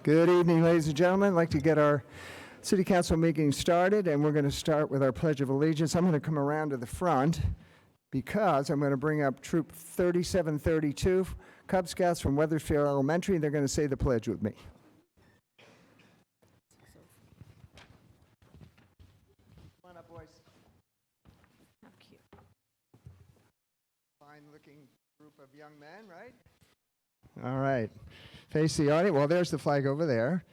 Good evening, ladies and gentlemen. I'd like to get our city council meeting started, and we're going to start with our Pledge of Allegiance. I'm going to come around to the front because I'm going to bring up Troop 3732, Cub Scouts from Weathersfield Elementary. They're going to say the pledge with me. Come on up, boys. How cute. Fine-looking group of young men, right? All right. Face the audience. Well, there's the flag over there.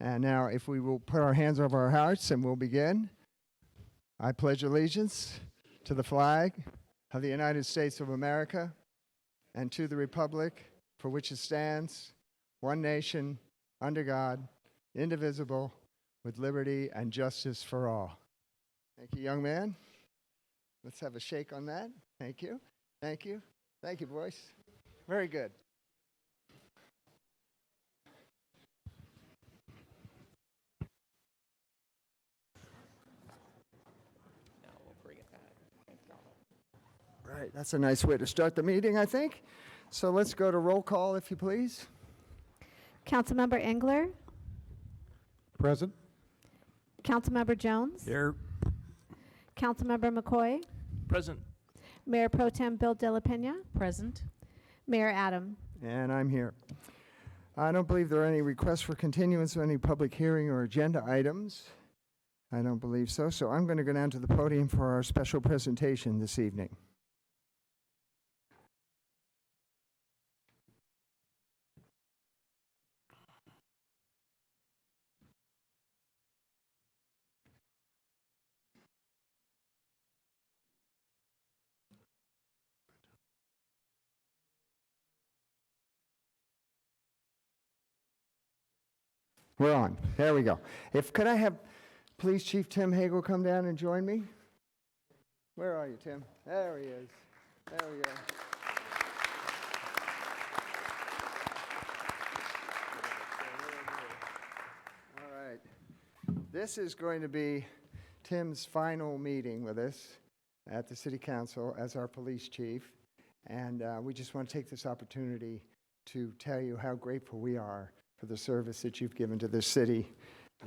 And now, if we will put our hands over our hearts and we'll begin. I pledge allegiance to the flag of the United States of America and to the republic for which it stands, one nation, under God, indivisible, with liberty and justice for all. Thank you, young man. Let's have a shake on that. Thank you. Thank you. Thank you, boys. Very good. Now we'll bring it back. Thank God. Right, that's a nice way to start the meeting, I think. So let's go to roll call, if you please. Councilmember Engler, Present. Councilmember Jones, Here. Councilmember McCoy, Present. Mayor Pro Tem Bill De La Pena, Present. Mayor Adam. And I'm here. I don't believe there are any requests for continuance of any public hearing or agenda items. I don't believe so. So I'm going to go down to the podium for our special presentation this evening. We're on. There we go. Could I have Police Chief Tim Hagel come down and join me? Where are you, Tim? There he is. There we go. All right. This is going to be Tim's final meeting with us at the City Council as our police chief. And we just want to take this opportunity to tell you how grateful we are for the service that you've given to this city.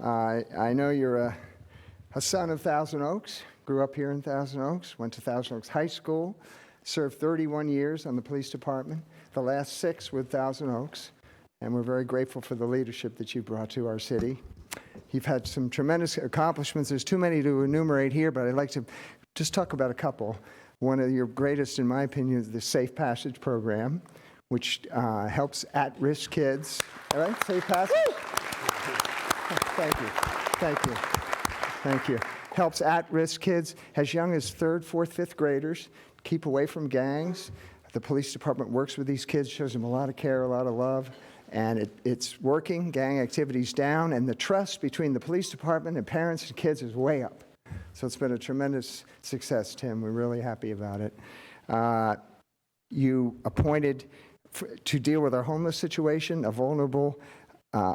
I know you're a son of Thousand Oaks, grew up here in Thousand Oaks, went to Thousand Oaks High School, served 31 years on the police department, the last 6 with Thousand Oaks, and we're very grateful for the leadership that you brought to our city. You've had some tremendous accomplishments. There's too many to enumerate here, but I'd like to just talk about a couple. One of your greatest, in my opinion, is the Safe Passage program, which helps at-risk kids. All right, Safe Passage? Thank you, thank you, thank you. Helps at-risk kids as young as 3rd, 4th, 5th graders keep away from gangs. The police department works with these kids, shows them a lot of care, a lot of love, and it's working. Gang activity's down, and the trust between the police department and parents and kids is way up. So it's been a tremendous success, Tim. We're really happy about it. You appointed to deal with our homeless situation, a vulnerable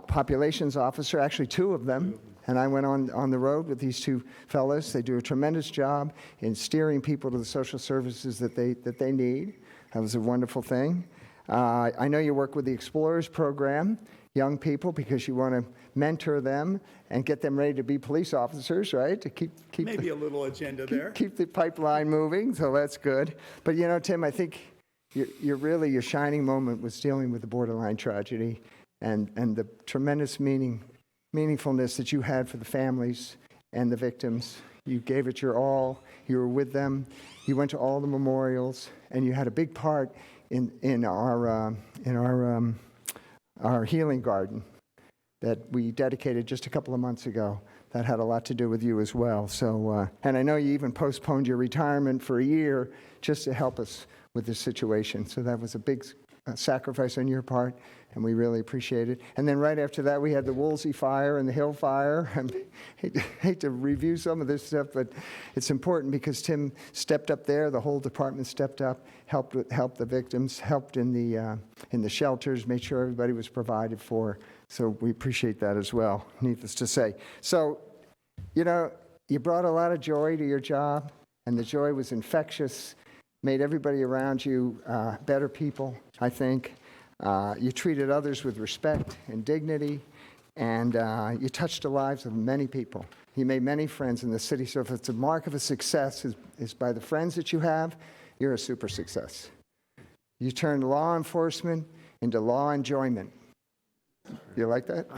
populations officer, actually 2 of them, and I went on the road with these 2 fellows. They do a tremendous job in steering people to the social services that they need. That was a wonderful thing. I know you work with the Explorers program, young people, because you want to mentor them and get them ready to be police officers, right? To keep Maybe a little agenda there. keep the pipeline moving, so that's good. But you know, Tim, I think your shining moment was dealing with the borderline tragedy and the tremendous meaningfulness that you had for the families and the victims. You gave it your all. You were with them. You went to all the memorials, and you had a big part in our healing garden that we dedicated just a couple of months ago. That had a lot to do with you as well. So, and I know you even postponed your retirement for a year just to help us with this situation. So that was a big sacrifice on your part, and we really appreciate it. And then right after that, we had the Woolsey fire and the Hill fire. I hate to review some of this stuff, but it's important because Tim stepped up there. The whole department stepped up, helped the victims, helped in the shelters, made sure everybody was provided for. So we appreciate that as well, needless to say. So, you know, you brought a lot of joy to your job, and the joy was infectious, made everybody around you better people, I think. You treated others with respect and dignity, and you touched the lives of many people. You made many friends in the city, so if it's a mark of a success is by the friends that you have, you're a super success. You turned law enforcement into law enjoyment. You like that?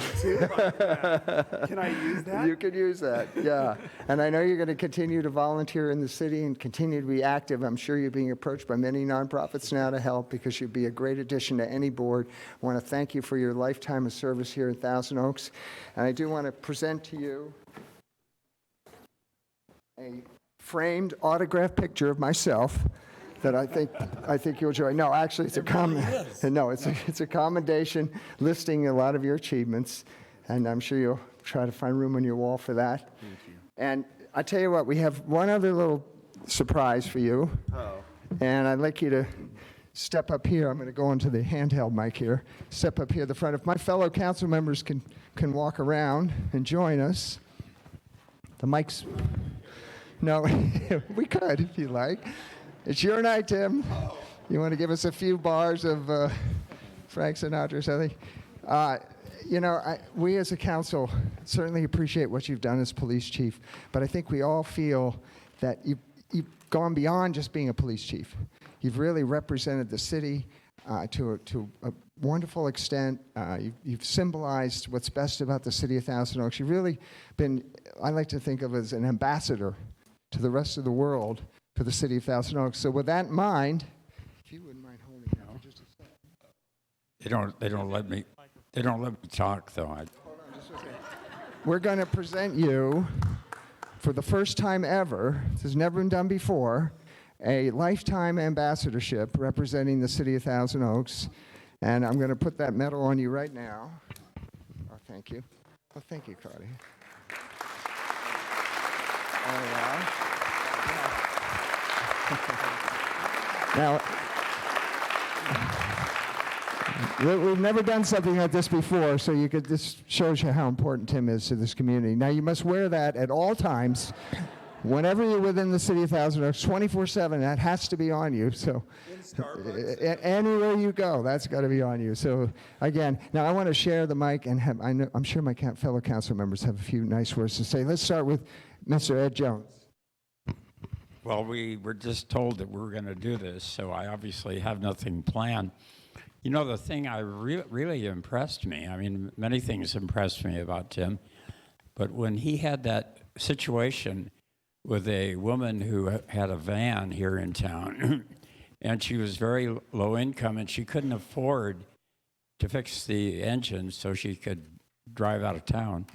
Can I use that? You could use that, yeah. And I know you're going to continue to volunteer in the city and continue to be active. I'm sure you're being approached by many nonprofits now to help because you'd be a great addition to any board. I want to thank you for your lifetime of service here in Thousand Oaks. And I do want to present to you a framed autograph picture of myself that I think you'll enjoy. No, actually, it's a commendation listing a lot of your achievements, and I'm sure you'll try to find room on your wall for that. Thank you. And I tell you what, we have one other little surprise for you. Oh. And I'd like you to step up here. I'm going to go into the handheld mic here. Step up here at the front. If my fellow council members can walk around and join us. The mic's... No, we could if you like. It's your night, Tim. You want to give us a few bars of Frank Sinatra or something? We as a council certainly appreciate what you've done as police chief, but I think we all feel that you've gone beyond just being a police chief. You've really represented the city to a wonderful extent. You've symbolized what's best about the city of Thousand Oaks. You've really been, I like to think of as an ambassador to the rest of the world for the city of Thousand Oaks. So with that in mind, if you wouldn't mind holding it for just a second. They don't let me talk though. Hold on just a second. We're going to present you for the first time ever, this has never been done before, a lifetime ambassadorship representing the city of Thousand Oaks. And I'm going to put that medal on you right now. Oh, thank you. Oh, thank you, Claudia. There we are. Now, we've never done something like this before, so this shows you how important Tim is to this community. Now, you must wear that at all times, whenever you're within the city of Thousand Oaks, 24/7. That has to be on you. So, anywhere you go, that's got to be on you. So, again, now I want to share the mic, and I'm sure my fellow council members have a few nice words to say. Let's start with Mr. Ed Jones. Well, we were just told that we were going to do this, so I obviously have nothing planned. You know, the thing I really impressed me, I mean, many things impressed me about Tim, but when he had that situation with a woman who had a van here in town, and she was very low income, and she couldn't afford to fix the engine so she could drive out of town.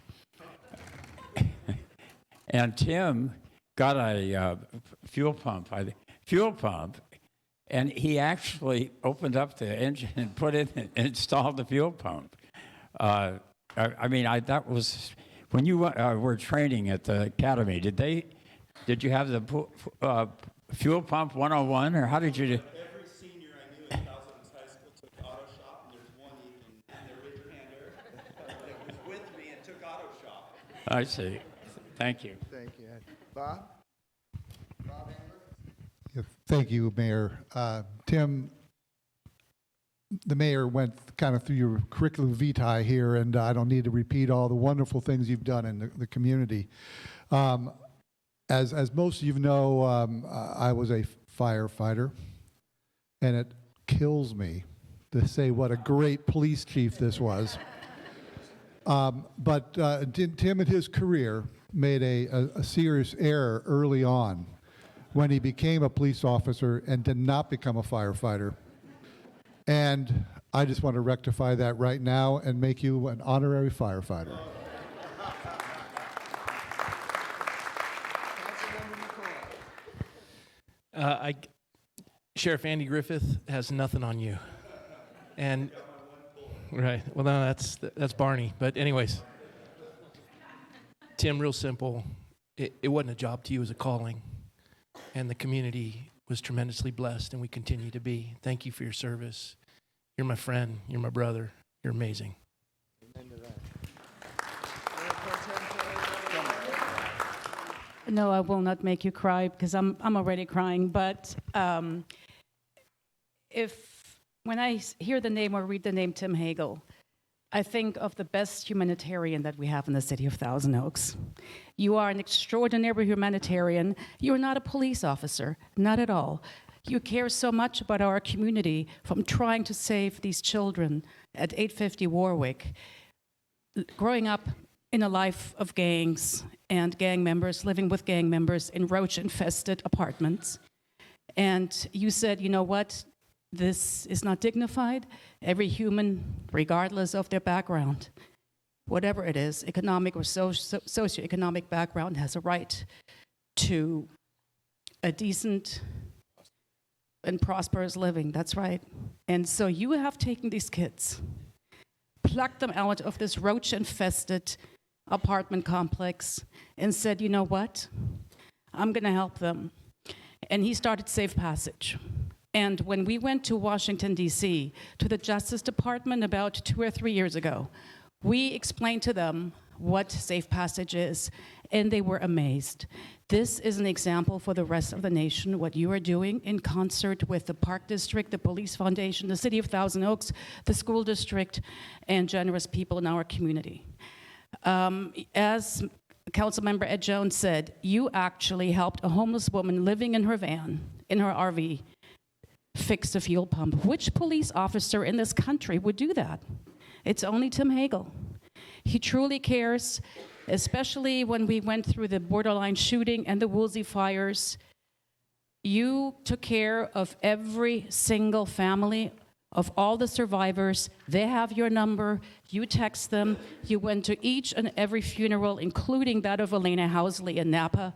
And Tim got a fuel pump, and he actually opened up the engine and put in and installed the fuel pump. That was when you were training at the academy. Did you have the fuel pump 101, or how did you do? Every senior I knew at Thousand Oaks High School took auto shop, and there's one even in the Ridge Hander that was with me and took auto shop. I see. Thank you. Thank you, Ed. Bob? Yeah, thank you, Mayor. Tim, the mayor went kind of through your curriculum vitae here, and I don't need to repeat all the wonderful things you've done in the community. As most of you know, I was a firefighter, and it kills me to say what a great police chief this was. But Tim in his career made a serious error early on when he became a police officer and did not become a firefighter. And I just want to rectify that right now and make you an honorary firefighter. Sheriff Andy Griffith has nothing on you. And right, well, no, that's Barney. But anyways, Tim, real simple. It wasn't a job to you, it was a calling. And the community was tremendously blessed, and we continue to be. Thank you for your service. You're my friend. You're my brother. You're amazing. Amen to that. No, I will not make you cry because I'm already crying. But if when I hear the name or read the name Tim Hagel, I think of the best humanitarian that we have in the city of Thousand Oaks. You are an extraordinary humanitarian. You're not a police officer, not at all. You care so much about our community, from trying to save these children at 850 Warwick, growing up in a life of gangs and gang members, living with gang members in roach-infested apartments. And you said, you know what? This is not dignified. Every human, regardless of their background, whatever it is, economic or socioeconomic background, has a right to a decent and prosperous living. That's right. And so you have taken these kids, plucked them out of this roach-infested apartment complex, and said, you know what? I'm going to help them. And he started Safe Passage. And when we went to Washington, D.C., to the Justice Department about 2 or 3 years ago, we explained to them what Safe Passage is, and they were amazed. This is an example for the rest of the nation, what you are doing in concert with the Park District, the Police Foundation, the City of Thousand Oaks, the school district, and generous people in our community. As Councilmember Ed Jones said, you actually helped a homeless woman living in her van, in her RV, fix a fuel pump. Which police officer in this country would do that? It's only Tim Hagel. He truly cares, especially when we went through the borderline shooting and the Woolsey fires. You took care of every single family, of all the survivors. They have your number. You text them. You went to each and every funeral, including that of Elena Housley in Napa.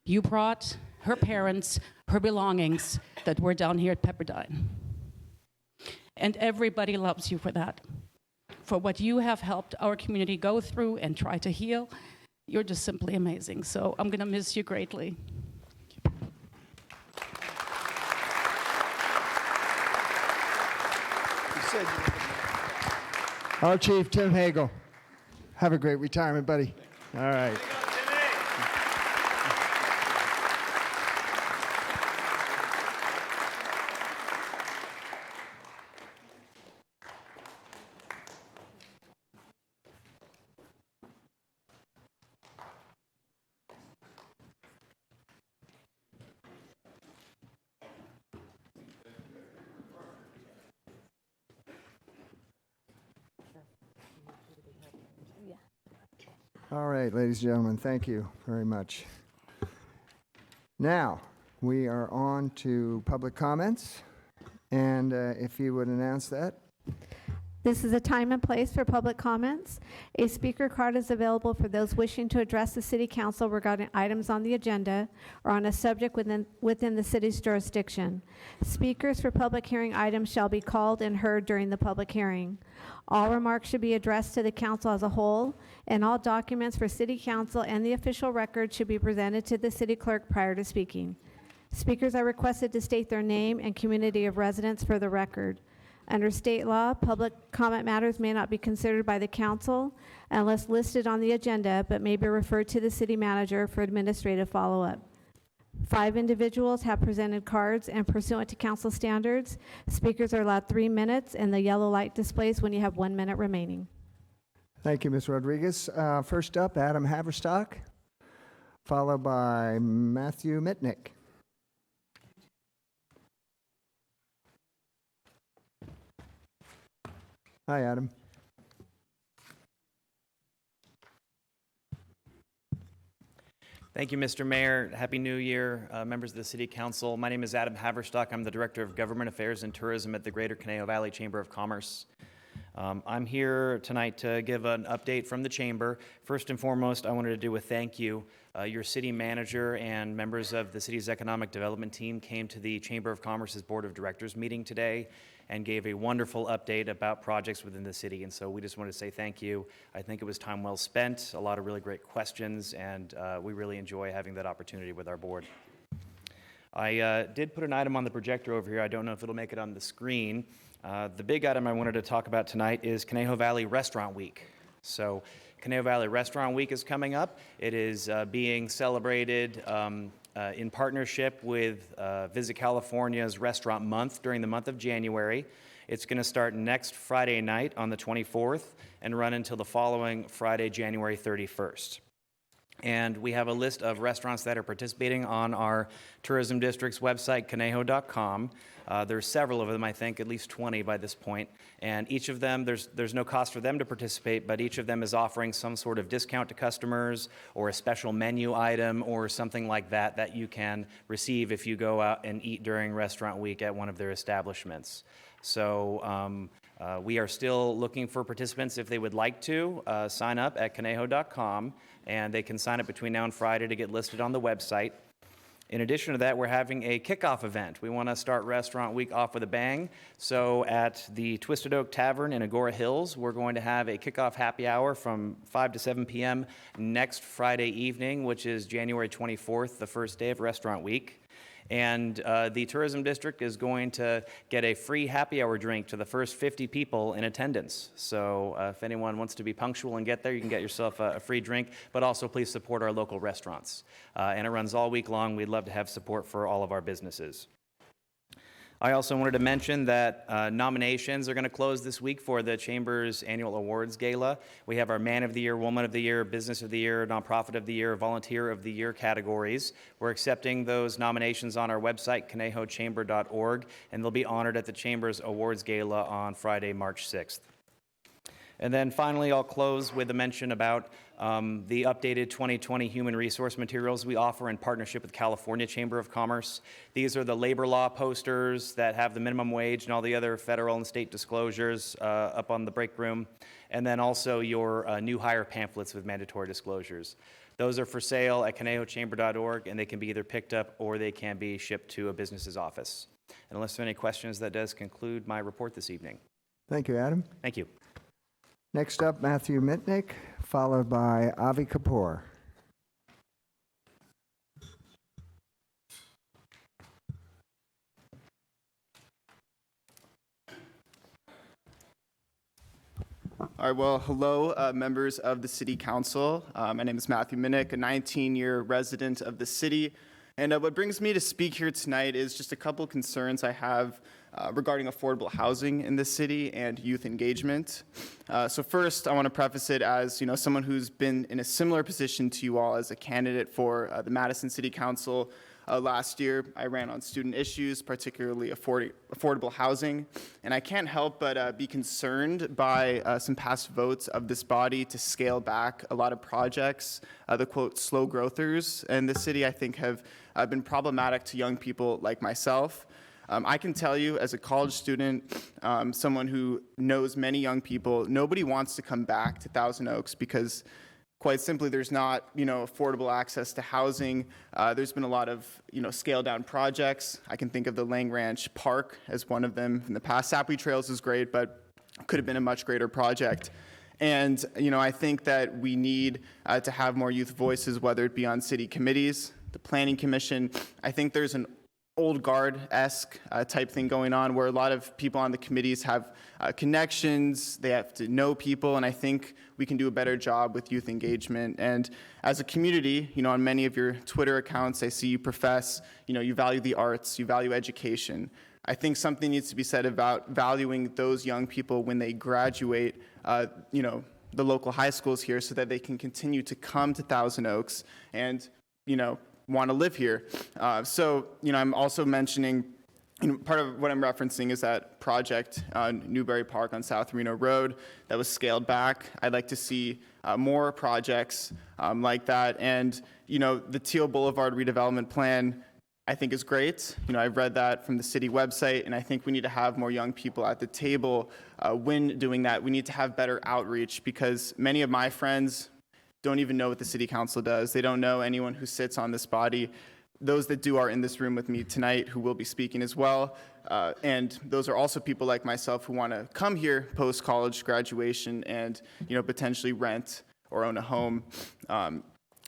You brought her parents her belongings that were down here at Pepperdine. And everybody loves you for that, for what you have helped our community go through and try to heal. You're just simply amazing. So I'm going to miss you greatly. Our Chief, Tim Hagel. Have a great retirement, buddy. All right. All right, ladies and gentlemen, thank you very much. Now, we are on to public comments, and if you would announce that. This is a time and place for public comments. A speaker card is available for those wishing to address the City Council regarding items on the agenda or on a subject within the city's jurisdiction. Speakers for public hearing items shall be called and heard during the public hearing. All remarks should be addressed to the council as a whole, and all documents for City Council and the official record should be presented to the city clerk prior to speaking. Speakers are requested to state their name and community of residence for the record. Under state law, public comment matters may not be considered by the council unless listed on the agenda, but may be referred to the city manager for administrative follow-up. 5 individuals have presented cards, and pursuant to council standards, speakers are allowed 3 minutes, and the yellow light displays when you have 1 minute remaining. Thank you, Ms. Rodriguez. First up, Adam Haverstock, followed by Matthew Mitnick. Hi, Adam. Thank you, Mr. Mayor. Happy New Year, members of the City Council. My name is Adam Haverstock. I'm the Director of Government Affairs and Tourism at the Greater Conejo Valley Chamber of Commerce. I'm here tonight to give an update from the Chamber. First and foremost, I wanted to do a thank you. Your city manager and members of the city's economic development team came to the Chamber of Commerce's Board of Directors meeting today and gave a wonderful update about projects within the city. And so we just wanted to say thank you. I think it was time well spent, a lot of really great questions, and we really enjoy having that opportunity with our board. I did put an item on the projector over here. I don't know if it'll make it on the screen. The big item I wanted to talk about tonight is Conejo Valley Restaurant Week. So Conejo Valley Restaurant Week is coming up. It is being celebrated in partnership with Visit California's Restaurant Month during the month of January. It's going to start next Friday night on the 24th and run until the following Friday, January 31st. And we have a list of restaurants that are participating on our tourism district's website, conejo.com. There's several of them, I think, at least 20 by this point. And each of them, there's no cost for them to participate, but each of them is offering some sort of discount to customers or a special menu item or something like that that you can receive if you go out and eat during restaurant week at one of their establishments. So we are still looking for participants if they would like to sign up at conejo.com, and they can sign up between now and Friday to get listed on the website. In addition to that, we're having a kickoff event. We want to start Restaurant Week off with a bang. So at the Twisted Oak Tavern in Agora Hills, we're going to have a kickoff happy hour from 5 to 7 p.m. next Friday evening, which is January 24th, the first day of Restaurant Week. And the tourism district is going to get a free happy hour drink to the first 50 people in attendance. So if anyone wants to be punctual and get there, you can get yourself a free drink, but also please support our local restaurants. And it runs all week long. We'd love to have support for all of our businesses. I also wanted to mention that nominations are going to close this week for the Chamber's annual awards gala. We have our Man of the Year, Woman of the Year, Business of the Year, Nonprofit of the Year, Volunteer of the Year categories. We're accepting those nominations on our website, conejochamber.org, and they'll be honored at the Chamber's awards gala on Friday, March 6th. And then finally, I'll close with a mention about the updated 2020 human resource materials we offer in partnership with California Chamber of Commerce. These are the labor law posters that have the minimum wage and all the other federal and state disclosures up on the break room, and then also your new hire pamphlets with mandatory disclosures. Those are for sale at conejochamber.org, and they can be either picked up or they can be shipped to a business's office. And unless there are any questions, that does conclude my report this evening. Thank you, Adam. Thank you. Next up, Matthew Mitnick, followed by Avi Kapoor. All right, well, hello, members of the City Council. My name is Matthew Minnick, a 19-year resident of the city. And what brings me to speak here tonight is just a couple concerns I have regarding affordable housing in the city and youth engagement. So first, I want to preface it as someone who's been in a similar position to you all as a candidate for the Madison City Council. Last year, I ran on student issues, particularly affordable housing, and I can't help but be concerned by some past votes of this body to scale back a lot of projects. The quote, slow growthers in the city, I think have been problematic to young people like myself. I can tell you as a college student, someone who knows many young people, nobody wants to come back to Thousand Oaks because quite simply, there's not, affordable access to housing. There's been a lot of, scaled down projects. I can think of the Lang Ranch Park as one of them in the past. Sapwe Trails is great, but could have been a much greater project. And, I think that we need to have more youth voices, whether it be on city committees, the Planning Commission. I think there's an old guard-esque type thing going on where a lot of people on the committees have connections, they have to know people, and I think we can do a better job with youth engagement. And as a community, on many of your Twitter accounts, I see you profess, you value the arts, you value education. I think something needs to be said about valuing those young people when they graduate, the local high schools here so that they can continue to come to Thousand Oaks and, want to live here. So, I'm also mentioning, part of what I'm referencing is that project on Newberry Park on South Reno Road that was scaled back. I'd like to see more projects like that. And, the Teal Boulevard redevelopment plan, I think is great. I've read that from the city website, and I think we need to have more young people at the table when doing that. We need to have better outreach because many of my friends don't even know what the city council does. They don't know anyone who sits on this body. Those that do are in this room with me tonight who will be speaking as well. And those are also people like myself who want to come here post-college graduation and, potentially rent or own a home. And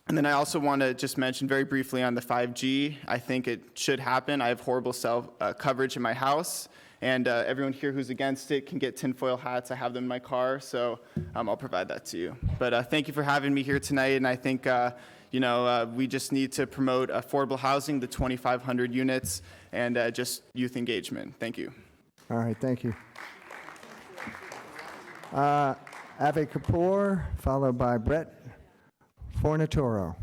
then I also want to just mention very briefly on the 5G. I think it should happen. I have horrible cell coverage in my house. And everyone here who's against it can get tinfoil hats. I have them in my car, so I'll provide that to you. But thank you for having me here tonight, and I think we just need to promote affordable housing, the 2,500 units, and just youth engagement. Thank you. All right, thank you. Ave Kapoor, followed by Brett Fornatoro.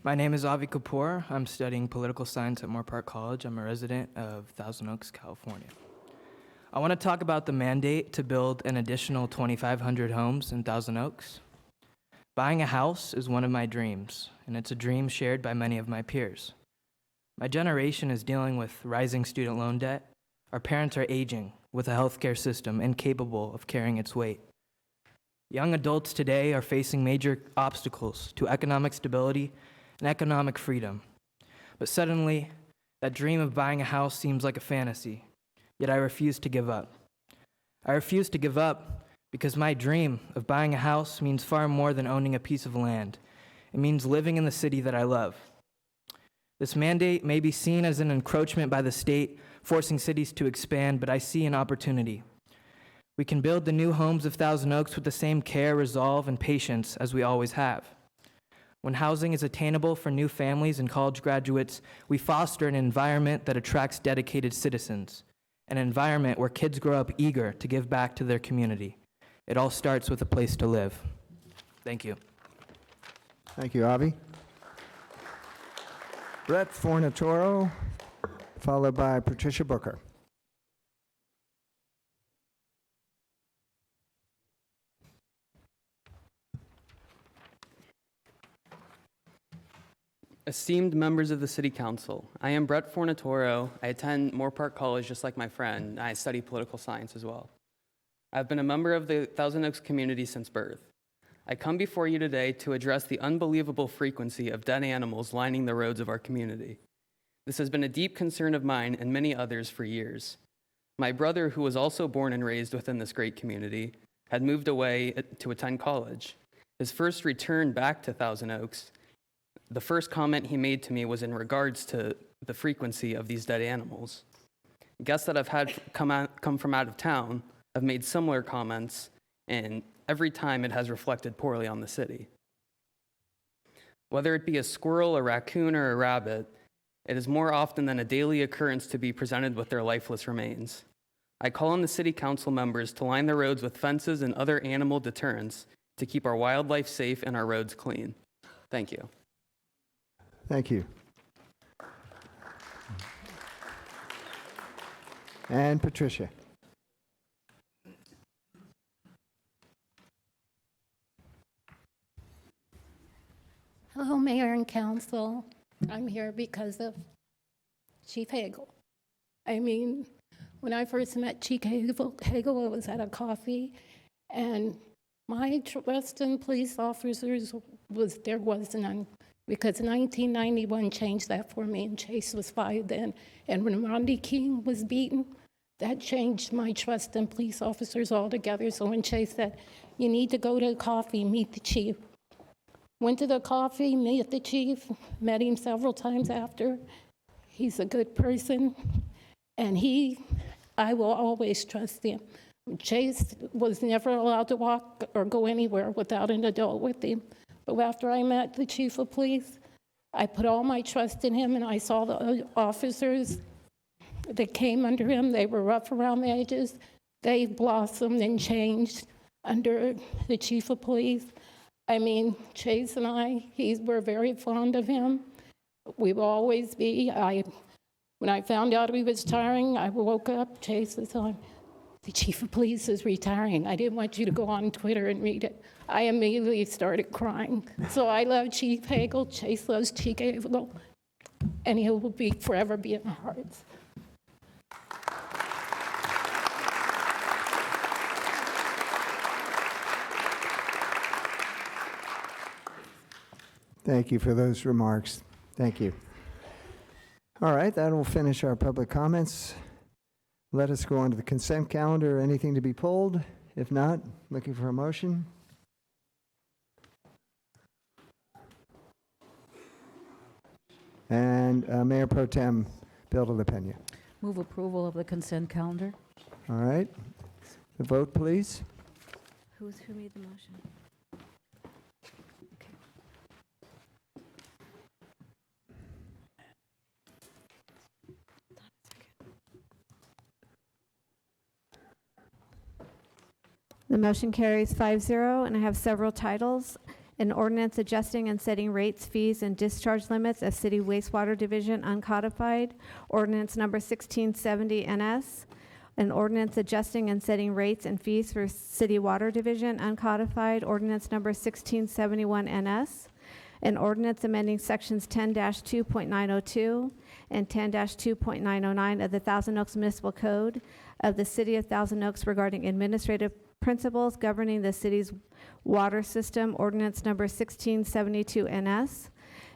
My name is Avi Kapoor. I'm studying political science at Moore Park College. I'm a resident of Thousand Oaks, California. I want to talk about the mandate to build an additional 2,500 homes in Thousand Oaks. Buying a house is one of my dreams, and it's a dream shared by many of my peers. My generation is dealing with rising student loan debt. Our parents are aging with a healthcare system incapable of carrying its weight. Young adults today are facing major obstacles to economic stability and economic freedom. But suddenly, that dream of buying a house seems like a fantasy, yet I refuse to give up. I refuse to give up because my dream of buying a house means far more than owning a piece of land. It means living in the city that I love. This mandate may be seen as an encroachment by the state, forcing cities to expand, but I see an opportunity. We can build the new homes of Thousand Oaks with the same care, resolve, and patience as we always have. When housing is attainable for new families and college graduates, we foster an environment that attracts dedicated citizens, an environment where kids grow up eager to give back to their community. It all starts with a place to live. Thank you. Thank you, Avi. Brett Fornatoro, followed by Patricia Booker. Esteemed members of the City Council, I am Brett Fornatoro. I attend Moore Park College just like my friend, and I study political science as well. I've been a member of the Thousand Oaks community since birth. I come before you today to address the unbelievable frequency of dead animals lining the roads of our community. This has been a deep concern of mine and many others for years. My brother, who was also born and raised within this great community, had moved away to attend college. His first return back to Thousand Oaks, the first comment he made to me was in regards to the frequency of these dead animals. Guests that I've had come from out of town have made similar comments, and every time it has reflected poorly on the city. Whether it be a squirrel, a raccoon, or a rabbit, it is more often than a daily occurrence to be presented with their lifeless remains. I call on the City Council members to line the roads with fences and other animal deterrents to keep our wildlife safe and our roads clean. Thank you. Thank you. And Patricia. Hello, Mayor and Council. I'm here because of Chief Hagel. I mean, when I first met Chief Hagel, I was at a coffee, and my trust in police officers was none. Because 1991 changed that for me, and Chase was fired then. And when Rodney King was beaten, that changed my trust in police officers altogether. So when Chase said, you need to go to a coffee, meet the chief. Went to the coffee, met the chief, met him several times after. He's a good person, and I will always trust him. Chase was never allowed to walk or go anywhere without an adult with him. But after I met the chief of police, I put all my trust in him, and I saw the officers that came under him. They were rough around the edges. They blossomed and changed under the chief of police. I mean, Chase and we're very fond of him. We will always be. When I found out he was retiring, I woke up, Chase was on, the chief of police is retiring. I didn't want you to go on Twitter and read it. I immediately started crying. So I love Chief Hagel, Chase loves Chief Hagel, and he will forever be in our hearts. Thank you for those remarks. Thank you. All right, that will finish our public comments. Let us go on to the consent calendar. Anything to be pulled? If not, looking for a motion. And Mayor Pro Tem Bill de la Pena. Move approval of the consent calendar. All right. The vote, please. Who made the motion? The motion carries 5-0, and I have several titles. An ordinance adjusting and setting rates, fees, and discharge limits of City Wastewater Division uncodified. Ordinance number 1670 NS. An ordinance adjusting and setting rates and fees for City Water Division uncodified. Ordinance number 1671 NS. An ordinance amending sections 10-2.902 and 10-2.909 of the Thousand Oaks Municipal Code of the City of Thousand Oaks regarding administrative principles governing the city's water system, ordinance number 1672 NS.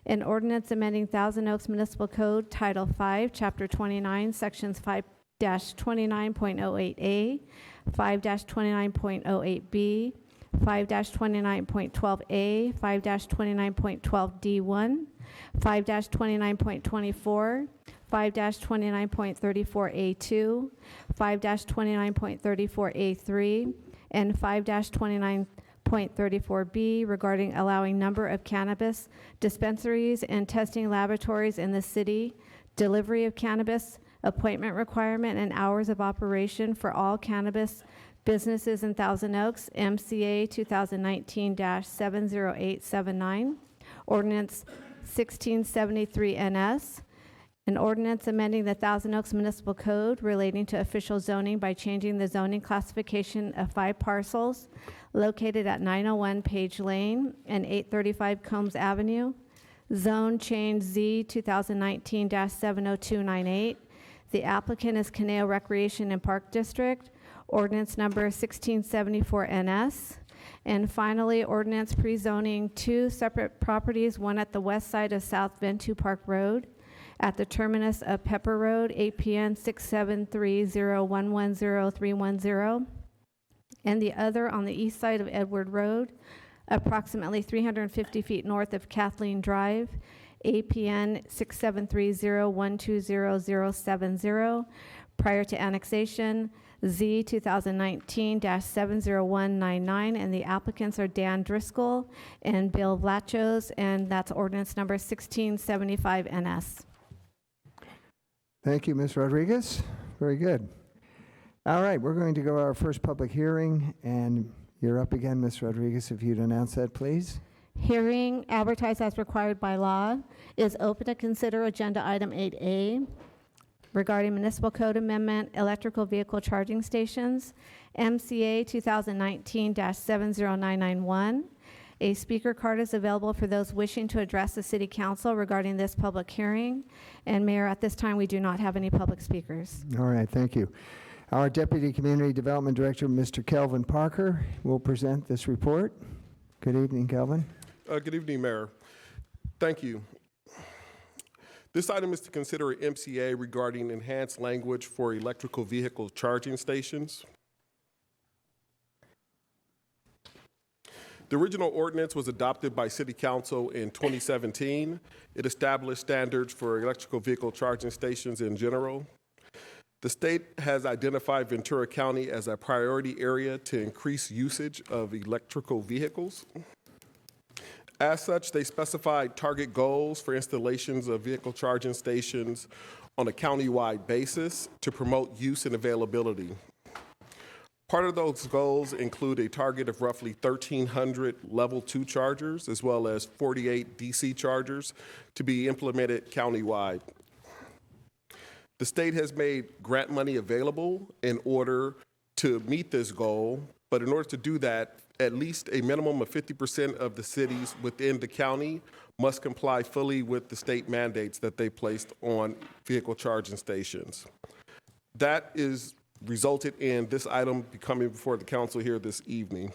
An ordinance amending Thousand Oaks Municipal Code, Title 5, Chapter 29, Sections 5-29.08A, 5-29.08B, 5-29.12A, 5-29.12D1, 5-29.24, 5-29.34A2, 5-29.34A3, and 5-29.34B regarding allowing number of cannabis dispensaries and testing laboratories in the city, delivery of cannabis, appointment requirement, and hours of operation for all cannabis businesses in Thousand Oaks, MCA 2019-70879, Ordinance 1673 NS, an ordinance amending the Thousand Oaks Municipal Code relating to official zoning by changing the zoning classification of 5 parcels located at 901 Page Lane and 835 Combs Avenue, zone change Z 2019-70298. The applicant is Caneo Recreation and Park District, ordinance number 1674 NS. And finally, ordinance pre-zoning 2 separate properties, one at the west side of South Ventura Park Road, at the terminus of Pepper Road, APN 67301103110, and the other on the east side of Edward Road, approximately 350 feet north of Kathleen Drive, APN 673012070, prior to annexation, Z 2019-70199, and the applicants are Dan Driscoll and Bill Vlachos, and that's ordinance number 1675 NS. Thank you, Ms. Rodriguez. Very good. All right, we're going to go to our first public hearing, and you're up again, Ms. Rodriguez, if you'd announce that, please. Hearing advertised as required by law is open to consider agenda item 8A regarding municipal code amendment, electrical vehicle charging stations, MCA 2019-70991. A speaker card is available for those wishing to address the City Council regarding this public hearing. And Mayor, at this time, we do not have any public speakers. All right, thank you. Our Deputy Community Development Director, Mr. Kelvin Parker, will present this report. Good evening, Kelvin. Good evening, Mayor. Thank you. This item is to consider an MCA regarding enhanced language for electrical vehicle charging stations. The original ordinance was adopted by City Council in 2017. It established standards for electrical vehicle charging stations in general. The state has identified Ventura County as a priority area to increase usage of electrical vehicles. As such, they specified target goals for installations of vehicle charging stations on a county-wide basis to promote use and availability. Part of those goals include a target of roughly 1,300 level 2 chargers, as well as 48 DC chargers to be implemented countywide. The state has made grant money available in order to meet this goal, but in order to do that, at least a minimum of 50% of the cities within the county must comply fully with the state mandates that they placed on vehicle charging stations. That is resulted in this item coming before the council here this evening.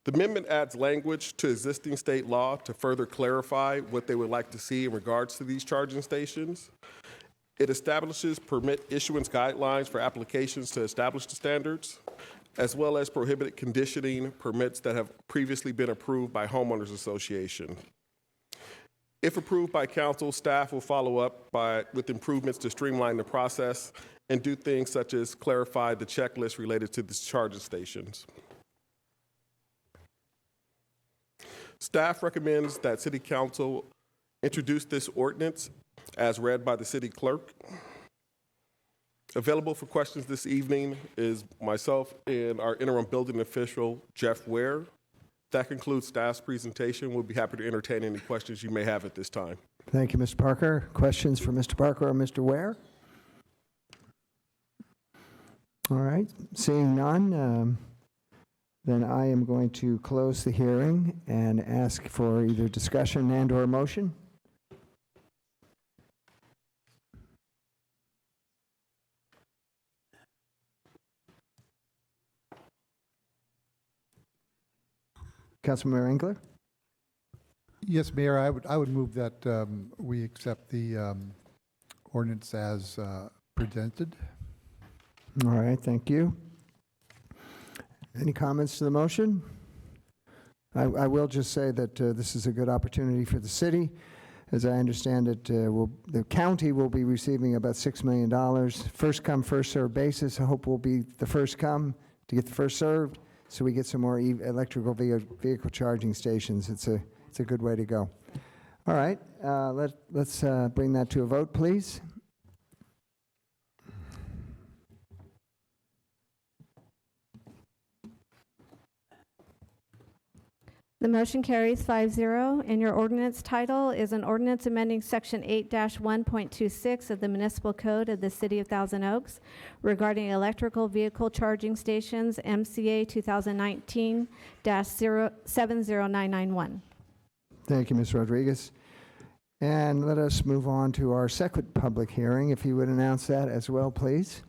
The amendment adds language to existing state law to further clarify what they would like to see in regards to these charging stations. It establishes permit issuance guidelines for applications to establish the standards, as well as prohibited conditioning permits that have previously been approved by homeowners association. If approved by council, staff will follow up with improvements to streamline the process and do things such as clarify the checklist related to the charging stations. Staff recommends that City Council introduce this ordinance as read by the city clerk. Available for questions this evening is myself and our interim building official, Jeff Ware. That concludes staff's presentation. We'll be happy to entertain any questions you may have at this time. Thank you, Mr. Parker. Questions for Mr. Parker or Mr. Ware? All right, seeing none, then I am going to close the hearing and ask for either discussion and/or motion. Councilmember Engler? Yes, Mayor, I would move that we accept the ordinance as presented. All right, thank you. Any comments to the motion? I will just say that this is a good opportunity for the city. As I understand it, the county will be receiving about $6 million. First come, first served basis. I hope we'll be the first come to get the first served, so we get some more electrical vehicle charging stations. It's a good way to go. All right, let's bring that to a vote, please. The motion carries 5-0, and your ordinance title is an ordinance amending Section 8-1.26 of the Municipal Code of the City of Thousand Oaks regarding electrical vehicle charging stations, MCA 2019-70991. Thank you, Ms. Rodriguez. And let us move on to our second public hearing. If you would announce that as well, please.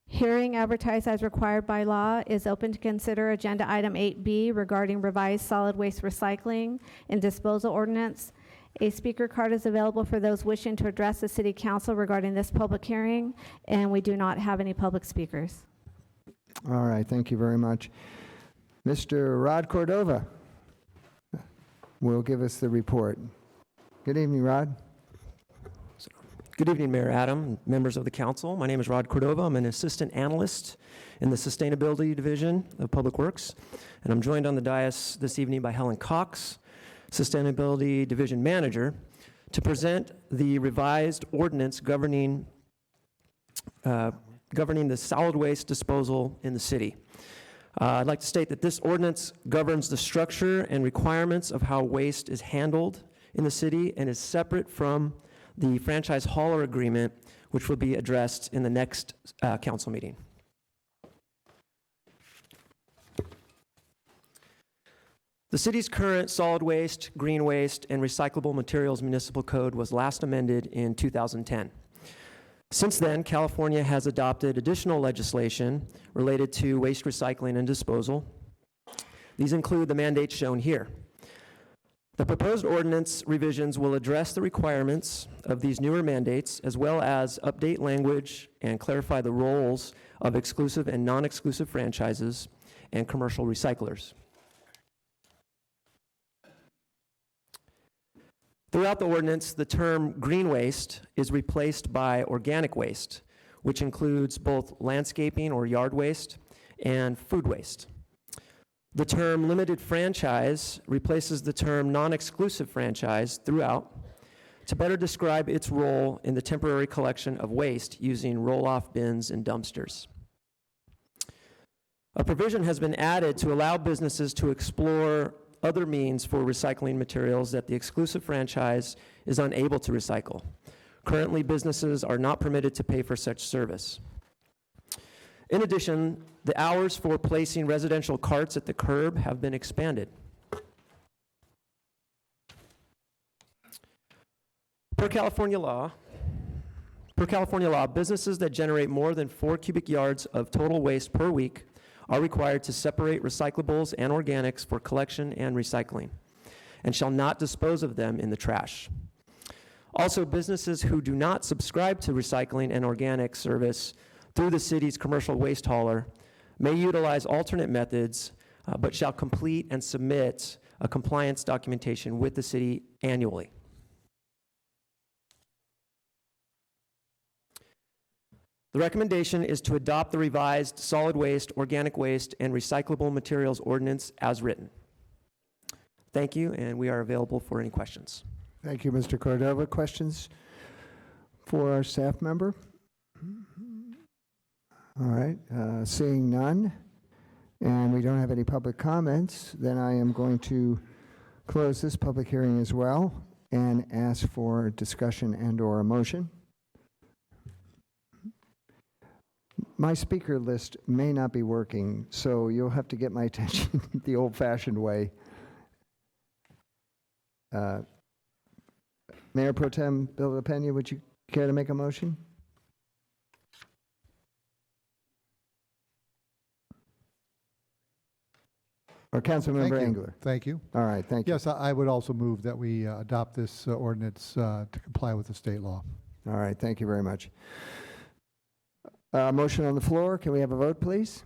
Hearing advertised as required by law is open to consider agenda item 8B regarding revised solid waste recycling and disposal ordinance. A speaker card is available for those wishing to address the City Council regarding this public hearing, and we do not have any public speakers. All right, thank you very much. Mr. Rod Cordova will give us the report. Good evening, Rod. Good evening, Mayor Adam, members of the council. My name is Rod Cordova. I'm an assistant analyst in the Sustainability Division of Public Works, and I'm joined on the dais this evening by Helen Cox, Sustainability Division Manager, to present the revised ordinance governing the solid waste disposal in the city. I'd like to state that this ordinance governs the structure and requirements of how waste is handled in the city and is separate from the franchise hauler agreement, which will be addressed in the next council meeting. The city's current solid waste, green waste, and recyclable materials municipal code was last amended in 2010. Since then, California has adopted additional legislation related to waste recycling and disposal. These include the mandates shown here. The proposed ordinance revisions will address the requirements of these newer mandates, as well as update language and clarify the roles of exclusive and non-exclusive franchises and commercial recyclers. Throughout the ordinance, the term green waste is replaced by organic waste, which includes both landscaping or yard waste and food waste. The term limited franchise replaces the term non-exclusive franchise throughout to better describe its role in the temporary collection of waste using roll-off bins and dumpsters. A provision has been added to allow businesses to explore other means for recycling materials that the exclusive franchise is unable to recycle. Currently, businesses are not permitted to pay for such service. In addition, the hours for placing residential carts at the curb have been expanded. Per California law, businesses that generate more than 4 cubic yards of total waste per week are required to separate recyclables and organics for collection and recycling, and shall not dispose of them in the trash. Also, businesses who do not subscribe to recycling and organic service through the city's commercial waste hauler may utilize alternate methods, but shall complete and submit a compliance documentation with the city annually. The recommendation is to adopt the revised solid waste, organic waste, and recyclable materials ordinance as written. Thank you, and we are available for any questions. Thank you, Mr. Cordova. Questions for our staff member? All right, seeing none, and we don't have any public comments, then I am going to close this public hearing as well and ask for discussion and/or a motion. My speaker list may not be working, so you'll have to get my attention the old-fashioned way. Mayor Pro Tem Bill LaPena, would you care to make a motion? Or Councilmember Thank you. Engler? Thank you. All right, thank you. Yes, I would also move that we adopt this ordinance to comply with the state law. All right, thank you very much. Motion on the floor. Can we have a vote, please?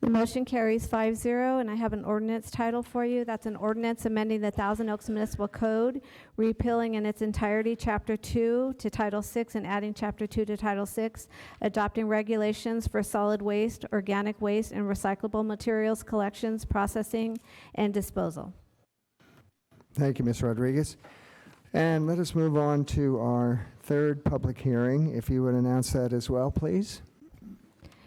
The motion carries 5-0, and I have an ordinance title for you. That's an ordinance amending the Thousand Oaks Municipal Code, repealing in its entirety Chapter 2 to Title 6 and adding Chapter 2 to Title 6, adopting regulations for solid waste, organic waste, and recyclable materials collections, processing, and disposal. Thank you, Ms. Rodriguez. And let us move on to our third public hearing. If you would announce that as well, please.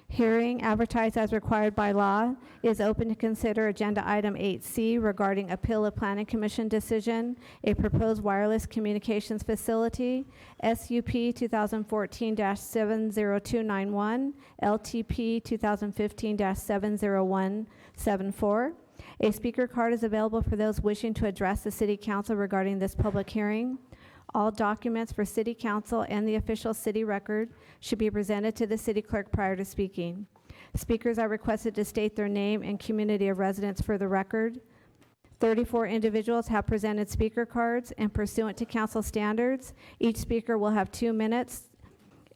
Hearing advertised as required by law is open to consider agenda item 8C regarding appeal of planning commission decision, a proposed wireless communications facility, SUP 2014-70291, LTP 2015-70174. A speaker card is available for those wishing to address the City Council regarding this public hearing. All documents for City Council and the official city record should be presented to the city clerk prior to speaking. Speakers are requested to state their name and community of residence for the record. 34 individuals have presented speaker cards, and pursuant to council standards, each speaker will have 2 minutes,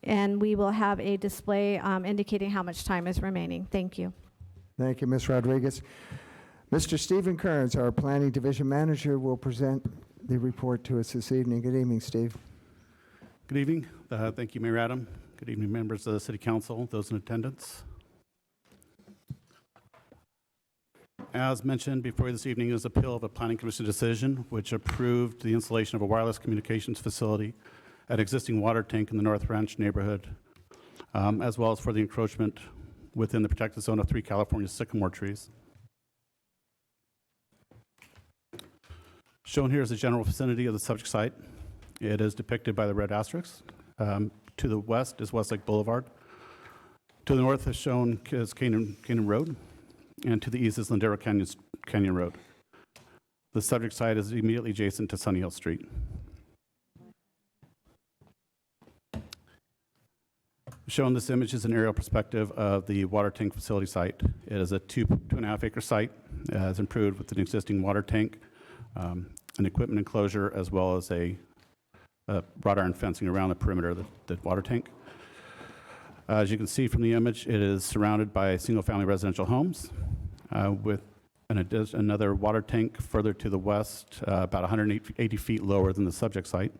and we will have a display indicating how much time is remaining. Thank you. Thank you, Ms. Rodriguez. Mr. Stephen Kearns, our Planning Division Manager, will present the report to us this evening. Good evening, Steve. Good evening. Thank you, Mayor Adam. Good evening, members of the City Council, those in attendance. As mentioned before you this evening is appeal of a Planning Commission decision which approved the installation of a wireless communications facility at an existing water tank in the North Ranch neighborhood, as well as for the encroachment within the protected zone of 3 California sycamore trees. Shown here is the general vicinity of the subject site. It is depicted by the red asterisks. To the west is Westlake Boulevard. To the north is shown as Canaan Road, and to the east is Lindero Canyon Road. The subject site is immediately adjacent to Sunny Hill Street. Shown in this image is an aerial perspective of the water tank facility site. It is a 2.5 acre site. It has improved with an existing water tank, an equipment enclosure, as well as a wrought iron fencing around the perimeter of the water tank. As you can see from the image, it is surrounded by single-family residential homes with another water tank further to the west, about 180 feet lower than the subject site.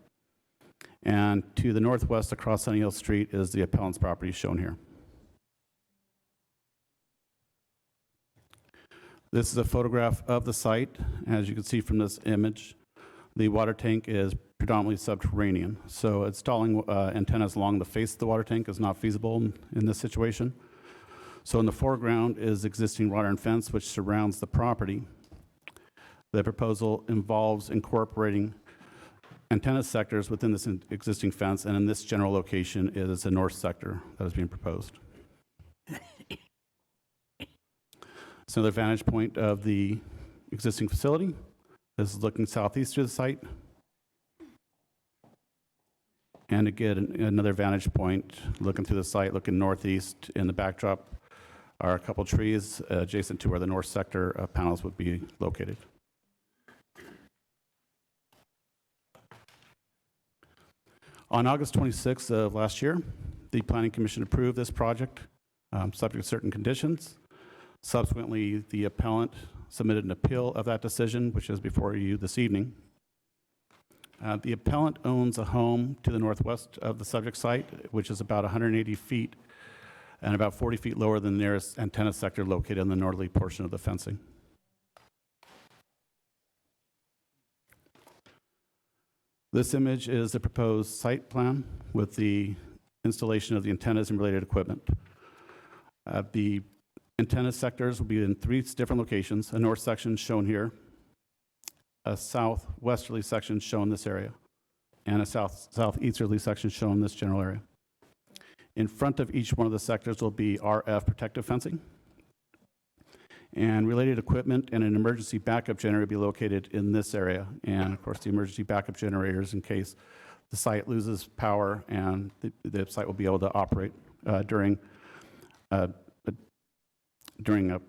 And to the northwest across Sunny Hill Street is the appellant's property shown here. This is a photograph of the site. As you can see from this image, the water tank is predominantly subterranean. So installing antennas along the face of the water tank is not feasible in this situation. So in the foreground is existing wrought iron fence which surrounds the property. The proposal involves incorporating antenna sectors within this existing fence, and in this general location is a north sector that is being proposed. It's another vantage point of the existing facility. This is looking southeast to the site. And again, another vantage point looking through the site, looking northeast. In the backdrop are a couple trees adjacent to where the north sector panels would be located. On August 26th of last year, the Planning Commission approved this project, subject to certain conditions. Subsequently, the appellant submitted an appeal of that decision, which is before you this evening. The appellant owns a home to the northwest of the subject site, which is about 180 feet and about 40 feet lower than the nearest antenna sector located in the northerly portion of the fencing. This image is the proposed site plan with the installation of the antennas and related equipment. The antenna sectors will be in 3 different locations: a north section shown here, a southwesterly section shown in this area, and a southeasterly section shown in this general area. In front of each one of the sectors will be RF protective fencing, and related equipment and an emergency backup generator will be located in this area. And of course, the emergency backup generators in case the site loses power, and the site will be able to operate during a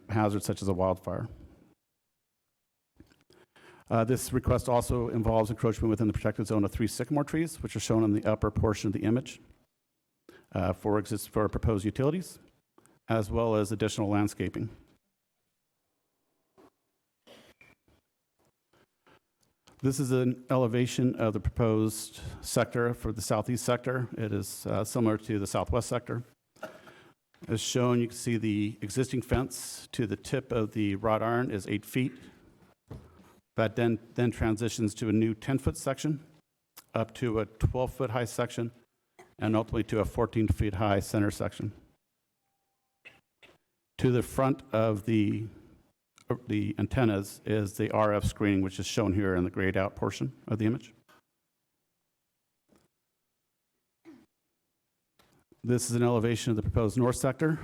hazard such as a wildfire. This request also involves encroachment within the protected zone of 3 sycamore trees, which are shown in the upper portion of the image for proposed utilities, as well as additional landscaping. This is an elevation of the proposed sector for the southeast sector. It is similar to the southwest sector. As shown, you can see the existing fence to the tip of the wrought iron is 8 feet. That then transitions to a new 10-foot section, up to a 12-foot high section, and ultimately to a 14-foot high center section. To the front of the antennas is the RF screening, which is shown here in the grayed out portion of the image. This is an elevation of the proposed north sector.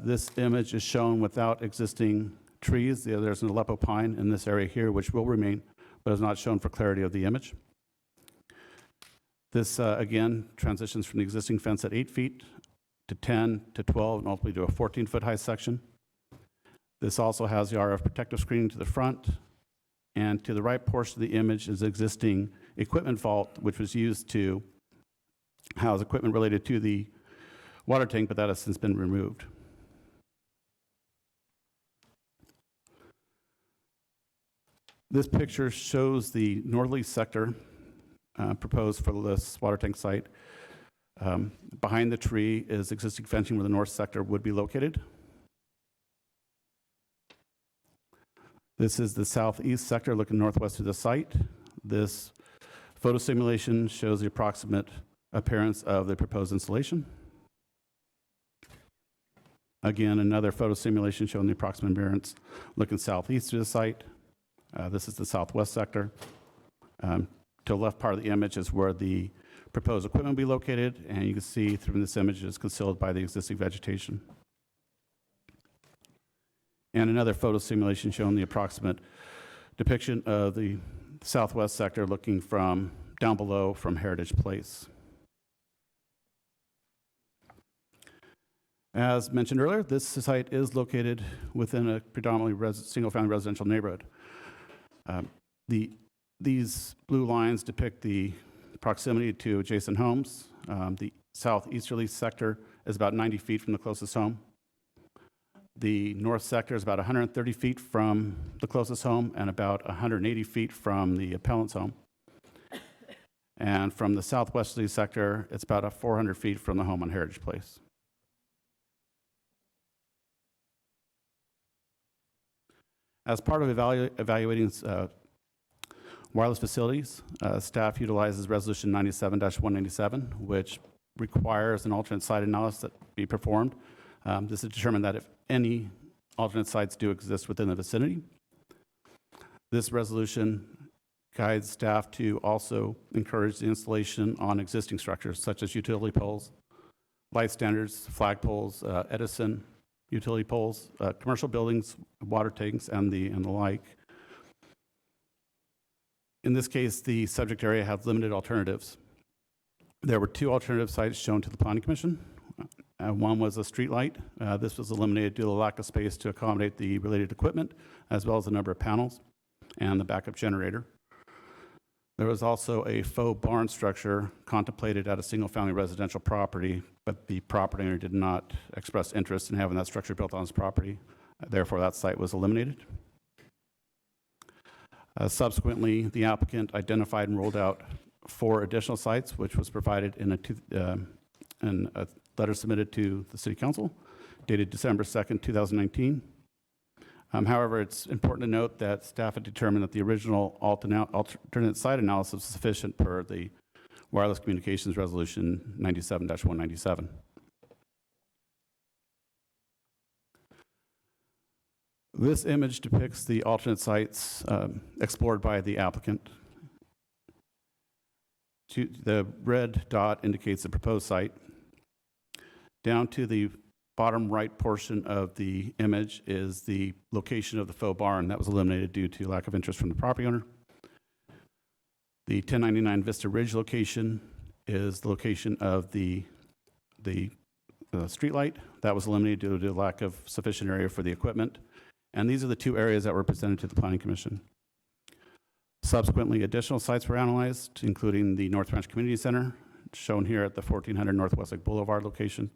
This image is shown without existing trees. There's an Aleppo pine in this area here, which will remain, but is not shown for clarity of the image. This, again, transitions from the existing fence at 8 feet to 10 to 12, and ultimately to a 14-foot high section. This also has the RF protective screening to the front, and to the right portion of the image is existing equipment vault, which was used to house equipment related to the water tank, but that has since been removed. This picture shows the northerly sector proposed for this water tank site. Behind the tree is existing fencing where the north sector would be located. This is the southeast sector looking northwest of the site. This photo simulation shows the approximate appearance of the proposed installation. Again, another photo simulation showing the approximate appearance looking southeast of the site. This is the southwest sector. To the left part of the image is where the proposed equipment will be located, and you can see through this image it is concealed by the existing vegetation. And another photo simulation showing the approximate depiction of the southwest sector looking from down below from Heritage Place. As mentioned earlier, this site is located within a predominantly single-family residential neighborhood. These blue lines depict the proximity to adjacent homes. The southeasterly sector is about 90 feet from the closest home. The north sector is about 130 feet from the closest home and about 180 feet from the appellant's home. And from the southwesterly sector, it's about 400 feet from the home on Heritage Place. As part of evaluating wireless facilities, staff utilizes Resolution 97-197, which requires an alternate site analysis that be performed. This is to determine that if any alternate sites do exist within the vicinity. This resolution guides staff to also encourage the installation on existing structures such as utility poles, light standards, flagpoles, Edison utility poles, commercial buildings, water tanks, and the like. In this case, the subject area has limited alternatives. There were 2 alternative sites shown to the Planning Commission. One was a street light. This was eliminated due to the lack of space to accommodate the related equipment, as well as the number of panels and the backup generator. There was also a faux barn structure contemplated at a single-family residential property, but the property owner did not express interest in having that structure built on his property. Therefore, that site was eliminated. Subsequently, the applicant identified and rolled out 4 additional sites, which was provided in a letter submitted to the City Council, dated December 2nd, 2019. However, it's important to note that staff had determined that the original alternate site analysis was sufficient per the Wireless Communications Resolution 97-197. This image depicts the alternate sites explored by the applicant. The red dot indicates the proposed site. Down to the bottom right portion of the image is the location of the faux barn that was eliminated due to lack of interest from the property owner. The 1099 Vista Ridge location is the location of the street light that was eliminated due to lack of sufficient area for the equipment. And these are the 2 areas that were presented to the Planning Commission. Subsequently, additional sites were analyzed, including the North Ranch Community Center, shown here at the 1400 North Westlake Boulevard location.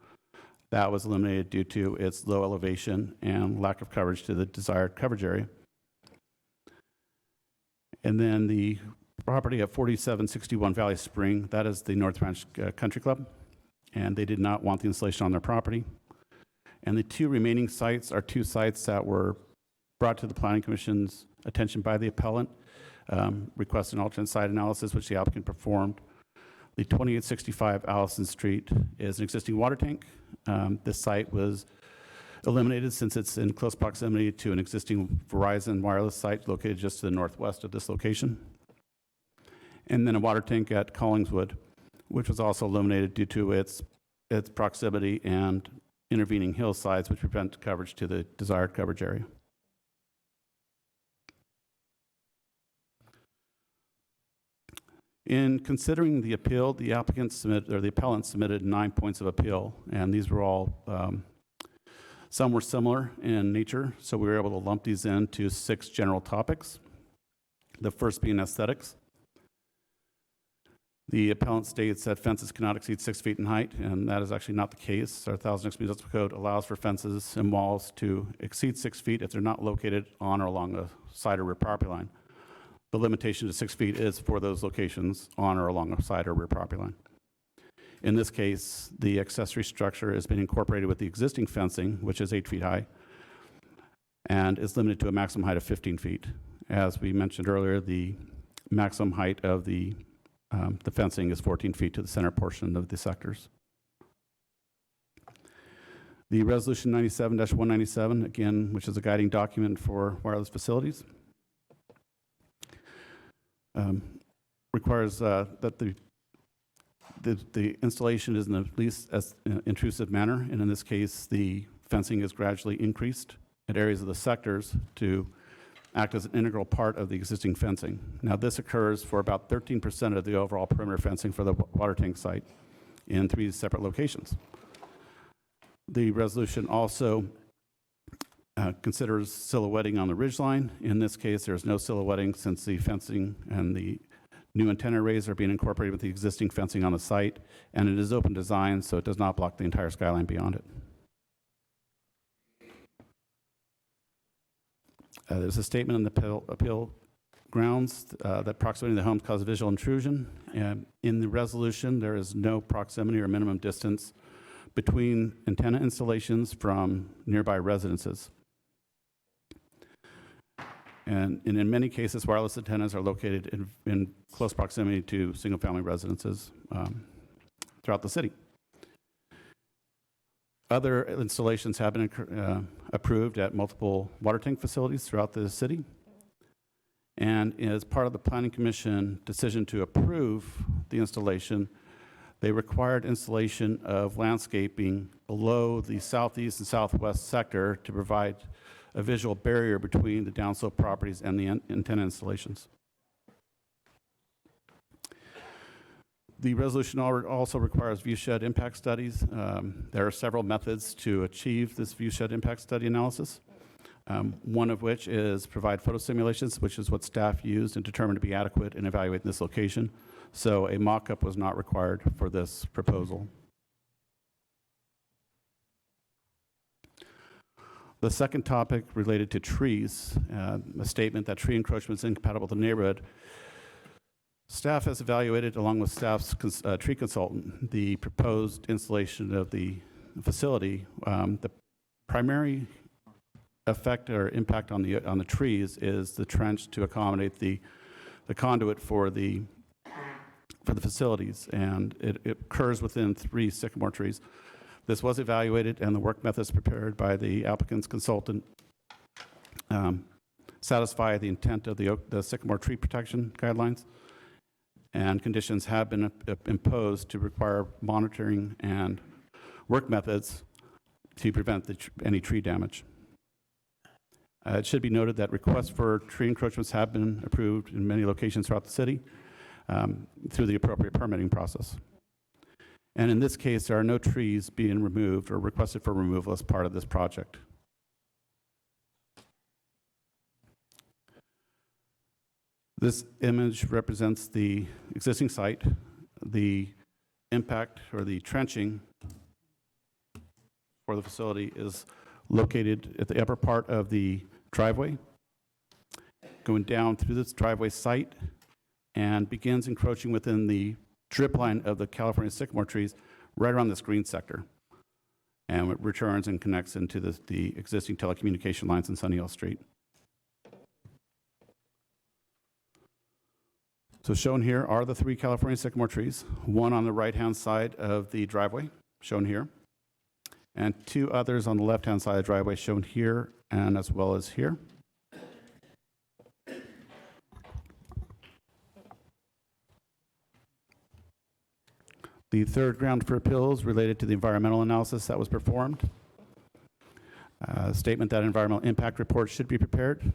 That was eliminated due to its low elevation and lack of coverage to the desired coverage area. And then the property at 4761 Valley Spring, that is the North Ranch Country Club, and they did not want the installation on their property. And the 2 remaining sites are 2 sites that were brought to the Planning Commission's attention by the appellant, requesting alternate site analysis, which the applicant performed. The 2865 Allison Street is an existing water tank. This site was eliminated since it's in close proximity to an existing Verizon wireless site located just to the northwest of this location. And then a water tank at Collingswood, which was also eliminated due to its proximity and intervening hillsides, which prevent coverage to the desired coverage area. In considering the appeal, the applicant submitted, or the appellant submitted 9 points of appeal, and these were all, some were similar in nature, so we were able to lump these into 6 general topics. The first being aesthetics. The appellant states that fences cannot exceed 6 feet in height, and that is actually not the case. Our 1000 Municipal Code allows for fences and walls to exceed 6 feet if they're not located on or along the side or rear property line. The limitation to 6 feet is for those locations on or along a side or rear property line. In this case, the accessory structure has been incorporated with the existing fencing, which is 8 feet high, and is limited to a maximum height of 15 feet. As we mentioned earlier, the maximum height of the fencing is 14 feet to the center portion of the sectors. The Resolution 97-197, again, which is a guiding document for wireless facilities, requires that the installation is in the least as intrusive manner, and in this case, the fencing is gradually increased at areas of the sectors to act as an integral part of the existing fencing. Now, this occurs for about 13% of the overall perimeter fencing for the water tank site in 3 separate locations. The resolution also considers silhouetting on the ridgeline. In this case, there's no silhouetting since the fencing and the new antenna arrays are being incorporated with the existing fencing on the site, and it is open design, so it does not block the entire skyline beyond it. There's a statement in the appeal grounds that proximity to the homes causes visual intrusion. And in the resolution, there is no proximity or minimum distance between antenna installations from nearby residences. And in many cases, wireless antennas are located in close proximity to single-family residences throughout the city. Other installations have been approved at multiple water tank facilities throughout the city. And as part of the Planning Commission decision to approve the installation, they required installation of landscaping below the southeast and southwest sector to provide a visual barrier between the downslope properties and the antenna installations. The resolution also requires viewshed impact studies. There are several methods to achieve this viewshed impact study analysis. One of which is provide photo simulations, which is what staff used and determined to be adequate in evaluating this location. So a mock-up was not required for this proposal. The second topic related to trees, a statement that tree encroachment is incompatible with the neighborhood. Staff has evaluated, along with staff's tree consultant, the proposed installation of the facility. The primary effect or impact on the trees is the trench to accommodate the conduit for the facilities, and it occurs within 3 sycamore trees. This was evaluated, and the work methods prepared by the applicant's consultant satisfy the intent of the sycamore tree protection guidelines, and conditions have been imposed to require monitoring and work methods to prevent any tree damage. It should be noted that requests for tree encroachments have been approved in many locations throughout the city through the appropriate permitting process. And in this case, there are no trees being removed or requested for removal as part of this project. This image represents the existing site. The impact or the trenching for the facility is located at the upper part of the driveway, going down through this driveway site, and begins encroaching within the drip line of the California sycamore trees right around this green sector. And it returns and connects into the existing telecommunication lines in Sunnyhill Street. So shown here are the 3 California sycamore trees, one on the right-hand side of the driveway, shown here, and 2 others on the left-hand side of the driveway, shown here and as well as here. The third ground for appeals related to the environmental analysis that was performed. Statement that environmental impact report should be prepared.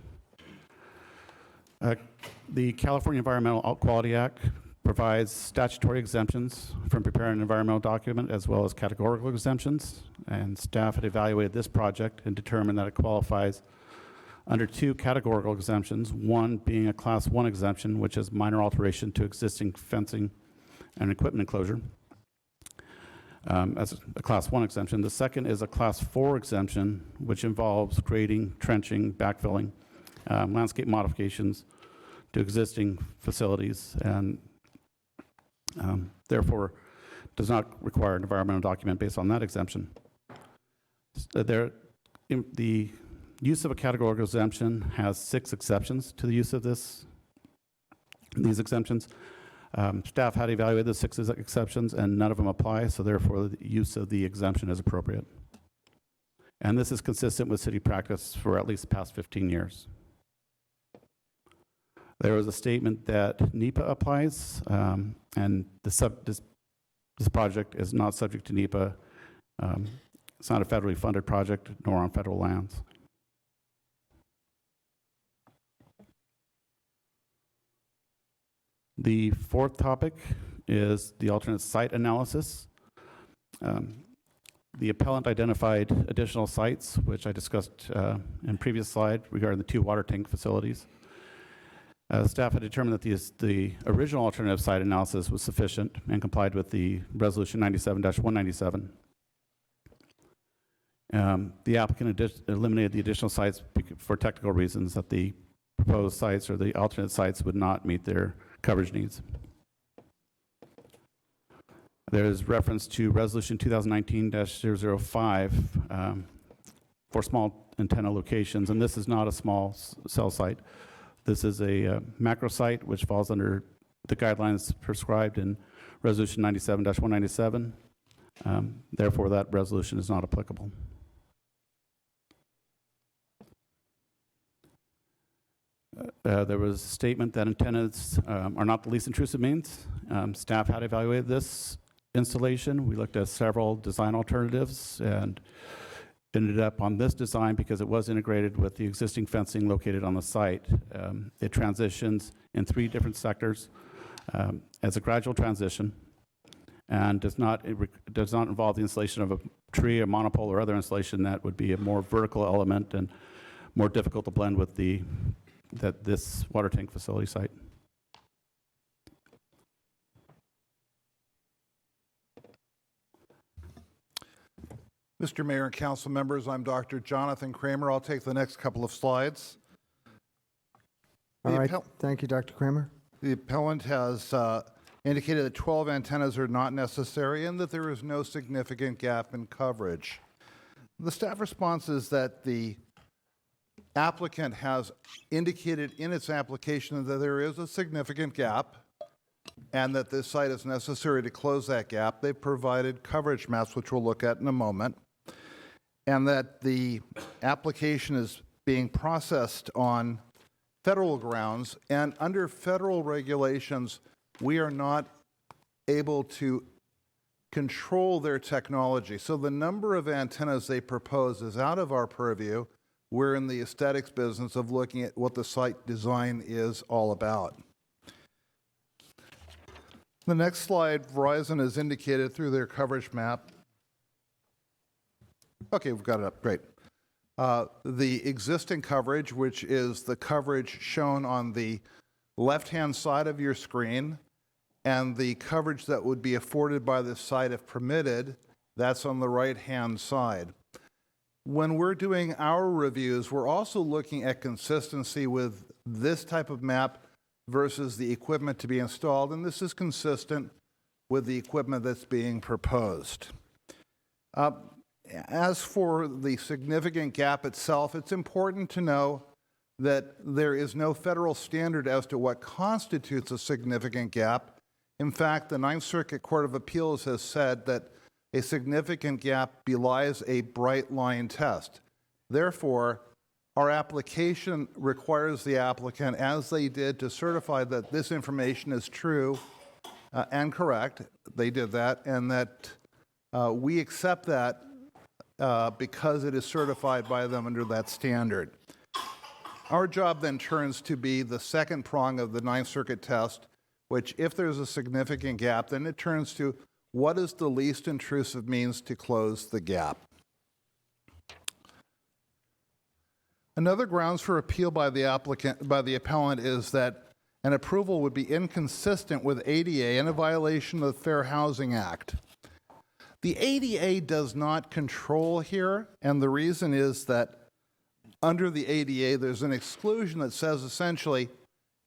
The California Environmental Quality Act provides statutory exemptions from preparing an environmental document as well as categorical exemptions, and staff had evaluated this project and determined that it qualifies under 2 categorical exemptions, one being a Class 1 exemption, which is minor alteration to existing fencing and equipment enclosure, as a Class 1 exemption. The second is a Class 4 exemption, which involves grading, trenching, backfilling, landscape modifications to existing facilities, and therefore does not require an environmental document based on that exemption. The use of a categorical exemption has 6 exceptions to the use of these exemptions. Staff had evaluated the 6 exceptions, and none of them apply, so therefore the use of the exemption is appropriate. And this is consistent with city practice for at least the past 15 years. There was a statement that NEPA applies, and this project is not subject to NEPA. It's not a federally funded project, nor on federal lands. The fourth topic is the alternate site analysis. The appellant identified additional sites, which I discussed in previous slide regarding the 2 water tank facilities. Staff had determined that the original alternative site analysis was sufficient and complied with the Resolution 97-197. The applicant eliminated the additional sites for technical reasons that the proposed sites or the alternate sites would not meet their coverage needs. There is reference to Resolution 2019-005 for small antenna locations, and this is not a small cell site. This is a macro site which falls under the guidelines prescribed in Resolution 97-197. Therefore, that resolution is not applicable. There was a statement that antennas are not the least intrusive means. Staff had evaluated this installation. We looked at several design alternatives and ended up on this design because it was integrated with the existing fencing located on the site. It transitions in 3 different sectors as a gradual transition, and does not involve the installation of a tree, a monopole, or other installation that would be a more vertical element and more difficult to blend with this water tank facility site. Mr. Mayor and council members, I'm Dr. Jonathan Kramer. I'll take the next couple of slides. All right, thank you, Dr. Kramer. The appellant has indicated that 12 antennas are not necessary and that there is no significant gap in coverage. The staff response is that the applicant has indicated in its application that there is a significant gap and that this site is necessary to close that gap. They've provided coverage maps, which we'll look at in a moment, and that the application is being processed on federal grounds, and under federal regulations, we are not able to control their technology. So the number of antennas they propose is out of our purview. We're in the aesthetics business of looking at what the site design is all about. The next slide, Verizon has indicated through their coverage map. Okay, we've got it up, great. The existing coverage, which is the coverage shown on the left-hand side of your screen, and the coverage that would be afforded by this site if permitted, that's on the right-hand side. When we're doing our reviews, we're also looking at consistency with this type of map versus the equipment to be installed, and this is consistent with the equipment that's being proposed. As for the significant gap itself, it's important to know that there is no federal standard as to what constitutes a significant gap. In fact, the Ninth Circuit Court of Appeals has said that a significant gap belies a bright line test. Therefore, our application requires the applicant, as they did, to certify that this information is true and correct. They did that, and that we accept that because it is certified by them under that standard. Our job then turns to be the second prong of the Ninth Circuit test, which if there's a significant gap, then it turns to what is the least intrusive means to close the gap. Another grounds for appeal by the appellant is that an approval would be inconsistent with ADA and a violation of the Fair Housing Act. The ADA does not control here, and the reason is that under the ADA, there's an exclusion that says essentially,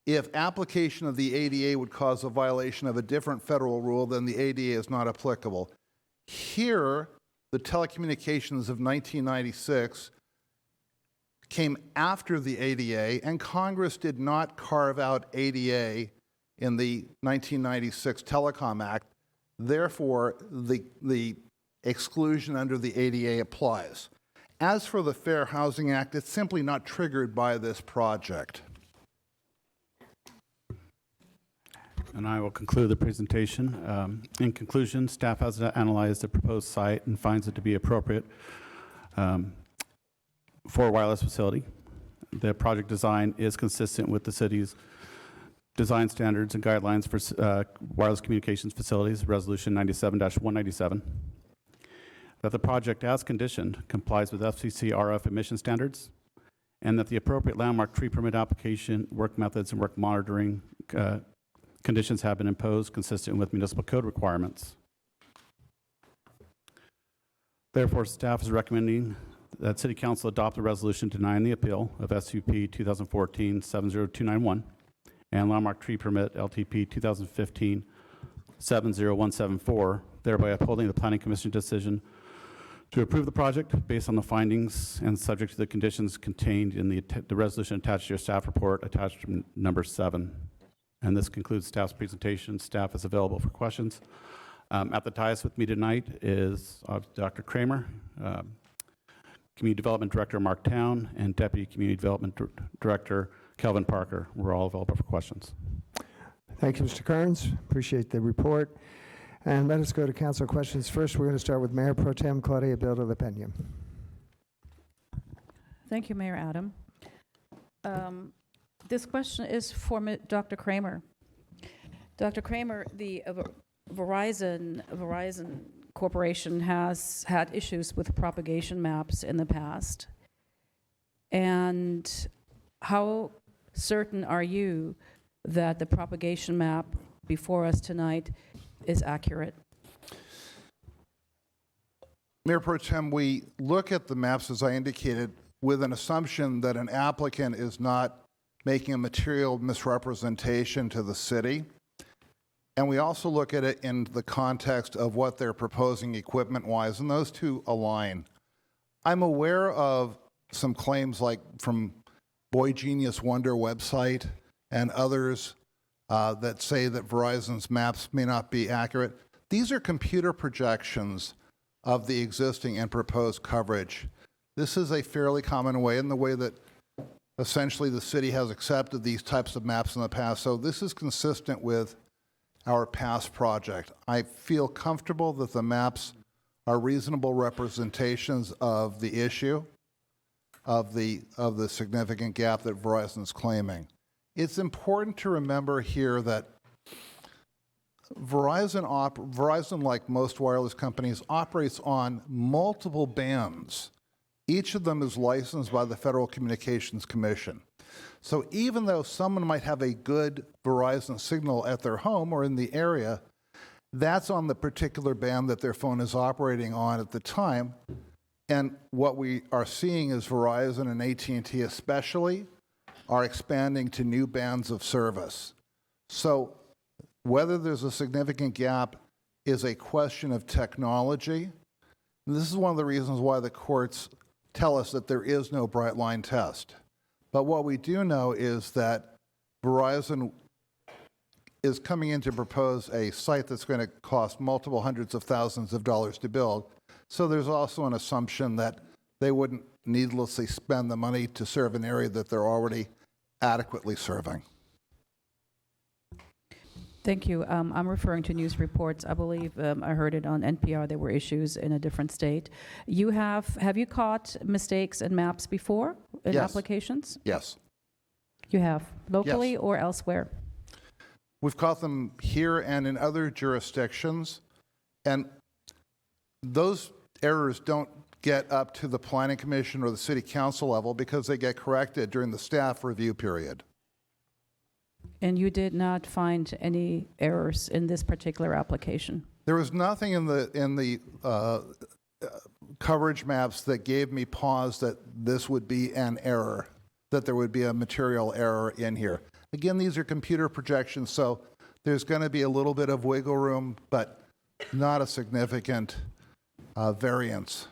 if application of the ADA would cause a violation of a different federal rule, then the ADA is not applicable. Here, the telecommunications of 1996 came after the ADA, and Congress did not carve out ADA in the 1996 Telecom Act. Therefore, the exclusion under the ADA applies. As for the Fair Housing Act, it's simply not triggered by this project. And I will conclude the presentation. In conclusion, staff has analyzed the proposed site and finds it to be appropriate for a wireless facility. The project design is consistent with the city's design standards and guidelines for wireless communications facilities, Resolution 97-197. That the project, as conditioned, complies with FCC RF emission standards, and that the appropriate landmark tree permit application, work methods, and work monitoring conditions have been imposed consistent with municipal code requirements. Therefore, staff is recommending that City Council adopt a resolution denying the appeal of SUP 2014-70291 and landmark tree permit LTP 2015-70174, thereby upholding the Planning Commission decision to approve the project based on the findings and subject to the conditions contained in the resolution attached to your staff report, attachment number 7. And this concludes staff's presentation. Staff is available for questions. At the dais with me tonight is Dr. Kramer, Community Development Director Mark Town, and Deputy Community Development Director Kelvin Parker. We're all available for questions. Thank you, Mr. Kearns. Appreciate the report. And let us go to council questions. First, we're going to start with Mayor Pro Tem Claudia Bilda La Pena. Thank you, Mayor Adam. This question is for Dr. Kramer. Dr. Kramer, the Verizon Corporation has had issues with propagation maps in the past. And how certain are you that the propagation map before us tonight is accurate? Mayor Pro Tem, we look at the maps, as I indicated, with an assumption that an applicant is not making a material misrepresentation to the city. And we also look at it in the context of what they're proposing equipment-wise, and those two align. I'm aware of some claims like from Boy Genius Wonder website and others that say that Verizon's maps may not be accurate. These are computer projections of the existing and proposed coverage. This is a fairly common way in the way that essentially the city has accepted these types of maps in the past. So this is consistent with our past project. I feel comfortable that the maps are reasonable representations of the issue, of the significant gap that Verizon is claiming. It's important to remember here that Verizon, like most wireless companies, operates on multiple bands. Each of them is licensed by the Federal Communications Commission. So even though someone might have a good Verizon signal at their home or in the area, that's on the particular band that their phone is operating on at the time. And what we are seeing is Verizon and AT&T especially are expanding to new bands of service. So whether there's a significant gap is a question of technology. And this is one of the reasons why the courts tell us that there is no bright line test. But what we do know is that Verizon is coming in to propose a site that's going to cost multiple hundreds of thousands of dollars to build. So there's also an assumption that they wouldn't needlessly spend the money to serve an area that they're already adequately serving. Thank you. I'm referring to news reports. I believe I heard it on NPR. There were issues in a different state. Have you caught mistakes in maps before in Yes. applications? Yes. You have, locally Yes. or elsewhere? We've caught them here and in other jurisdictions, and those errors don't get up to the Planning Commission or the City Council level because they get corrected during the staff review period. And you did not find any errors in this particular application? There was nothing in the coverage maps that gave me pause that this would be an error, that there would be a material error in here. Again, these are computer projections, so there's going to be a little bit of wiggle room, but not a significant variance.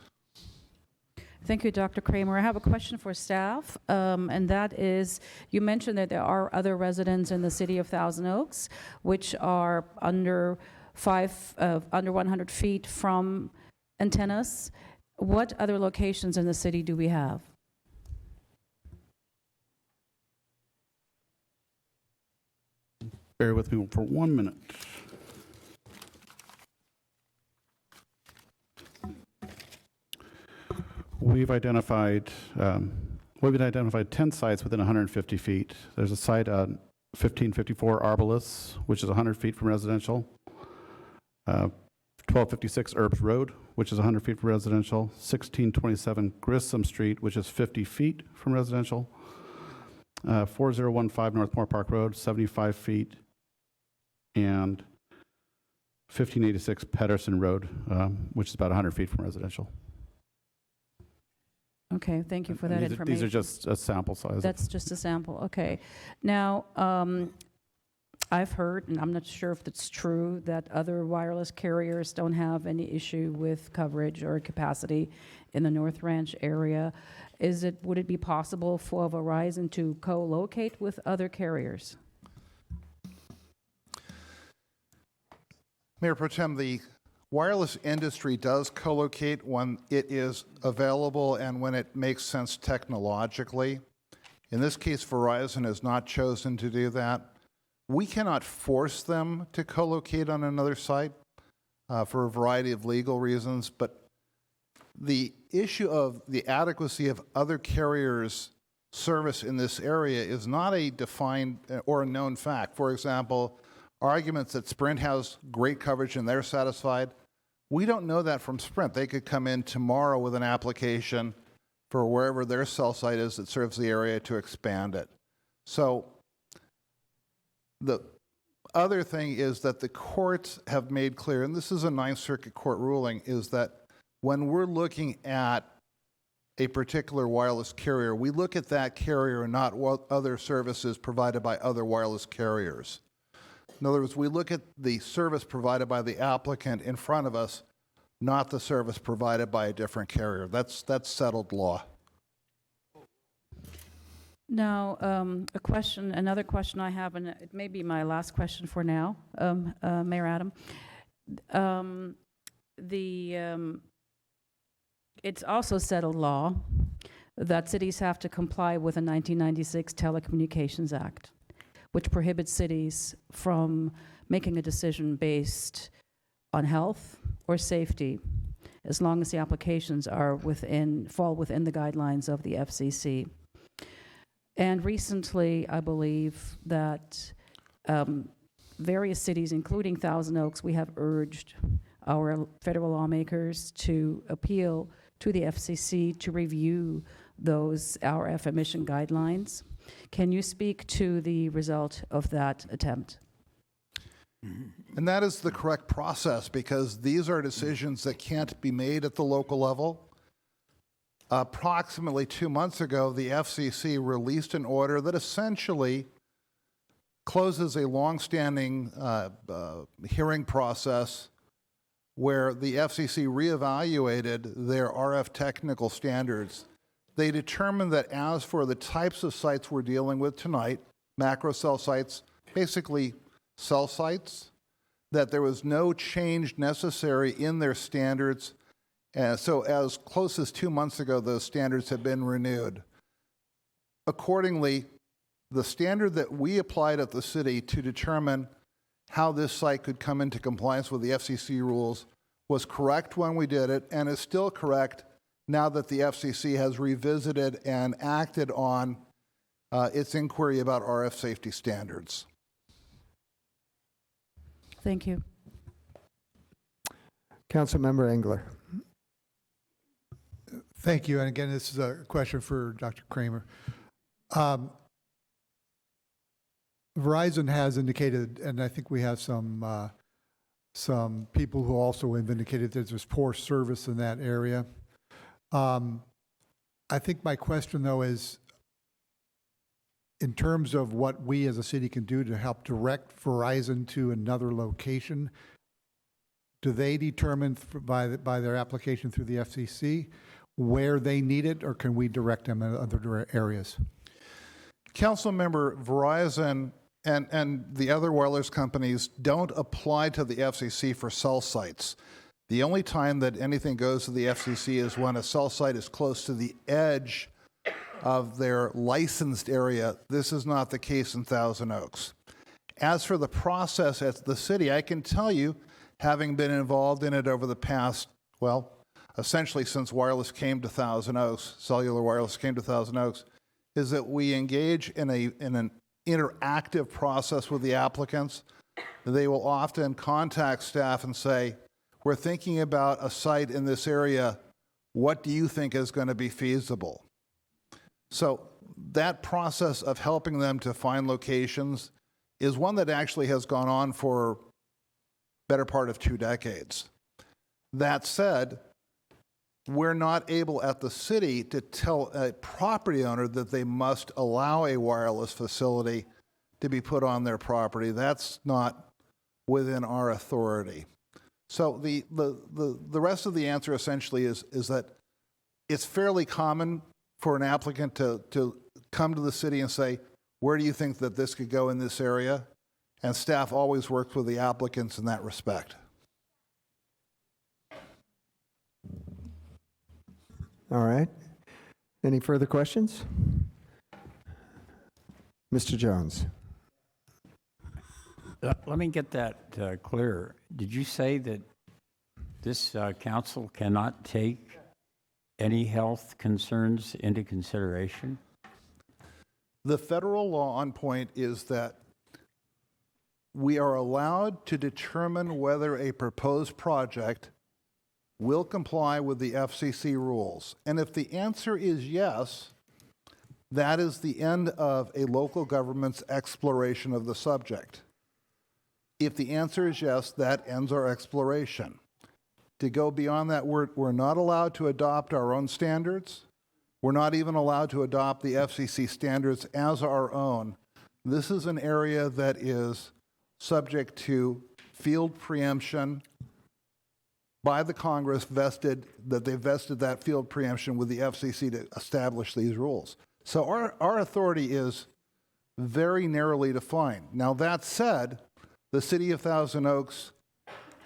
Thank you, Dr. Kramer. I have a question for staff, and that is, you mentioned that there are other residents in the city of Thousand Oaks which are under 100 feet from antennas. What other locations in the city do we have? Bear with me for 1 minute. We've identified 10 sites within 150 feet. There's a site on 1554 Arbalest, which is 100 feet from residential. 1256 Erbs Road, which is 100 feet from residential. 1627 Grissom Street, which is 50 feet from residential. 4015 North Moore Park Road, 75 feet. And 1586 Pedersen Road, which is about 100 feet from residential. Okay, thank you for that information. These are just a sample size. That's just a sample, okay. Now, I've heard, and I'm not sure if it's true, that other wireless carriers don't have any issue with coverage or capacity in the North Ranch area. Would it be possible for Verizon to co-locate with other carriers? Mayor Pro Tem, the wireless industry does co-locate when it is available and when it makes sense technologically. In this case, Verizon has not chosen to do that. We cannot force them to co-locate on another site for a variety of legal reasons, but the issue of the adequacy of other carriers' service in this area is not a defined or a known fact. For example, arguments that Sprint has great coverage and they're satisfied. We don't know that from Sprint. They could come in tomorrow with an application for wherever their cell site is that serves the area to expand it. So the other thing is that the courts have made clear, and this is a Ninth Circuit court ruling, is that when we're looking at a particular wireless carrier, we look at that carrier and not what other services provided by other wireless carriers. In other words, we look at the service provided by the applicant in front of us, not the service provided by a different carrier. That's settled law. Now, another question I have, and it may be my last question for now, Mayor Adam. It's also settled law that cities have to comply with the 1996 Telecommunications Act, which prohibits cities from making a decision based on health or safety, as long as the applications fall within the guidelines of the FCC. And recently, I believe that various cities, including Thousand Oaks, we have urged our federal lawmakers to appeal to the FCC to review those RF emission guidelines. Can you speak to the result of that attempt? And that is the correct process, because these are decisions that can't be made at the local level. Approximately 2 months ago, the FCC released an order that essentially closes a longstanding hearing process where the FCC reevaluated their RF technical standards. They determined that as for the types of sites we're dealing with tonight, macro cell sites, basically cell sites, that there was no change necessary in their standards. So as close as 2 months ago, those standards have been renewed. Accordingly, the standard that we applied at the city to determine how this site could come into compliance with the FCC rules was correct when we did it, and is still correct now that the FCC has revisited and acted on its inquiry about RF safety standards. Thank you. Councilmember Engler. Thank you. And again, this is a question for Dr. Kramer. Verizon has indicated, and I think we have some people who also have indicated that there's poor service in that area. I think my question, though, is in terms of what we as a city can do to help direct Verizon to another location, do they determine by their application through the FCC where they need it, or can we direct them in other areas? Councilmember, Verizon and the other wireless companies don't apply to the FCC for cell sites. The only time that anything goes to the FCC is when a cell site is close to the edge of their licensed area. This is not the case in Thousand Oaks. As for the process at the city, I can tell you, having been involved in it over the past, well, essentially since wireless came to Thousand Oaks, cellular wireless came to Thousand Oaks, is that we engage in an interactive process with the applicants. They will often contact staff and say, we're thinking about a site in this area. What do you think is going to be feasible? So that process of helping them to find locations is one that actually has gone on for better part of 2 decades. That said, we're not able at the city to tell a property owner that they must allow a wireless facility to be put on their property. That's not within our authority. So the rest of the answer essentially is that it's fairly common for an applicant to come to the city and say, where do you think that this could go in this area? And staff always works with the applicants in that respect. All right. Any further questions? Mr. Jones. Let me get that clear. Did you say that this council cannot take any health concerns into consideration? The federal law on point is that we are allowed to determine whether a proposed project will comply with the FCC rules. And if the answer is yes, that is the end of a local government's exploration of the subject. If the answer is yes, that ends our exploration. to go beyond that. We're not allowed to adopt our own standards. We're not even allowed to adopt the FCC standards as our own. This is an area that is subject to field preemption by the Congress, vested that field preemption with the FCC to establish these rules. So our authority is very narrowly defined. Now, that said, the City of Thousand Oaks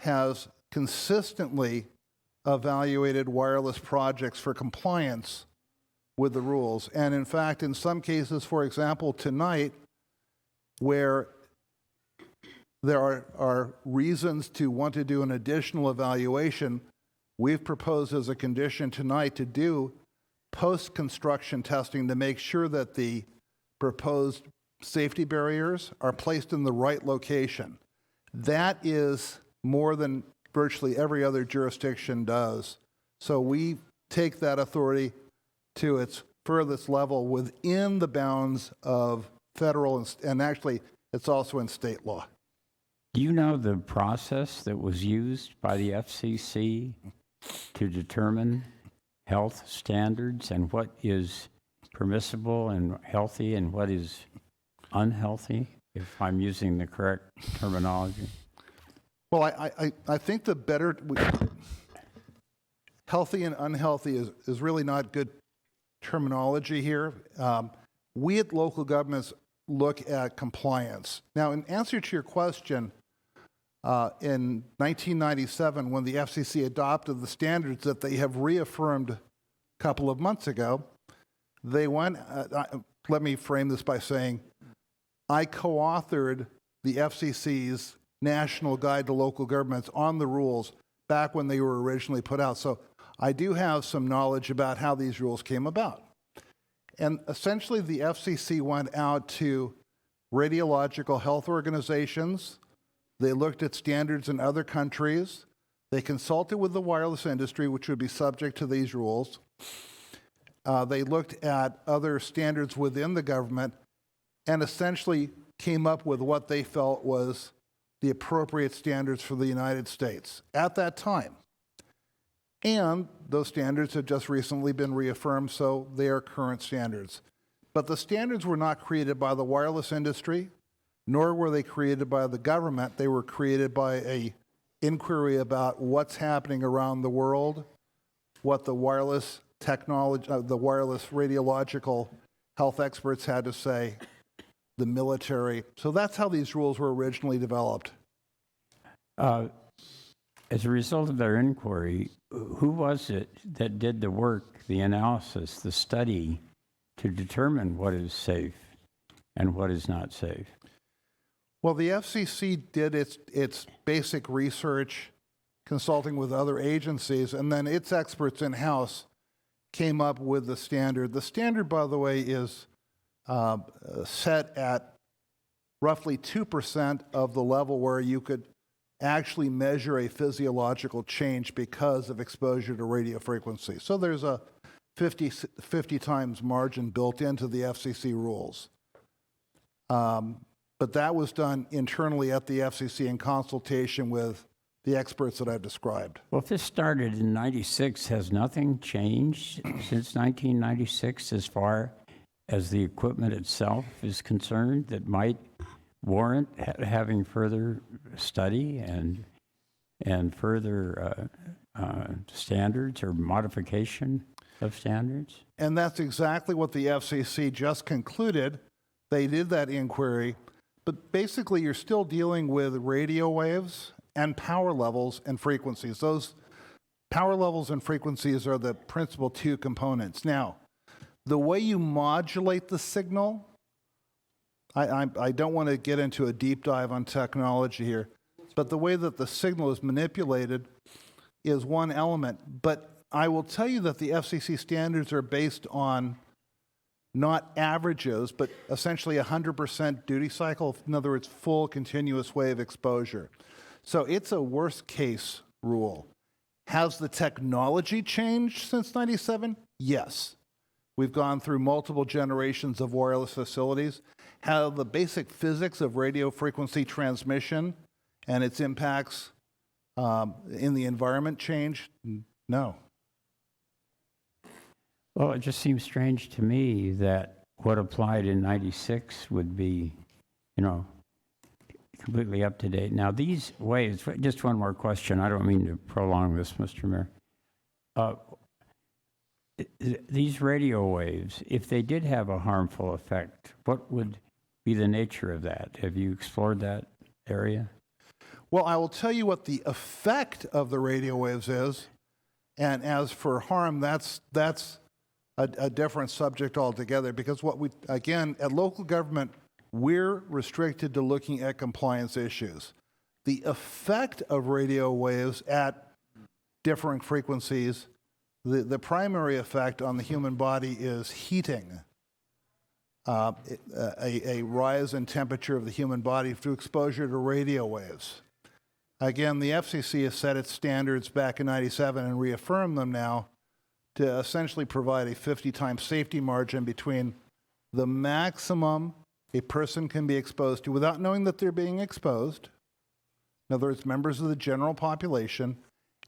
has consistently evaluated wireless projects for compliance with the rules. And in fact, in some cases, for example, tonight, where there are reasons to want to do an additional evaluation, we've proposed as a condition tonight to do post-construction testing to make sure that the proposed safety barriers are placed in the right location. That is more than virtually every other jurisdiction does. So we take that authority to its furthest level within the bounds of federal and actually it's also in state law. Do you know the process that was used by the FCC to determine health standards and what is permissible and healthy and what is unhealthy, if I'm using the correct terminology? Well, I think the better, healthy and unhealthy is really not good terminology here. We at local governments look at compliance. Now, in answer to your question, in 1997, when the FCC adopted the standards that they have reaffirmed a couple of months ago, they went, let me frame this by saying, I co-authored the FCC's National Guide to Local Governments on the rules back when they were originally put out. So I do have some knowledge about how these rules came about. And essentially, the FCC went out to radiological health organizations. They looked at standards in other countries. They consulted with the wireless industry, which would be subject to these rules. They looked at other standards within the government and essentially came up with what they felt was the appropriate standards for the United States at that time. And those standards have just recently been reaffirmed, so they are current standards. But the standards were not created by the wireless industry, nor were they created by the government. They were created by an inquiry about what's happening around the world, what the wireless technology, the wireless radiological health experts had to say, the military. So that's how these rules were originally developed. As a result of their inquiry, who was it that did the work, the analysis, the study to determine what is safe and what is not safe? Well, the FCC did its basic research, consulting with other agencies, and then its experts in-house came up with the standard. The standard, by the way, is set at roughly 2% of the level where you could actually measure a physiological change because of exposure to radio frequency. So there's a 50 times margin built into the FCC rules. But that was done internally at the FCC in consultation with the experts that I've described. Well, if this started in 96, has nothing changed since 1996 as far as the equipment itself is concerned that might warrant having further study and further standards or modification of standards? And that's exactly what the FCC just concluded. They did that inquiry, but basically you're still dealing with radio waves and power levels and frequencies. Those power levels and frequencies are the principal two components. Now, the way you modulate the signal, I don't want to get into a deep dive on technology here, but the way that the signal is manipulated is one element. But I will tell you that the FCC standards are based on not averages, but essentially 100% duty cycle. In other words, full continuous wave exposure. So it's a worst case rule. Has the technology changed since 97? Yes. We've gone through multiple generations of wireless facilities. How the basic physics of radio frequency transmission and its impacts In the environment change, no. Well, it just seems strange to me that what applied in 96 would be, completely up to date. Now, these waves, just one more question. I don't mean to prolong this, Mr. Mayor. These radio waves, if they did have a harmful effect, what would be the nature of that? Have you explored that area? Well, I will tell you what the effect of the radio waves is, and as for harm, that's a different subject altogether, because again, at local government, we're restricted to looking at compliance issues. The effect of radio waves at differing frequencies, the primary effect on the human body is heating, a rise in temperature of the human body through exposure to radio waves. Again, the FCC has set its standards back in '97 and reaffirmed them now to essentially provide a 50-time safety margin between the maximum a person can be exposed to without knowing that they're being exposed, in other words, members of the general population,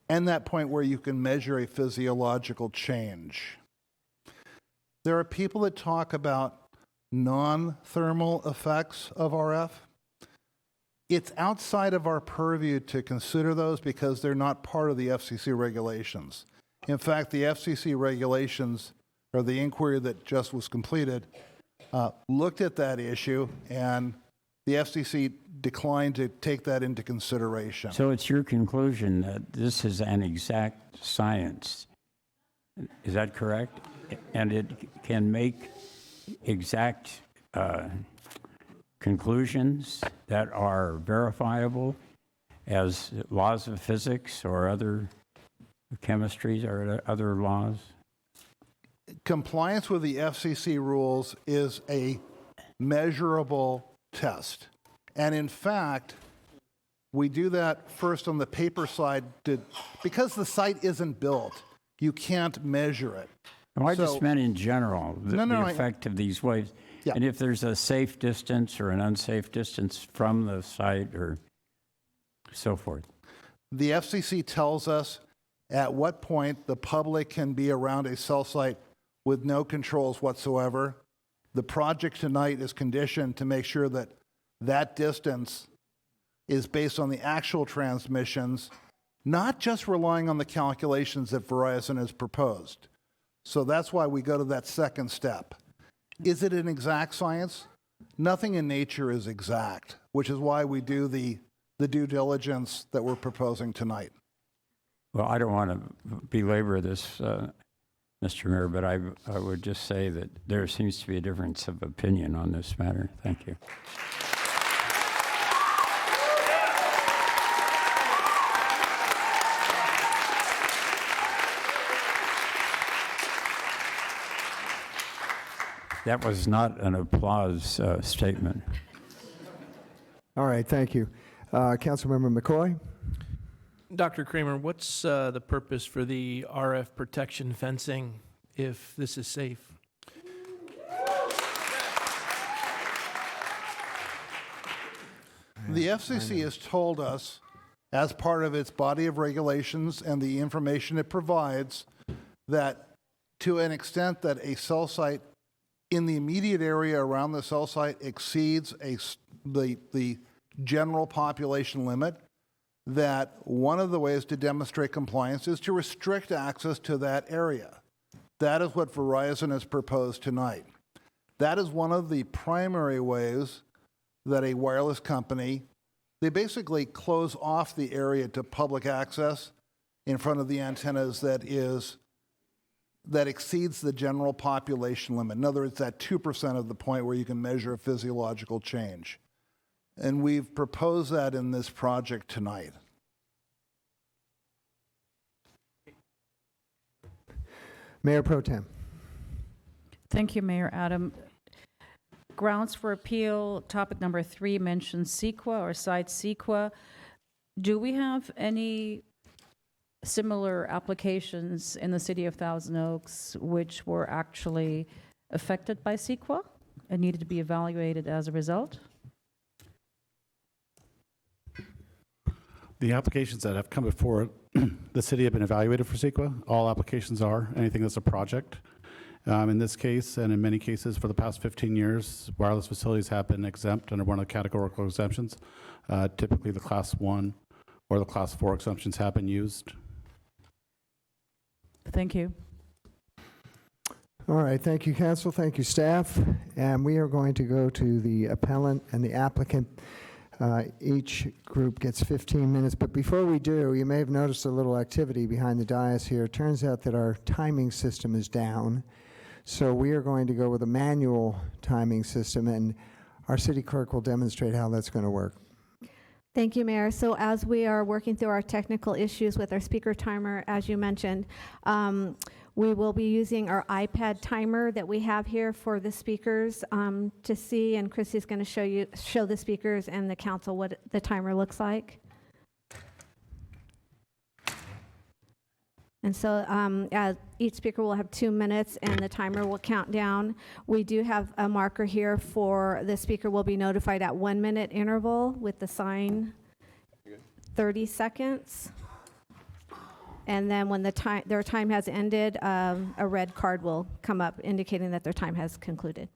and that point where you can measure a physiological change. There are people that talk about non-thermal effects of RF. It's outside of our purview to consider those because they're not part of the FCC regulations. In fact, the FCC regulations, or the inquiry that just was completed, looked at that issue, and the FCC declined to take that into consideration. So it's your conclusion that this is an exact science. Is that correct? And it can make exact conclusions that are verifiable as laws of physics or other chemistries or other laws? Compliance with the FCC rules is a measurable test. And in fact, we do that first on the paper side because the site isn't built, you can't measure it. No, I just meant in general, the effect of these waves. Yeah. And if there's a safe distance or an unsafe distance from the site or so forth. The FCC tells us at what point the public can be around a cell site with no controls whatsoever. The project tonight is conditioned to make sure that that distance is based on the actual transmissions, not just relying on the calculations that Verizon has proposed. So that's why we go to that second step. Is it an exact science? Nothing in nature is exact, which is why we do the due diligence that we're proposing tonight. Well, I don't want to belabor this, Mr. Mayor, but I would just say that there seems to be a difference of opinion on this matter. Thank you. That was not an applause statement. All right, thank you. Councilmember McCoy? Dr. Kramer, what's the purpose for the RF protection fencing if this is safe? The FCC has told us, as part of its body of regulations and the information it provides, that to an extent that a cell site in the immediate area around the cell site exceeds the general population limit, that one of the ways to demonstrate compliance is to restrict access to that area. That is what Verizon has proposed tonight. That is one of the primary ways that a wireless company, they basically close off the area to public access in front of the antennas that exceeds the general population limit. In other words, that 2% of the point where you can measure a physiological change. And we've proposed that in this project tonight. Mayor Pro Tem. Thank you, Mayor Adam. Grounds for appeal, topic number 3 mentions CEQA or site CEQA. Do we have any similar applications in the city of Thousand Oaks which were actually affected by CEQA and needed to be evaluated as a result? The applications that have come before the city have been evaluated for CEQA. All applications are, anything that's a project. In this case, and in many cases for the past 15 years, wireless facilities have been exempt under one of the categorical exemptions. Typically the Class 1 or the Class 4 exemptions have been used. Thank you. All right, thank you, council, thank you, staff. And we are going to go to the appellant and the applicant. Each group gets 15 minutes, but before we do, you may have noticed a little activity behind the dais here. It turns out that our timing system is down, so we are going to go with a manual timing system, and our city clerk will demonstrate how that's going to work. Thank you, Mayor. So as we are working through our technical issues with our speaker timer, as you mentioned, we will be using our iPad timer that we have here for the speakers to see, and Chrissy's going to show the speakers and the council what the timer looks like. And so each speaker will have 2 minutes and the timer will count down. We do have a marker here for the speaker will be notified at 1 minute interval with the sign 30 seconds. And then when their time has ended, a red card will come up indicating that their time has concluded.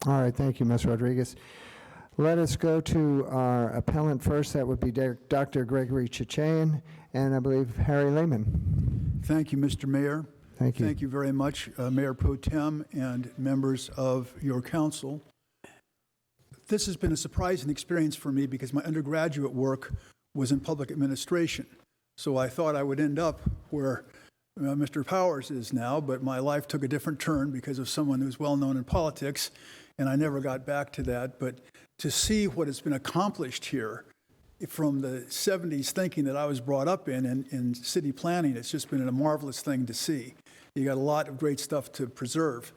All right, thank you, Ms. Rodriguez. Let us go to our appellant first. That would be Dr. Gregory Chichayan, and I believe Harry Lehman. Thank you, Mr. Mayor. Thank you. Thank you very much, Mayor Pro Tem and members of your council. This has been a surprising experience for me because my undergraduate work was in public administration. So I thought I would end up where Mr. Powers is now, but my life took a different turn because of someone who's well known in politics, and I never got back to that. But to see what has been accomplished here from the 70s thinking that I was brought up in city planning, it's just been a marvelous thing to see. You got a lot of great stuff to preserve.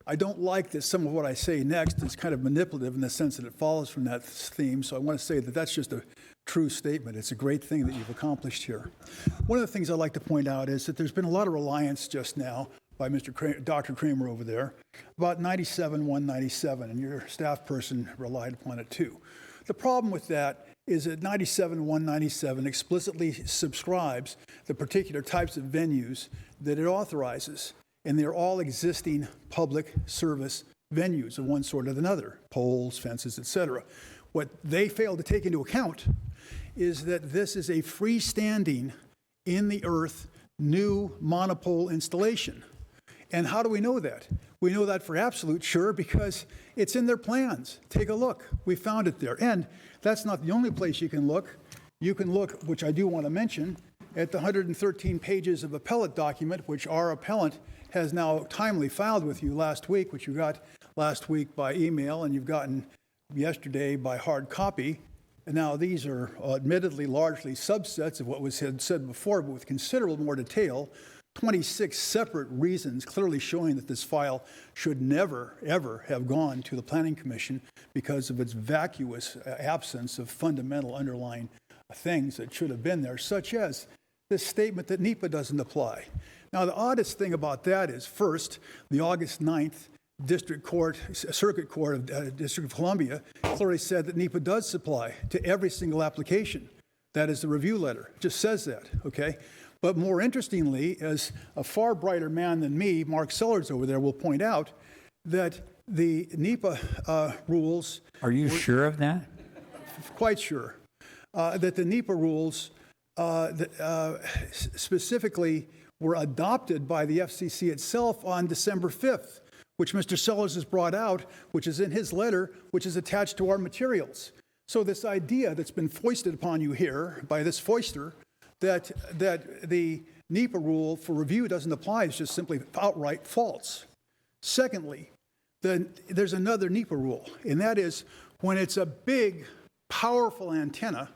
I don't like that some of what I say next is kind of manipulative in the sense that it follows from that theme, so I want to say that that's just a true statement. It's a great thing that you've accomplished here. One of the things I'd like to point out is that there's been a lot of reliance just now by Dr. Kramer over there about 97-197, and your staff person relied upon it too. The problem with that is that 97-197 explicitly subscribes the particular types of venues that it authorizes, and they're all existing public service venues of one sort or another, poles, fences, etc. What they fail to take into account is that this is a freestanding, in-the-earth, new monopole installation. And how do we know that? We know that for absolute sure because it's in their plans. Take a look. We found it there. And that's not the only place you can look. You can look, which I do want to mention, at the 113 pages of appellate document, which our appellant has now timely filed with you last week, which you got last week by email and you've gotten yesterday by hard copy. And now these are admittedly largely subsets of what was said before, but with considerable more detail. 26 separate reasons clearly showing that this file should never, ever have gone to the Planning Commission because of its vacuous absence of fundamental underlying things that should have been there, such as this statement that NEPA doesn't apply. Now, the oddest thing about that is, first, the August 9th Circuit Court of District of Columbia clearly said that NEPA does apply to every single application. That is the review letter. It just says that, okay? But more interestingly, as a far brighter man than me, Mark Sellers over there will point out that the NEPA rules... Are you sure of that? Quite sure. That the NEPA rules specifically were adopted by the FCC itself on December 5th, which Mr. Sellers has brought out, which is in his letter, which is attached to our materials. So this idea that's been foisted upon you here by this foister that the NEPA rule for review doesn't apply is just simply outright false. Secondly, there's another NEPA rule, and that is when it's a big, powerful antenna,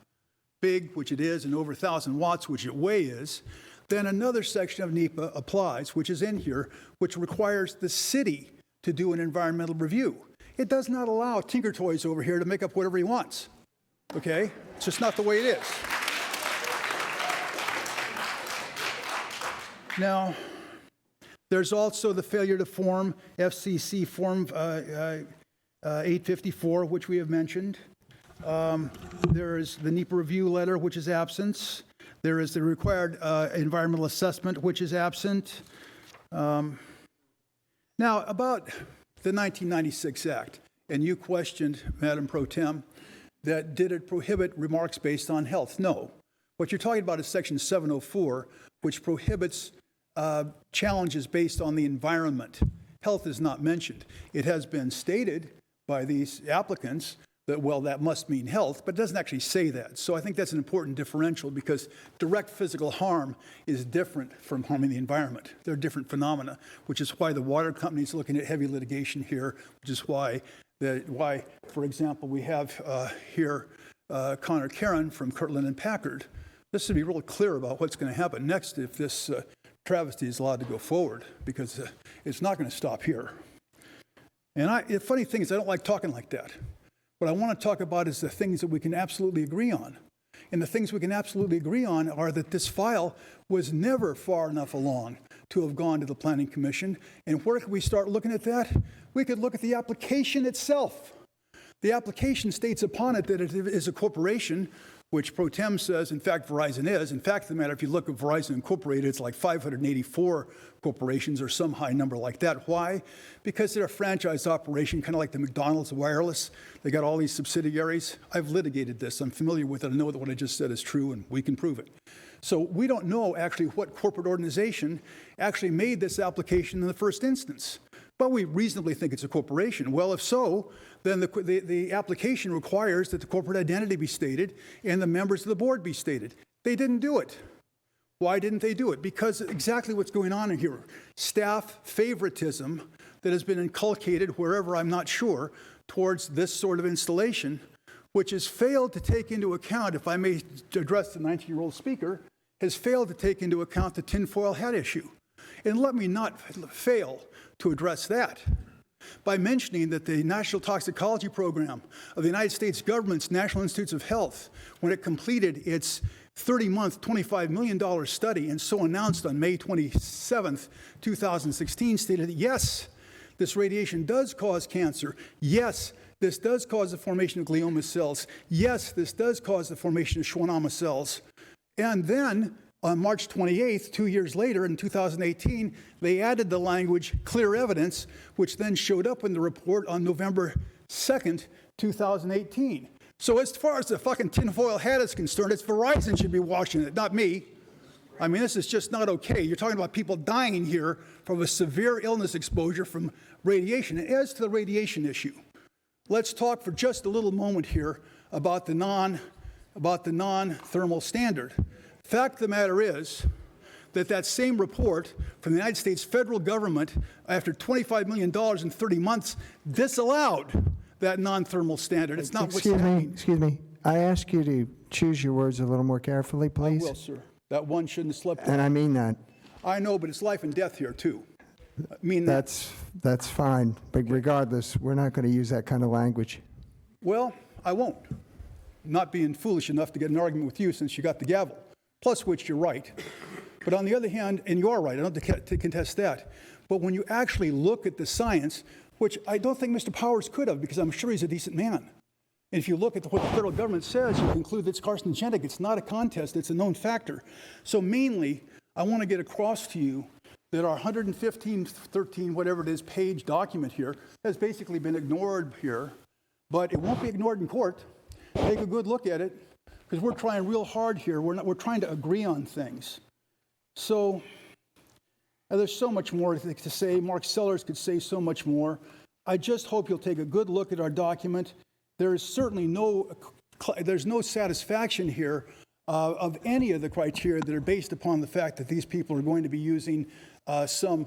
big, which it is, and over 1,000 watts, which it way is, then another section of NEPA applies, which is in here, which requires the city to do an environmental review. It does not allow Tinker Toys over here to make up whatever he wants, okay? It's just not the way it is. Now, there's also the failure to form FCC Form 854, which we have mentioned. There is the NEPA review letter, which is absent. There is the required environmental assessment, which is absent. Now, about the 1996 Act, and you questioned, Madam Pro Tem, that did it prohibit remarks based on health? No. What you're talking about is Section 704, which prohibits challenges based on the environment. Health is not mentioned. It has been stated by these applicants that, well, that must mean health, but it doesn't actually say that. So I think that's an important differential because direct physical harm is different from harming the environment. They're different phenomena, which is why the water company is looking at heavy litigation here, which is why, for example, we have here Connor Karen from Kirtland and Packard. This should be really clear about what's going to happen next if this travesty is allowed to go forward, because it's not going to stop here. And the funny thing is, I don't like talking like that. What I want to talk about is the things that we can absolutely agree on. And the things we can absolutely agree on are that this file was never far enough along to have gone to the Planning Commission. And where could we start looking at that? We could look at the application itself. The application states upon it that it is a corporation, which Pro Tem says, in fact, Verizon is. In fact, the matter, if you look at Verizon Incorporated, it's like 584 corporations or some high number like that. Why? Because they're a franchise operation, kind of like the McDonald's wireless. They got all these subsidiaries. I've litigated this. I'm familiar with it. I know that what I just said is true, and we can prove it. So we don't know actually what corporate organization actually made this application in the first instance. But we reasonably think it's a corporation. Well, if so, then the application requires that the corporate identity be stated and the members of the board be stated. They didn't do it. Why didn't they do it? Because exactly what's going on in here, staff favoritism that has been inculcated wherever, I'm not sure, towards this sort of installation, which has failed to take into account, if I may address the 19-year-old speaker, has failed to take into account the tinfoil hat issue. And let me not fail to address that by mentioning that the National Toxicology Program of the United States government's National Institutes of Health, when it completed its 30-month, $25 million study and so announced on May 27th, 2016, stated that yes, this radiation does cause cancer. Yes, this does cause the formation of glioma cells. Yes, this does cause the formation of schwannoma cells. And then on March 28th, 2 years later, in 2018, they added the language clear evidence, which then showed up in the report on November 2nd, 2018. So as far as the fucking tinfoil hat is concerned, it's Verizon should be washing it, not me. I mean, this is just not okay. You're talking about people dying here from a severe illness exposure from radiation. And as to the radiation issue, let's talk for just a little moment here about the non-thermal standard. Fact of the matter is that same report from the United States federal government, after $25 million in 30 months, disallowed that non-thermal standard. It's not what's happening. Excuse me. I ask you to choose your words a little more carefully, please. I will, sir. That one shouldn't have slipped. And I mean that. I know, but it's life and death here, too. I mean that. That's fine. But regardless, we're not going to use that kind of language. Well, I won't. Not being foolish enough to get an argument with you since you got the gavel. Plus which, you're right. But on the other hand, and you are right, I don't have to contest that, but when you actually look at the science, which I don't think Mr. Powers could have, because I'm sure he's a decent man. And if you look at what the federal government says, you conclude that it's carcinogenic. It's not a contest, it's a known factor. So mainly, I want to get across to you that our 13, whatever it is, page document here has basically been ignored here, but it won't be ignored in court. Take a good look at it, because we're trying real hard here. We're trying to agree on things. So there's so much more to say. Mark Sellers could say so much more. I just hope you'll take a good look at our document. There is certainly there's no satisfaction here of any of the criteria that are based upon the fact that these people are going to be using some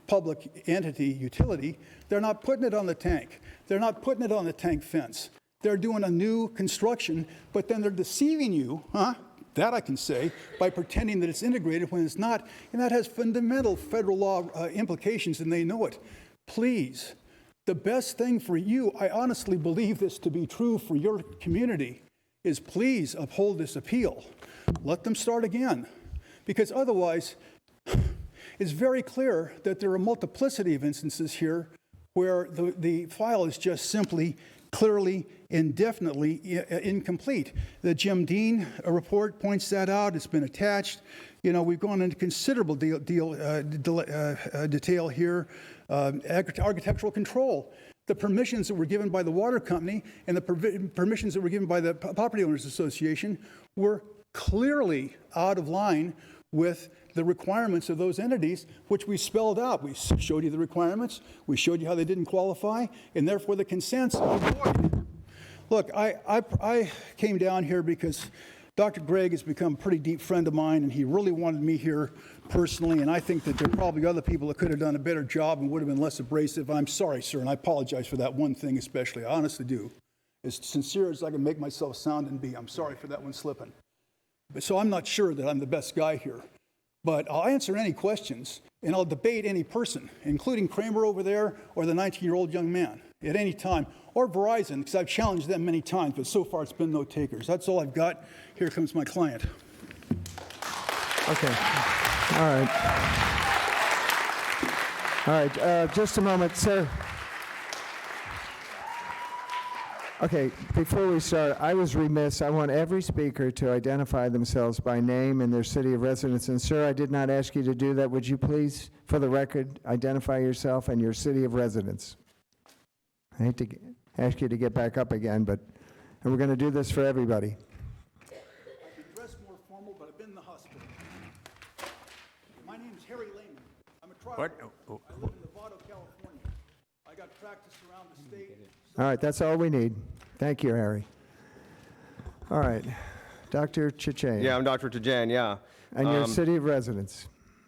public entity utility. They're not putting it on the tank. They're not putting it on the tank fence. They're doing a new construction, but then they're deceiving you, that I can say, by pretending that it's integrated when it's not, and that has fundamental federal law implications, and they know it. Please, the best thing for you, I honestly believe this to be true for your community, is please uphold this appeal. Let them start again, because otherwise, it's very clear that there are a multiplicity of instances here where the file is just simply clearly indefinitely incomplete. The Jim Dean report points that out. It's been attached. You know, we've gone into considerable detail here. Architectural control. The permissions that were given by the water company and the permissions that were given by the Property Owners Association were clearly out of line with the requirements of those entities, which we spelled out. We showed you the requirements, we showed you how they didn't qualify, and therefore the consents are void. Look, I came down here because Dr. Gregg has become a pretty deep friend of mine, and he really wanted me here personally, and I think that there are probably other people that could have done a better job and would have been less abrasive. I'm sorry, sir, and I apologize for that one thing especially. I honestly do. As sincere as I can make myself sound and be, I'm sorry for that one slipping. So I'm not sure that I'm the best guy here. But I'll answer any questions, and I'll debate any person, including Kramer over there or the 19-year-old young man at any time, or Verizon, because I've challenged them many times, but so far it's been no takers. That's all I've got. Here comes my client. Okay. All right. All right, just a moment, sir. Okay, before we start, I was remiss. I want every speaker to identify themselves by name and their city of residence. And sir, I did not ask you to do that. Would you please, for the record, identify yourself and your city of residence? I hate to ask you to get back up again, but and we're going to do this for everybody. I've been dressed more formal, but I've been in the hospital. My name is Harry Lehman. I'm a trial lawyer. I live in Novato, California. I got practice around the state. All right, that's all we need. Thank you, Harry. All right, Dr. Chichane. Yeah, I'm Dr. Chichane, yeah. And your city of residence.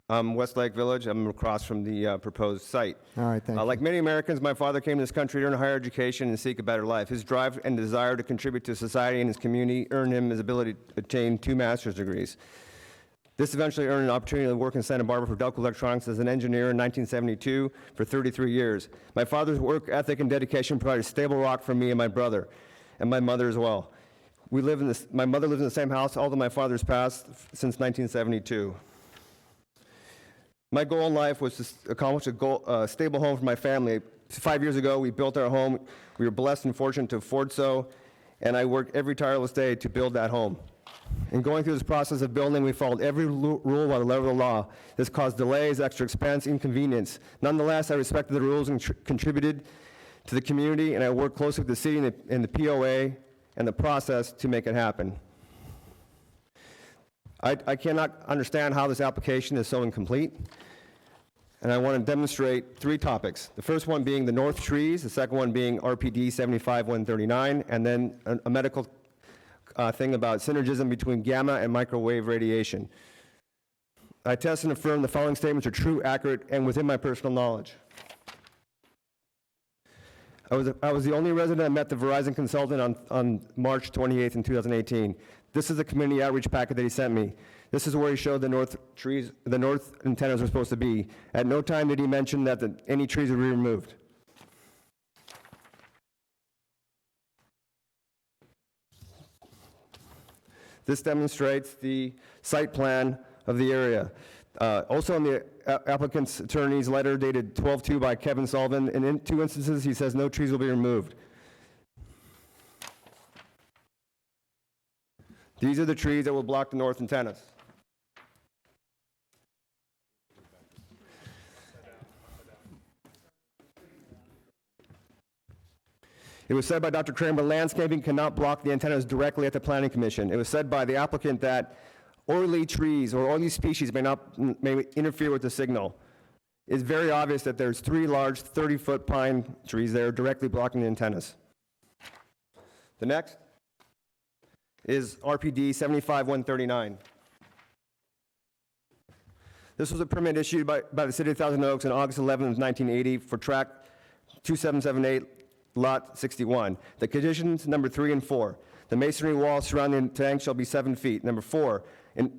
Westlake Village. I'm across from the proposed site. All right, thank you. Like many Americans, my father came to this country to earn higher education and seek a better life. His drive and desire to contribute to society and his community earned him his ability to obtain 2 master's degrees. This eventually earned an opportunity to work in Santa Barbara for Delco Electronics as an engineer in 1972 for 33 years. My father's work ethic and dedication provided a stable rock for me and my brother, and my mother as well. My mother lives in the same house, although my father's passed since 1972. My goal in life was to accomplish a stable home for my family. 5 years ago, we built our home. We were blessed and fortunate to afford so, and I worked every tireless day to build that home. In going through this process of building, we followed every rule by the letter of the law. This caused delays, extra expense, inconvenience. Nonetheless, I respected the rules and contributed to the community, and I worked closely with the city and the POA and the process to make it happen. I cannot understand how this application is so incomplete, and I want to demonstrate 3 topics. The first one being the north trees, the second one being RPD 75-139, and then a medical thing about synergism between gamma and microwave radiation. I test and affirm the following statements are true, accurate, and within my personal knowledge. I was the only resident that met the Verizon consultant on March 28th in 2018. This is the community outreach packet that he sent me. This is where he showed the north trees, the north antennas were supposed to be. At no time did he mention that any trees would be removed. This demonstrates the site plan of the area. Also in the applicant's attorney's letter dated 12/2 by Kevin Sullivan, and in 2 instances he says no trees will be removed. These are the trees that will block the north antennas. It was said by Dr. Kramer, landscaping cannot block the antennas directly at the Planning Commission. It was said by the applicant that oily trees or oily species may interfere with the signal. It's very obvious that there's 3 large 30-foot pine trees there directly blocking the antennas. The next is RPD 75-139. This was a permit issued by the City of Thousand Oaks on August 11, 1980 for track 2778, lot 61. The conditions number 3 and 4. The masonry wall surrounding the tank shall be 7 feet. Number 4, in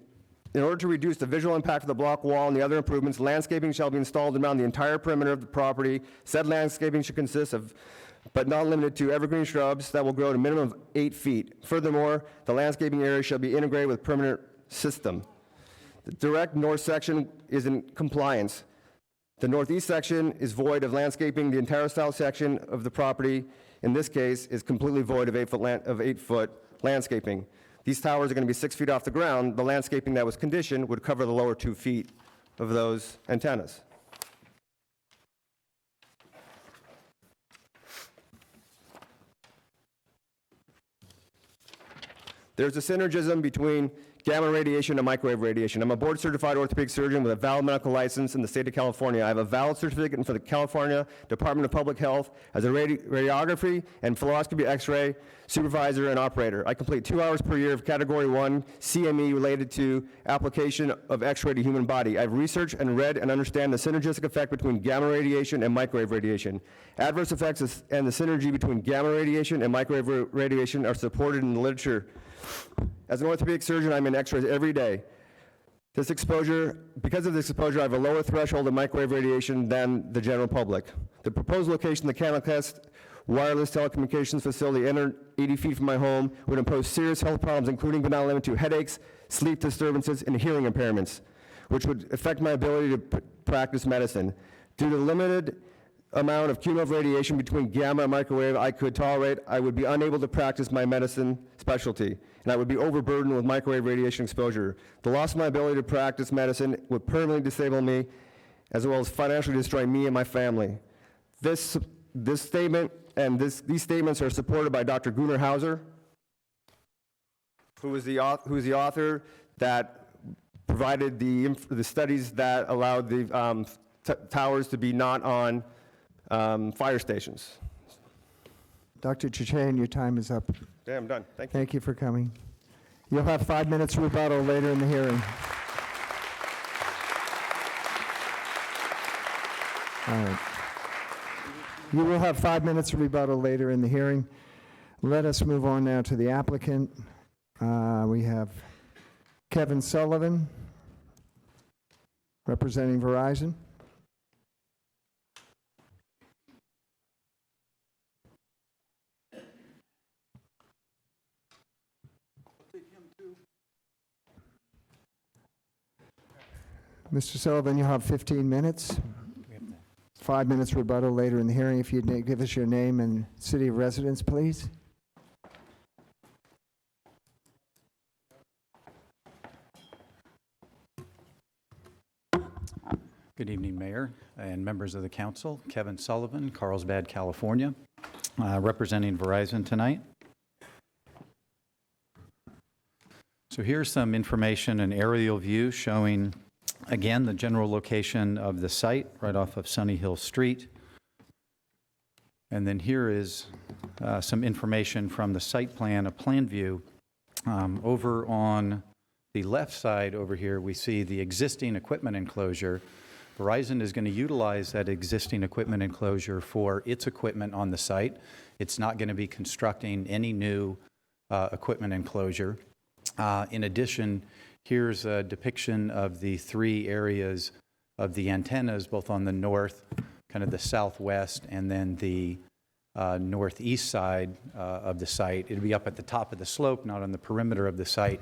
order to reduce the visual impact of the block wall and the other improvements, landscaping shall be installed around the entire perimeter of the property. Said landscaping should consist of, but not limited to, evergreen shrubs that will grow to a minimum of 8 feet. Furthermore, the landscaping area shall be integrated with permanent system. The direct north section is in compliance. The northeast section is void of landscaping. The entire south section of the property in this case, is completely void of 8-foot landscaping. These towers are going to be 6 feet off the ground. The landscaping that was conditioned would cover the lower 2 feet of those antennas. There's a synergism between gamma radiation and microwave radiation. I'm a board-certified orthopedic surgeon with a valid medical license in the state of California. I have a valid certificate for the California Department of Public Health as a radiography and fluoroscopy X-ray supervisor and operator. I complete 2 hours per year of Category 1 CME related to application of X-ray to human body. I've researched and read and understand the synergistic effect between gamma radiation and microwave radiation. Adverse effects and the synergy between gamma radiation and microwave radiation are supported in the literature. As an orthopedic surgeon, I'm in X-rays every day. Because of this exposure, I have a lower threshold of microwave radiation than the general public. The proposed location of the CanalCast wireless telecommunications facility 80 feet from my home would impose serious health problems, including but not limited to headaches, sleep disturbances, and hearing impairments, which would affect my ability to practice medicine. Due to the limited amount of cumulative radiation between gamma and microwave I could tolerate, I would be unable to practice my medicine specialty, and I would be overburdened with microwave radiation exposure. The loss of my ability to practice medicine would permanently disable me, as well as financially destroy me and my family. This statement and these statements are supported by Dr. Gunnar Hauser, who is the author that provided the studies that allowed the towers to be not on fire stations. Dr. Chicane, your time is up. Yeah, I'm done. Thank you. Thank you for coming. You'll have 5 minutes rebuttal later in the hearing. All right. You will have 5 minutes of rebuttal later in the hearing. Let us move on now to the applicant. We have Kevin Sullivan, representing Verizon. Mr. Sullivan, you'll have 15 minutes. 5 minutes rebuttal later in the hearing. If you'd give us your name and city of residence, please. Good evening, Mayor and members of the council. Kevin Sullivan, Carlsbad, California, representing Verizon tonight. So here's some information, an aerial view showing, again, the general location of the site right off of Sunny Hill Street. And then here is some information from the site plan, a plan view. Over on the left side over here, we see the existing equipment enclosure. Verizon is going to utilize that existing equipment enclosure for its equipment on the site. It's not going to be constructing any new equipment enclosure. In addition, here's a depiction of the 3 areas of the antennas, both on the north, kind of the southwest, and then the northeast side of the site. It'll be up at the top of the slope, not on the perimeter of the site.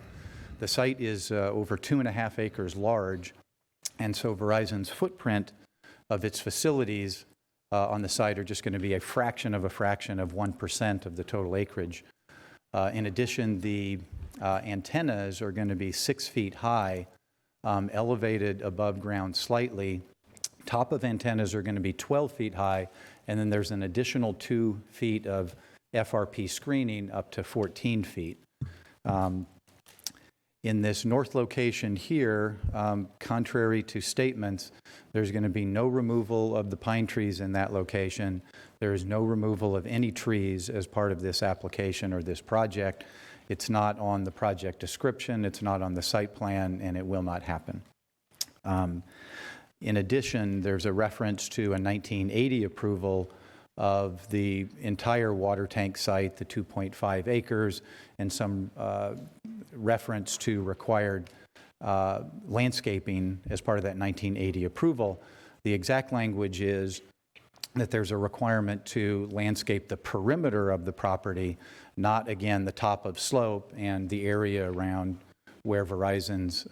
The site is over 2.5 acres large, and so Verizon's footprint of its facilities on the site are just going to be a fraction of 1% of the total acreage. In addition, the antennas are going to be 6 feet high, elevated above ground slightly. Top of antennas are going to be 12 feet high, and then there's an additional 2 feet of FRP screening up to 14 feet. In this north location here, contrary to statements, there's going to be no removal of the pine trees in that location. There is no removal of any trees as part of this application or this project. It's not on the project description, it's not on the site plan, and it will not happen. In addition, there's a reference to a 1980 approval of the entire water tank site, the 2.5 acres, and some reference to required landscaping as part of that 1980 approval. The exact language is that there's a requirement to landscape the perimeter of the property, not, again, the top of slope and the area around where Verizon's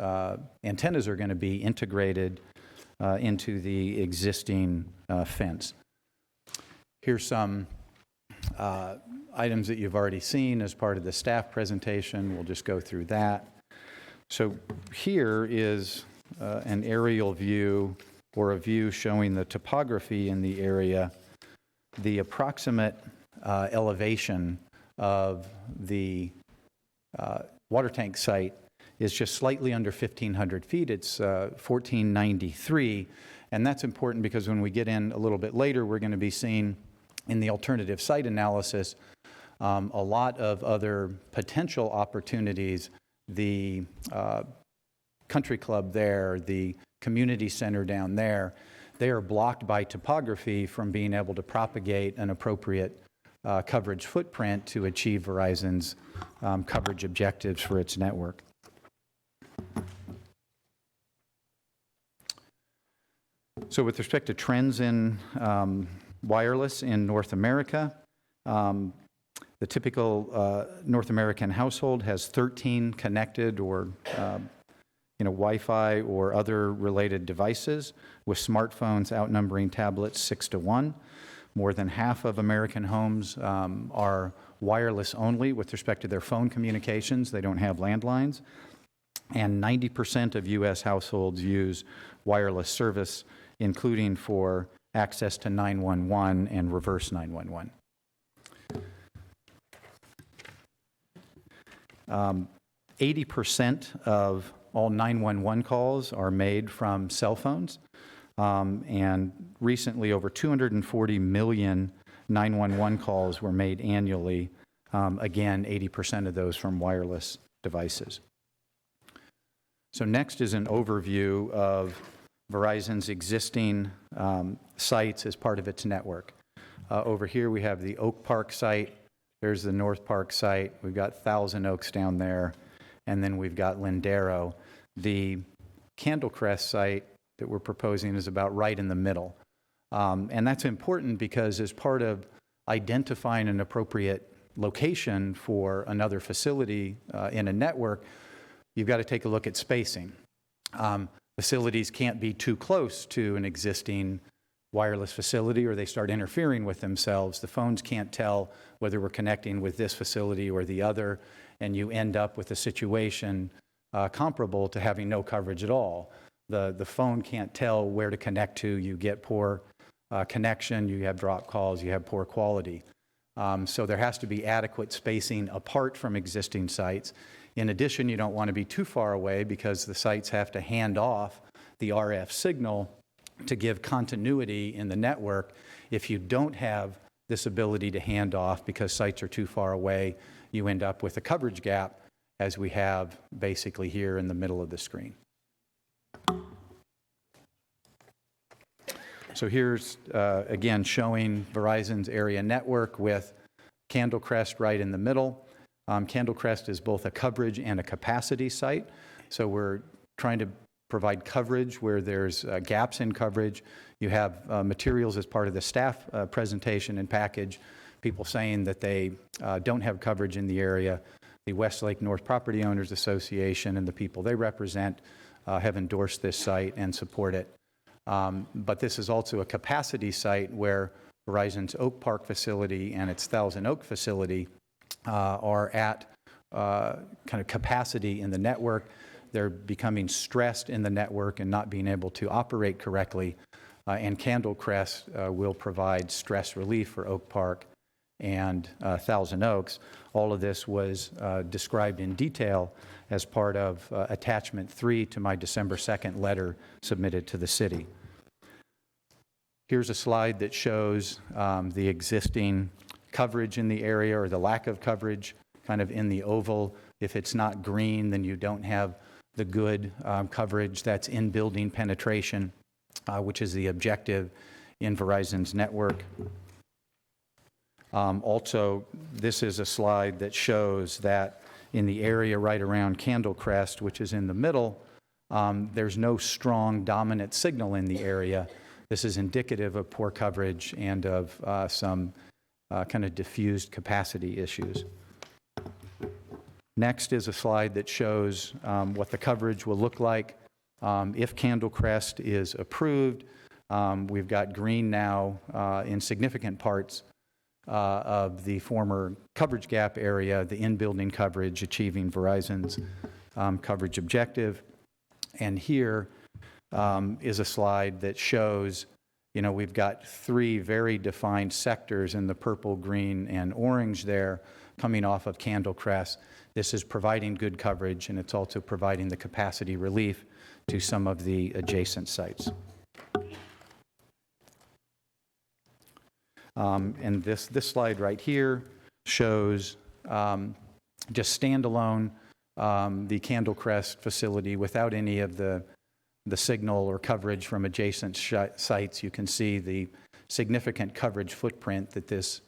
antennas are going to be integrated into the existing fence. Here's some items that you've already seen as part of the staff presentation. We'll just go through that. So here is an aerial view or a view showing the topography in the area, the approximate elevation of the water tank site is just slightly under 1,500 feet. It's 1,493, and that's important because when we get in a little bit later, we're going to be seeing in the alternative site analysis a lot of other potential opportunities. The country club there, the community center down there, they are blocked by topography from being able to propagate an appropriate coverage footprint to achieve Verizon's coverage objectives for its network. So with respect to trends in wireless in North America, the typical North American household has 13 connected or Wi-Fi or other related devices, with smartphones outnumbering tablets 6-1. More than half of American homes are wireless only with respect to their phone communications. They don't have landlines. And 90% of U.S. households use wireless service, including for access to 911 and reverse 911. 80% of all 911 calls are made from cell phones, and recently over 240 million 911 calls were made annually, again 80% of those from wireless devices. So next is an overview of Verizon's existing sites as part of its network. Over here we have the Oak Park site, there's the North Park site, we've got Thousand Oaks down there, and then we've got Lindero. The Candlecrest site that we're proposing is about right in the middle. And that's important because as part of identifying an appropriate location for another facility in a network, you've got to take a look at spacing. Facilities can't be too close to an existing wireless facility or they start interfering with themselves. The phones can't tell whether we're connecting with this facility or the other, and you end up with a situation comparable to having no coverage at all. The phone can't tell where to connect to. You get poor connection, you have drop calls, you have poor quality. So there has to be adequate spacing apart from existing sites. In addition, you don't want to be too far away because the sites have to hand off the RF signal to give continuity in the network. If you don't have this ability to hand off because sites are too far away, you end up with a coverage gap as we have basically here in the middle of the screen. So here's, again, showing Verizon's area network with Candlecrest right in the middle. Candlecrest is both a coverage and a capacity site. So we're trying to provide coverage where there's gaps in coverage. You have materials as part of the staff presentation and package, people saying that they don't have coverage in the area. The Westlake North Property Owners Association and the people they represent have endorsed this site and support it. But this is also a capacity site where Verizon's Oak Park facility and its Thousand Oak facility are at kind of capacity in the network. They're becoming stressed in the network and not being able to operate correctly. And Candlecrest will provide stress relief for Oak Park and Thousand Oaks. All of this was described in detail as part of Attachment 3 to my December 2nd letter submitted to the city. Here's a slide that shows the existing coverage in the area or the lack of coverage kind of in the oval. If it's not green, then you don't have the good coverage that's in building penetration, which is the objective in Verizon's network. Also, this is a slide that shows that in the area right around Candlecrest, which is in the middle, there's no strong dominant signal in the area. This is indicative of poor coverage and of some kind of diffused capacity issues. Next is a slide that shows what the coverage will look like if Candlecrest is approved. We've got green now in significant parts of the former coverage gap area, the in-building coverage, achieving Verizon's coverage objective. And here is a slide that shows, we've got three very defined sectors in the purple, green, and orange there coming off of Candlecrest. This is providing good coverage, and it's also providing the capacity relief to some of the adjacent sites. And this slide right here shows just standalone the Candlecrest facility without any of the signal or coverage from adjacent sites. You can see the significant coverage footprint that this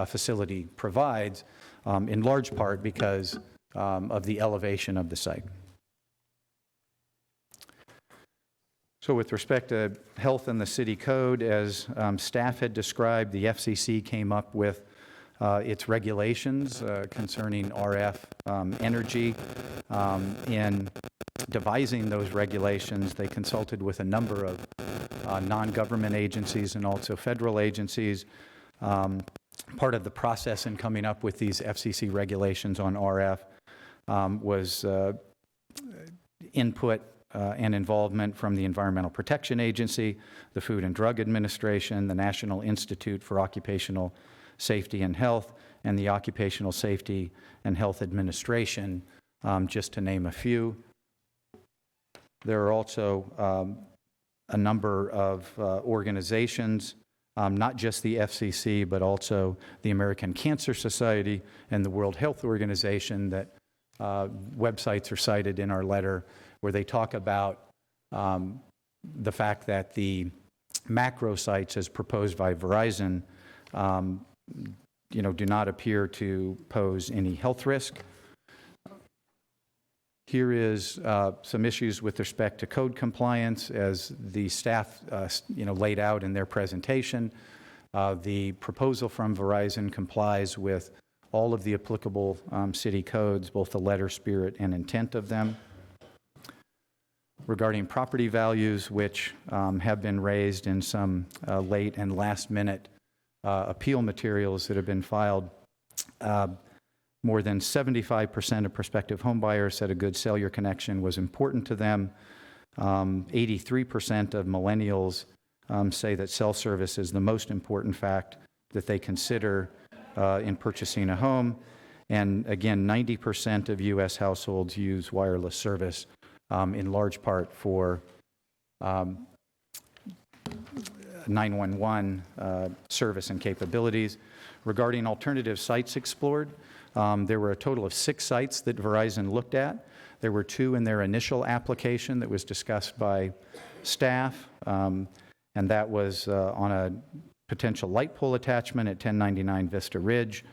facility provides, in large part because of the elevation of the site. So with respect to health and the city code, as staff had described, the FCC came up with its regulations concerning RF energy. In devising those regulations, they consulted with a number of non-government agencies and also federal agencies. Part of the process in coming up with these FCC regulations on RF was input and involvement from the Environmental Protection Agency, the Food and Drug Administration, the National Institute for Occupational Safety and Health, and the Occupational Safety and Health Administration, just to name a few. There are also a number of organizations, not just the FCC, but also the American Cancer Society and the World Health Organization, that websites are cited in our letter, where they talk about the fact that the macro sites as proposed by Verizon do not appear to pose any health risk. Here is some issues with respect to code compliance, as the staff laid out in their presentation. The proposal from Verizon complies with all of the applicable city codes, both the letter, spirit, and intent of them. Regarding property values, which have been raised in some late and last-minute appeal materials that have been filed, more than 75% of prospective homebuyers said a good cellular connection was important to them. 83% of millennials say that cell service is the most important fact that they consider in purchasing a home. And again, 90% of U.S. households use wireless service, in large part for 911 service and capabilities. Regarding alternative sites explored, there were a total of 6 sites that Verizon looked at. There were 2 in their initial application that was discussed by staff, and that was on a potential light pole attachment at 1099 Vista Ridge.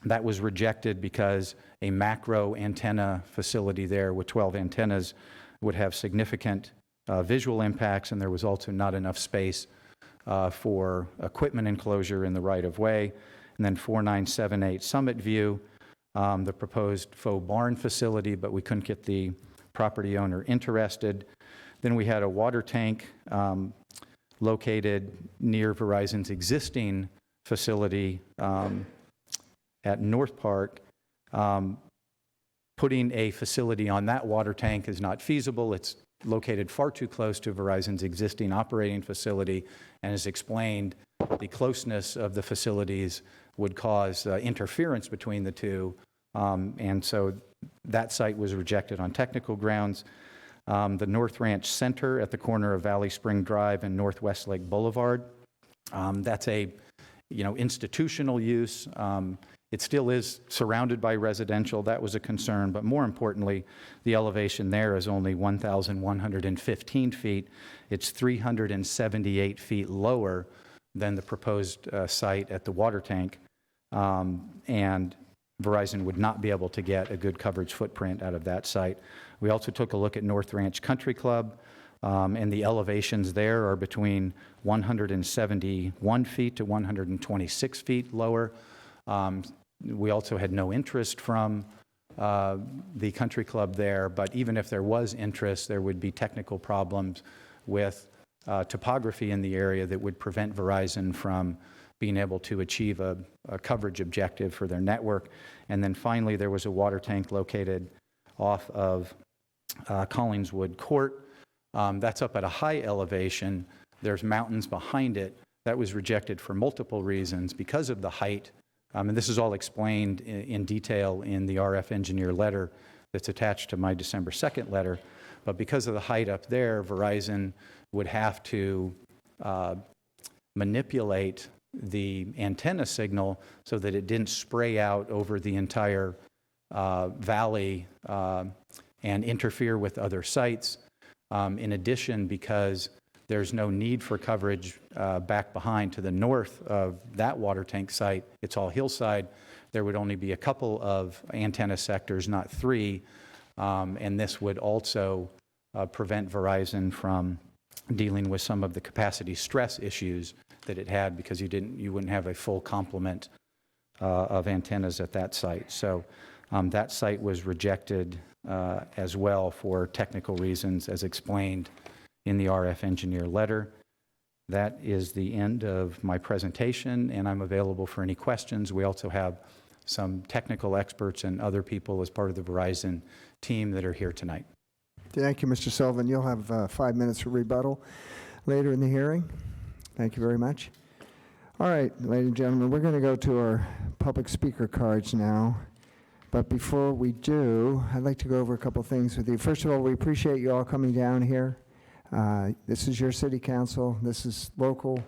That was rejected because a macro antenna facility there with 12 antennas would have significant visual impacts, and there was also not enough space for equipment enclosure in the right-of-way. And then 4978 Summit View, the proposed faux barn facility, but we couldn't get the property owner interested. Then we had a water tank located near Verizon's existing facility at North Park. Putting a facility on that water tank is not feasible. It's located far too close to Verizon's existing operating facility, and as explained, the closeness of the facilities would cause interference between the two, and so that site was rejected on technical grounds. The North Ranch Center at the corner of Valley Spring Drive and Northwest Lake Boulevard, that's a institutional use. It still is surrounded by residential. That was a concern, but more importantly, the elevation there is only 1,115 feet. It's 378 feet lower than the proposed site at the water tank, and Verizon would not be able to get a good coverage footprint out of that site. We also took a look at North Ranch Country Club, and the elevations there are between 171 feet to 126 feet lower. We also had no interest from the country club there, but even if there was interest, there would be technical problems with topography in the area that would prevent Verizon from being able to achieve a coverage objective for their network. And then finally, there was a water tank located off of Collingswood Court. That's up at a high elevation. There's mountains behind it. That was rejected for multiple reasons because of the height. And this is all explained in detail in the RF engineer letter that's attached to my December 2nd letter. But because of the height up there, Verizon would have to manipulate the antenna signal so that it didn't spray out over the entire valley and interfere with other sites. In addition, because there's no need for coverage back behind to the north of that water tank site, it's all hillside, there would only be a couple of antenna sectors, not 3, and this would also prevent Verizon from dealing with some of the capacity stress issues that it had because you wouldn't have a full complement of antennas at that site. So that site was rejected as well for technical reasons as explained in the RF engineer letter. That is the end of my presentation, and I'm available for any questions. We also have some technical experts and other people as part of the Verizon team that are here tonight. Thank you, Mr. Sullivan. You'll have 5 minutes for rebuttal later in the hearing. Thank you very much. All right, ladies and gentlemen, we're going to go to our public speaker cards now. But before we do, I'd like to go over a couple things with you. First of all, we appreciate you all coming down here. This is your city council. This is local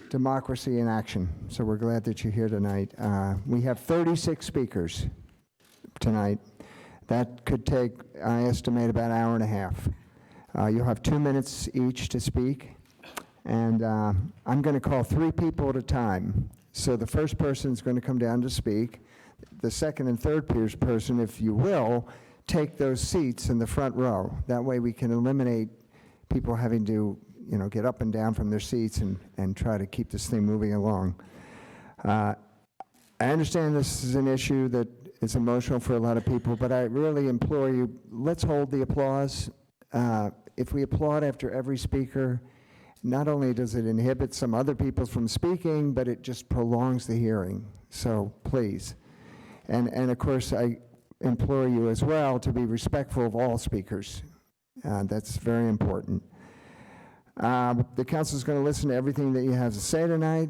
democracy in action. So we're glad that you're here tonight. We have 36 speakers tonight. That could take, I estimate, about an hour and a half. You'll have 2 minutes each to speak. And I'm going to call 3 people at a time. So the first person is going to come down to speak. The second and third person, if you will, take those seats in the front row. That way we can eliminate people having to, get up and down from their seats and try to keep this thing moving along. I understand this is an issue that is emotional for a lot of people, but I really implore you, let's hold the applause. If we applaud after every speaker, not only does it inhibit some other people from speaking, but it just prolongs the hearing. So please. And of course, I implore you as well to be respectful of all speakers. That's very important. The council is going to listen to everything that you have to say tonight.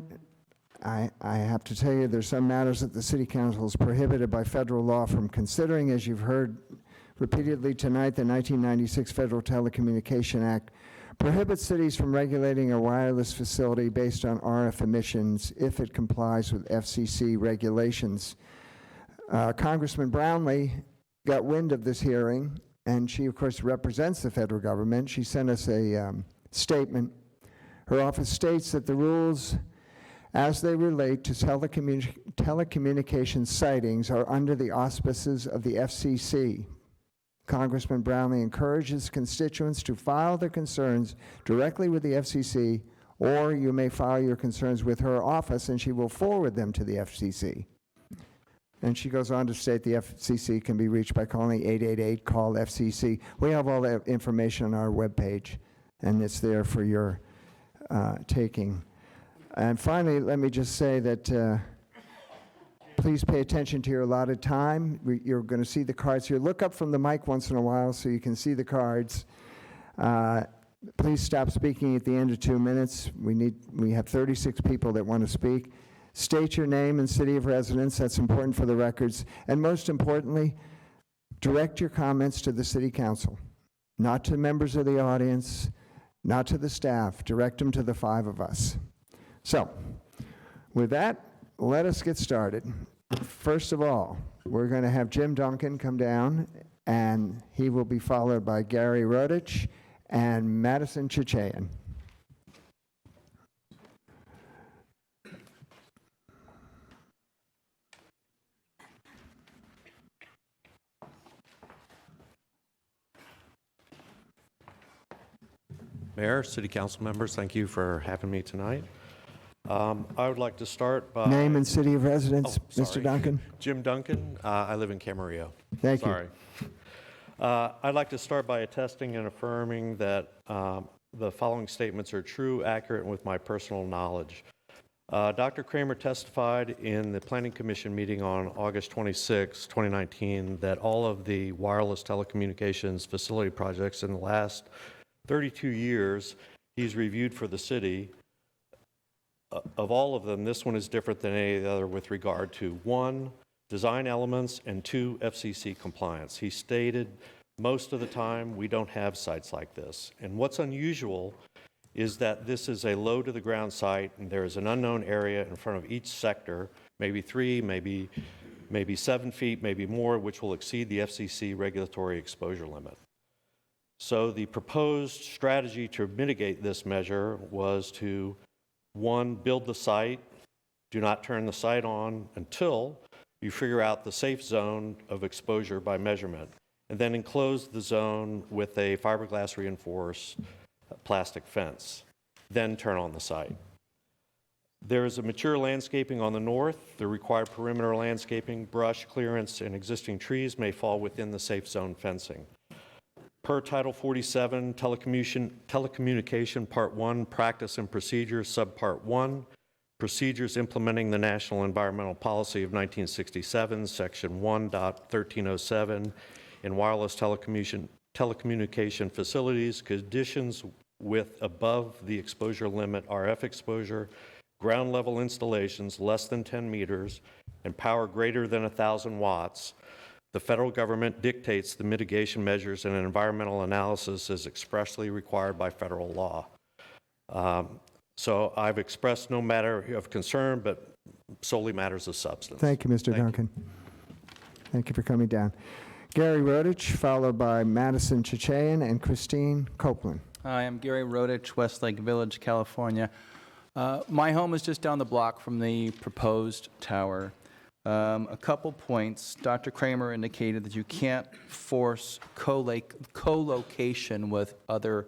I have to tell you, there's some matters that the city council is prohibited by federal law from considering. As you've heard repeatedly tonight, the 1996 Federal Telecommunication Act prohibits cities from regulating a wireless facility based on RF emissions if it complies with FCC regulations. Congressman Brownlee got wind of this hearing, and she, of course, represents the federal government. She sent us a statement. Her office states that the rules as they relate to telecommunications sightings are under the auspices of the FCC. Congressman Brownlee encourages constituents to file their concerns directly with the FCC, or you may file your concerns with her office and she will forward them to the FCC. And she goes on to state the FCC can be reached by calling 888-CALL-FCC. We have all that information on our webpage, and it's there for your taking. And finally, let me just say that please pay attention to your allotted time. You're going to see the cards here. Look up from the mic once in a while so you can see the cards. Please stop speaking at the end of 2 minutes. We have 36 people that want to speak. State your name and city of residence. That's important for the records. And most importantly, direct your comments to the city council, not to members of the audience, not to the staff. Direct them to the 5 of us. So, with that, let us get started. First of all, we're going to have Jim Duncan come down, and he will be followed by Gary Rodich and Madison Chichayan. Mayor, City Council members, thank you for having me tonight. I would like to start by... Name and city of residence, Mr. Duncan. Jim Duncan. I live in Camarillo. Thank you. Sorry. I'd like to start by attesting and affirming that the following statements are true, accurate, and with my personal knowledge. Dr. Kramer testified in the Planning Commission meeting on August 26, 2019, that all of the wireless telecommunications facility projects in the last 32 years he's reviewed for the city, of all of them, this one is different than any of the other with regard to 1, design elements, and 2, FCC compliance. He stated most of the time we don't have sites like this. And what's unusual is that this is a low to the ground site and there is an unknown area in front of each sector, maybe 3, maybe 7 feet, maybe more, which will exceed the FCC regulatory exposure limit. So the proposed strategy to mitigate this measure was to, 1, build the site, do not turn the site on until you figure out the safe zone of exposure by measurement, and then enclose the zone with a fiberglass reinforced plastic fence, then turn on the site. There is a mature landscaping on the north. The required perimeter landscaping, brush clearance, and existing trees may fall within the safe zone fencing. Per Title 47, Telecommunication Part 1, Practice and Procedures, Subpart 1, Procedures Implementing the National Environmental Policy of 1967, Section 1.1307, in wireless telecommunication facilities, conditions with above the exposure limit RF exposure, ground level installations less than 10 meters, and power greater than 1,000 watts. The federal government dictates the mitigation measures and an environmental analysis as expressly required by federal law. So I've expressed no matter of concern, but solely matters of substance. Thank you, Mr. Duncan. Thank you for coming down. Gary Rodich, followed by Madison Chichayan and Christine Copeland. Hi, I'm Gary Rodich, Westlake Village, California. My home is just down the block from the proposed tower. A couple points. Dr. Kramer indicated that you can't force co-location with other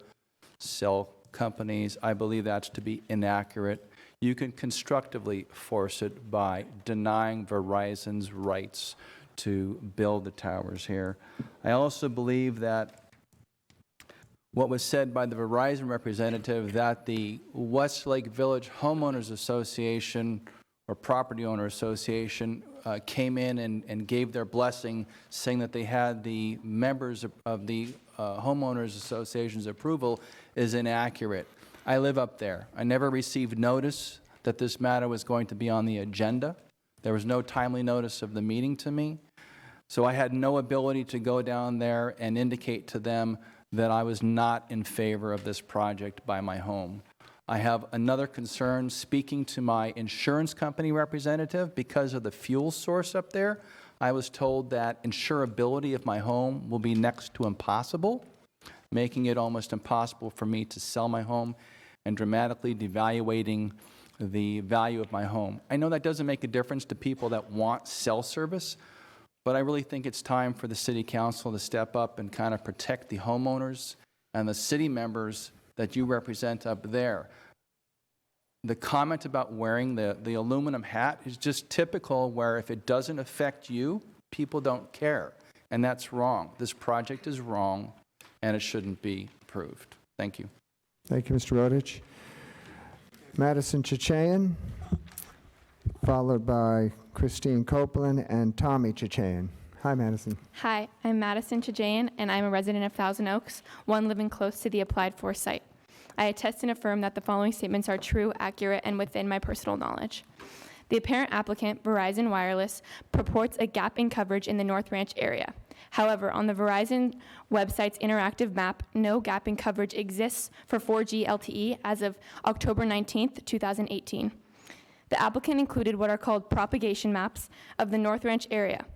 cell companies. I believe that's to be inaccurate. You can constructively force it by denying Verizon's rights to build the towers here. I also believe that what was said by the Verizon representative, that the Westlake Village Homeowners Association or Property Owner Association came in and gave their blessing, saying that they had the members of the Homeowners Association's approval, is inaccurate. I live up there. I never received notice that this matter was going to be on the agenda. There was no timely notice of the meeting to me. So I had no ability to go down there and indicate to them that I was not in favor of this project by my home. I have another concern speaking to my insurance company representative. Because of the fuel source up there, I was told that insurability of my home will be next to impossible, making it almost impossible for me to sell my home and dramatically devaluating the value of my home. I know that doesn't make a difference to people that want cell service, but I really think it's time for the City Council to step up and kind of protect the homeowners and the city members that you represent up there. The comment about wearing the aluminum hat is just typical, where if it doesn't affect you, people don't care. And that's wrong. This project is wrong, and it shouldn't be approved. Thank you. Thank you, Mr. Rodich. Madison Chichayan, followed by Christine Copeland and Tommy Chichayan. Hi, Madison. Hi, I'm Madison Chajayan, and I'm a resident of Thousand Oaks, one living close to the applied for site. I attest and affirm that the following statements are true, accurate, and within my personal knowledge. The apparent applicant, Verizon Wireless, purports a gap in coverage in the North Ranch area. However, on the Verizon website's interactive map, no gap in coverage exists for 4G LTE as of October 19th, 2018. The applicant included what are called propagation maps of the North Ranch area.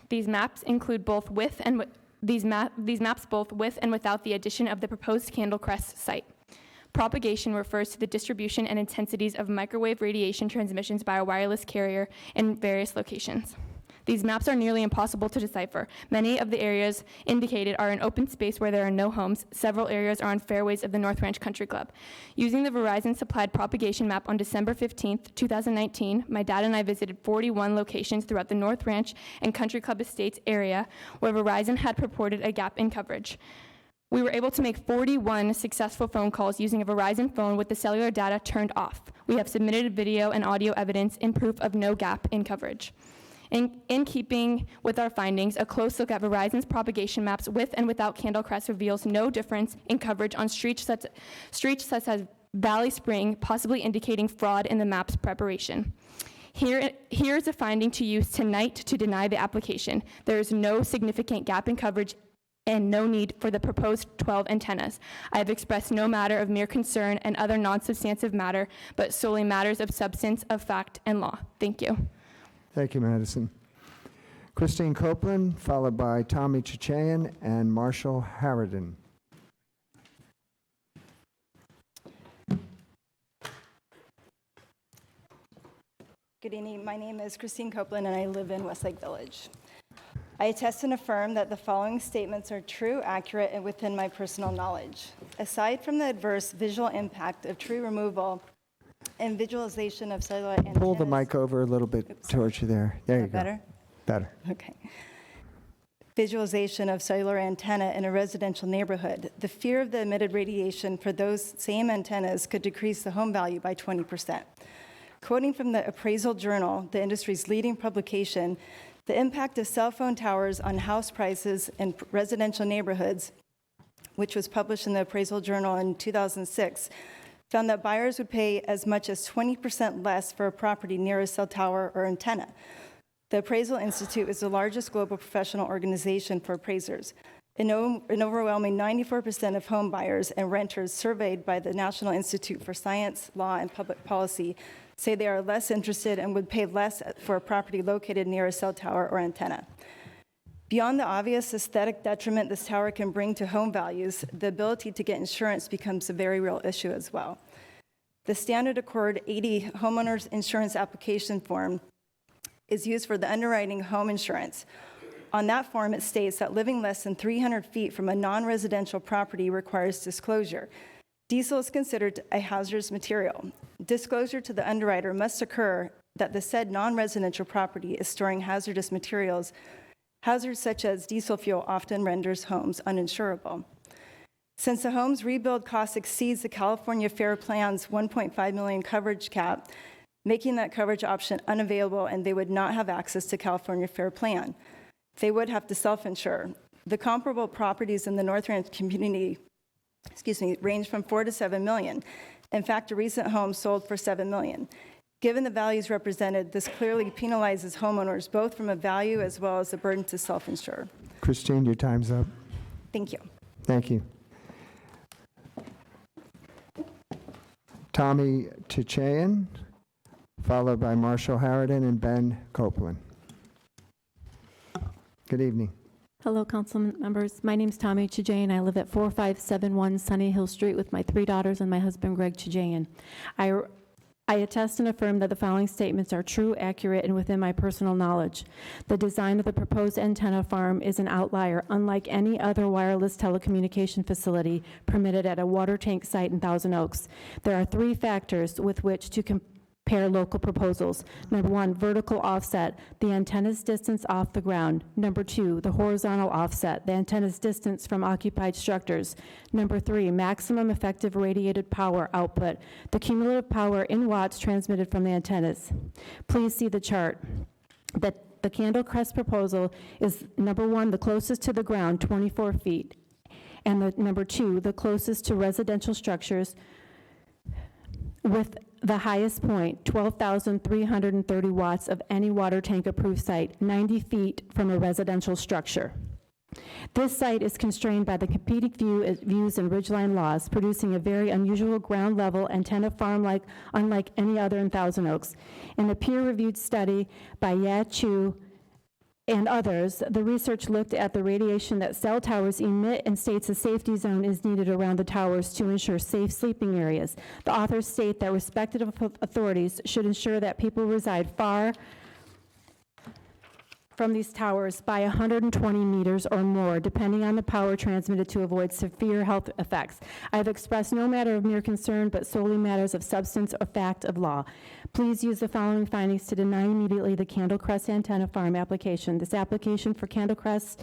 These maps include both with and these maps both with and without the addition of the proposed Candle Crest site. Propagation refers to the distribution and intensities of microwave radiation transmissions by a wireless carrier in various locations. These maps are nearly impossible to decipher. Many of the areas indicated are in open space where there are no homes. Several areas are on fairways of the North Ranch Country Club. Using the Verizon-supplied propagation map on December 15th, 2019, my dad and I visited 41 locations throughout the North Ranch and Country Club Estates area where Verizon had purported a gap in coverage. We were able to make 41 successful phone calls using a Verizon phone with the cellular data turned off. We have submitted video and audio evidence in proof of no gap in coverage. In keeping with our findings, a close look at Verizon's propagation maps with and without Candlecrest reveals no difference in coverage on streets such as Valley Spring, possibly indicating fraud in the map's preparation. Here is a finding to use tonight to deny the application. There is no significant gap in coverage and no need for the proposed 12 antennas. I have expressed no matter of mere concern and other non-substantive matter, but solely matters of substance, of fact, and law. Thank you. Thank you, Madison. Christine Copeland, followed by Tommy Chichayan and Marshall Harridan. Good evening. My name is Christine Copeland, and I live in Westlake Village. I attest and affirm that the following statements are true, accurate, and within my personal knowledge. Aside from the adverse visual impact of tree removal and visualization of cellular antennas... Pull the mic over a little bit towards you there. There you go. Better? Better. Okay. Visualization of cellular antenna in a residential neighborhood, the fear of the emitted radiation for those same antennas could decrease the home value by 20%. Quoting from the Appraisal Journal, the industry's leading publication, the impact of cell phone towers on house prices in residential neighborhoods, which was published in the Appraisal Journal in 2006, found that buyers would pay as much as 20% less for a property near a cell tower or antenna. The Appraisal Institute is the largest global professional organization for appraisers. An overwhelming 94% of home buyers and renters surveyed by the National Institute for Science, Law, and Public Policy say they are less interested and would pay less for a property located near a cell tower or antenna. Beyond the obvious aesthetic detriment this tower can bring to home values, the ability to get insurance becomes a very real issue as well. The Standard Accord 80 homeowners insurance application form is used for the underwriting home insurance. On that form, it states that living less than 300 feet from a non-residential property requires disclosure. Diesel is considered a hazardous material. Disclosure to the underwriter must occur that the said non-residential property is storing hazardous materials. Hazards such as diesel fuel often renders homes uninsurable. Since the home's rebuild cost exceeds the California Fair Plan's $1.5 million coverage cap, making that coverage option unavailable, and they would not have access to California Fair Plan. They would have to self-insure. The comparable properties in the North Ranch community range from $4 to $7 million. In fact, a recent home sold for $7 million. Given the values represented, this clearly penalizes homeowners both from a value as well as the burden to self-insure. Christine, your time's up. Thank you. Thank you. Tommy Chichayan, followed by Marshall Harridan and Ben Copeland. Good evening. Hello, council members. My name's Tommy Chichayan. I live at 4571 Sunny Hill Street with my 3 daughters and my husband, Greg Chichayan. I attest and affirm that the following statements are true, accurate, and within my personal knowledge. The design of the proposed antenna farm is an outlier, unlike any other wireless telecommunication facility permitted at a water tank site in Thousand Oaks. There are 3 factors with which to compare local proposals. Number 1, vertical offset, the antenna's distance off the ground. Number 2, the horizontal offset, the antenna's distance from occupied structures. Number 3, maximum effective radiated power output, the cumulative power in watts transmitted from the antennas. Please see the chart. The Candlecrest proposal is number 1, the closest to the ground, 24 feet, and number 2, the closest to residential structures, with the highest point, 12,330 watts of any water tank approved site, 90 feet from a residential structure. This site is constrained by the competing views and ridgeline laws, producing a very unusual ground level antenna farm unlike any other in Thousand Oaks. In a peer-reviewed study by Ya Chu and others, the research looked at the radiation that cell towers emit and states a safety zone is needed around the towers to ensure safe sleeping areas. The authors state that respective authorities should ensure that people reside far from these towers by 120 meters or more, depending on the power transmitted, to avoid severe health effects. I have expressed no matter of mere concern, but solely matters of substance or fact of law. Please use the following findings to deny immediately the Candlecrest antenna farm application. This application for Candlecrest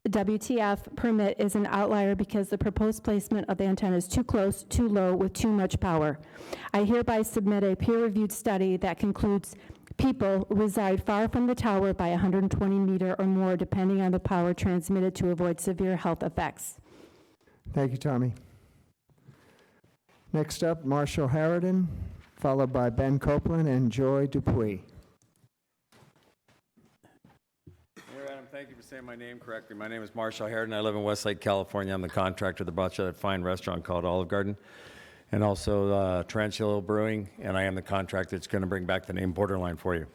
WTF permit is an outlier because the proposed placement of the antenna is too close, too low, with too much power. I hereby submit a peer-reviewed study that concludes people reside far from the tower by 120 meter or more, depending on the power transmitted, to avoid severe health effects. Thank you, Tommy. Next up, Marshall Harridan, followed by Ben Copeland and Joy Dupuy. Mayor Adam, thank you for saying my name correctly. My name is Marshall Harridan. I live in Westlake, California. I'm the contractor that brought you that fine restaurant called Olive Garden, and also Tarantula Brewing, and I am the contractor that's going to bring back the name Borderline for you.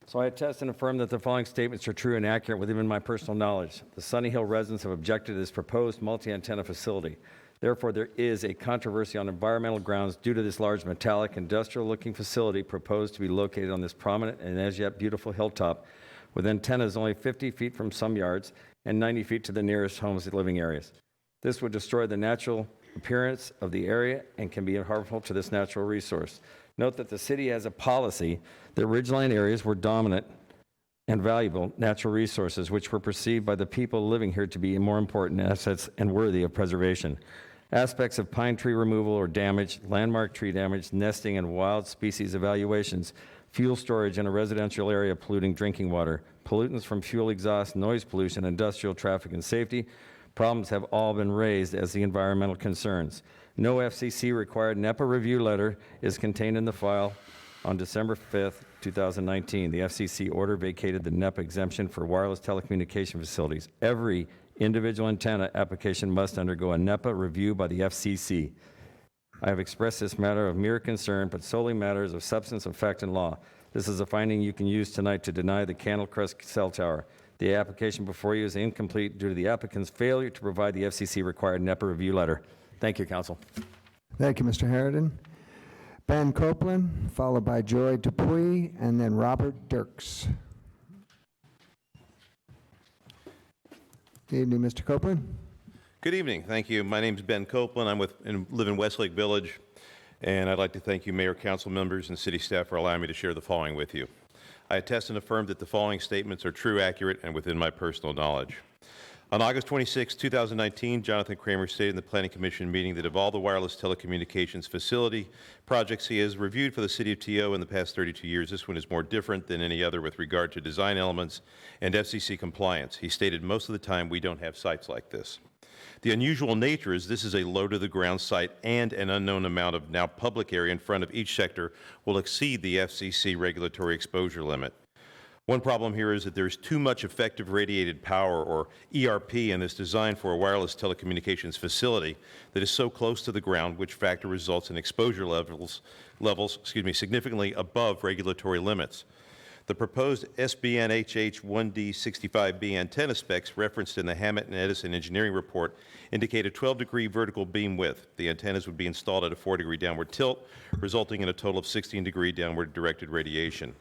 So I attest and affirm that the following statements are true and accurate within my personal knowledge. The Sunny Hill residents have objected to this proposed multi-antenna facility. Therefore, there is a controversy on environmental grounds due to this large metallic industrial-looking facility proposed to be located on this prominent and as yet beautiful hilltop with antennas only 50 feet from some yards and 90 feet to the nearest homes and living areas. This would destroy the natural appearance of the area and can be harmful to this natural resource. Note that the city has a policy that ridgeline areas were dominant and valuable natural resources which were perceived by the people living here to be more important assets and worthy of preservation. Aspects of pine tree removal or damage, landmark tree damage, nesting and wild species evaluations, fuel storage in a residential area polluting drinking water, pollutants from fuel exhaust, noise pollution, industrial traffic and safety, problems have all been raised as the environmental concerns. No FCC required NEPA review letter is contained in the file. On December 5th, 2019, the FCC order vacated the NEPA exemption for wireless telecommunication facilities. Every individual antenna application must undergo a NEPA review by the FCC. I have expressed this matter of mere concern, but solely matters of substance, effect, and law. This is a finding you can use tonight to deny the Candle Crest cell tower. The application before you is incomplete due to the applicant's failure to provide the FCC required NEPA review letter. Thank you, Council. Thank you, Mr. Harridan. Ben Copeland, followed by Joy Dupuy, and then Robert Dirks. Good evening, Mr. Copeland. Good evening. Thank you. My name is Ben Copeland. I live in Westlake Village, and I'd like to thank you, Mayor, Council members, and City staff for allowing me to share the following with you. I attest and affirm that the following statements are true, accurate, and within my personal knowledge. On August 26, 2019, Jonathan Kramer stated in the Planning Commission meeting that of all the wireless telecommunications facility projects he has reviewed for the City of TO in the past 32 years, this one is more different than any other with regard to design elements and FCC compliance. He stated most of the time we don't have sites like this. The unusual nature is this is a low-to-the-ground site, and an unknown amount of now public area in front of each sector will exceed the FCC regulatory exposure limit. One problem here is that there's too much effective radiated power, or ERP, in this design for a wireless telecommunications facility that is so close to the ground, which factor results in exposure levels significantly above regulatory limits. The proposed SBN HH1D65B antenna specs referenced in the Hammett and Edison engineering report indicate a 12-degree vertical beam width. The antennas would be installed at a 4-degree downward tilt, resulting in a total of 16-degree downward directed radiation.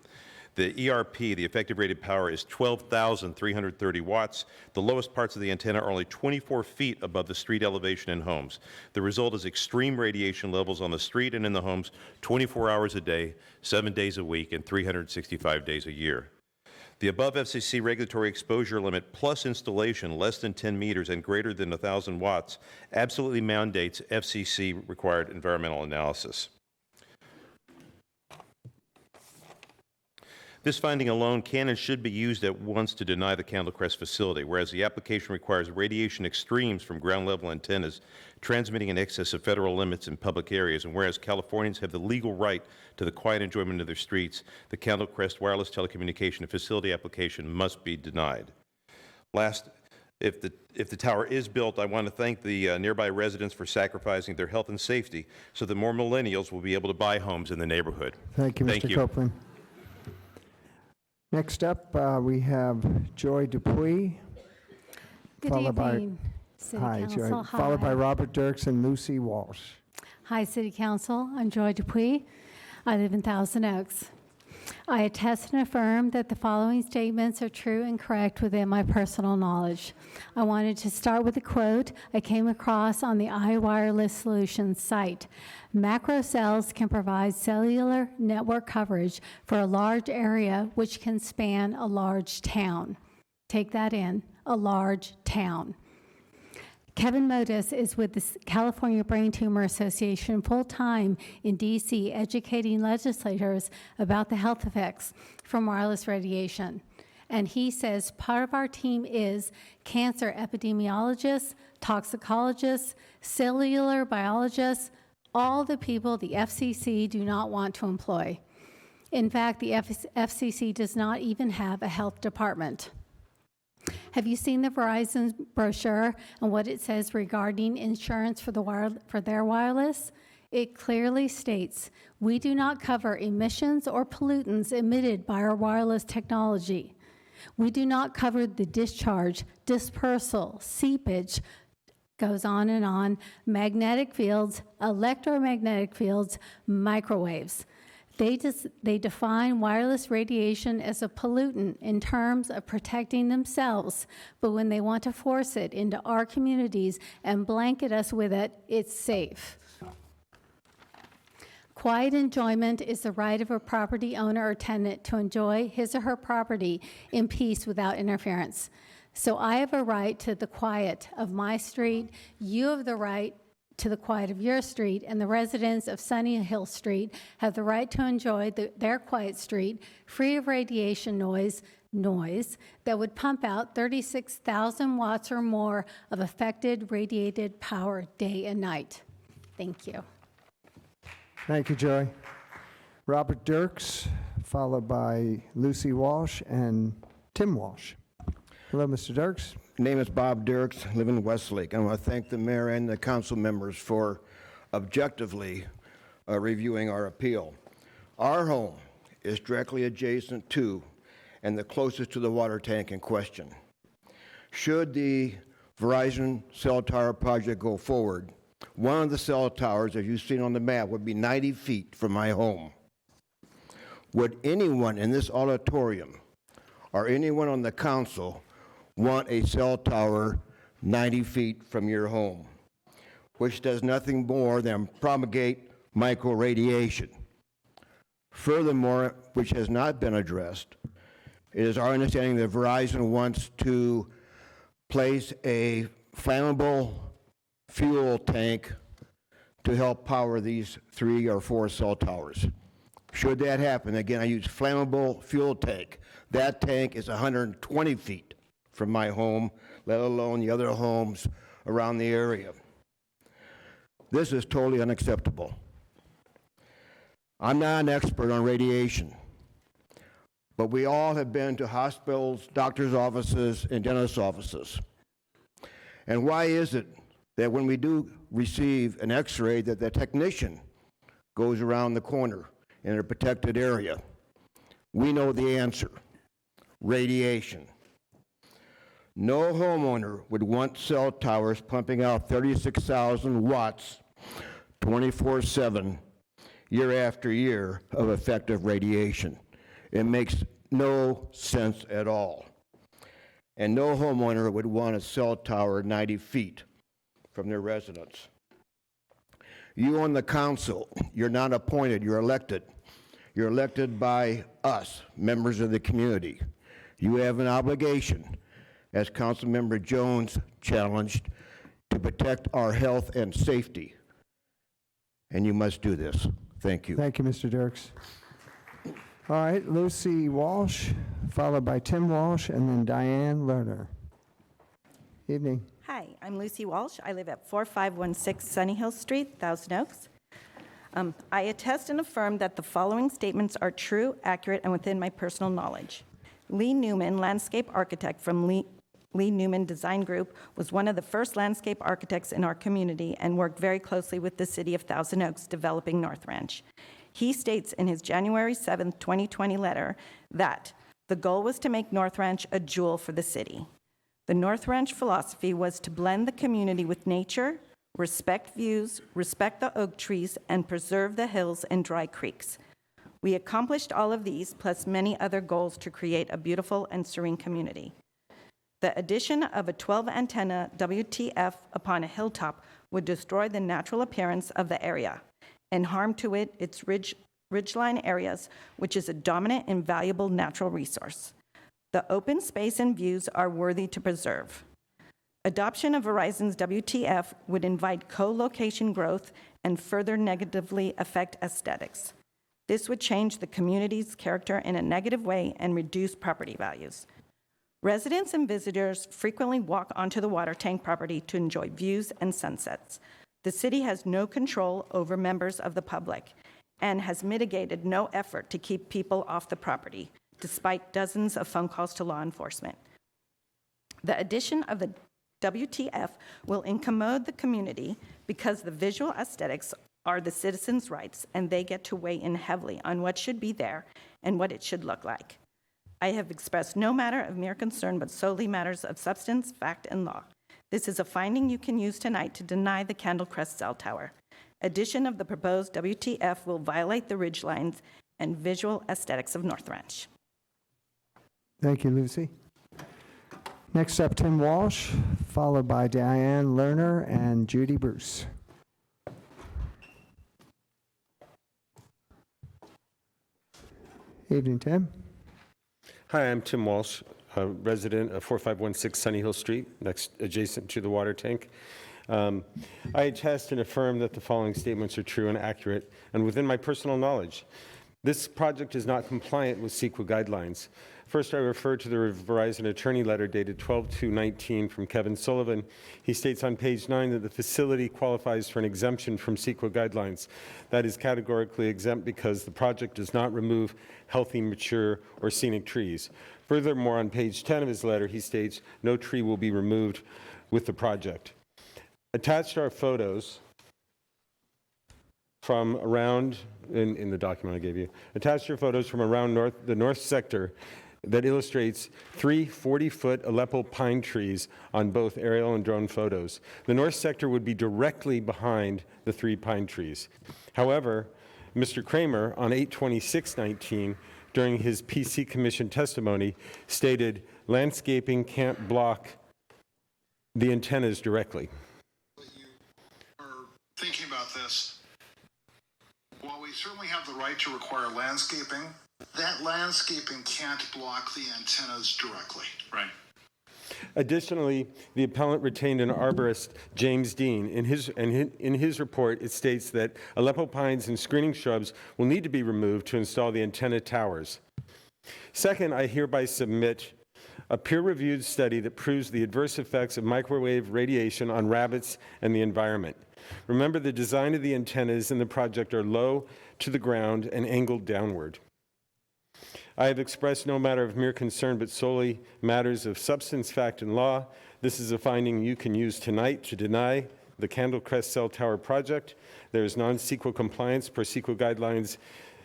The ERP, the effective rated power, is 12,330 watts. The lowest parts of the antenna are only 24 feet above the street elevation in homes. The result is extreme radiation levels on the street and in the homes 24 hours a day, 7 days a week, and 365 days a year. The above FCC regulatory exposure limit plus installation less than 10 meters and greater than 1,000 watts absolutely mandates FCC required environmental analysis. This finding alone can and should be used at once to deny the Candle Crest facility, whereas the application requires radiation extremes from ground-level antennas transmitting in excess of federal limits in public areas, and whereas Californians have the legal right to the quiet enjoyment of their streets, the Candle Crest wireless telecommunication facility application must be denied. Last, if the tower is built, I want to thank the nearby residents for sacrificing their health and safety so that more millennials will be able to buy homes in the neighborhood. Thank you, Mr. Copeland. Next up, we have Joy Dupuy. Good evening, City Council. Hi. Followed by Robert Dirks and Lucy Walsh. Hi, City Council. I'm Joy Dupuy. I live in Thousand Oaks. I attest and affirm that the following statements are true and correct within my personal knowledge. I wanted to start with a quote I came across on the iWireless Solutions site. Macro cells can provide cellular network coverage for a large area which can span a large town. Take that in, a large town. Kevin Modis is with the California Brain Tumor Association full-time in D.C., educating legislators about the health effects from wireless radiation. And he says part of our team is cancer epidemiologists, toxicologists, cellular biologists, all the people the FCC do not want to employ. In fact, the FCC does not even have a health department. Have you seen the Verizon brochure and what it says regarding insurance for their wireless? It clearly states, we do not cover emissions or pollutants emitted by our wireless technology. We do not cover the discharge, dispersal, seepage, goes on, magnetic fields, electromagnetic fields, microwaves. They define wireless radiation as a pollutant in terms of protecting themselves, but when they want to force it into our communities and blanket us with it, it's safe. Quiet enjoyment is the right of a property owner or tenant to enjoy his or her property in peace without interference. So I have a right to the quiet of my street, you have the right to the quiet of your street, and the residents of Sunny Hill Street have the right to enjoy their quiet street free of radiation noise that would pump out 36,000 watts or more of affected radiated power day and night. Thank you. Thank you, Joy. Robert Dirks, followed by Lucy Walsh and Tim Walsh. Hello, Mr. Dirks. Name is Bob Dirks, live in Westlake. I want to thank the mayor and the council members for objectively reviewing our appeal. Our home is directly adjacent to and the closest to the water tank in question. Should the Verizon cell tower project go forward, one of the cell towers, as you've seen on the map, would be 90 feet from my home. Would anyone in this auditorium or anyone on the council want a cell tower 90 feet from your home, which does nothing more than propagate microradiation? Furthermore, which has not been addressed, it is our understanding that Verizon wants to place a flammable fuel tank to help power these 3 or 4 cell towers. Should that happen, again, I use flammable fuel tank. That tank is 120 feet from my home, let alone the other homes around the area. This is totally unacceptable. I'm not an expert on radiation, but we all have been to hospitals, doctors' offices, and dentist offices. And why is it that when we do receive an x-ray that the technician goes around the corner in a protected area? We know the answer: radiation. No homeowner would want cell towers pumping out 36,000 watts 24/7 year after year of effective radiation. It makes no sense at all. And no homeowner would want a cell tower 90 feet from their residence. You on the council, you're not appointed, you're elected. You're elected by us, members of the community. You have an obligation, as Councilmember Jones challenged, to protect our health and safety. And you must do this. Thank you. Thank you, Mr. Dirks. All right, Lucy Walsh, followed by Tim Walsh, and then Diane Lerner. Evening. Hi, I'm Lucy Walsh. I live at 4516 Sunny Hill Street, Thousand Oaks. I attest and affirm that the following statements are true, accurate, and within my personal knowledge. Lee Newman, landscape architect from Lee Newman Design Group, was one of the first landscape architects in our community and worked very closely with the city of Thousand Oaks developing North Ranch. He states in his January 7th, 2020 letter that the goal was to make North Ranch a jewel for the city. The North Ranch philosophy was to blend the community with nature, respect views, respect the oak trees, and preserve the hills and dry creeks. We accomplished all of these, plus many other goals, to create a beautiful and serene community. The addition of a 12-antenna WTF upon a hilltop would destroy the natural appearance of the area and harm to it its ridgeline areas, which is a dominant and valuable natural resource. The open space and views are worthy to preserve. Adoption of Verizon's WTF would invite co-location growth and further negatively affect aesthetics. This would change the community's character in a negative way and reduce property values. Residents and visitors frequently walk onto the water tank property to enjoy views and sunsets. The city has no control over members of the public and has mitigated no effort to keep people off the property, despite dozens of phone calls to law enforcement. The addition of the WTF will incommode the community because the visual aesthetics are the citizens' rights, and they get to weigh in heavily on what should be there and what it should look like. I have expressed no matter of mere concern, but solely matters of substance, fact, and law. This is a finding you can use tonight to deny the Candlecrest Cell Tower. Addition of the proposed WTF will violate the ridge lines and visual aesthetics of North Ranch. Thank you, Lucy. Next up, Tim Walsh, followed by Diane Lerner and Judy Bruce. Evening, Tim. Hi, I'm Tim Walsh, a resident of 4516 Sunny Hill Street, adjacent to the water tank. I attest and affirm that the following statements are true and accurate and within my personal knowledge. This project is not compliant with CEQA guidelines. First, I refer to the Verizon attorney letter dated 12/2/19 from Kevin Sullivan. He states on page 9 that the facility qualifies for an exemption from CEQA guidelines. That is categorically exempt because the project does not remove healthy, mature, or scenic trees. Furthermore, on page 10 of his letter, he states no tree will be removed with the project. Attached are photos from around, in the document I gave you, attached are photos from around the north sector that illustrates 3 40-foot Aleppo pine trees on both aerial and drone photos. The north sector would be directly behind the 3 pine trees. However, Mr. Kramer, on 8/26/19, during his PC Commission testimony, stated landscaping can't block the antennas directly. Thinking about this, while we certainly have the right to require landscaping, that landscaping can't block the antennas directly. Right. Additionally, the appellant retained an arborist, James Dean. In his report, it states that Aleppo pines and screening shrubs will need to be removed to install the antenna towers. Second, I hereby submit a peer-reviewed study that proves the adverse effects of microwave radiation on rabbits and the environment. Remember, the design of the antennas in the project are low to the ground and angled downward. I have expressed no matter of mere concern, but solely matters of substance, fact, and law. This is a finding you can use tonight to deny the Candlecrest Cell Tower project. There is non-CEQA compliance per CEQA guidelines,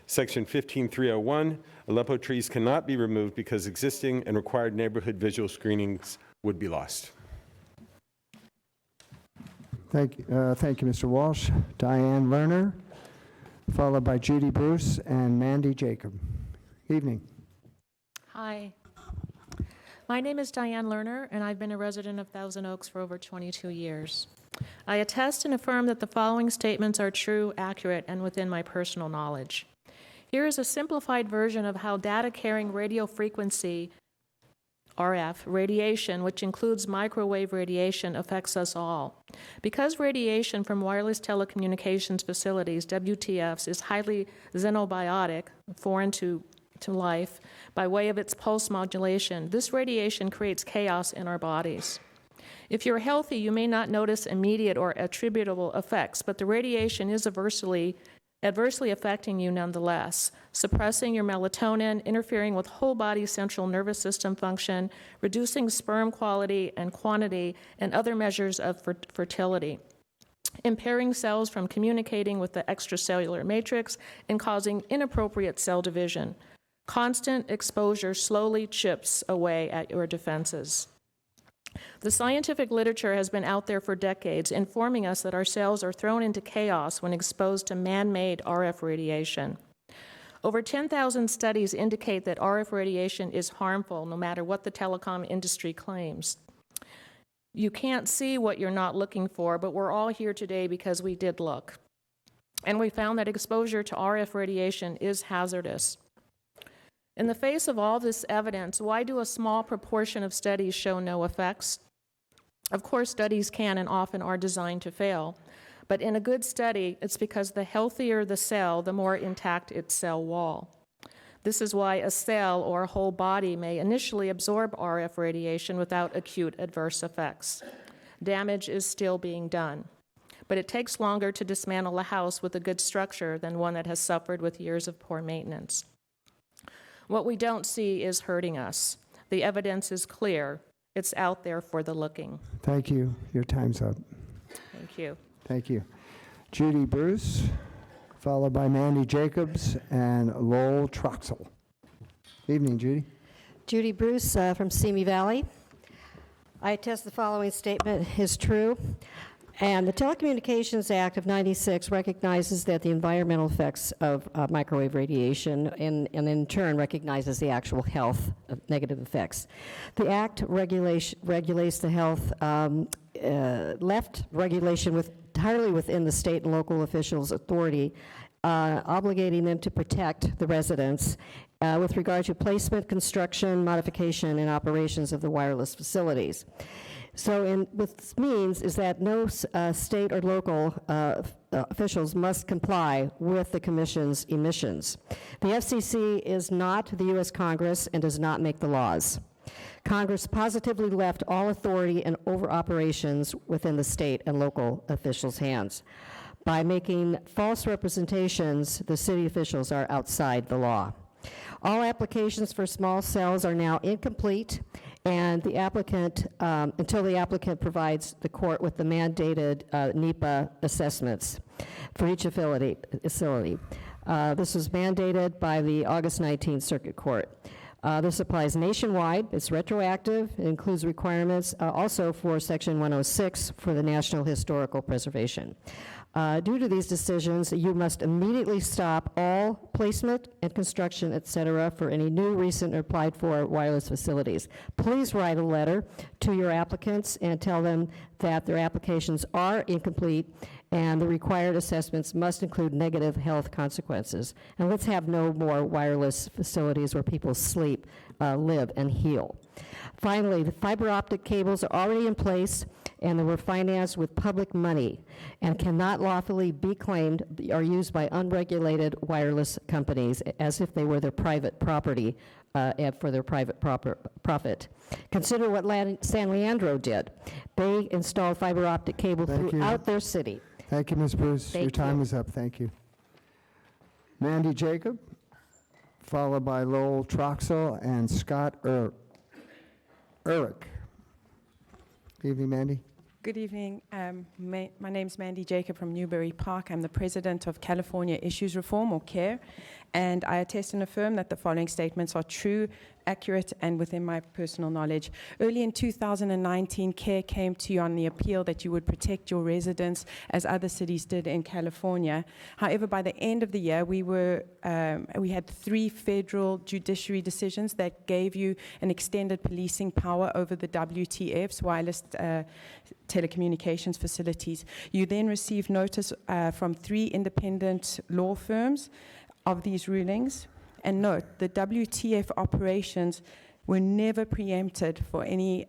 section 15301. Aleppo trees cannot be removed because existing and required neighborhood visual screenings would be lost. Thank you, Mr. Walsh. Diane Lerner, followed by Judy Bruce and Mandy Jacob. Evening. Hi. My name is Diane Lerner, and I've been a resident of Thousand Oaks for over 22 years. I attest and affirm that the following statements are true, accurate, and within my personal knowledge. Here is a simplified version of how data-carrying radio frequency, RF, radiation, which includes microwave radiation, affects us all. Because radiation from wireless telecommunications facilities, WTFs, is highly xenobiotic, foreign to life, by way of its pulse modulation, this radiation creates chaos in our bodies. If you're healthy, you may not notice immediate or attributable effects, but the radiation is adversely affecting you nonetheless, suppressing your melatonin, interfering with whole body central nervous system function, reducing sperm quality and quantity, and other measures of fertility, impairing cells from communicating with the extracellular matrix, and causing inappropriate cell division. Constant exposure slowly chips away at your defenses. The scientific literature has been out there for decades, informing us that our cells are thrown into chaos when exposed to man-made RF radiation. Over 10,000 studies indicate that RF radiation is harmful, no matter what the telecom industry claims. You can't see what you're not looking for, but we're all here today because we did look. And we found that exposure to RF radiation is hazardous. In the face of all this evidence, why do a small proportion of studies show no effects? Of course, studies can and often are designed to fail. But in a good study, it's because the healthier the cell, the more intact its cell wall. This is why a cell or a whole body may initially absorb RF radiation without acute adverse effects. Damage is still being done. But it takes longer to dismantle a house with a good structure than one that has suffered with years of poor maintenance. What we don't see is hurting us. The evidence is clear. It's out there for the looking. Thank you. Your time's up. Thank you. Thank you. Judy Bruce, followed by Mandy Jacobs and Lowell Troxel. Evening, Judy. Judy Bruce from Simi Valley. I attest the following statement is true. And the Telecommunications Act of '96 recognizes that the environmental effects of microwave radiation and in turn recognizes the actual health of negative effects. The Act regulates the health, left regulation entirely within the state and local officials' authority, obligating them to protect the residents with regard to placement, construction, modification, and operations of the wireless facilities. So what this means is that no state or local officials must comply with the Commission's emissions. The FCC is not the U.S. Congress and does not make the laws. Congress positively left all authority and over operations within the state and local officials' hands. By making false representations, the city officials are outside the law. All applications for small cells are now incomplete, and the applicant, until the applicant provides the court with the mandated NEPA assessments for each facility. This was mandated by the August 19th Circuit Court. This applies nationwide. It's retroactive. It includes requirements also for Section 106 for the National Historical Preservation. Due to these decisions, you must immediately stop all placement and construction, et cetera, for any new, recent, or applied for wireless facilities. Please write a letter to your applicants and tell them that their applications are incomplete and the required assessments must include negative health consequences. And let's have no more wireless facilities where people sleep, live, and heal. Finally, the fiber optic cables are already in place and they were financed with public money and cannot lawfully be claimed or used by unregulated wireless companies as if they were their private property for their private profit. Consider what San Leandro did. They installed fiber optic cable throughout their city. Thank you, Ms. Bruce. Your time is up. Thank you. Mandy Jacob, followed by Lowell Troxel and Scott Ehrlich. Evening, Mandy. Good evening. My name's Mandy Jacob from Newbury Park. I'm the president of California Issues Reform, or CARE, and I attest and affirm that the following statements are true, accurate, and within my personal knowledge. Early in 2019, CARE came to you on the appeal that you would protect your residents as other cities did in California. However, by the end of the year, we had 3 federal judiciary decisions that gave you an extended policing power over the WTF's wireless telecommunications facilities. You then received notice from 3 independent law firms of these rulings. And note, the WTF operations were never preempted for any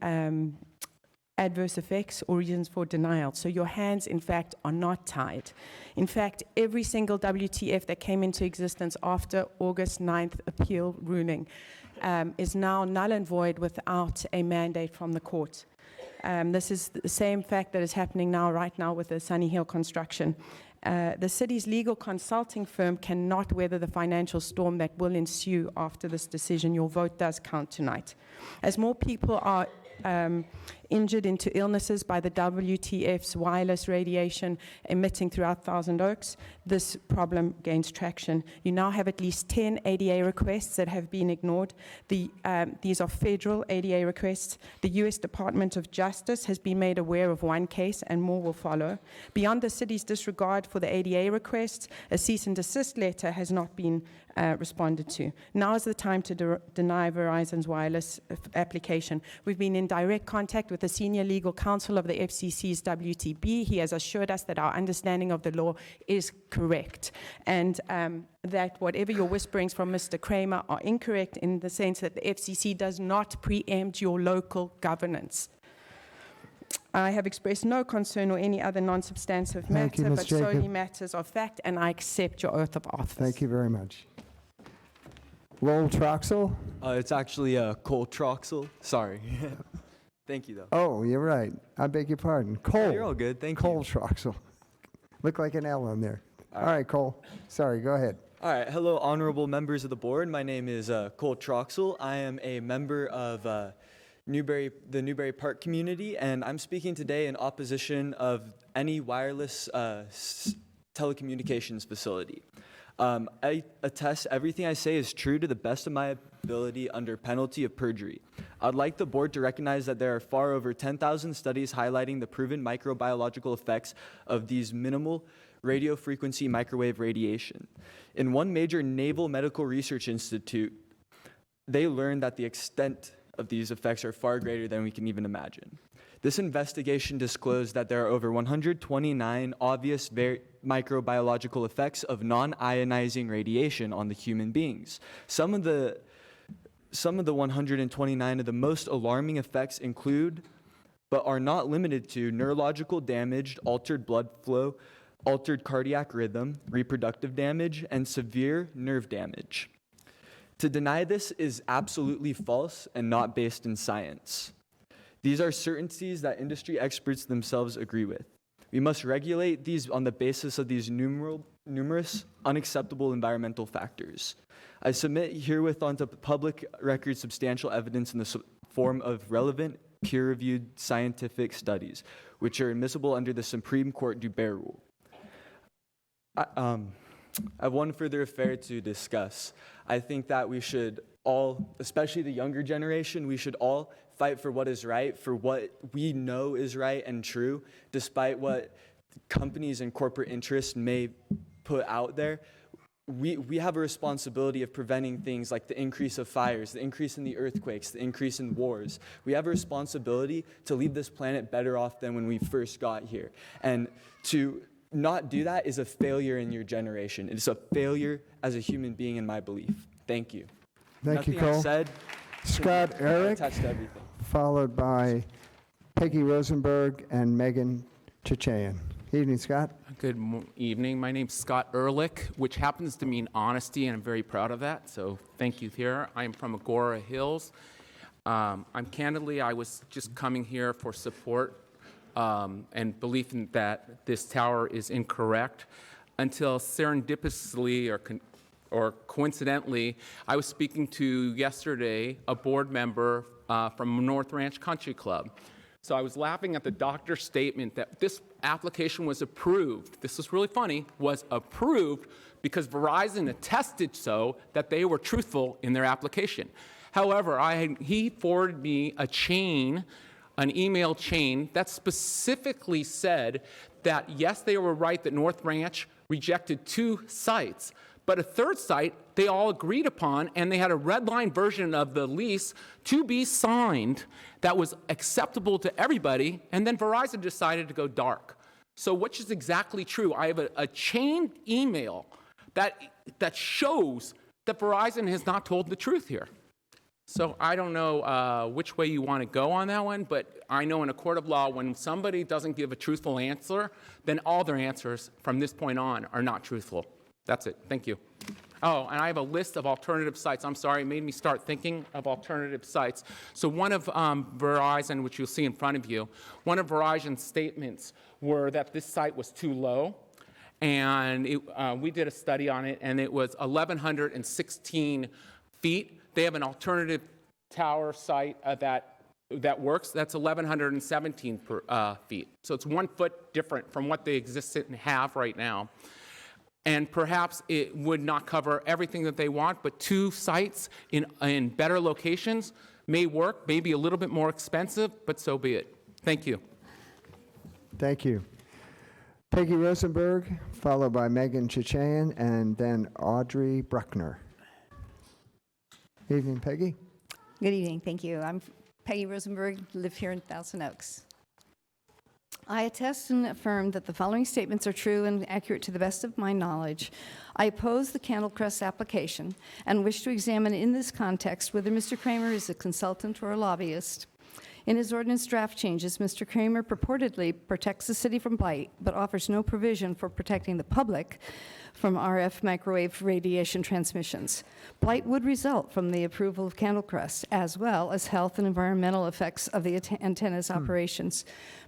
adverse effects or reasons for denial. So your hands, in fact, are not tied. In fact, every single WTF that came into existence after August 9th appeal ruling is now null and void without a mandate from the court. This is the same fact that is happening right now with the Sunny Hill construction. The city's legal consulting firm cannot weather the financial storm that will ensue after this decision. Your vote does count tonight. As more people are injured into illnesses by the WTF's wireless radiation emitting throughout Thousand Oaks, this problem gains traction. You now have at least 10 ADA requests that have been ignored. These are federal ADA requests. The U.S. Department of Justice has been made aware of one case, and more will follow. Beyond the city's disregard for the ADA requests, a cease and desist letter has not been responded to. Now is the time to deny Verizon's wireless application. We've been in direct contact with with the senior legal counsel of the FCC's WTB. He has assured us that our understanding of the law is correct, and that whatever your whisperings from Mr. Kramer are incorrect in the sense that the FCC does not preempt your local governance. I have expressed no concern or any other non-substantive Thank you, matter, Ms. but Jacob. solely matters of fact, and I accept your oath of office. Thank you very much. Lowell Troxel? It's actually Cole Troxel. Sorry. Thank you, though. Oh, you're right. I beg your pardon. Cole. You're all good. Thank Cole you. Troxel. Look like an L on there. All right, Cole. Sorry, go ahead. All right. Hello, honorable members of the board. My name is Cole Troxel. I am a member of the Newbury Park community, and I'm speaking today in opposition of any wireless telecommunications facility. I attest everything I say is true to the best of my ability under penalty of perjury. I'd like the board to recognize that there are far over 10,000 studies highlighting the proven microbiological effects of these minimal radio frequency microwave radiation. In one major naval medical research institute, they learned that the extent of these effects are far greater than we can even imagine. This investigation disclosed that there are over 129 obvious microbiological effects of non-ionizing radiation on the human beings. Some of the 129 of the most alarming effects include, but are not limited to, neurological damage, altered blood flow, altered cardiac rhythm, reproductive damage, and severe nerve damage. To deny this is absolutely false and not based in science. These are certainties that industry experts themselves agree with. We must regulate these on the basis of these numerous unacceptable environmental factors. I submit herewith onto public record substantial evidence in the form of relevant, peer-reviewed scientific studies, which are admissible under the Supreme Court Dubert rule. I have one further affair to discuss. I think that we should all, especially the younger generation, we should all fight for what is right, for what we know is right and true, despite what companies and corporate interests may put out there. We have a responsibility of preventing things like the increase of fires, the increase in the earthquakes, the increase in wars. We have a responsibility to leave this planet better off than when we first got here. And to not do that is a failure in your generation. It is a failure as a human being, in my belief. Thank you. Thank you, Nothing I've Cole. said Scott can Eric, attest to everything. followed by Peggy Rosenberg and Megan Chichayan. Evening, Scott. Good evening. My name's Scott Ehrlich, which happens to mean honesty, and I'm very proud of that, so thank you here. I'm from Agora Hills. I was just coming here for support and belief in that this tower is incorrect until serendipitously or coincidentally, I was speaking to yesterday a board member from North Ranch Country Club. So I was laughing at the doctor's statement that this application was approved. This is really funny, was approved because Verizon attested so that they were truthful in their application. However, he forwarded me an email chain that specifically said that yes, they were right that North Ranch rejected 2 sites, but a 3rd site they all agreed upon, and they had a red line version of the lease to be signed that was acceptable to everybody, and then Verizon decided to go dark. So which is exactly true? I have a chain email that shows that Verizon has not told the truth here. So I don't know which way you want to go on that one, but I know in a court of law, when somebody doesn't give a truthful answer, then all their answers from this point on are not truthful. That's it. Thank you. Oh, and I have a list of alternative sites. I'm sorry, it made me start thinking of alternative sites. So one of Verizon, which you'll see in front of you, one of Verizon's statements were that this site was too low. And we did a study on it, and it was 1,116 feet. They have an alternative tower site that works. That's 1,117 feet. So it's 1 foot different from what they exist and have right now. And perhaps it would not cover everything that they want, but 2 sites in better locations may work, maybe a little bit more expensive, but so be it. Thank you. Thank you. Peggy Rosenberg, followed by Megan Chichayan, and then Audrey Bruckner. Evening, Peggy. Good evening. Thank you. I'm Peggy Rosenberg, live here in Thousand Oaks. I attest and affirm that the following statements are true and accurate to the best of my knowledge. I oppose the Candlecrest application and wish to examine in this context whether Mr. Kramer is a consultant or a lobbyist. In his ordinance draft changes, Mr. Kramer purportedly protects the city from blight, but offers no provision for protecting the public from RF microwave radiation transmissions. Blight would result from the approval of Candlecrest, as well as health and environmental effects of the antenna's operations.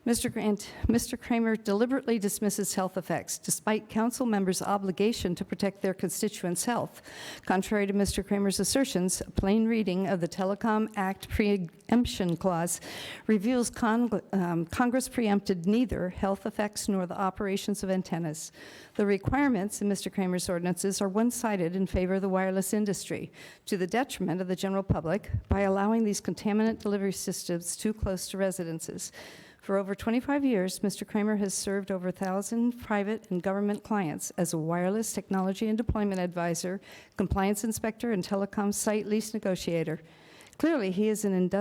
Mr. Kramer deliberately dismisses health effects, despite council members' obligation to protect their constituents' health. Contrary to Mr. Kramer's assertions, a plain reading of the Telecom Act preemption clause reveals Congress preempted neither health effects nor the operations of antennas. The requirements in Mr. Kramer's ordinances are one-sided in favor of the wireless industry, to the detriment of the general public by allowing these contaminant delivery systems too close to residences. For over 25 years, Mr. Kramer has served over 1,000 private and government clients as a wireless technology and deployment advisor, compliance inspector, and telecom site lease negotiator. Clearly, he is an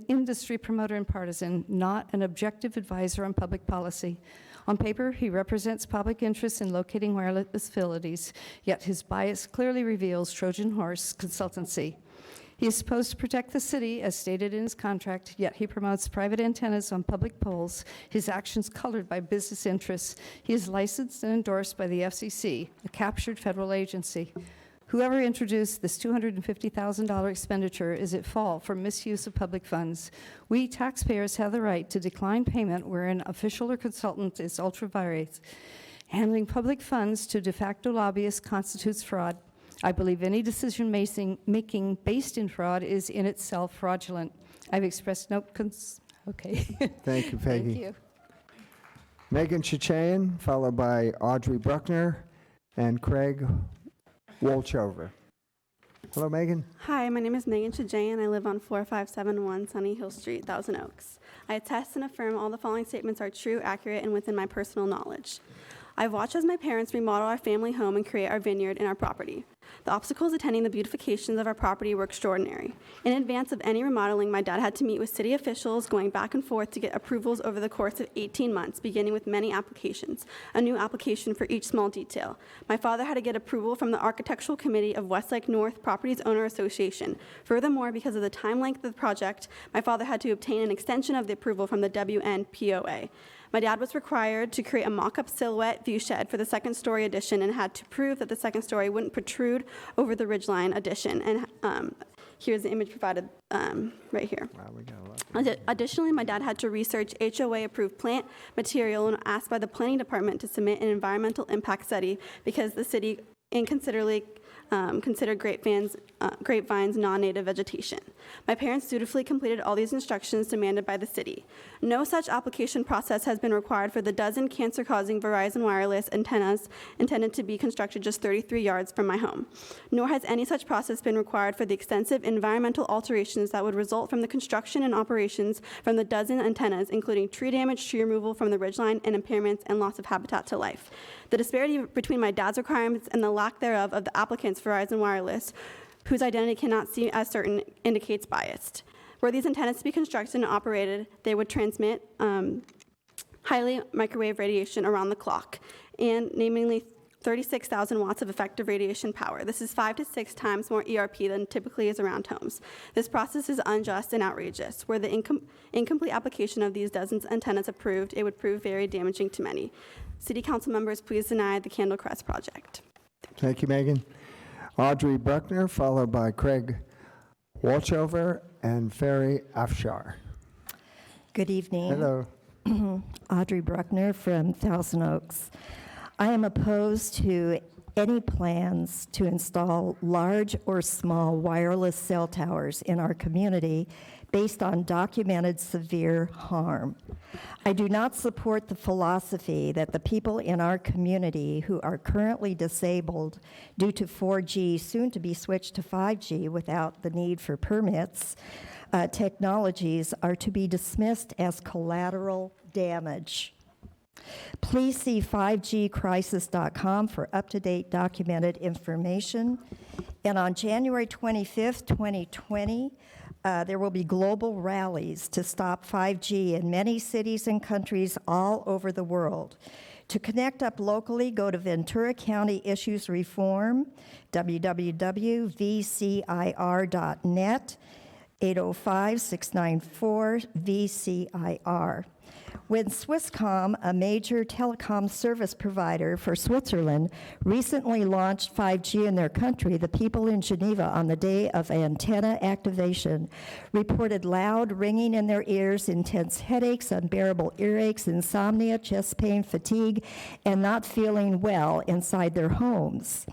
industry promoter and partisan, not an objective advisor on public policy. On paper, he represents public interests in locating wireless facilities, yet his bias clearly reveals Trojan horse consultancy. He is supposed to protect the city, as stated in his contract, yet he promotes private antennas on public poles, his actions colored by business interests. He is licensed and endorsed by the FCC, a captured federal agency. Whoever introduced this $250,000 expenditure is at fault for misuse of public funds. We taxpayers have the right to decline payment where an official or consultant is ultra-vires. Handling public funds to de facto lobbyists constitutes fraud. I believe any decision-making based in fraud is in itself fraudulent. I've expressed no okay. Thank you, Peggy. Thank you. Megan Chichayan, followed by Audrey Bruckner and Craig Wolchover. Hello, Megan. Hi, my name is Megan Chajayan. I live on 4571 Sunny Hill Street, Thousand Oaks. I attest and affirm all the following statements are true, accurate, and within my personal knowledge. I've watched as my parents remodel our family home and create our vineyard in our property. The obstacles attending the beautifications of our property were extraordinary. In advance of any remodeling, my dad had to meet with city officials, going back and forth to get approvals over the course of 18 months, beginning with many applications, a new application for each small detail. My father had to get approval from the Architectural Committee of Westlake North Properties Owner Association. Furthermore, because of the time length of the project, my father had to obtain an extension of the approval from the WNPOA. My dad was required to create a mock-up silhouette view shed for the second-story addition and had to prove that the second story wouldn't protrude over the ridgeline addition. And here's the image provided right here. Wow, we got a lot. Additionally, my dad had to research HOA-approved plant material and asked by the planning department to submit an environmental impact study because the city inconsiderately considered grapevines non-native vegetation. My parents dutifully completed all these instructions demanded by the city. No such application process has been required for the dozen cancer-causing Verizon wireless antennas intended to be constructed just 33 yards from my home. Nor has any such process been required for the extensive environmental alterations that would result from the construction and operations from the dozen antennas, including tree damage, tree removal from the ridgeline, and impairments and loss of habitat to life. The disparity between my dad's requirements and the lack thereof of the applicant's Verizon Wireless, whose identity cannot seem as certain, indicates bias. Were these antennas to be constructed and operated, they would transmit highly microwave radiation around the clock, and namely 36,000 watts of effective radiation power. This is 5 to 6 times more ERP than typically is around homes. This process is unjust and outrageous. Were the incomplete application of these dozens of antennas approved, it would prove very damaging to many. City Council members, please deny the Candlecrest project. Thank you, Megan. Audrey Bruckner, followed by Craig Wolchover and Ferry Afshar. Good evening. Hello. Audrey Bruckner from Thousand Oaks. I am opposed to any plans to install large or small wireless cell towers in our community based on documented severe harm. I do not support the philosophy that the people in our community who are currently disabled due to 4G, soon to be switched to 5G without the need for permits, technologies are to be dismissed as collateral damage. Please see 5gcrisis.com for up-to-date documented information. And on January 25th, 2020, There will be global rallies to stop 5G in many cities and countries all over the world. To connect up locally, go to Ventura County Issues Reform, www.vcir.net, 805-694-VCIR. When Swisscom, a major telecom service provider for Switzerland, recently launched 5G in their country, the people in Geneva on the day of antenna activation reported loud ringing in their ears, intense headaches, unbearable earaches, insomnia, chest pain, fatigue, and not feeling well inside their homes.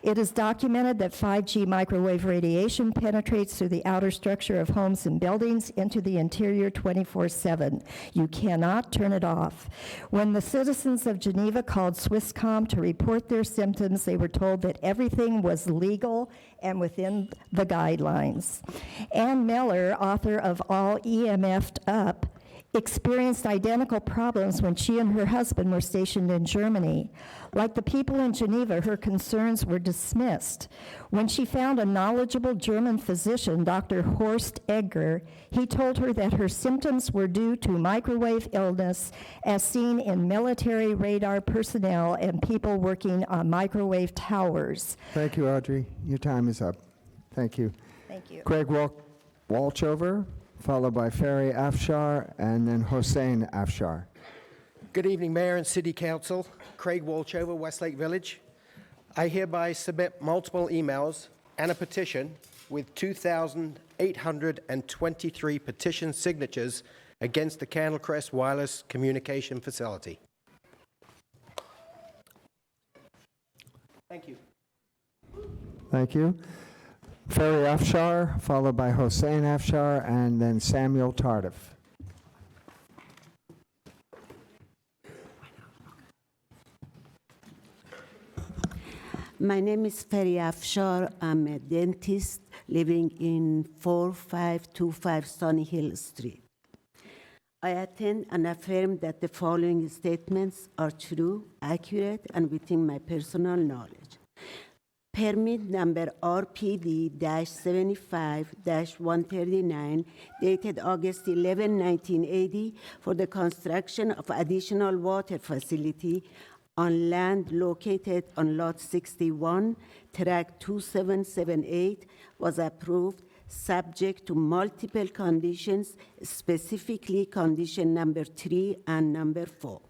It is documented that 5G microwave radiation penetrates through the outer structure of homes and buildings into the interior 24/7. You cannot turn it off. When the citizens of Geneva called Swisscom to report their symptoms, they were told that everything was legal and within the guidelines. Ann Miller, author of All EMF'd Up, experienced identical problems when she and her husband were stationed in Germany. Like the people in Geneva, her concerns were dismissed. When she found a knowledgeable German physician, Dr. Horst Egger, he told her that her symptoms were due to microwave illness as seen in military radar personnel and people working on microwave towers. Thank you, Audrey. Your time is up. Thank you. Thank you. Craig Walchover, followed by Ferry Afshar, and then Hossein Afshar. Good evening, Mayor and City Council. Craig Walchover, Westlake Village. I hereby submit multiple emails and a petition with 2,823 petition signatures against the Candlecrest Wireless Communication Facility. Thank you. Thank you. Ferry Afshar, followed by Hossein Afshar, and then Samuel Tardif. My name is Ferry Afshar. I'm a dentist living in 4525 Sunny Hill Street. I attend and affirm that the following statements are true, accurate, and within my personal knowledge. Permit number RPD-75-139, dated August 11, 1980, for the construction of additional water facility on land located on Lot 61, Track 2778, was approved subject to multiple conditions, specifically condition number 3 and number 4.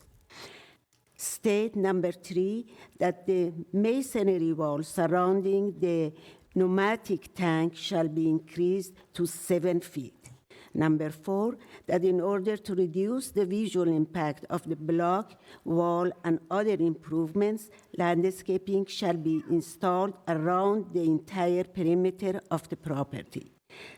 State number 3, that the masonry wall surrounding the pneumatic tank shall be increased to 7 feet. Number 4, that in order to reduce the visual impact of the block, wall, and other improvements, landscaping shall be installed around the entire perimeter of the property.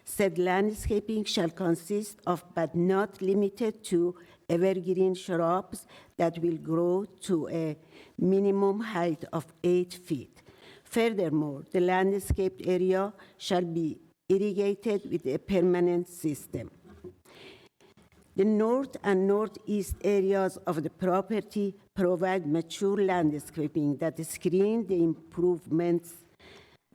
Said landscaping shall consist of, but not limited to, evergreen shrubs that will grow to a minimum height of 8 feet. Furthermore, the landscaped area shall be irrigated with a permanent system. The north and northeast areas of the property provide mature landscaping that screen the improvements.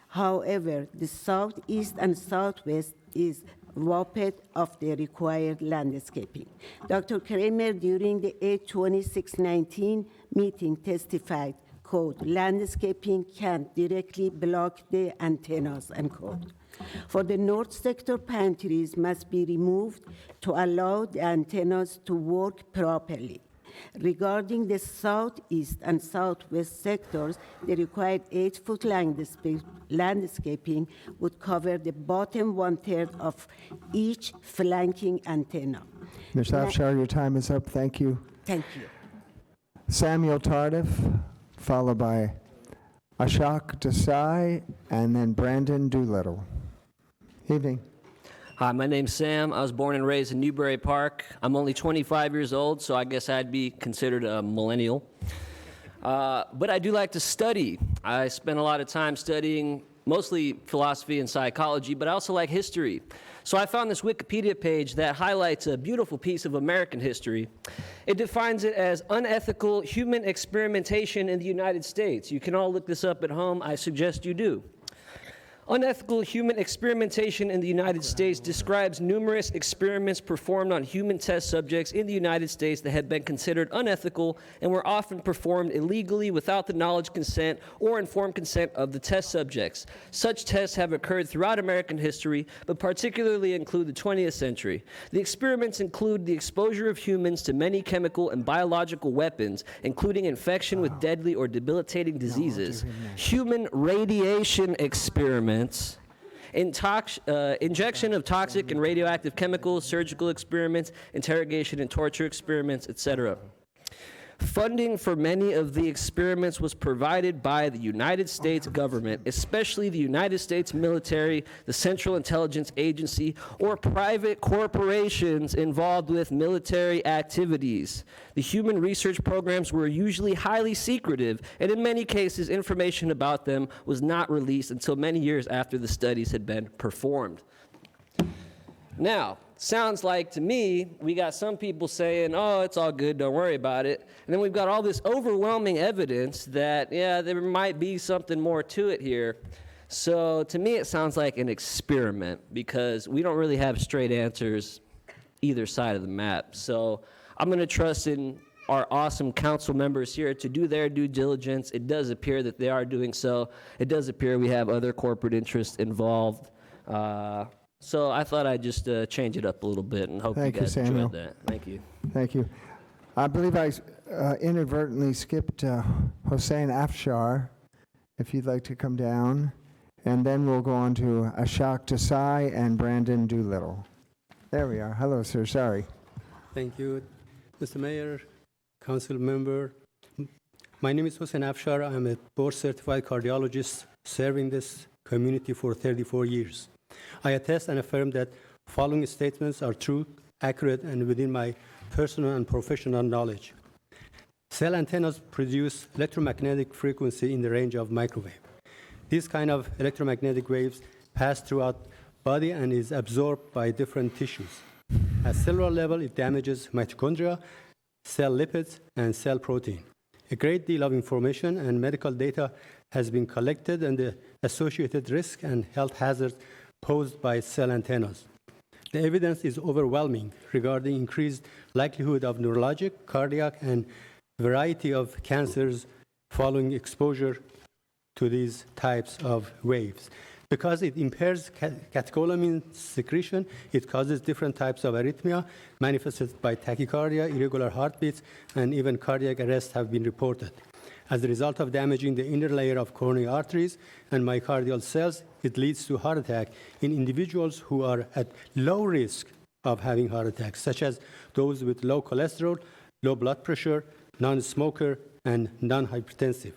However, the southeast and southwest is warped of the required landscaping. Dr. Kramer, during the 8/26/19 meeting, testified, quote, landscaping can't directly block the antennas, unquote. For the north sector, pine trees must be removed to allow the antennas to work properly. Regarding the southeast and southwest sectors, the required 8-foot landscaping would cover the bottom 1/3 of each flanking antenna. Ms. Afshar, your time is up. Thank you. Thank you. Samuel Tardif, followed by Ashok Desai, and then Brandon Doolittle. Evening. Hi, my name's Sam. I was born and raised in Newbury Park. I'm only 25 years old, so I guess I'd be considered a millennial. But I do like to study. I spend a lot of time studying mostly philosophy and psychology, but I also like history. So I found this Wikipedia page that highlights a beautiful piece of American history. It defines it as unethical human experimentation in the United States. You can all look this up at home. I suggest you do. Unethical human experimentation in the United States describes numerous experiments performed on human test subjects in the United States that have been considered unethical and were often performed illegally without the knowledge, consent, or informed consent of the test subjects. Such tests have occurred throughout American history, but particularly include the 20th century. The experiments include the exposure of humans to many chemical and biological weapons, including infection with deadly or debilitating diseases, human radiation experiments, injection of toxic and radioactive chemicals, surgical experiments, interrogation and torture experiments, etc. Funding for many of the experiments was provided by the United States government, especially the United States military, the Central Intelligence Agency, or private corporations involved with military activities. The human research programs were usually highly secretive, and in many cases, information about them was not released until many years after the studies had been performed. Now, sounds like to me, we got some people saying, oh, it's all good, don't worry about it. And then we've got all this overwhelming evidence that, yeah, there might be something more to it here. So to me, it sounds like an experiment because we don't really have straight answers either side of the map. So I'm going to trust in our awesome council members here to do their due diligence. It does appear that they are doing so. It does appear we have other corporate interests involved. So I thought I'd just change it up a little bit and hope you guys enjoyed that. Thank you. Thank you. I believe I inadvertently skipped Hossein Afshar, if you'd like to come down. And then we'll go on to Ashok Desai and Brandon Doolittle. There we are. Hello, sir. Sorry. Thank you. Mr. Mayor, council member, my name is Hossein Afshar. I'm a board-certified cardiologist serving this community for 34 years. I attest and affirm that following statements are true, accurate, and within my personal and professional knowledge. Cell antennas produce electromagnetic frequency in the range of microwave. These kind of electromagnetic waves pass throughout body and is absorbed by different tissues. At cellular level, it damages mitochondria, cell lipids, and cell protein. A great deal of information and medical data has been collected on the associated risk and health hazards posed by cell antennas. The evidence is overwhelming regarding increased likelihood of neurologic, cardiac, and variety of cancers following exposure to these types of waves. Because it impairs catecholamine secretion, it causes different types of arrhythmia manifested by tachycardia, irregular heartbeats, and even cardiac arrest have been reported. As a result of damaging the inner layer of coronary arteries and myocardial cells, it leads to heart attack in individuals who are at low risk of having heart attacks, such as those with low cholesterol, low blood pressure, non-smoker, and non-hypertensive.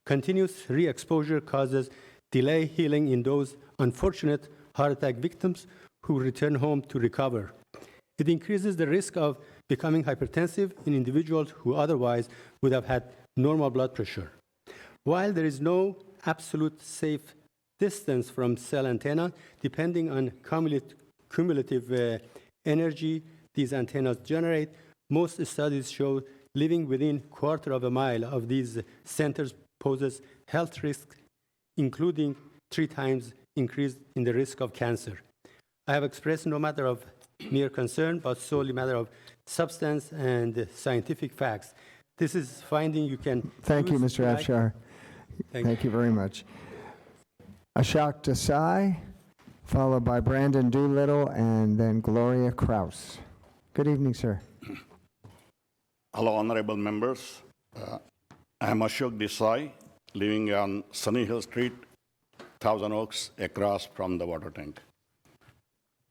Continuous re-exposure causes delay healing in those unfortunate heart attack victims who return home to recover. It increases the risk of becoming hypertensive in individuals who otherwise would have had normal blood pressure. While there is no absolute safe distance from cell antenna, depending on cumulative energy these antennas generate, most studies show living within quarter of a mile of these centers poses health risks, including 3 times increase in the risk of cancer. I have expressed no matter of mere concern, but solely matter of substance and scientific facts. This is finding you can... Thank you, Mr. Afshar. Thank you very much. Ashok Desai, followed by Brandon Doolittle, and then Gloria Kraus. Good evening, sir. Hello, honorable members. I am Ashok Desai, living on Sunny Hill Street, Thousand Oaks, across from the water tank.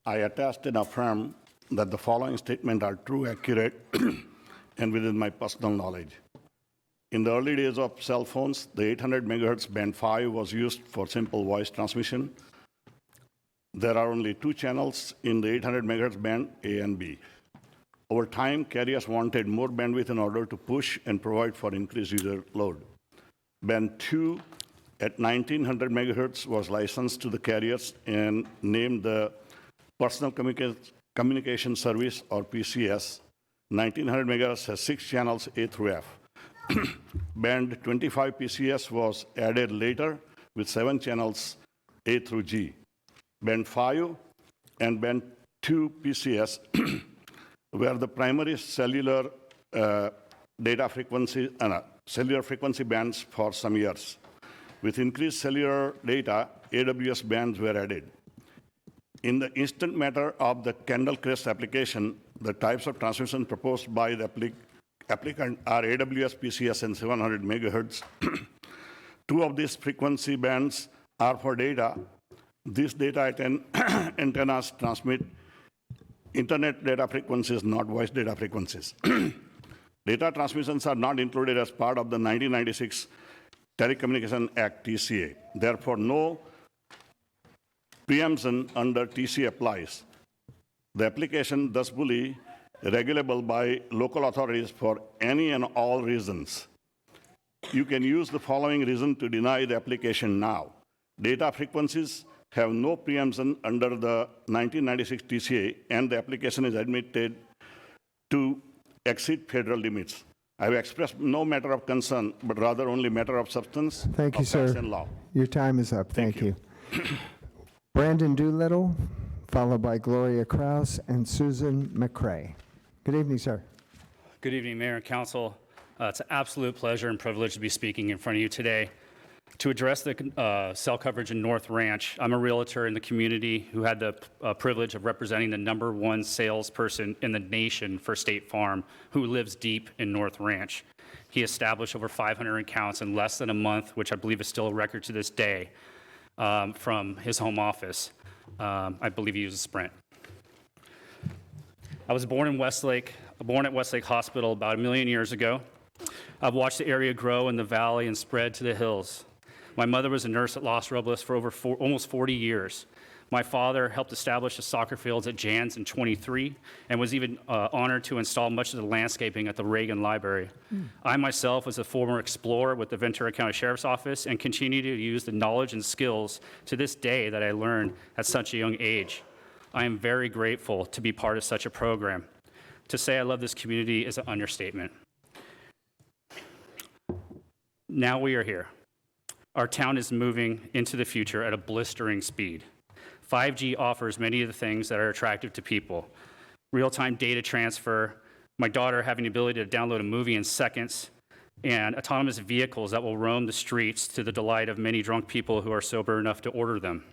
I attest and affirm that the following statements are true, accurate, and within my personal knowledge. In the early days of cell phones, the 800 megahertz band 5 was used for simple voice transmission. There are only 2 channels in the 800 megahertz band, A and B. Over time, carriers wanted more bandwidth in order to push and provide for increased user load. Band 2 at 1900 megahertz was licensed to the carriers and named the Personal Communication Service, or PCS. 1900 megahertz has 6 channels, A through F. Band 25 PCS was added later with 7 channels, A through G, Band 5 and Band 2 PCS were the primary cellular cellular frequency bands for some years. With increased cellular data, AWS bands were added. In the instant matter of the Candlecrest application, the types of transmission proposed by the applicant are AWS PCS and 700 megahertz. Two of these frequency bands are for data. These data antennas transmit internet data frequencies, not voice data frequencies. Data transmissions are not included as part of the 1996 Telecommunication Act, TCA. Therefore, no preemption under TCA applies. The application thus fully regulable by local authorities for any and all reasons. You can use the following reason to deny the application now. Data frequencies have no preemption under the 1996 TCA, and the application is admitted to exceed federal limits. I have expressed no matter of concern, but rather only matter of substance. Thank you, of facts sir. and law. Your time is up. Thank you. Brandon Doolittle, followed by Gloria Kraus and Susan McCrae. Good evening, sir. Good evening, Mayor and Council. It's an absolute pleasure and privilege to be speaking in front of you today. To address the cell coverage in North Ranch, I'm a realtor in the community who had the privilege of representing the #1 salesperson in the nation for State Farm, who lives deep in North Ranch. He established over 500 accounts in less than a month, which I believe is still a record to this day, from his home office. I believe he uses Sprint. I was born at Westlake Hospital about 1 million years ago. I've watched the area grow in the valley and spread to the hills. My mother was a nurse at Los Robles for almost 40 years. My father helped establish the soccer fields at Jans in 23 and was even honored to install much of the landscaping at the Reagan Library. I myself was a former explorer with the Ventura County Sheriff's Office and continue to use the knowledge and skills to this day that I learned at such a young age. I am very grateful to be part of such a program. To say I love this community is an understatement. Now we are here. Our town is moving into the future at a blistering speed. 5G offers many of the things that are attractive to people. Real-time data transfer, my daughter having the ability to download a movie in seconds, and autonomous vehicles that will roam the streets to the delight of many drunk people who are sober enough to order them.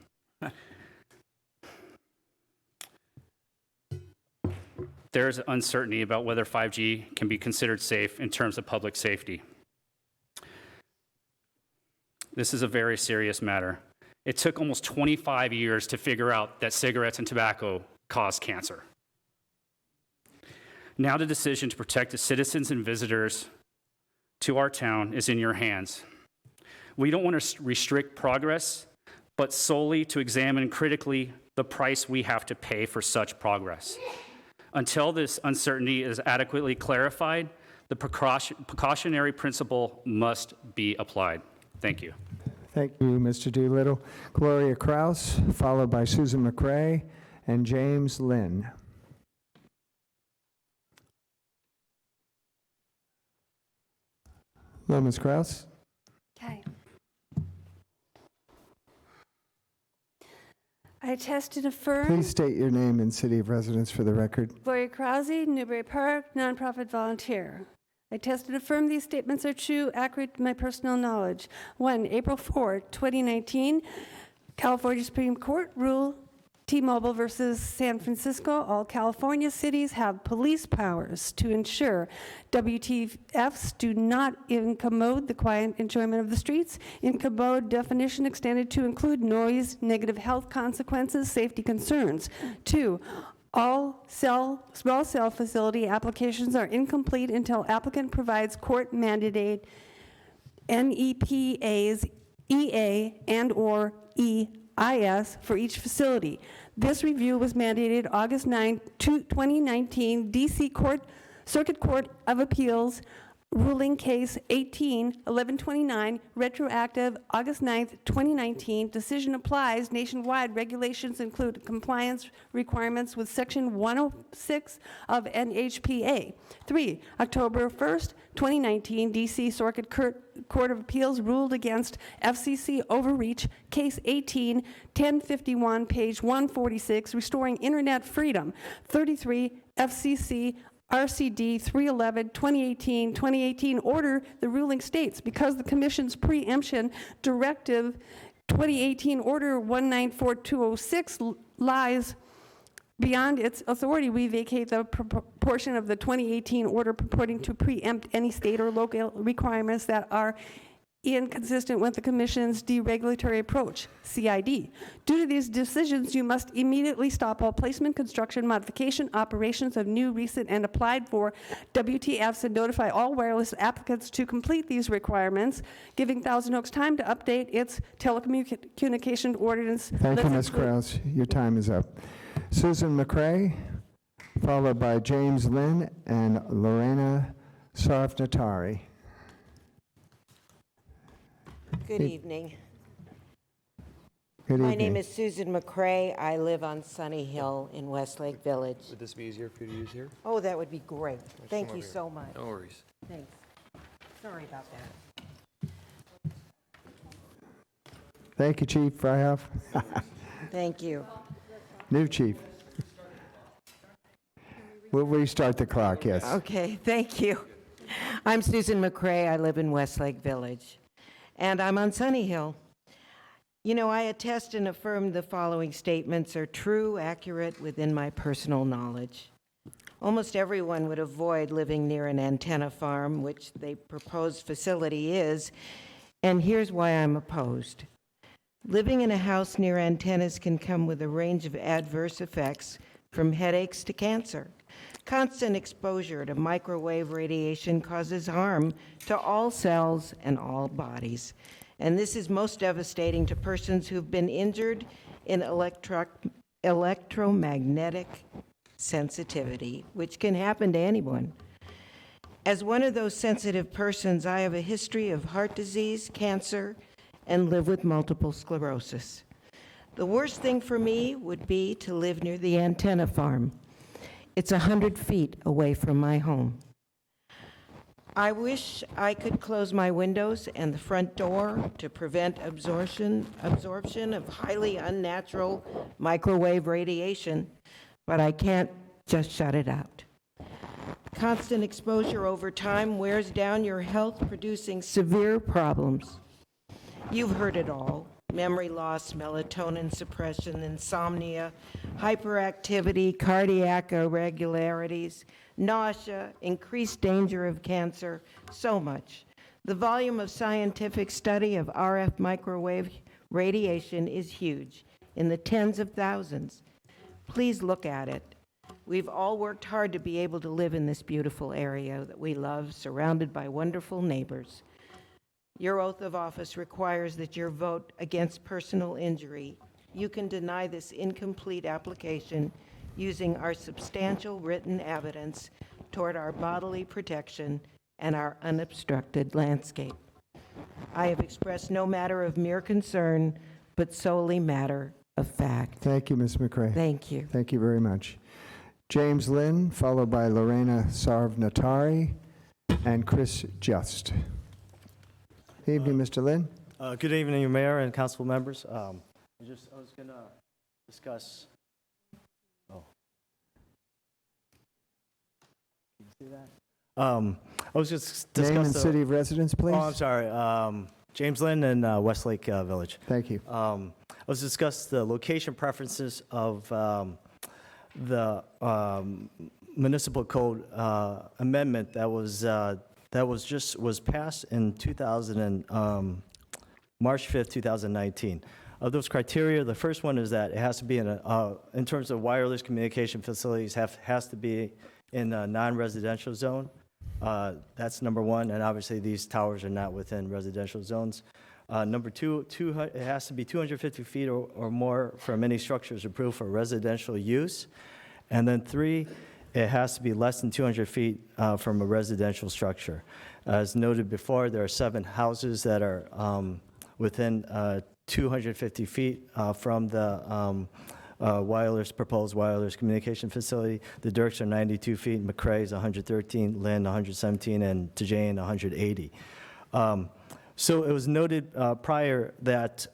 There is uncertainty about whether 5G can be considered safe in terms of public safety. This is a very serious matter. It took almost 25 years to figure out that cigarettes and tobacco cause cancer. Now the decision to protect the citizens and visitors to our town is in your hands. We don't want to restrict progress, but solely to examine critically the price we have to pay for such progress. Until this uncertainty is adequately clarified, the precautionary principle must be applied. Thank you. Thank you, Mr. Doolittle. Gloria Kraus, followed by Susan McCrae and James Lynn. Hello, Ms. Kraus. Okay. I attest and affirm. Please state your name and city of residence for the record. Gloria Krause, Newbury Park, nonprofit volunteer. I attest and affirm these statements are true, accurate to my personal knowledge. 1, April 4, 2019, California Supreme Court rule T-Mobile versus San Francisco. All California cities have police powers to ensure WTFs do not incommode the quiet enjoyment of the streets. Incommode definition extended to include noise, negative health consequences, safety concerns. 2, all small cell facility applications are incomplete until applicant provides court-mandated NEPAs, EA, and/or EIS for each facility. This review was mandated August 9, 2019, DC Circuit Court of Appeals ruling case 18-1129, retroactive August 9th, 2019. Decision applies nationwide. Regulations include compliance requirements with Section 106 of NHPA. 3, October 1st, 2019, D.C. Circuit Court of Appeals ruled against FCC overreach, case 18-1051, page 146, restoring internet freedom. 33, FCC RCD 311, 2018 order, the ruling states, because the Commission's preemption directive 2018 order 194206 lies beyond its authority, we vacate the portion of the 2018 order purporting to preempt any state or local requirements that are inconsistent with the Commission's deregulatory approach, CID. Due to these decisions, you must immediately stop all placement, construction, modification, operations of new, recent, and applied for WTFs and notify all wireless applicants to complete these requirements, giving Thousand Oaks time to update its telecommunication ordinance. Thank you, Ms. Kraus. Your time is up. Susan McCray, followed by James Lynn and Lorena Sarvnatari. Good evening. Good My evening. name is Susan McCray. I live on Sunny Hill in Westlake Village. Would this be easier for you to use here? Oh, that would be great. Thank come you over so here. much. No worries. Thanks. Sorry about that. Thank you, Chief Freihoff. Thank you. New Chief. We'll restart the clock, yes. Okay, thank you. I'm Susan McCray. I live in Westlake Village, and I'm on Sunny Hill. You know, I attest and affirm the following statements are true, accurate, within my personal knowledge. Almost everyone would avoid living near an antenna farm, which the proposed facility is, and here's why I'm opposed. Living in a house near antennas can come with a range of adverse effects, from headaches to cancer. Constant exposure to microwave radiation causes harm to all cells and all bodies. And this is most devastating to persons who've been injured in electromagnetic sensitivity, which can happen to anyone. As one of those sensitive persons, I have a history of heart disease, cancer, and live with multiple sclerosis. The worst thing for me would be to live near the antenna farm. It's 100 feet away from my home. I wish I could close my windows and the front door to prevent absorption of highly unnatural microwave radiation, but I can't just shut it out. Constant exposure over time wears down your health, producing severe problems. You've heard it all. Memory loss, melatonin suppression, insomnia, hyperactivity, cardiac irregularities, nausea, increased danger of cancer, so much. The volume of scientific study of RF microwave radiation is huge, in the tens of thousands. Please look at it. We've all worked hard to be able to live in this beautiful area that we love, surrounded by wonderful neighbors. Your oath of office requires that your vote against personal injury. You can deny this incomplete application using our substantial written evidence toward our bodily protection and our unobstructed landscape. I have expressed no matter of mere concern, but solely matter of fact. Thank you, Ms. McCray. Thank you. Thank you very much. James Lynn, followed by Lorena Sarvnatari and Chris Just. Evening, Mr. Lynn. Good evening, Mayor and council members. I was going to discuss. Oh. Can you see that? I was just discussing. Name and city of residence, please. Oh, I'm sorry. James Lynn in Westlake Village. Thank you. I was discuss the location preferences of the municipal code amendment that was passed in March 5th, 2019. Of those criteria, the first one is that it has to be in terms of wireless communication facilities, has to be in a non-residential zone. That's number one, and obviously these towers are not within residential zones. Number two, it has to be 250 feet or more from any structures approved for residential use. And then three, it has to be less than 200 feet from a residential structure. As noted before, there are 7 houses that are within 250 feet from the proposed wireless communication facility. The Dirks are 92 feet, McCrae's 113, Lynn 117, and Tajane 180. So it was noted prior that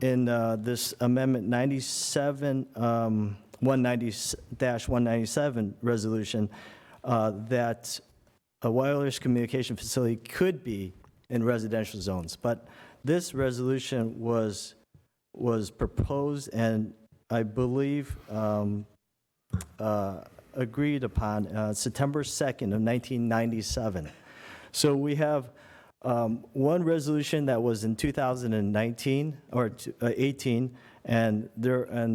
in this amendment 190-197 resolution that a wireless communication facility could be in residential zones. But this resolution was proposed and I believe agreed upon September 2nd of 1997. So we have one resolution that was in 2019 or 18, and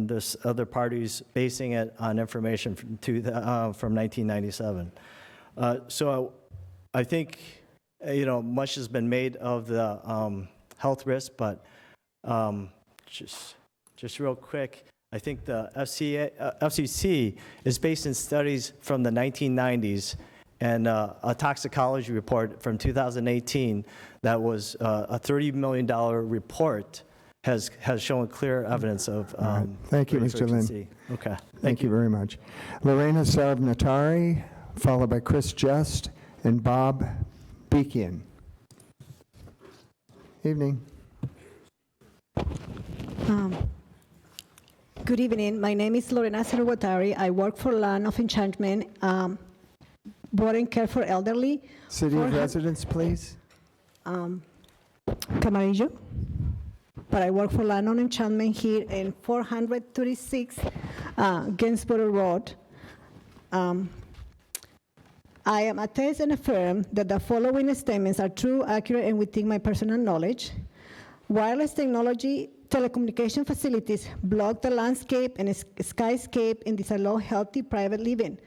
this other parties basing it on information from 1997. So I think much has been made of the health risk, but just real quick, I think the FCC is based in studies from the 1990s and a toxicology report from 2018 that was a $30 million report has shown clear evidence of Thank you, Mr. Lin. frequency. Okay. Thank you very much. Lorena Sarabnatari, followed by Chris Just and Bob Beekian. Evening. Good evening. My name is Lorena Sarabnatari. I work for Land of Enchantment, board and care for elderly. City of residence, please. Camarillo. But I work for Land of Enchantment here in 436 Gainsborough Road. I am attest and affirm that the following statements are true, accurate, and within my personal knowledge. Wireless technology telecommunication facilities block the landscape and skyscape and disallow healthy private living.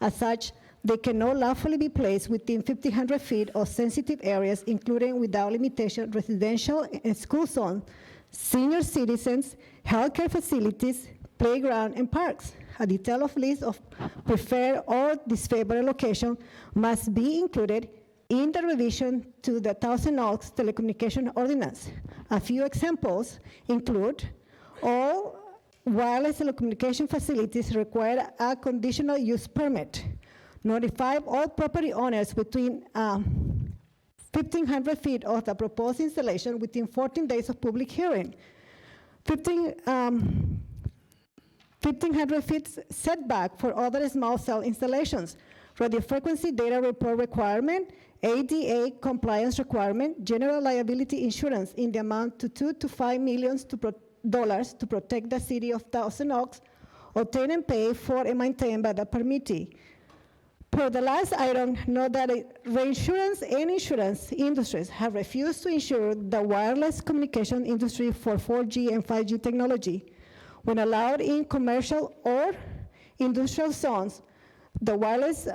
As such, they cannot lawfully be placed within 1,500 feet of sensitive areas, including without limitation residential and school zones, senior citizens, healthcare facilities, playground, and parks. A detailed list of preferred or disfavored location must be included in the revision to the Thousand Oaks Telecommunication Ordinance. A few examples include all wireless telecommunication facilities require a conditional use permit. Notify all property owners within 1,500 feet of the proposed installation within 14 days of public hearing. 1,500 feet setback for other small cell installations. Radio frequency data report requirement, ADA compliance requirement, general liability insurance in the amount to $2 to $5 million to protect the city of Thousand Oaks, obtained and paid for and maintained by the permittee. Per the last item, note that reinsurance and insurance industries have refused to insure the wireless communication industry for 4G and 5G technology. When allowed in commercial or industrial zones, the wireless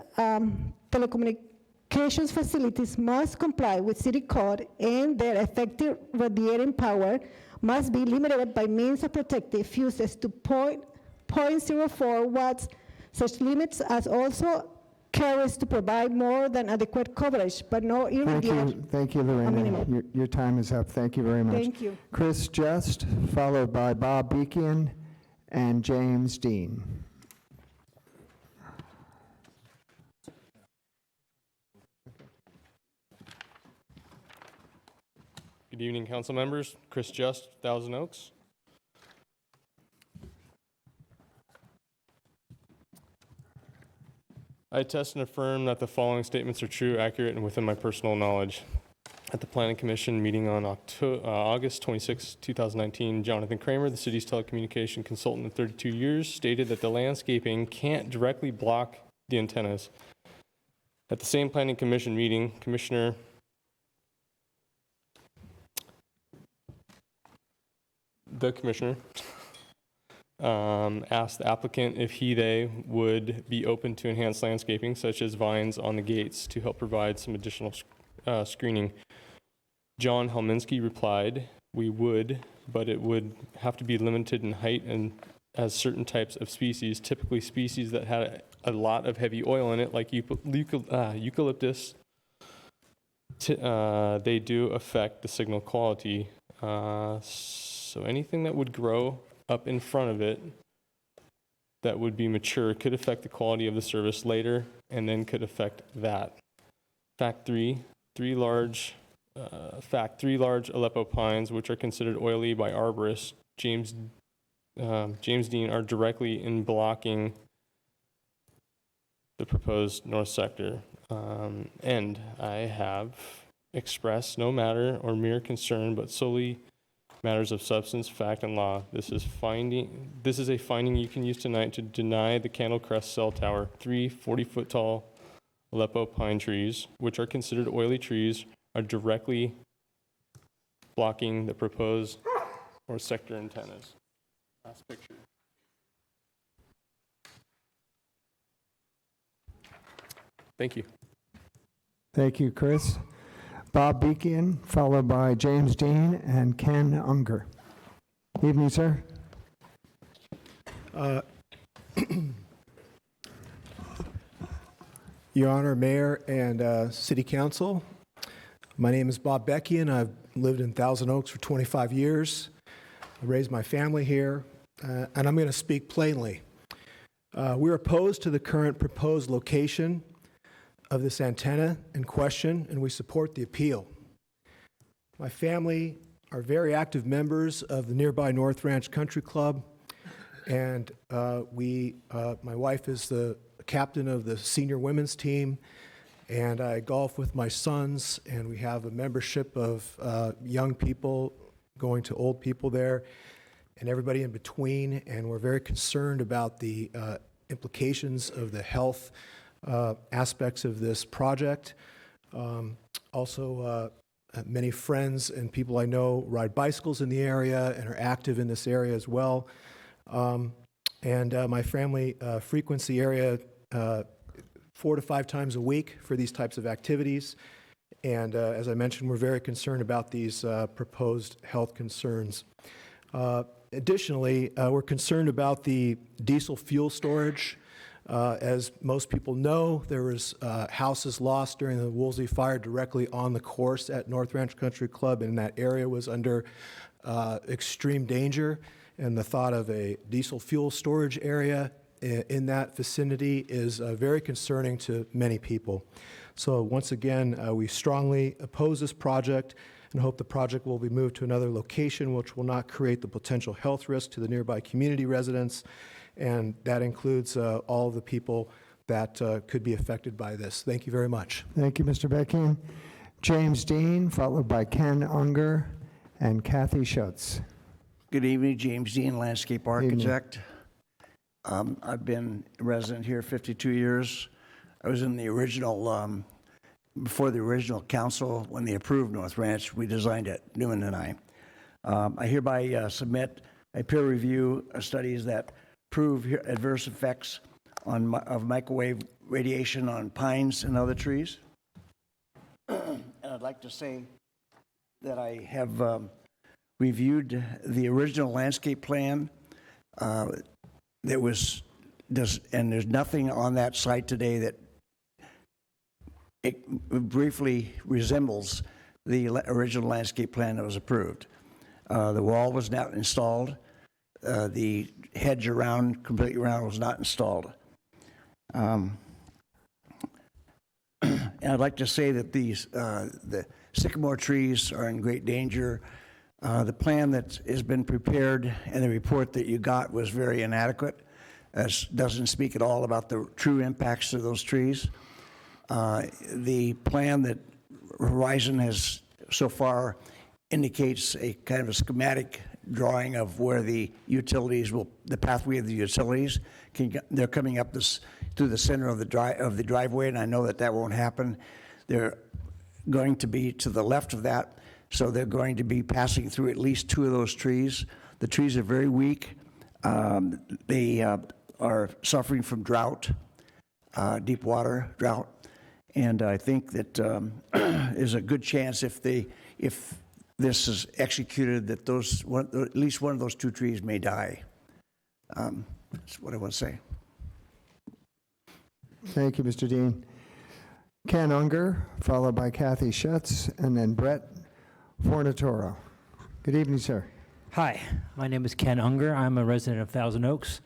telecommunications facilities must comply with city code, and their effective radiating power must be limited by means of protective fuses to 0.04 watts. Such limits as also carries to provide more than adequate coverage, but no irradiate. Thank you, Lorena. Your time is up. Thank you very much. Thank you. Chris Just, followed by Bob Beekian and James Dean. Good evening, council members. Chris Just, Thousand Oaks. I attest and affirm that the following statements are true, accurate, and within my personal knowledge. At the Planning Commission meeting on August 26, 2019, Jonathan Kramer, the city's telecommunication consultant of 32 years, stated that the landscaping can't directly block the antennas. At the same Planning Commission meeting, the commissioner asked the applicant if they would be open to enhanced landscaping, such as vines on the gates, to help provide some additional screening. John Helminski replied, "We would, but it would have to be limited in height and as certain types of species, typically species that had a lot of heavy oil in it, like eucalyptus. They do affect the signal quality. So anything that would grow up in front of it that would be mature could affect the quality of the service later, and then could affect that. Fact three large Aleppo pines, which are considered oily by arborists, James Dean, are directly in blocking the proposed north sector. And I have expressed no matter or mere concern, but solely matters of substance, fact, and law. This is a finding you can use tonight to deny the Candle Crest Cell Tower 3 40-foot tall Aleppo pine trees, which are considered oily trees, are directly blocking the proposed north sector antennas. Last picture. Thank you. Thank you, Chris. Bob Beekian, followed by James Dean and Ken Unger. Evening, sir. Your Honor, Mayor and City Council, my name is Bob Beckian. I've lived in Thousand Oaks for 25 years. I raised my family here, and I'm going to speak plainly. We're opposed to the current proposed location of this antenna in question, and we support the appeal. My family are very active members of the nearby North Ranch Country Club, and my wife is the captain of the senior women's team, and I golf with my sons, and we have a membership of young people going to old people there, and everybody in between, and we're very concerned about the implications of the health aspects of this project. Also, many friends and people I know ride bicycles in the area and are active in this area as well. And my family frequents the area 4 to 5 times a week for these types of activities. And as I mentioned, we're very concerned about these proposed health concerns. Additionally, we're concerned about the diesel fuel storage. As most people know, there was houses lost during the Woolsey fire directly on the course at North Ranch Country Club, and that area was under extreme danger. And the thought of a diesel fuel storage area in that vicinity is very concerning to many people. So once again, we strongly oppose this project and hope the project will be moved to another location which will not create the potential health risk to the nearby community residents. And that includes all of the people that could be affected by this. Thank you very much. Thank you, Mr. Beckian. James Dean, followed by Ken Unger and Kathy Schutz. Good evening, James Dean, landscape architect. I've been a resident here 52 years. I was in the original, before the original council, when they approved North Ranch, we designed it, Newman and I. I hereby submit a peer review studies that prove adverse effects of microwave radiation on pines and other trees. And I'd like to say that I have reviewed the original landscape plan and there's nothing on that site today that it briefly resembles the original landscape plan that was approved. The wall was not installed. The hedge completely around was not installed. And I'd like to say that the sycamore trees are in great danger. The plan that has been prepared and the report that you got was very inadequate. It doesn't speak at all about the true impacts of those trees. The plan that Horizon has so far indicates a kind of a schematic drawing of where the utilities the pathway of the utilities they're coming up through the center of the driveway, and I know that won't happen. They're going to be to the left of that, so they're going to be passing through at least 2 of those trees. The trees are very weak. They are suffering from drought, deep water drought, and I think that there's a good chance if this is executed that at least one of those 2 trees may die. That's what I want to say. Thank you, Mr. Dean. Ken Unger, followed by Kathy Schutz, and then Brett Fornatoro. Good evening, sir. Hi, my name is Ken Unger. I'm a resident of Thousand Oaks,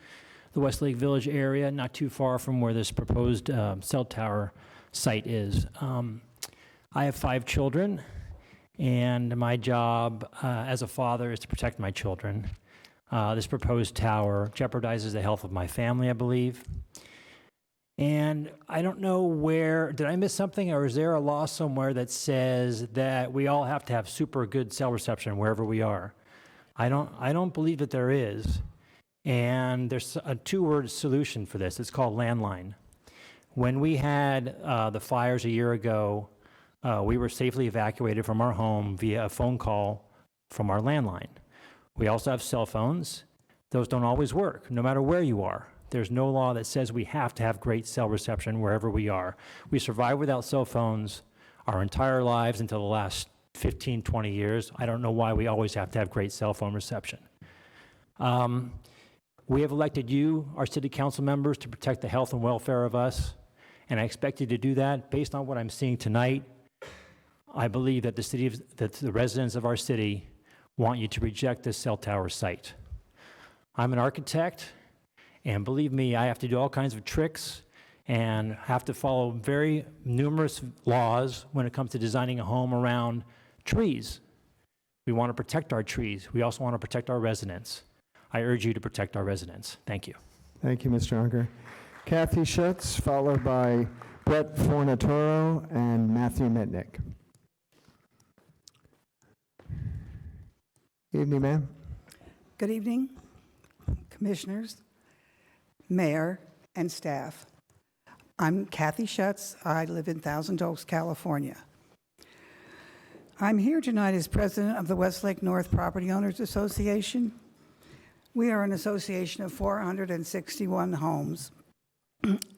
the Westlake Village area, not too far from where this proposed cell tower site is. I have 5 children, and my job as a father is to protect my children. This proposed tower jeopardizes the health of my family, I believe. And I don't know where, did I miss something, or is there a law somewhere that says that we all have to have super good cell reception wherever we are? I don't believe that there is. And there's a 2-word solution for this. It's called landline. When we had the fires a year ago, we were safely evacuated from our home via a phone call from our landline. We also have cell phones. Those don't always work, no matter where you are. There's no law that says we have to have great cell reception wherever we are. We survived without cell phones our entire lives until the last 15, 20 years. I don't know why we always have to have great cell phone reception. We have elected you, our city council members, to protect the health and welfare of us, and I expect you to do that. Based on what I'm seeing tonight, I believe that the residents of our city want you to reject this cell tower site. I'm an architect, and believe me, I have to do all kinds of tricks and have to follow very numerous laws when it comes to designing a home around trees. We want to protect our trees. We also want to protect our residents. I urge you to protect our residents. Thank you. Thank you, Mr. Unger. Kathy Schutz, followed by Brett Fornatoro and Matthew Mitnick. Evening, ma'am. Good evening, commissioners, mayor, and staff. I'm Kathy Schutz. I live in Thousand Oaks, California. I'm here tonight as president of the Westlake North Property Owners Association. We are an association of 461 homes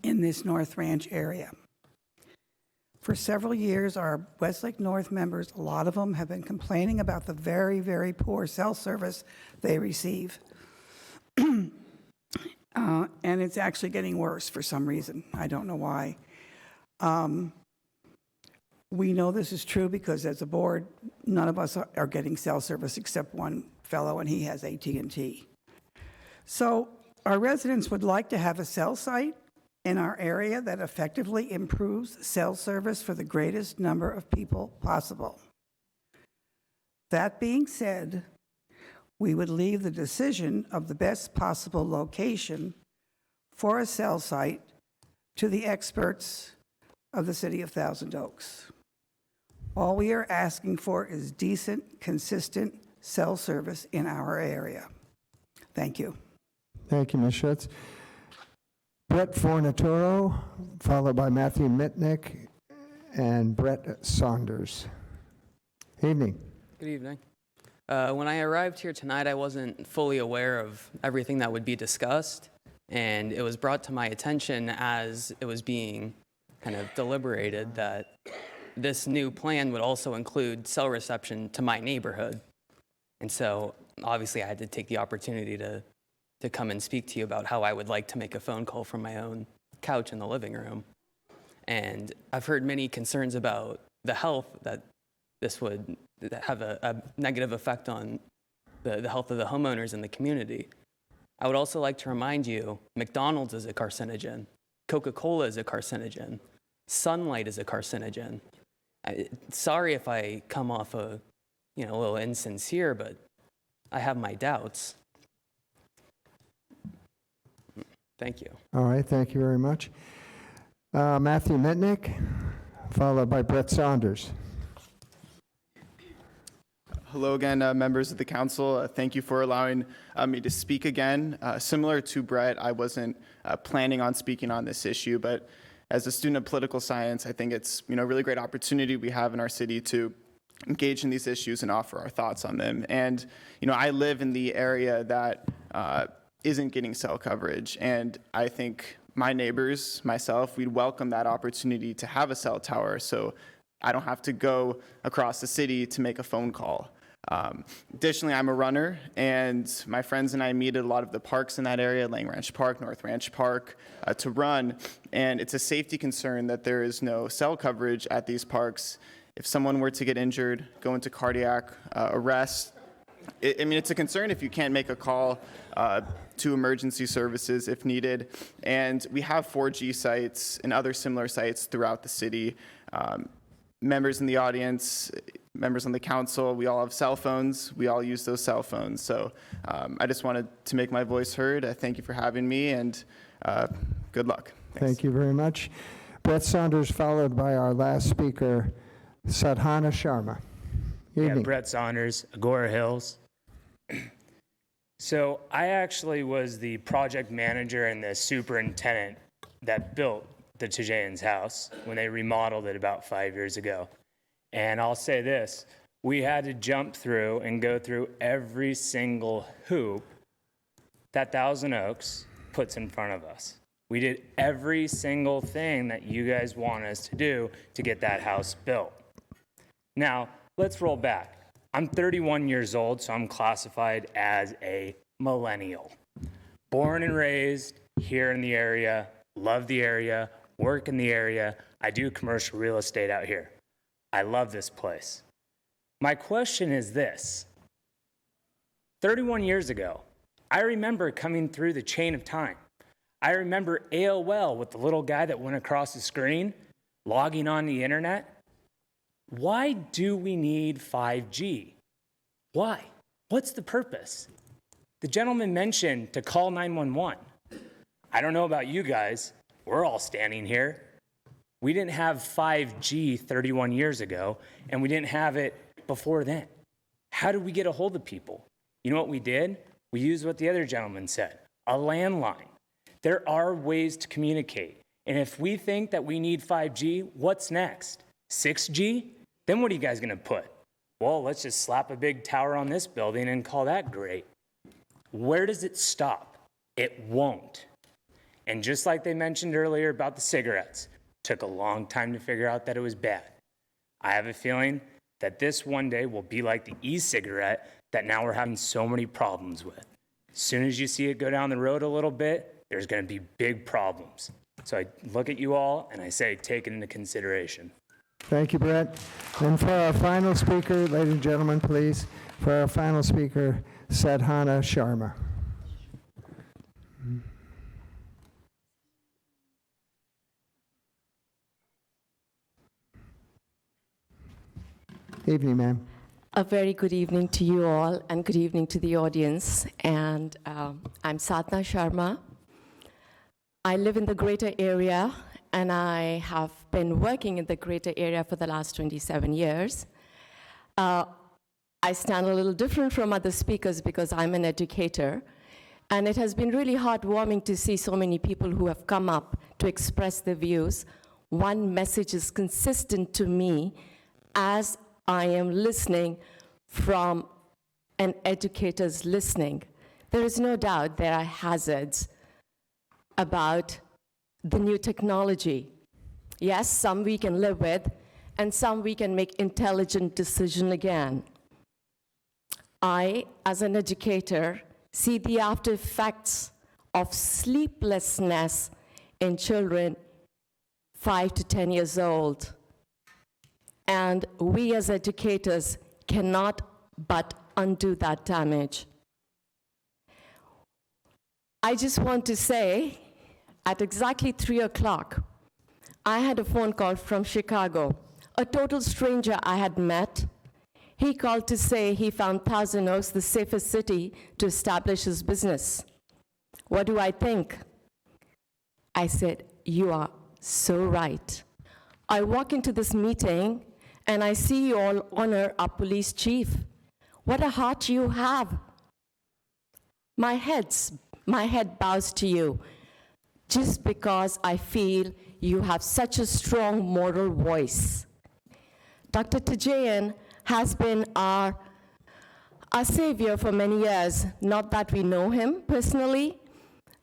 in this North Ranch area. For several years, our Westlake North members, a lot of them have been complaining about the very, very poor cell service they receive. And it's actually getting worse for some reason. I don't know why. We know this is true because as a board, none of us are getting cell service except one fellow, and he has AT&T. So our residents would like to have a cell site in our area that effectively improves cell service for the greatest number of people possible. That being said, we would leave the decision of the best possible location for a cell site to the experts of the city of Thousand Oaks. All we are asking for is decent, consistent cell service in our area. Thank you. Thank you, Ms. Schutz. Brett Fornatoro, followed by Matthew Mitnick and Brett Saunders. Evening. Good evening. When I arrived here tonight, I wasn't fully aware of everything that would be discussed, and it was brought to my attention as it was being kind of deliberated that this new plan would also include cell reception to my neighborhood. And so obviously I had to take the opportunity to come and speak to you about how I would like to make a phone call from my own couch in the living room. And I've heard many concerns about the health that this would have a negative effect on the health of the homeowners in the community. I would also like to remind you, McDonald's is a carcinogen, Coca-Cola is a carcinogen, sunlight is a carcinogen. Sorry if I come off a little insincere, but I have my doubts. Thank you. All right, thank you very much. Matthew Mitnick, followed by Brett Saunders. Hello again, members of the council. Thank you for allowing me to speak again. Similar to Brett, I wasn't planning on speaking on this issue, but as a student of political science, I think it's a really great opportunity we have in our city to engage in these issues and offer our thoughts on them. And I live in the area that isn't getting cell coverage, and I think my neighbors, myself, we'd welcome that opportunity to have a cell tower so I don't have to go across the city to make a phone call. Additionally, I'm a runner, and my friends and I meet at a lot of the parks in that area, Lang Ranch Park, North Ranch Park, to run. And it's a safety concern that there is no cell coverage at these parks. If someone were to get injured, go into cardiac arrest, it's a concern if you can't make a call to emergency services if needed. And we have 4G sites and other similar sites throughout the city. Members in the audience, members on the council, we all have cell phones. We all use those cell phones. So I just wanted to make my voice heard. Thank you for having me, and good luck. Thanks. Thank you very much. Brett Saunders, followed by our last speaker, Sadhana Sharma. Yeah, Brett Saunders, Agora Hills. So I actually was the project manager and the superintendent that built the Tajayans' house when they remodeled it about 5 years ago. And I'll say this, we had to jump through and go through every single hoop that Thousand Oaks puts in front of us. We did every single thing that you guys want us to do to get that house built. Now, let's roll back. I'm 31 years old, so I'm classified as a millennial. Born and raised here in the area, love the area, work in the area. I do commercial real estate out here. I love this place. My question is this. 31 years ago, I remember coming through the chain of time. I remember AOL with the little guy that went across the screen, logging on the internet. Why do we need 5G? Why? What's the purpose? The gentleman mentioned to call 911. I don't know about you guys. We're all standing here. We didn't have 5G 31 years ago, and we didn't have it before then. How did we get a hold of people? You know what we did? We used what the other gentleman said, a landline. There are ways to communicate. And if we think that we need 5G, what's next? 6G? Then what are you guys gonna put? Well, let's just slap a big tower on this building and call that great. Where does it stop? It won't. And just like they mentioned earlier about the cigarettes, took a long time to figure out that it was bad. I have a feeling that this one day will be like the e-cigarette that now we're having so many problems with. As soon as you see it go down the road a little bit, there's gonna be big problems. So I look at you all and I say, take it into consideration. Thank you, Brett. And for our final speaker, ladies and gentlemen, please, for our final speaker, Sadhana Sharma. Evening, ma'am. A very good evening to you all, and good evening to the audience. And I'm Sadhana Sharma. I live in the greater area, and I have been working in the greater area for the last 27 years. I stand a little different from other speakers because I'm an educator, and it has been really heartwarming to see so many people who have come up to express their views. One message is consistent to me as I am listening from an educator's listening. There is no doubt there are hazards about the new technology. Yes, some we can live with, and some we can make intelligent decisions again. I, as an educator, see the after effects of sleeplessness in children 5 to 10 years old. And we as educators cannot but undo that damage. I just want to say, at exactly 3 o'clock, I had a phone call from Chicago, a total stranger I had met. He called to say he found Thousand Oaks the safest city to establish his business. What do I think? I said, you are so right. I walk into this meeting and I see you all honor our police chief. What a heart you have. My head bows to you just because I feel you have such a strong moral voice. Dr. Tajayan has been our savior for many years, not that we know him personally,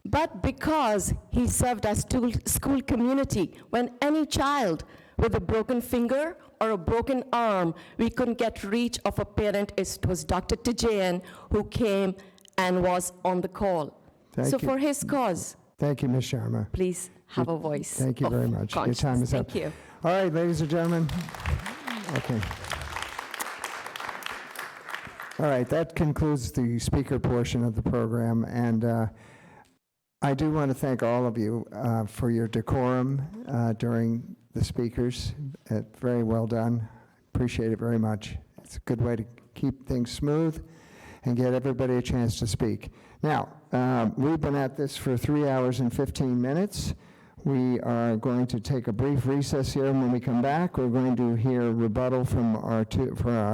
but because he served our school community when any child with a broken finger or a broken arm, we couldn't get reach of a parent, it was Dr. Tijayan who came and was on the call. Thank So you. for his cause, Thank you, Ms. Sharma. please have a voice. Thank you of very much. Your time conscience. is up. Thank you. All right, ladies and gentlemen. Okay. All right, that concludes the speaker portion of the program, and I do want to thank all of you for your decorum during the speakers. Very well done. Appreciate it very much. It's a good way to keep things smooth and get everybody a chance to speak. Now, we've been at this for 3 hours and 15 minutes. We are going to take a brief recess here, and when we come back, we're going to hear rebuttal from our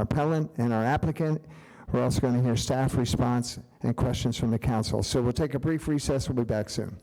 appellant and our applicant. We're also going to hear staff response and questions from the council. So we'll take a brief recess. We'll be back soon.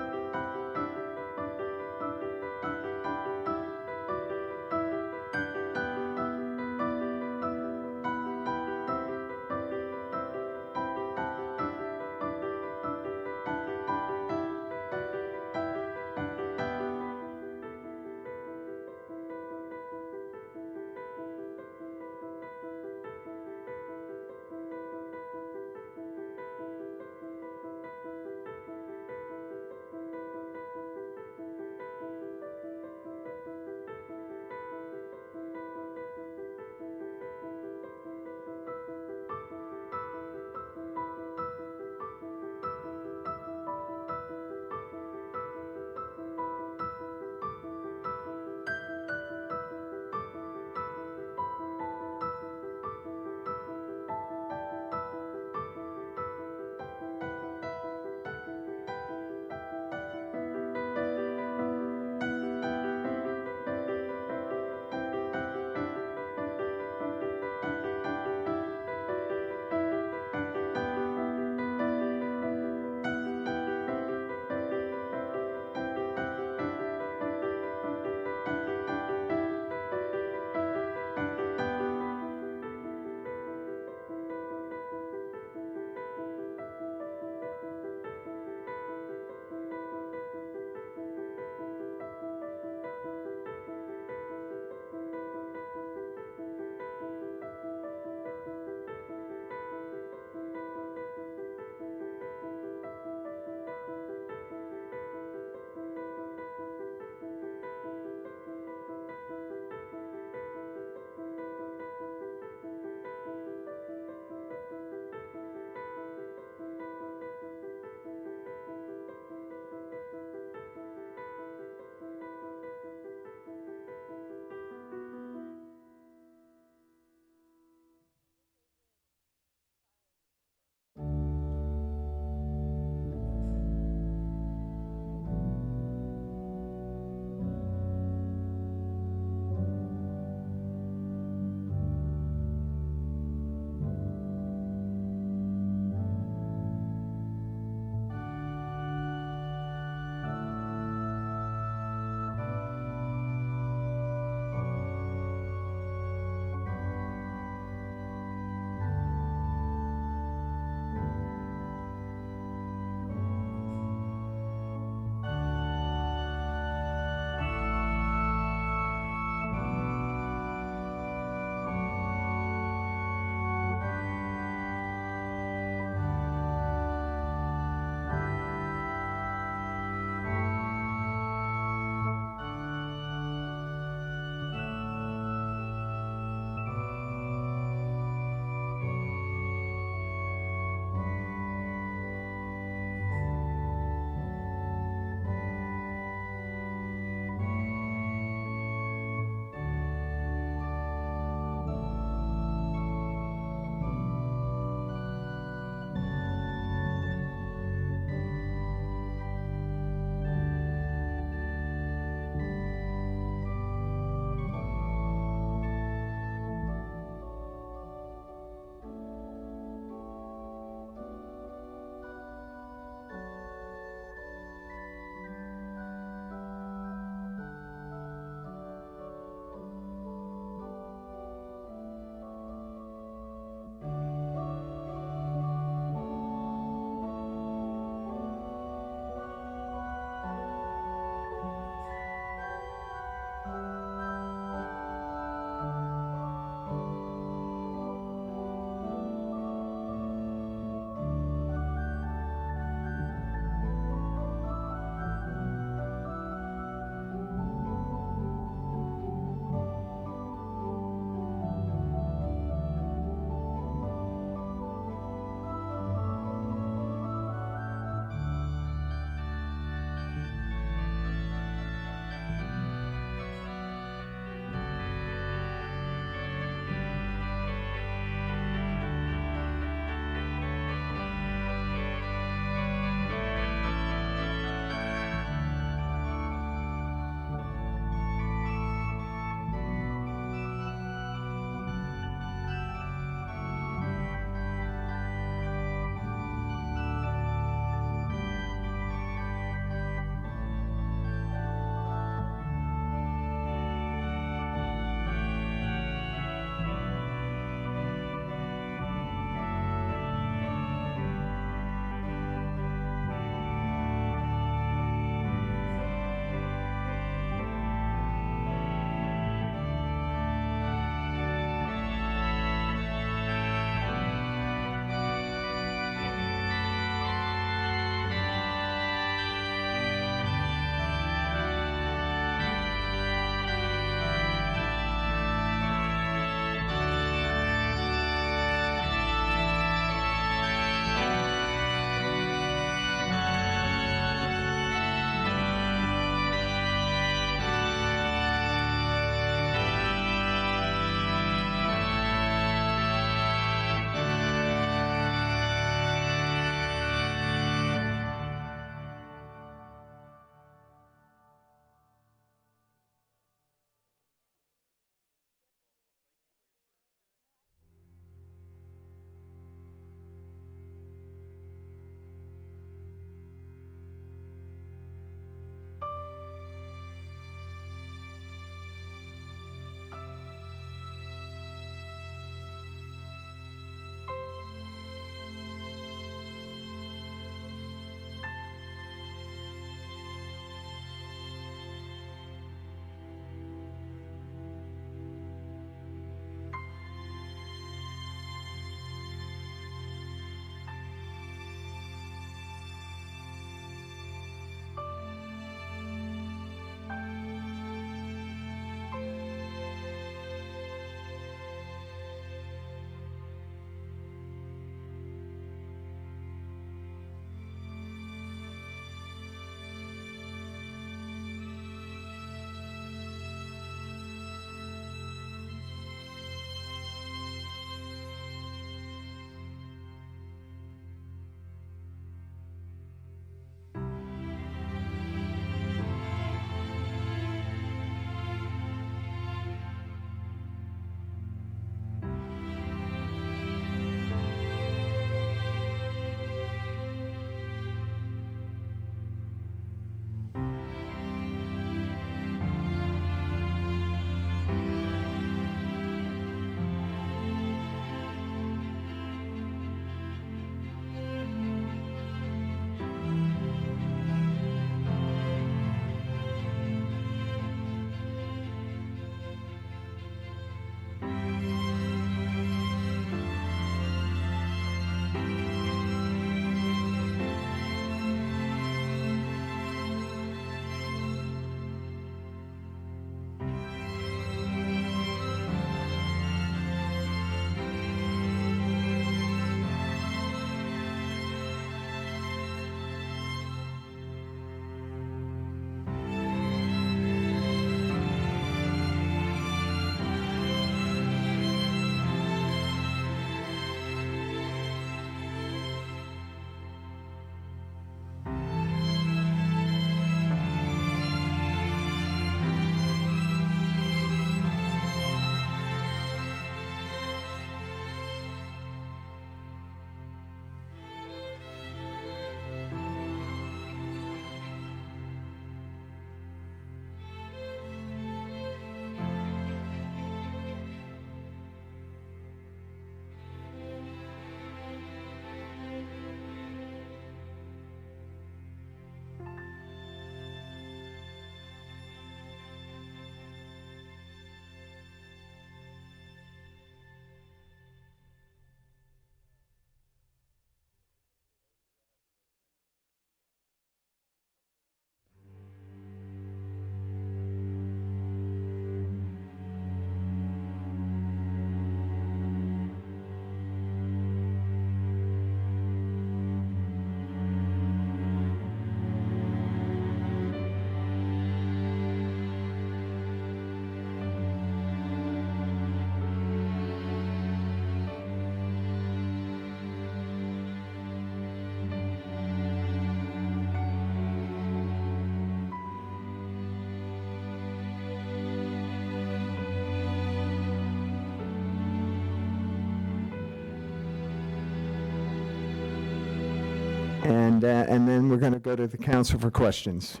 and then we're going to go to the council for questions.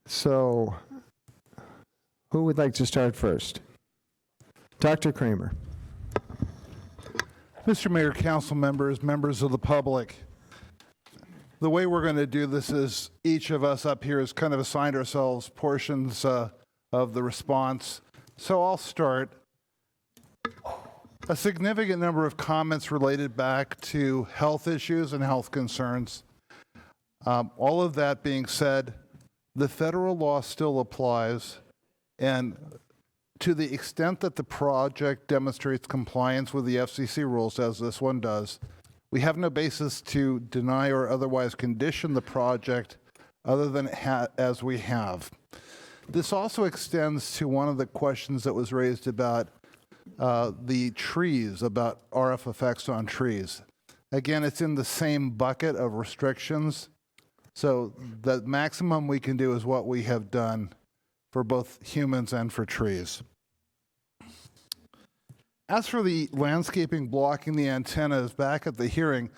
So, who would like to start first? Dr. Kramer. Mr. Mayor, council members, members of the public, the way we're going to do this is each of us up here has kind of assigned ourselves portions of the response. So I'll start. A significant number of comments related back to health issues and health concerns. All of that being said, the federal law still applies, and to the extent that the project demonstrates compliance with the FCC rules, as this one does, we have no basis to deny or otherwise condition the project other than as we have. This also extends to one of the questions that was raised about the trees, about RF effects on trees. Again, it's in the same bucket of restrictions. So the maximum we can do is what we have done for both humans and for trees. As for the landscaping blocking the antennas, back at the hearing,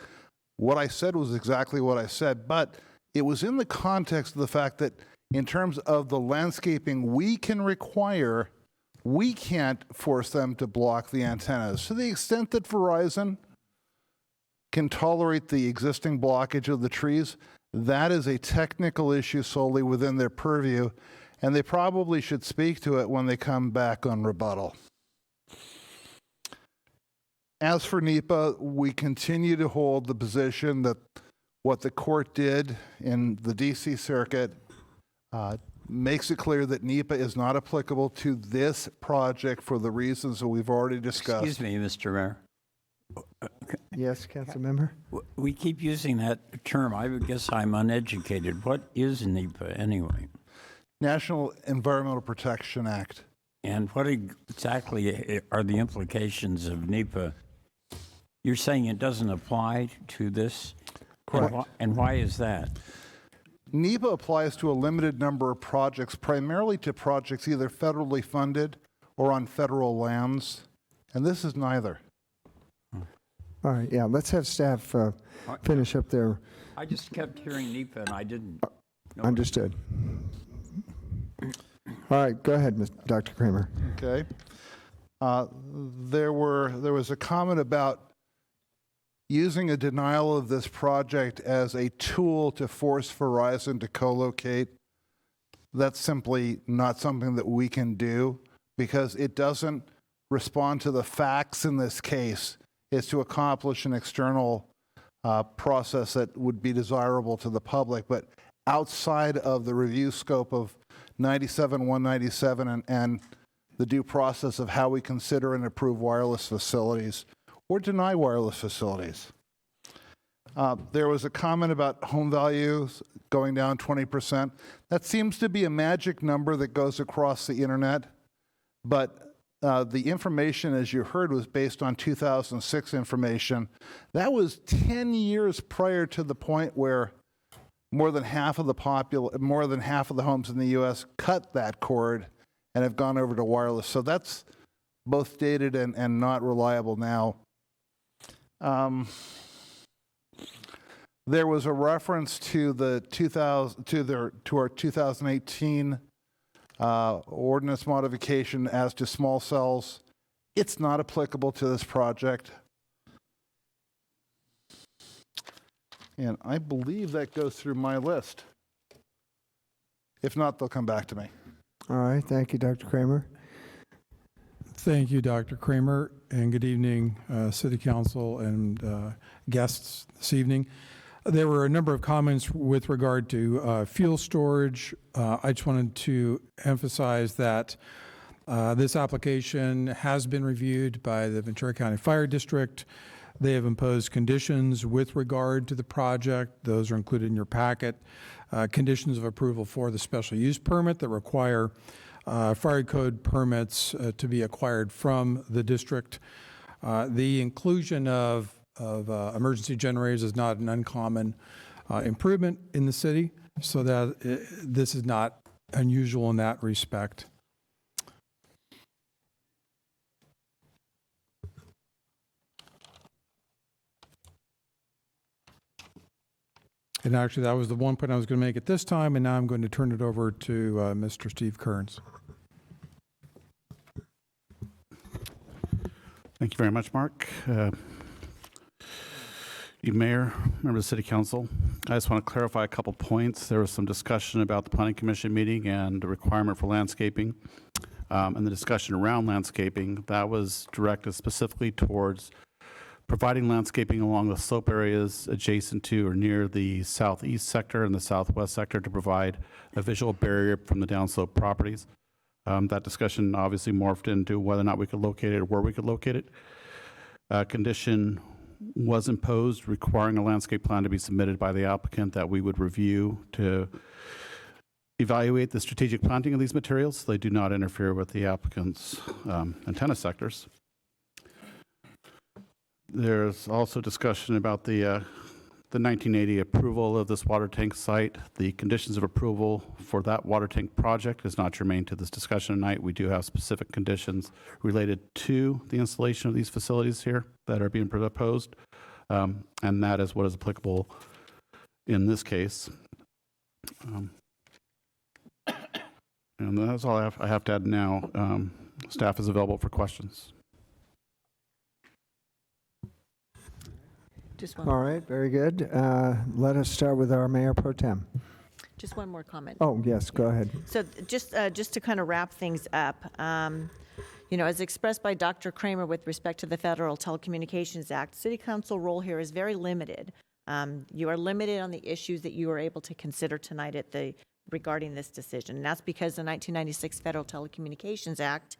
what I said was exactly what I said, but it was in the context of the fact that in terms of the landscaping we can require, we can't force them to block the antennas. To the extent that Verizon can tolerate the existing blockage of the trees, that is a technical issue solely within their purview, and they probably should speak to it when they come back on rebuttal. As for NEPA, we continue to hold the position that what the court did in the DC Circuit makes it clear that NEPA is not applicable to this project for the reasons that we've already discussed. Excuse me, Mr. Mayor. Yes, council member? We keep using that term. I would guess I'm uneducated. What is NEPA anyway? National Environmental Protection Act. And what exactly are the implications of NEPA? You're saying it doesn't apply to this? Correct. And why is that? NEPA applies to a limited number of projects, primarily to projects either federally funded or on federal lands, and this is neither. All right, yeah, let's have staff finish up their... I just kept hearing NEPA and I didn't know. Understood. All right, go ahead, Dr. Kramer. Okay. There was a comment about using a denial of this project as a tool to force Verizon to co-locate. That's simply not something that we can do because it doesn't respond to the facts in this case. It's to accomplish an external process that would be desirable to the public, but outside of the review scope of 97-197 and the due process of how we consider and approve wireless facilities or deny wireless facilities. There was a comment about home values going down 20%. That seems to be a magic number that goes across the internet, but the information, as you heard, was based on 2006 information. That was 10 years prior to the point where more than half of the homes in the U.S. cut that cord and have gone over to wireless. So that's both dated and not reliable now. There was a reference to our 2018 ordinance modification as to small cells. It's not applicable to this project. And I believe that goes through my list. If not, they'll come back to me. All right, thank you, Dr. Kramer. Thank you, Dr. Kramer, and good evening, City Council and guests this evening. There were a number of comments with regard to fuel storage. I just wanted to emphasize that this application has been reviewed by the Ventura County Fire District. They have imposed conditions with regard to the project. Those are included in your packet. Conditions of approval for the special use permit that require fire code permits to be acquired from the district. The inclusion of emergency generators is not an uncommon improvement in the city, so that this is not unusual in that respect. And actually, that was the one point I was going to make at this time, and now I'm going to turn it over to Mr. Steve Kearns. Thank you very much, Mark. You Mayor, members of the City Council, I just want to clarify a couple points. There was some discussion about the Planning Commission meeting and the requirement for landscaping. And the discussion around landscaping, that was directed specifically towards providing landscaping along the slope areas adjacent to or near the southeast sector and the southwest sector to provide a visual barrier from the downslope properties. That discussion obviously morphed into whether or not we could locate it or where we could locate it. Condition was imposed requiring a landscape plan to be submitted by the applicant that we would review to evaluate the strategic planting of these materials. They do not interfere with the applicant's antenna sectors. There's also discussion about the 1980 approval of this water tank site. The conditions of approval for that water tank project is not germane to this discussion tonight. We do have specific conditions related to the installation of these facilities here that are being proposed, and that is what is applicable in this case. And that's all I have to add now. Staff is available for questions. All right, very good. Let us start with our Mayor Pro Tem. Just one more comment. Oh, yes, go ahead. So just to kind of wrap things up, as expressed by Dr. Kramer with respect to the Federal Telecommunications Act, City Council role here is very limited. You are limited on the issues that you are able to consider tonight regarding this decision. And that's because the 1996 Federal Telecommunications Act,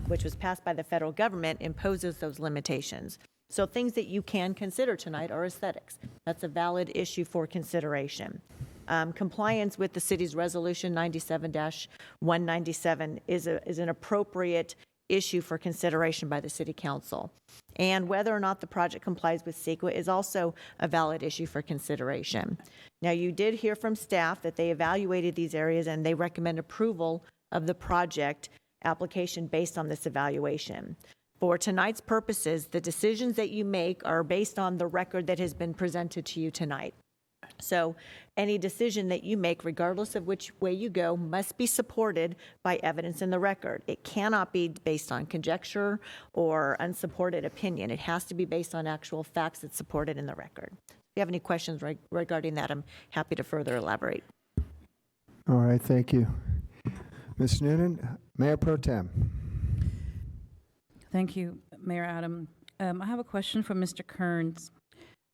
which was passed by the federal government, imposes those limitations. So things that you can consider tonight are aesthetics. That's a valid issue for consideration. Compliance with the city's resolution 97-197 is an appropriate issue for consideration by the City Council. And whether or not the project complies with CEQA is also a valid issue for consideration. Now, you did hear from staff that they evaluated these areas and they recommend approval of the project application based on this evaluation. For tonight's purposes, the decisions that you make are based on the record that has been presented to you tonight. So any decision that you make, regardless of which way you go, must be supported by evidence in the record. It cannot be based on conjecture or unsupported opinion. It has to be based on actual facts that's supported in the record. If you have any questions regarding that, I'm happy to further elaborate. All right, thank you. Ms. Noonan, Mayor Pro Tem. Thank you, Mayor Adam. I have a question for Mr. Kearns.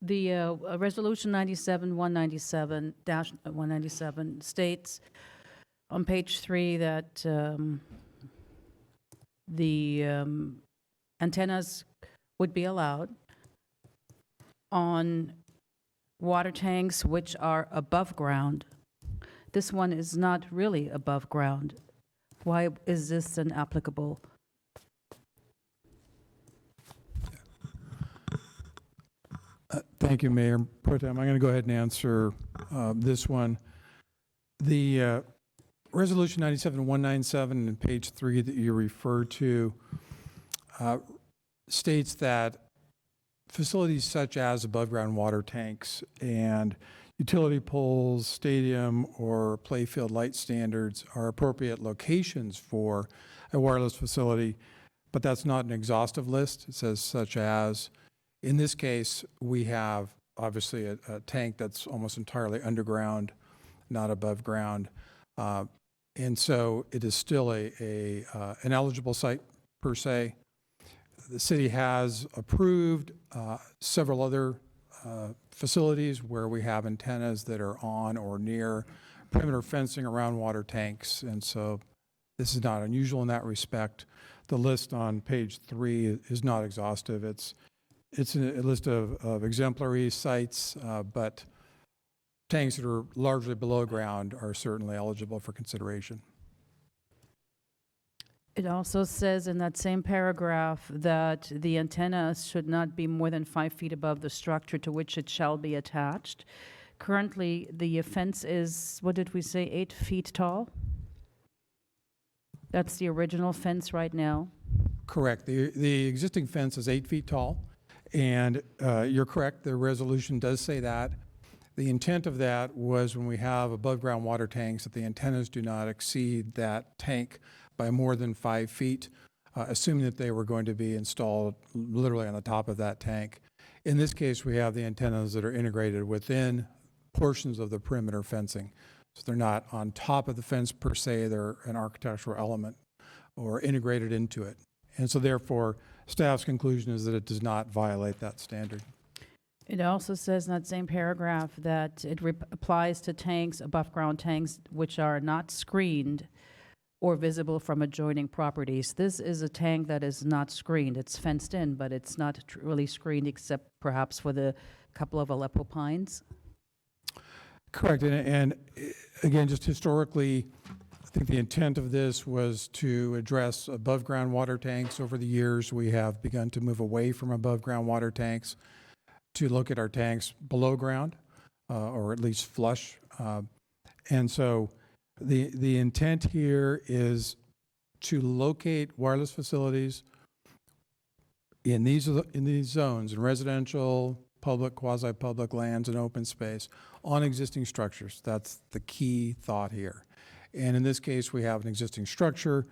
The Resolution 97-197 states on page 3 that the antennas would be allowed on water tanks which are above ground. This one is not really above ground. Why is this inapplicable? Thank you, Mayor Pro Tem. I'm going to go ahead and answer this one. The Resolution 97-197 and page 3 that you refer to states that facilities such as above-ground water tanks and utility poles, stadium, or playfield light standards are appropriate locations for a wireless facility, but that's not an exhaustive list. It says such as. In this case, we have obviously a tank that's almost entirely underground, not above ground. And so it is still an eligible site per se. The city has approved several other facilities where we have antennas that are on or near perimeter fencing around water tanks. And so this is not unusual in that respect. The list on page 3 is not exhaustive. It's a list of exemplary sites, but tanks that are largely below ground are certainly eligible for consideration. It also says in that same paragraph that the antenna should not be more than 5 feet above the structure to which it shall be attached. Currently, the fence is, what did we say, 8 feet tall? That's the original fence right now? Correct. The existing fence is 8 feet tall. And you're correct, the resolution does say that. The intent of that was when we have above-ground water tanks, that the antennas do not exceed that tank by more than 5 feet, assuming that they were going to be installed literally on the top of that tank. In this case, we have the antennas that are integrated within portions of the perimeter fencing. So they're not on top of the fence per se, they're an architectural element or integrated into it. And so therefore, staff's conclusion is that it does not violate that standard. It also says in that same paragraph that it applies to tanks, above-ground tanks, which are not screened or visible from adjoining properties. This is a tank that is not screened. It's fenced in, but it's not really screened except perhaps for the couple of Aleppo pines. Correct. And again, just historically, I think the intent of this was to address above-ground water tanks. Over the years, we have begun to move away from above-ground water tanks to look at our tanks below ground, or at least flush. And so the intent here is to locate wireless facilities in these zones, in residential, public, quasi-public lands, and open space on existing structures. That's the key thought here. And in this case, we have an existing structure.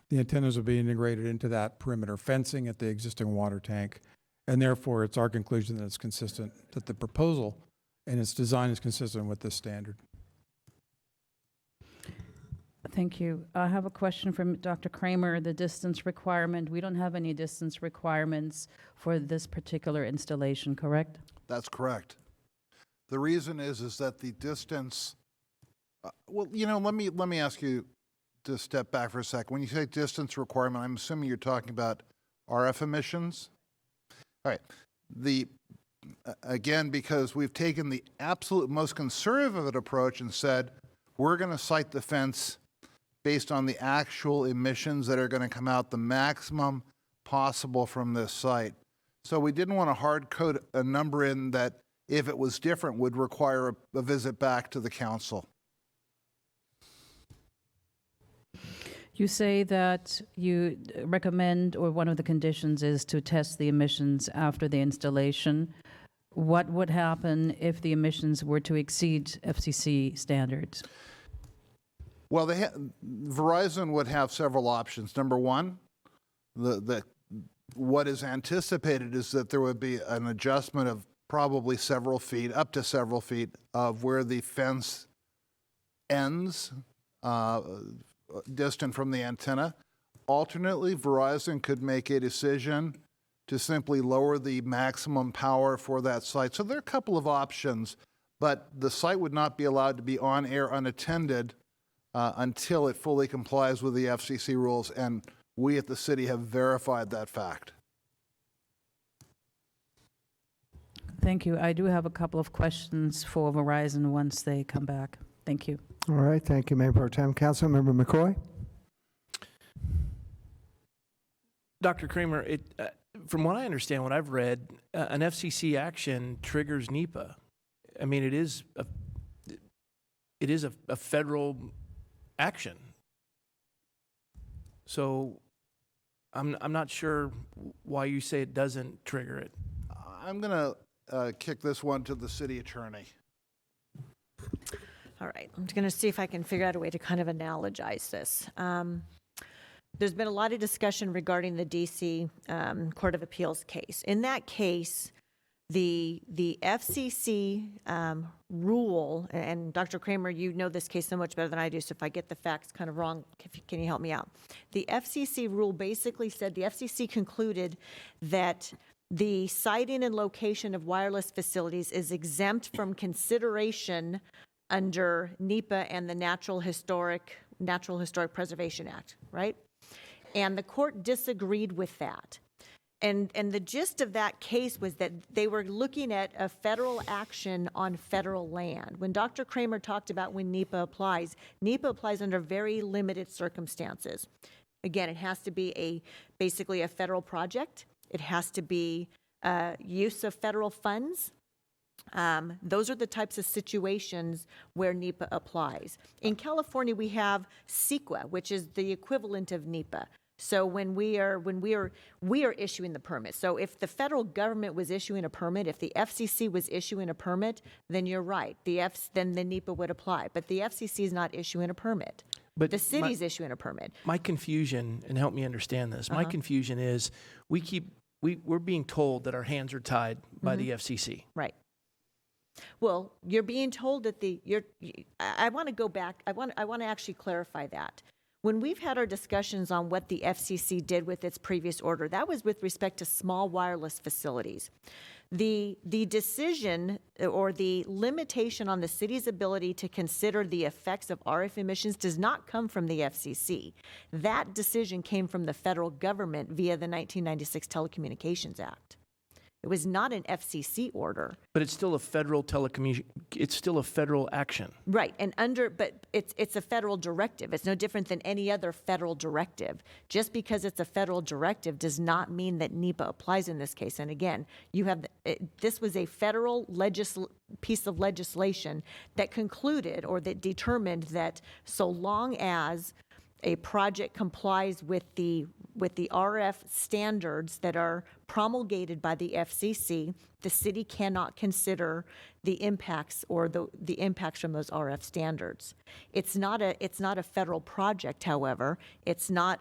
The antennas will be integrated into that perimeter fencing at the existing water tank. And therefore, it's our conclusion that it's consistent, that the proposal and its design is consistent with this standard. Thank you. I have a question from Dr. Kramer. The distance requirement, we don't have any distance requirements for this particular installation, correct? That's correct. The reason is that the distance, well, you know, let me ask you to step back for a second. When you say distance requirement, I'm assuming you're talking about RF emissions? All right. Again, because we've taken the absolute most conservative approach and said, we're going to site the fence based on the actual emissions that are going to come out, the maximum possible from this site. So we didn't want to hard code a number in that, if it was different, would require a visit back to the council. You say that you recommend, or one of the conditions is to test the emissions after the installation. What would happen if the emissions were to exceed FCC standards? Well, Verizon would have several options. Number one, what is anticipated is that there would be an adjustment of probably several feet, up to several feet, of where the fence ends, distant from the antenna. Alternately, Verizon could make a decision to simply lower the maximum power for that site. So there are a couple of options, but the site would not be allowed to be on air unattended until it fully complies with the FCC rules, and we at the city have verified that fact. Thank you. I do have a couple of questions for Verizon once they come back. Thank you. All right, thank you, Mayor Pro Tem. Councilmember McCoy? Dr. Kramer, from what I understand, what I've read, an FCC action triggers NEPA. I mean, it is a federal action. So I'm not sure why you say it doesn't trigger it. I'm going to kick this one to the city attorney. All right, I'm going to see if I can figure out a way to kind of analogize this. There's been a lot of discussion regarding the DC Court of Appeals case. In that case, the FCC rule, and Dr. Kramer, you know this case so much better than I do, so if I get the facts kind of wrong, can you help me out? The FCC rule basically said the FCC concluded that the siting and location of wireless facilities is exempt from consideration under NEPA and the Natural Historic Preservation Act, right? And the court disagreed with that. And the gist of that case was that they were looking at a federal action on federal land. When Dr. Kramer talked about when NEPA applies under very limited circumstances. Again, it has to be basically a federal project. It has to be use of federal funds. Those are the types of situations where NEPA applies. In California, we have CEQA, which is the equivalent of NEPA. So when we are issuing the permit. So if the federal government was issuing a permit, if the FCC was issuing a permit, then you're right. Then the NEPA would apply. But the FCC is not issuing a permit. But the city's issuing a permit. My confusion, and help me understand this, my confusion is we're being told that our hands are tied by the FCC. Right. Well, you're being told that I want to go back. I want to actually clarify that. When we've had our discussions on what the FCC did with its previous order, that was with respect to small wireless facilities. The decision or the limitation on the city's ability to consider the effects of RF emissions does not come from the FCC. That decision came from the federal government via the 1996 Telecommunications Act. It was not an FCC order. But it's still a federal it's still a federal action. Right, but it's a federal directive. It's no different than any other federal directive. Just because it's a federal directive does not mean that NEPA applies in this case. And again, this was a federal piece of legislation that concluded or that determined that so long as a project complies with the RF standards that are promulgated by the FCC, the city cannot consider the impacts or the impacts from those RF standards. It's not a federal project, however. It's not.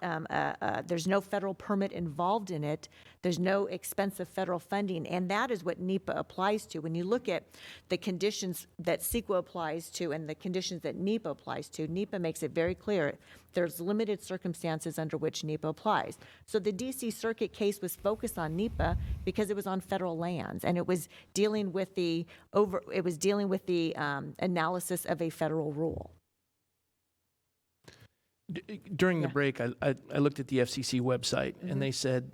There's no federal permit involved in it. There's no expensive federal funding, and that is what NEPA applies to. When you look at the conditions that CEQA applies to and the conditions that NEPA applies to, NEPA makes it very clear there's limited circumstances under which NEPA applies. So the DC Circuit case was focused on NEPA because it was on federal lands, and it was dealing with the analysis of a federal rule. During the break, I looked at the FCC website, and they said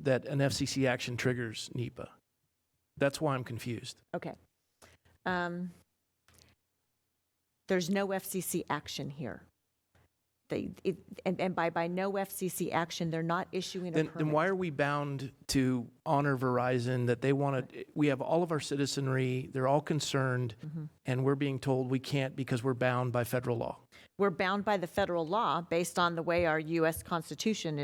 that an FCC action triggers NEPA. That's why I'm confused. Okay. There's no FCC action here. And by no FCC action, they're not issuing a permit. Then why are we bound to honor Verizon that they want to? We have all of our citizenry; they're all concerned, and we're being told we can't because we're bound by federal law. We're bound by the federal law based on the way our U.S. Constitution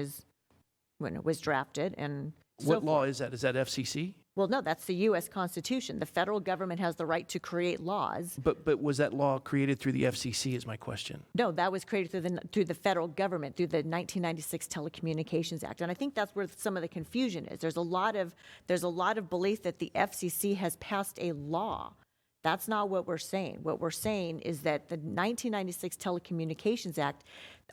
was drafted, and what law is that? Is that FCC? Well, no, that's the U.S. Constitution. The federal government has the right to create laws. But was that law created through the FCC is my question. No, that was created through the federal government, through the 1996 Telecommunications Act. And I think that's where some of the confusion is. There's a lot of belief that the FCC has passed a law. That's not what we're saying. What we're saying is that the 1996 Telecommunications Act,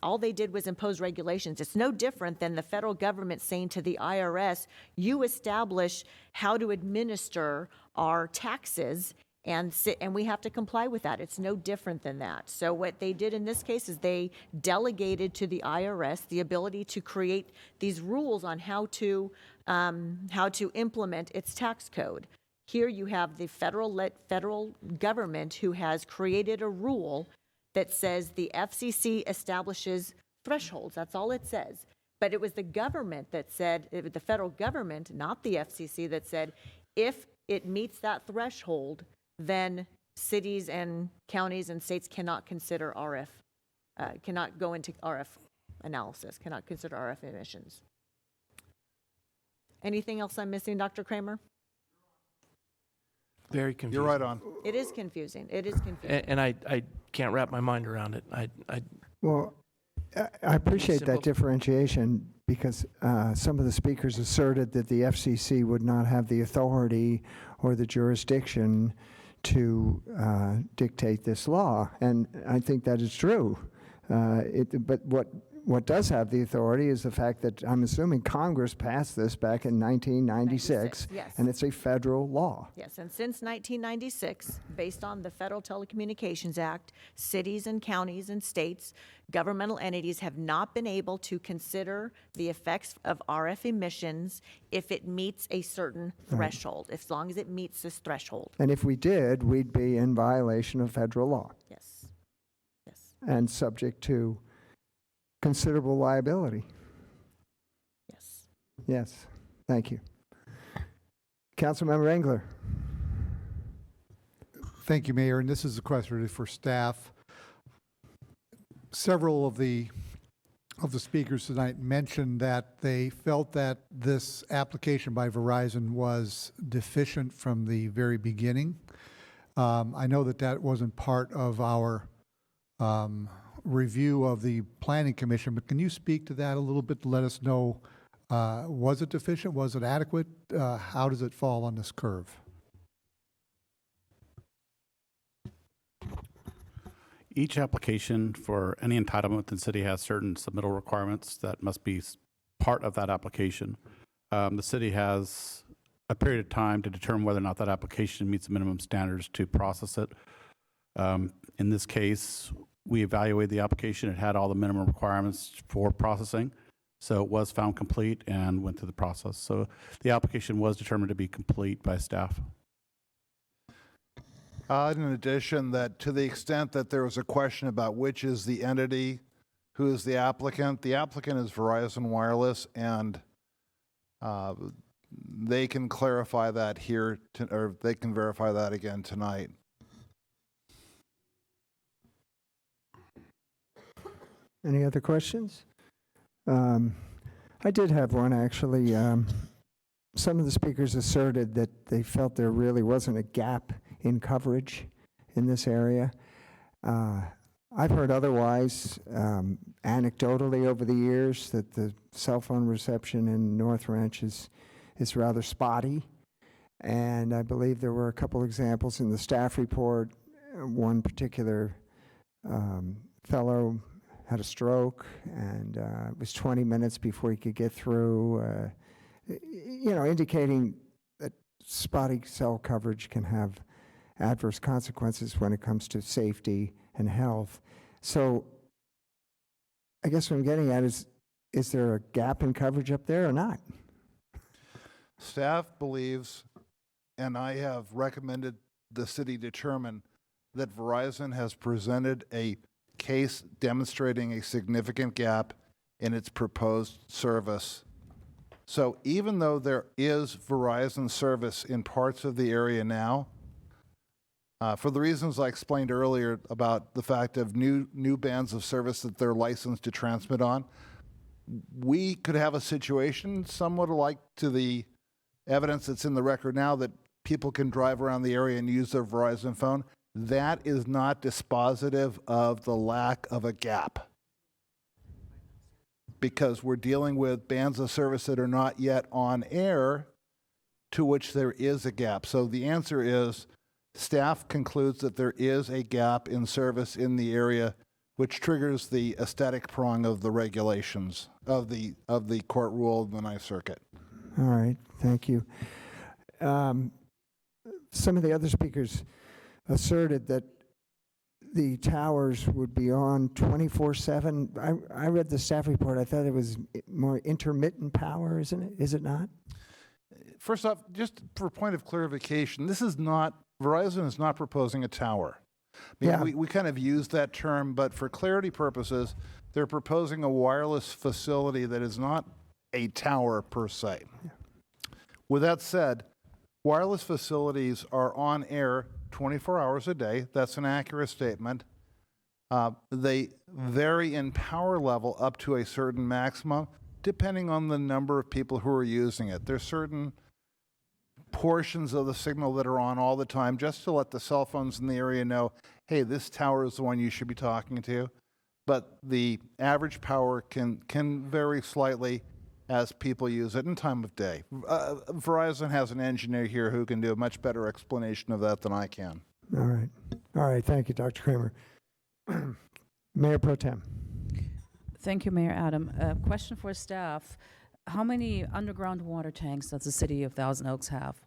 all they did was impose regulations. It's no different than the federal government saying to the IRS, you establish how to administer our taxes, and we have to comply with that. It's no different than that. So what they did in this case is they delegated to the IRS the ability to create these rules on how to implement its tax code. Here you have the federal government who has created a rule that says the FCC establishes thresholds. That's all it says. But it was the government that said, the federal government, not the FCC, that said, if it meets that threshold, then cities and counties and states cannot consider cannot go into RF analysis, cannot consider RF emissions. Anything else I'm missing, Dr. Kramer? Very confusing. You're right on. It is confusing. It is confusing. And I can't wrap my mind around it. Well, I appreciate that differentiation because some of the speakers asserted that the FCC would not have the authority or the jurisdiction to dictate this law, and I think that is true. But what does have the authority is the fact that I'm assuming Congress passed this back in 1996, yes. And it's a federal law. Yes, and since 1996, based on the Federal Telecommunications Act, cities and counties and states, governmental entities have not been able to consider the effects of RF emissions if it meets a certain threshold, as long as it meets this threshold. And if we did, we'd be in violation of federal law. Yes. Yes. And subject to considerable liability. Yes. Yes. Thank you. Councilmember Engler. Thank you, Mayor. And this is a question really for staff. Several of the of the speakers tonight mentioned that they felt that this application by Verizon was deficient from the very beginning. I know that that wasn't part of our review of the Planning Commission, but can you speak to that a little bit to let us know, was it deficient? Was it adequate? How does it fall on this curve? Each application for any entitlement in the city has certain submittal requirements that must be part of that application. The city has a period of time to determine whether or not that application meets the minimum standards to process it. In this case, we evaluated the application. It had all the minimum requirements for processing, so it was found complete and went through the process. So the application was determined to be complete by staff. In addition, that to the extent that there was a question about which is the entity, who is the applicant is Verizon Wireless, and they can clarify that here, or they can verify that again tonight. Any other questions? I did have one, actually. Some of the speakers asserted that they felt there really wasn't a gap in coverage in this area. I've heard otherwise, anecdotally over the years, that the cell phone reception in North Ranch is rather spotty. And I believe there were a couple examples in the staff report. One particular fellow had a stroke, and it was 20 minutes before he could get through, indicating that spotty cell coverage can have adverse consequences when it comes to safety and health. So I guess what I'm getting at is there a gap in coverage up there or not? Staff believes, and I have recommended the city determine, that Verizon has presented a case demonstrating a significant gap in its proposed service. So even though there is Verizon service in parts of the area now, for the reasons I explained earlier about the fact of new bands of service that they're licensed to transmit on, we could have a situation somewhat like to the evidence that's in the record now that people can drive around the area and use their Verizon phone. That is not dispositive of the lack of a gap, because we're dealing with bands of service that are not yet on air, to which there is a gap. So the answer is, staff concludes that there is a gap in service in the area, which triggers the aesthetic prong of the regulations of the court rule in the Ninth Circuit. All right, thank you. Some of the other speakers asserted that the towers would be on 24/7. I read the staff report. I thought it was more intermittent power, isn't it? Is it not? First off, just for point of clarification, Verizon is not proposing a tower. We kind of use that term, but for clarity purposes, they're proposing a wireless facility that is not a tower per se. Yeah. With that said, wireless facilities are on air 24 hours a day. That's an accurate statement. They vary in power level up to a certain maximum, depending on the number of people who are using it. There's certain portions of the signal that are on all the time, just to let the cell phones in the area know, hey, this tower is the one you should be talking to. But the average power can vary slightly as people use it in time of day. Verizon has an engineer here who can do a much better explanation of that than I can. All right, thank you, Dr. Kramer. Mayor Pro Tem. Thank you, Mayor Adam. Question for staff. How many underground water tanks does the city of Thousand Oaks have?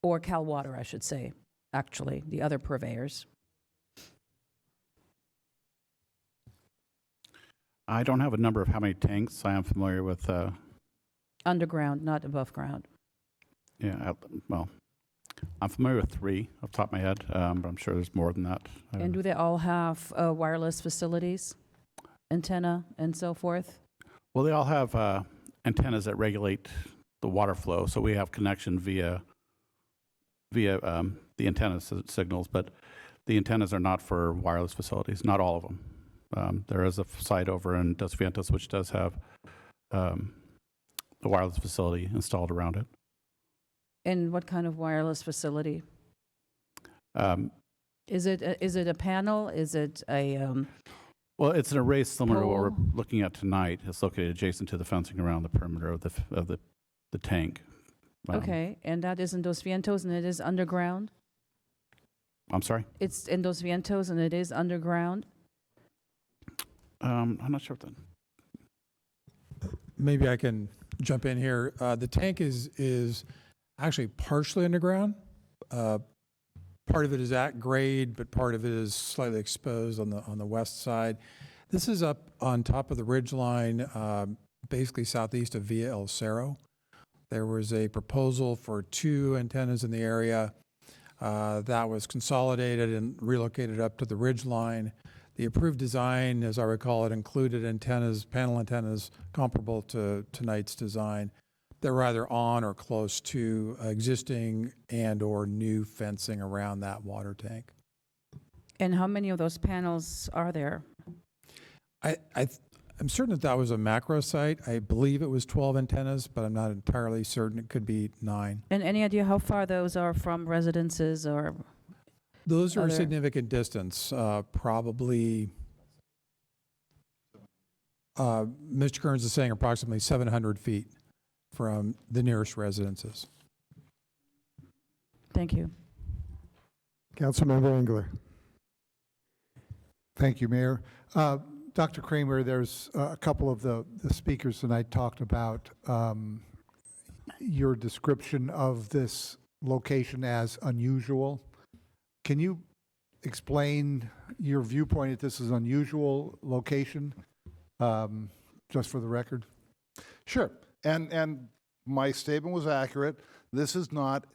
Or Cal Water, I should say, actually, the other purveyors. I don't have a number of how many tanks. I am familiar with. Underground, not above ground. Yeah, I'm familiar with 3 off the top of my head, but I'm sure there's more than that. And do they all have wireless facilities, antenna, and so forth? Well, they all have antennas that regulate the water flow, so we have connection via the antenna signals, but the antennas are not for wireless facilities, not all of them. There is a site over in Dos Vientos which does have the wireless facility installed around it. And what kind of wireless facility? Um, Is it a panel? Is it a, Well, it's an array similar to what we're Pole. looking at tonight. It's located adjacent to the fencing around the perimeter of the tank. okay, and that is in Dos Vientos and it is underground? I'm sorry? It's in Dos Vientos and it is underground? I'm not sure what that. Maybe I can jump in here. The tank is actually partially underground. Part of it is at grade, but part of it is slightly exposed on the west side. This is up on top of the ridge line, basically southeast of Villa El Cerro. There was a proposal for 2 antennas in the area that was consolidated and relocated up to the ridge line. The approved design, as I recall it, included antennas, panel antennas comparable to tonight's design. They're either on or close to existing and or new fencing around that water tank. And how many of those panels are there? I'm certain that was a macro site. I believe it was 12 antennas, but I'm not entirely certain. It could be 9. And any idea how far those are from residences or? Those are a other- significant distance, probably, Mr. Kearns is saying approximately 700 feet from the nearest residences. Thank you. Councilmember Engler. Thank you, Mayor. Dr. Kramer, there's a couple of the speakers tonight talked about your description of this location as unusual. Can you explain your viewpoint that this is an unusual location, just for the record? Sure. And my statement was accurate. This is not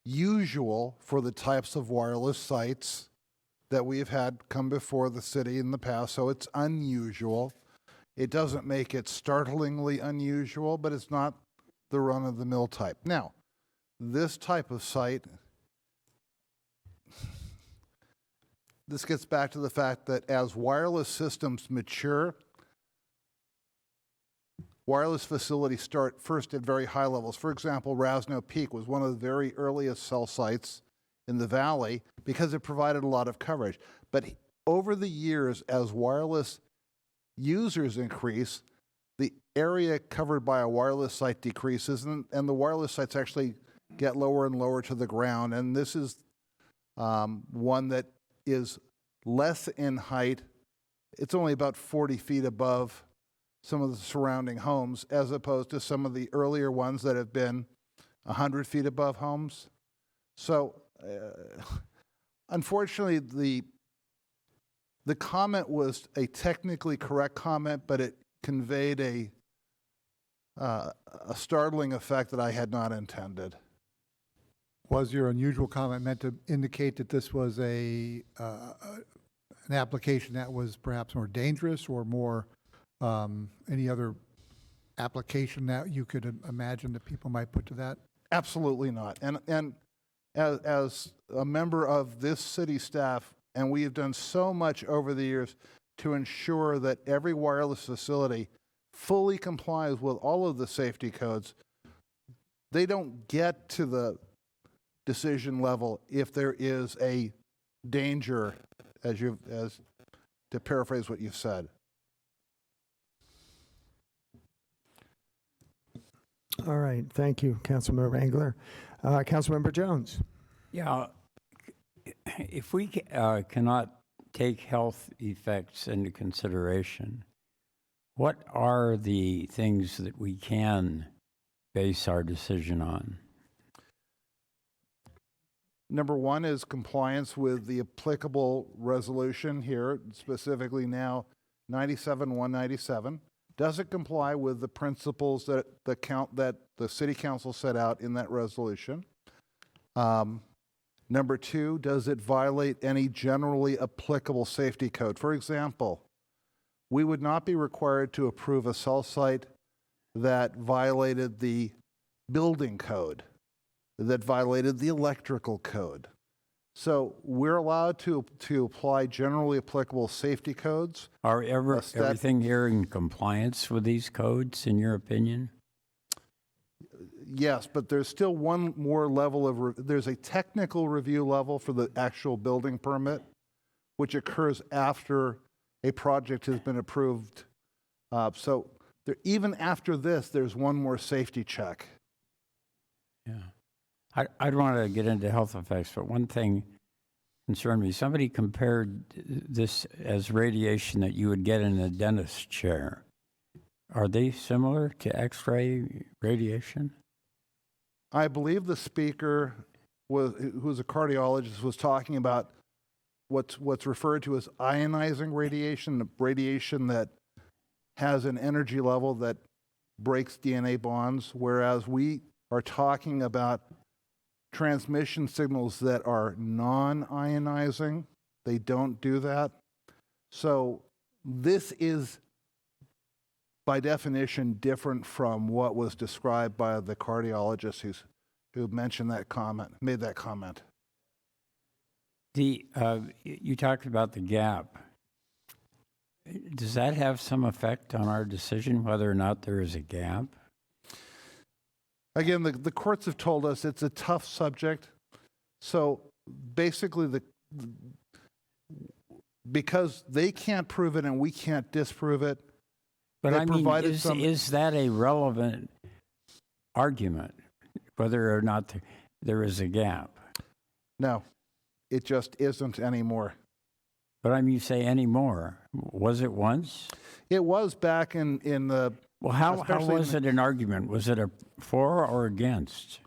usual for the types of wireless sites that we have had come before the city in the past, so it's unusual. It doesn't make it startlingly unusual, but it's not the run-of-the-mill type. Now, this type of site, this gets back to the fact that as wireless systems mature, wireless facilities start first at very high levels. For example, Rasno Peak was one of the very earliest cell sites in the valley because it provided a lot of coverage. But over the years, as wireless users increase, the area covered by a wireless site decreases, and the wireless sites actually get lower and lower to the ground. And this is one that is less in height. It's only about 40 feet above some of the surrounding homes, as opposed to some of the earlier ones that have been 100 feet above homes. So, unfortunately, the comment was a technically correct comment, but it conveyed a startling effect that I had not intended. Was your unusual comment meant to indicate that this was an application that was perhaps more dangerous or more any other application that you could imagine that people might put to that? Absolutely not. And as a member of this city staff, and we have done so much over the years to ensure that every wireless facility fully complies with all of the safety codes, they don't get to the decision level if there is a danger, as to paraphrase what you've said. All right, thank you, Councilmember Engler. Councilmember Jones. Yeah, if we cannot take health effects into consideration, what are the things that we can base our decision on? Number one is compliance with the applicable resolution here, specifically now 97-197. Does it comply with the principles that the city council set out in that resolution? Number two, does it violate any generally applicable safety code? For example, we would not be required to approve a cell site that violated the building code, that violated the electrical code. So we're allowed to apply generally applicable safety codes. Are everything here in compliance with these codes, in your opinion? Yes, but there's still one more level of, there's a technical review level for the actual building permit, which occurs after a project has been approved. So even after this, there's one more safety check. Yeah. I don't want to get into health effects, but one thing concerned me. Somebody compared this as radiation that you would get in a dentist chair. Are they similar to X-ray radiation? I believe the speaker, who's a cardiologist, was talking about what's referred to as ionizing radiation, the radiation that has an energy level that breaks DNA bonds, whereas we are talking about transmission signals that are non-ionizing. They don't do that. So this is, by definition, different from what was described by the cardiologist who mentioned that comment, made that comment. You talked about the gap. Does that have some effect on our decision whether or not there is a gap? Again, the courts have told us it's a tough subject. So basically, because they can't prove it and we can't disprove it, but I mean, is that a relevant argument, whether or not there is a gap? No, it just isn't anymore. But I mean, you say anymore. Was it once? It was back in the... Well, how was it an argument? Was it a for or against?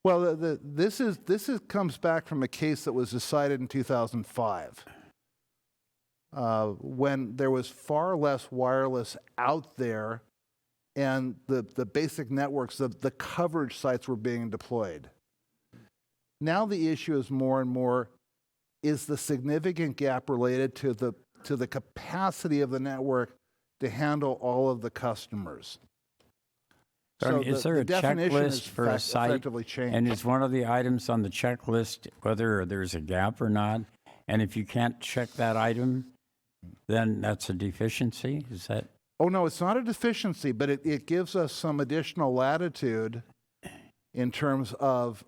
Well, this comes back from a case that was decided in 2005. When there was far less wireless out there and the basic networks, the coverage sites were being deployed. Now the issue is more and more, is the significant gap related to the capacity of the network to handle all of the customers? So I mean, is there a checklist for a site? And is one of the items on the checklist whether there's a gap or not? And if you can't check that item, then that's a deficiency? Is that? Oh, no, it's not a deficiency, but it gives us some additional latitude in terms of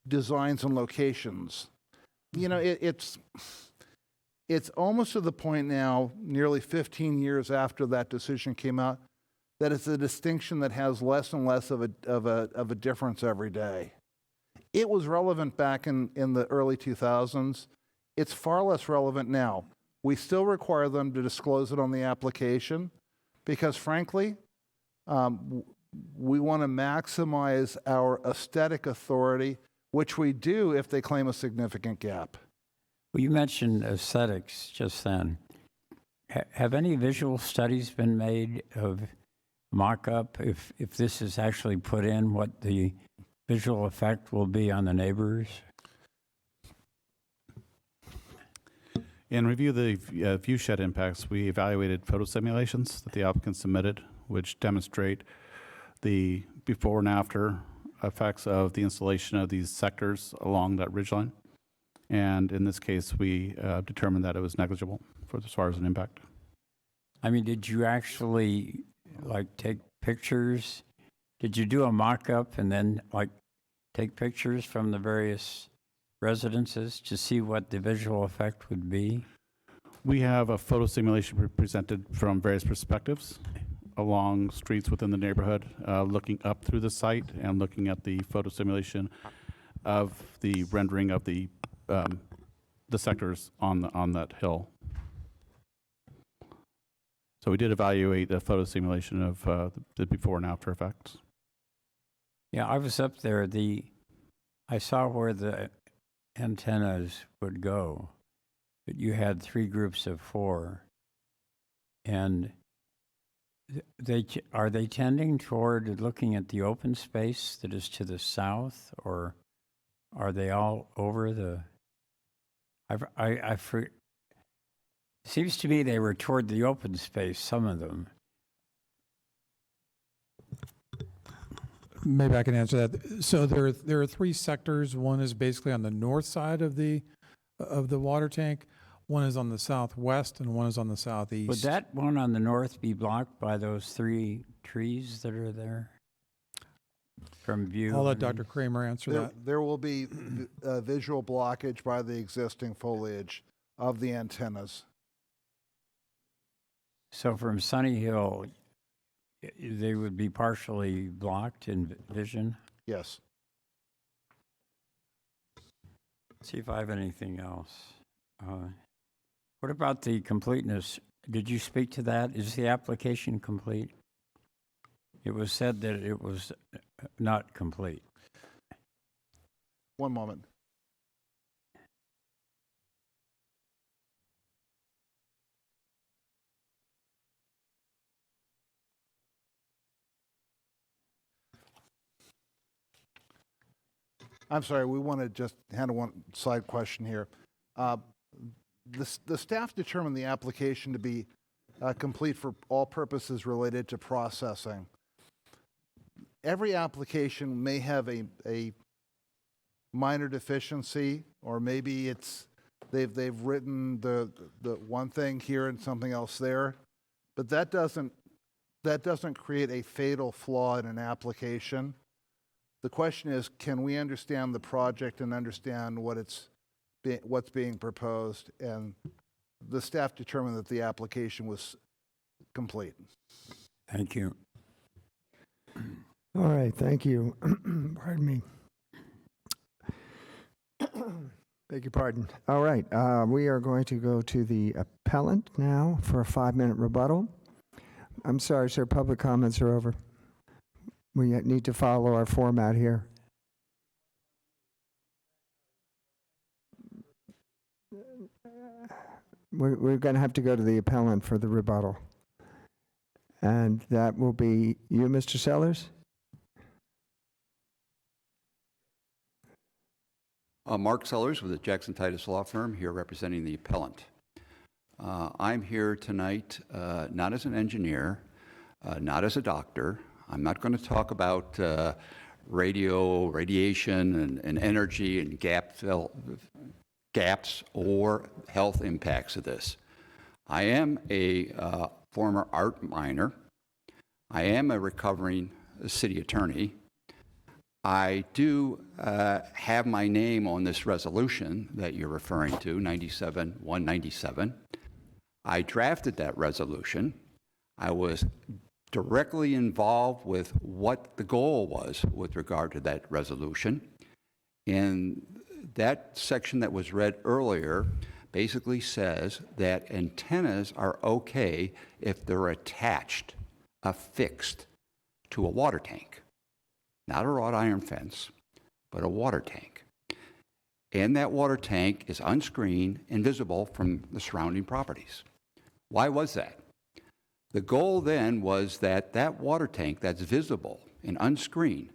designs and locations. You know, it's almost to the point now, nearly 15 years after that decision came out, that it's a distinction that has less and less of a difference every day. It was relevant back in the early 2000s. It's far less relevant now. We still require them to disclose it on the application because, frankly, we want to maximize our aesthetic authority, which we do if they claim a significant gap. Well, you mentioned aesthetics just then. Have any visual studies been made of mock-up, if this is actually put in, what the visual effect will be on the neighbors? In review of the view shed impacts, we evaluated photo simulations that the applicant submitted, which demonstrate the before and after effects of the installation of these sectors along that ridgeline. And in this case, we determined that it was negligible as far as an impact. I mean, did you actually take pictures? Did you do a mock-up and then take pictures from the various residences to see what the visual effect would be? We have a photo simulation presented from various perspectives along streets within the neighborhood, looking up through the site and looking at the photo simulation of the rendering of the sectors on that hill. So we did evaluate the photo simulation of the before and after effects. Yeah, I was up there. I saw where the antennas would go, but you had 3 groups of 4, and are they tending toward looking at the open space that is to the south, or are they all over the? It seems to me they were toward the open space, some of them. Maybe I can answer that. So there are three sectors. One is basically on the north side of the water tank. One is on the southwest, and one is on the southeast. Would that one on the north be blocked by those 3 trees that are there from view? I'll let Dr. Kramer answer that. There will be visual blockage by the existing foliage of the antennas. So from Sunny Hill, they would be partially blocked in vision? Yes. See if I have anything else. What about the completeness? Did you speak to that? Is the application complete? It was said that it was not complete. One moment. I'm sorry, we want to just handle one side question here. The staff determined the application to be complete for all purposes related to processing. Every application may have a minor deficiency, or maybe it's they've written the one thing here and something else there, but that doesn't create a fatal flaw in an application. The question is, can we understand the project and understand what's being proposed? And the staff determined that the application was complete. Thank you. All right, thank you. Pardon me. Beg your pardon. All right, we are going to go to the appellant now for a 5-minute rebuttal. I'm sorry, sir, public comments are over. We need to follow our format here. We're going to have to go to the appellant for the rebuttal. And that will be you, Mr. Sellers? Mark Sellers with the Jackson Titus Law Firm, here representing the appellant. I'm here tonight not as an engineer, not as a doctor. I'm not going to talk about radiation and energy and gaps or health impacts of this. I am a former art minor. I am a recovering city attorney. I do have my name on this resolution that you're referring to, 97-197. I drafted that resolution. I was directly involved with what the goal was with regard to that resolution. And that section that was read earlier basically says that antennas are okay if they're attached, affixed to a water tank. Not a wrought iron fence, but a water tank. And that water tank is unscreened and visible from the surrounding properties. Why was that? The goal then was that that water tank that's visible and unscreened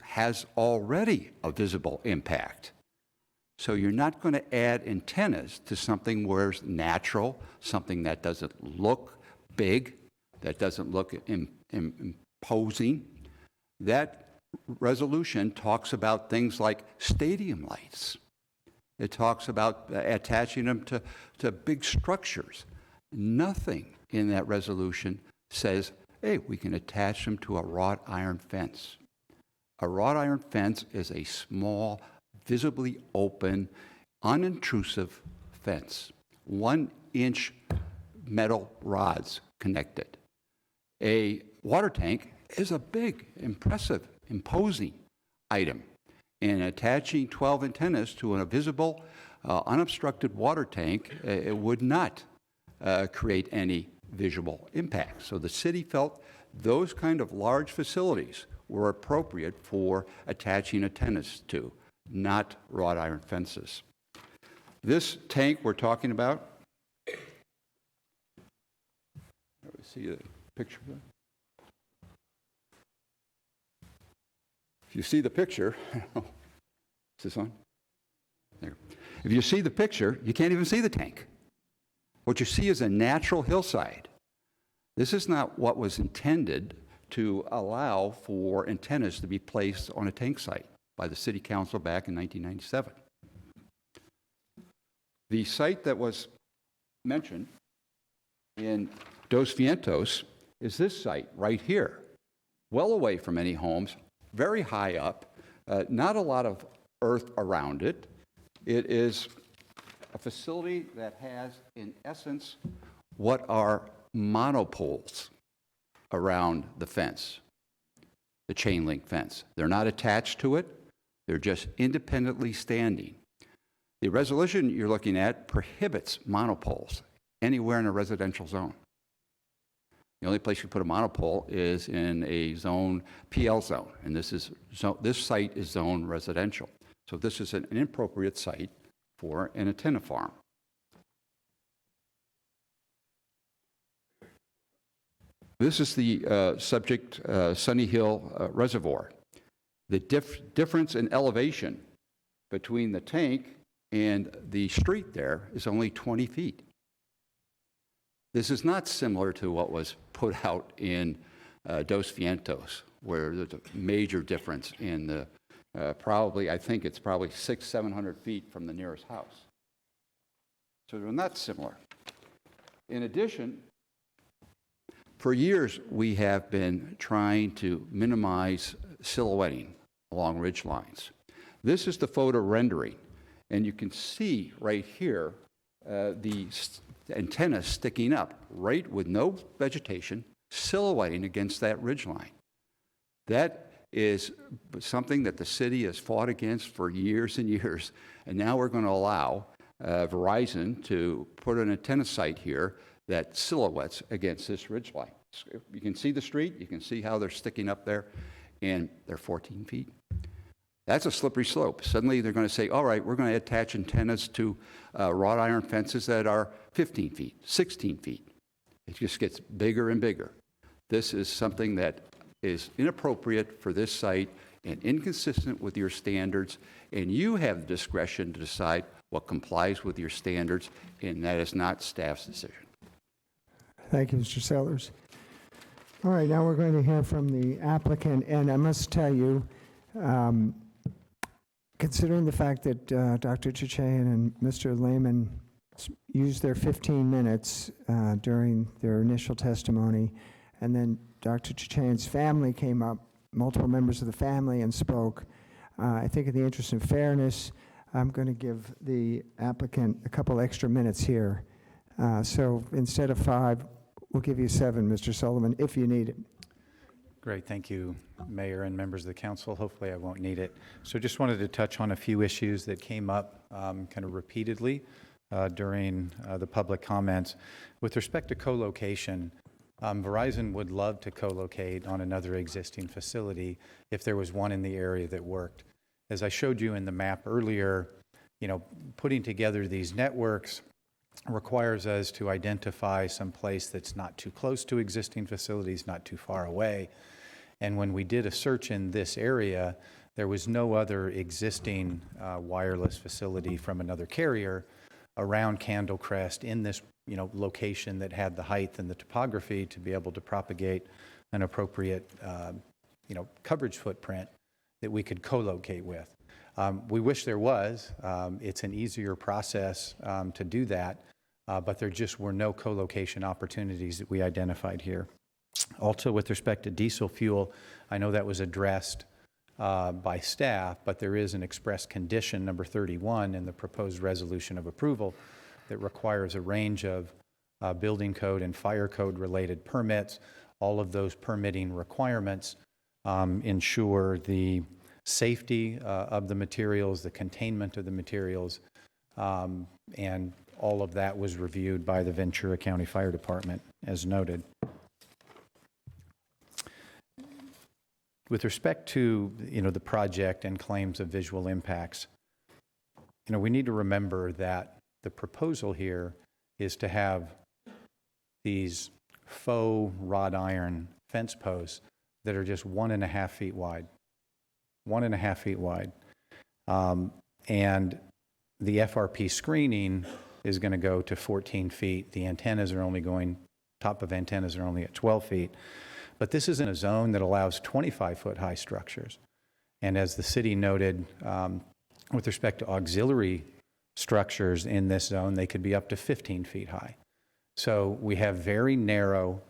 has already a visible impact. So you're not going to add antennas to something where it's natural, something that doesn't look big, that doesn't look imposing. That resolution talks about things like stadium lights. It talks about attaching them to big structures. Nothing in that resolution says, hey, we can attach them to a wrought iron fence. A wrought iron fence is a small, visibly open, unintrusive fence. 1-inch metal rods connected. A water tank is a big, impressive, imposing item. And attaching 12 antennas to a visible, unobstructed water tank, it would not create any visual impact. So the city felt those kind of large facilities were appropriate for attaching antennas to, not wrought iron fences. This tank we're talking about, see the picture of that? If you see the picture, is this on? There. If you see the picture, you can't even see the tank. What you see is a natural hillside. This is not what was intended to allow for antennas to be placed on a tank site by the City Council back in 1997. The site that was mentioned in Dos Vientos is this site right here, well away from any homes, very high up, not a lot of earth around it. It is a facility that has, in essence, what are monopoles around the fence, the chain link fence. They're not attached to it, they're just independently standing. The resolution you're looking at prohibits monopoles anywhere in a residential zone. The only place you put a monopole is in a zone, PL zone, and this site is zone residential. So this is an inappropriate site for an antenna farm. This is the subject Sunny Hill Reservoir. The difference in elevation between the tank and the street there is only 20 feet. This is not similar to what was put out in Dos Vientos, where there's a major difference in the I think it's probably 600-700 feet from the nearest house. So they're not similar. In addition, for years we have been trying to minimize silhouetting along ridge lines. This is the photo rendering, and you can see right here the antenna sticking up, right with no vegetation, silhouetting against that ridge line. That is something that the city has fought against for years and years, and now we're going to allow Verizon to put an antenna site here that silhouettes against this ridge line. You can see the street, you can see how they're sticking up there, and they're 14 feet. That's a slippery slope. Suddenly they're going to say, all right, we're going to attach antennas to wrought iron fences that are 15 feet, 16 feet. It just gets bigger and bigger. This is something that is inappropriate for this site and inconsistent with your standards, and you have the discretion to decide what complies with your standards, and that is not staff's decision. Thank you, Mr. Sellers. All right, now we're going to hear from the applicant, and I must tell you, considering the fact that Dr. Chichayan and Mr. Lehman used their 15 minutes during their initial testimony, and then Dr. Chichayan's family came up, multiple members of the family, and spoke, I think in the interest of fairness, I'm going to give the applicant a couple extra minutes here. So instead of 5, we'll give you 7, Mr. Sullivan, if you need it. Great, thank you, Mayor and members of the council. Hopefully I won't need it. So just wanted to touch on a few issues that came up kind of repeatedly during the public comments. With respect to co-location, Verizon would love to co-locate on another existing facility if there was one in the area that worked. As I showed you in the map earlier, putting together these networks requires us to identify some place that's not too close to existing facilities, not too far away. And when we did a search in this area, there was no other existing wireless facility from another carrier around Candlecrest in this location that had the height and the topography to be able to propagate an appropriate coverage footprint that we could co-locate with. We wish there was. It's an easier process to do that, but there just were no co-location opportunities that we identified here. Also, with respect to diesel fuel, I know that was addressed by staff, but there is an express condition, number 31, in the proposed resolution of approval that requires a range of building code and fire code related permits. All of those permitting requirements ensure the safety of the materials, the containment of the materials, and all of that was reviewed by the Ventura County Fire Department, as noted. With respect to the project and claims of visual impacts, we need to remember that the proposal here is to have these faux wrought iron fence posts that are just 1.5 feet wide. 1.5 feet wide. And the FRP screening is going to go to 14 feet. The antennas are only top of antennas are only at 12 feet. But this is in a zone that allows 25-foot high structures. And as the city noted, with respect to auxiliary structures in this zone, they could be up to 15 feet high. So we have very narrow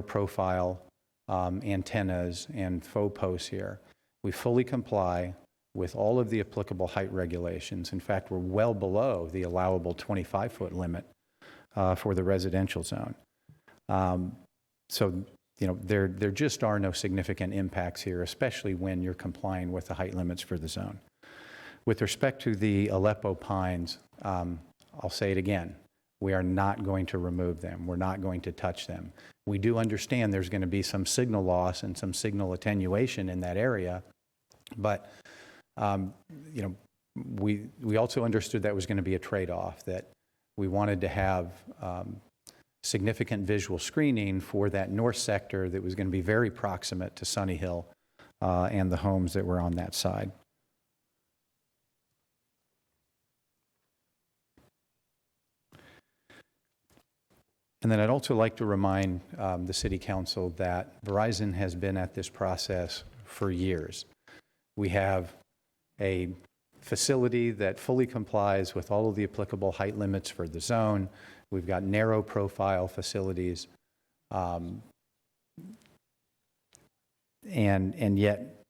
profile antennas and faux posts here. We fully comply with all of the applicable height regulations. In fact, we're well below the allowable 25-foot limit for the residential zone. So, you know, there just are no significant impacts here, especially when you're complying with the height limits for the zone. With respect to the Aleppo pines, I'll say it again, we are not going to remove them. We're not going to touch them. We do understand there's going to be some signal loss and some signal attenuation in that area, but you know, we also understood that was going to be a trade-off, that we wanted to have significant visual screening for that north sector that was going to be very proximate to Sunny Hill and the homes that were on that side. And then I'd also like to remind the City Council that Verizon has been at this process for years. We have a facility that fully complies with all of the applicable height limits for the zone. We've got narrow profile facilities. And yet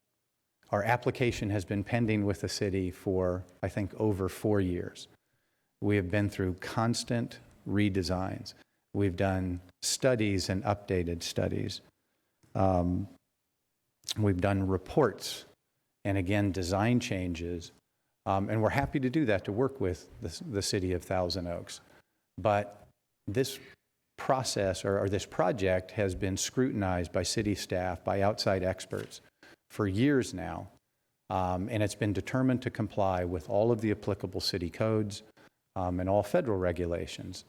our application has been pending with the city for, I think, over 4 years. We have been through constant redesigns. We've done studies and updated studies. We've done reports and, again, design changes. And we're happy to do that, to work with the city of Thousand Oaks. But this process or this project has been scrutinized by city staff, by outside experts for years now. And it's been determined to comply with all of the applicable city codes and all federal regulations.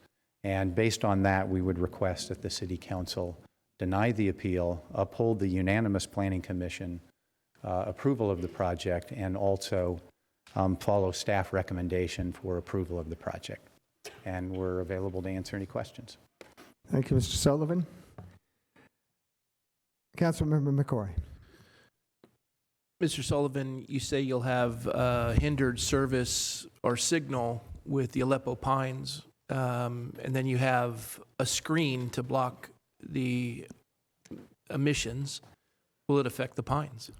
And based on that, we would request that the City Council deny the appeal, uphold the unanimous Planning Commission approval of the project, and also follow staff recommendation for approval of the project. And we're available to answer any questions. Thank you, Mr. Sullivan. Councilmember McCoy. Mr. Sullivan, you say you'll have hindered service or signal with the Aleppo pines, and then you have a screen to block the emissions. Will it affect the pines?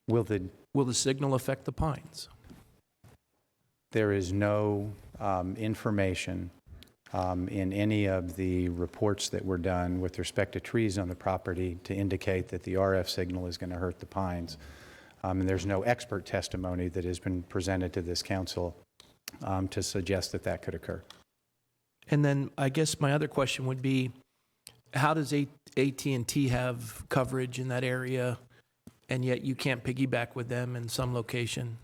Will the signal affect the pines? There is no information in any of the reports that were done with respect to trees on the property to indicate that the RF signal is going to hurt the pines. And there's no expert testimony that has been presented to this council to suggest that that could occur. And then I guess my other question would be, how does AT&T have coverage in that area, and yet you can't piggyback with them in some location?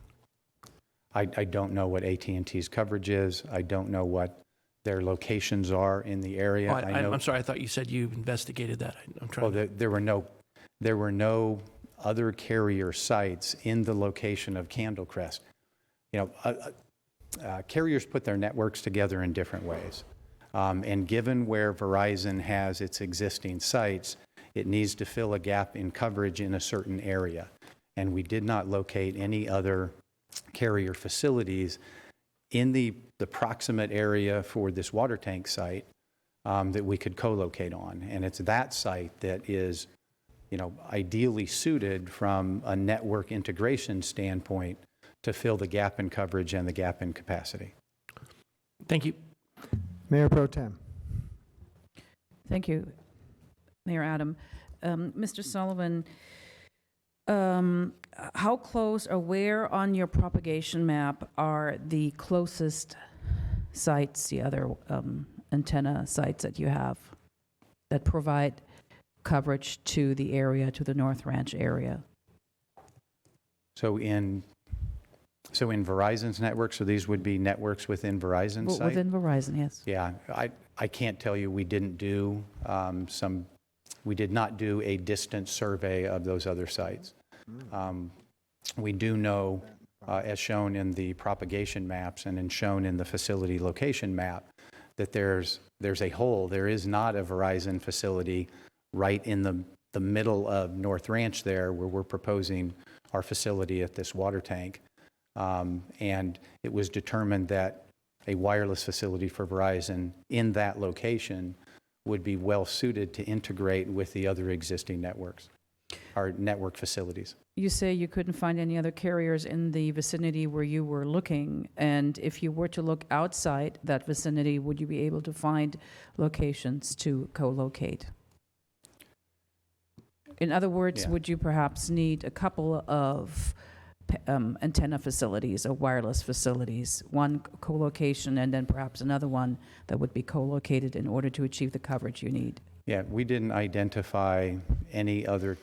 I don't know what AT&T's coverage is. I don't know what their locations are in the area. Oh, I'm sorry, I thought you said you investigated that. I'm trying to... There were no other carrier sites in the location of Candlecrest. You know, carriers put their networks together in different ways. And given where Verizon has its existing sites, it needs to fill a gap in coverage in a certain area. And we did not locate any other carrier facilities in the proximate area for this water tank site that we could co-locate on. And it's that site that is, you know, ideally suited from a network integration standpoint to fill the gap in coverage and the gap in capacity. Thank you. Mayor Pro Tem. Thank you, Mayor Adam. Mr. Sullivan, how close or where on your propagation map are the closest sites, the other antenna sites that you have that provide coverage to the area, to the North Ranch area? So in Verizon's network, so these would be networks within Verizon's site? Within Verizon, yes. Yeah, I can't tell you we didn't do we did not do a distance survey of those other sites. We do know, as shown in the propagation maps and shown in the facility location map, that there's a hole. There is not a Verizon facility right in the middle of North Ranch there where we're proposing our facility at this water tank. And it was determined that a wireless facility for Verizon in that location would be well suited to integrate with the other existing networks, our network facilities. You say you couldn't find any other carriers in the vicinity where you were looking, and if you were to look outside that vicinity, would you be able to find locations to co-locate? In other words, would you perhaps need a couple of antenna facilities or wireless facilities, one co-location and then perhaps another one that would be co-located in order to achieve the coverage you need? Yeah, we didn't identify any other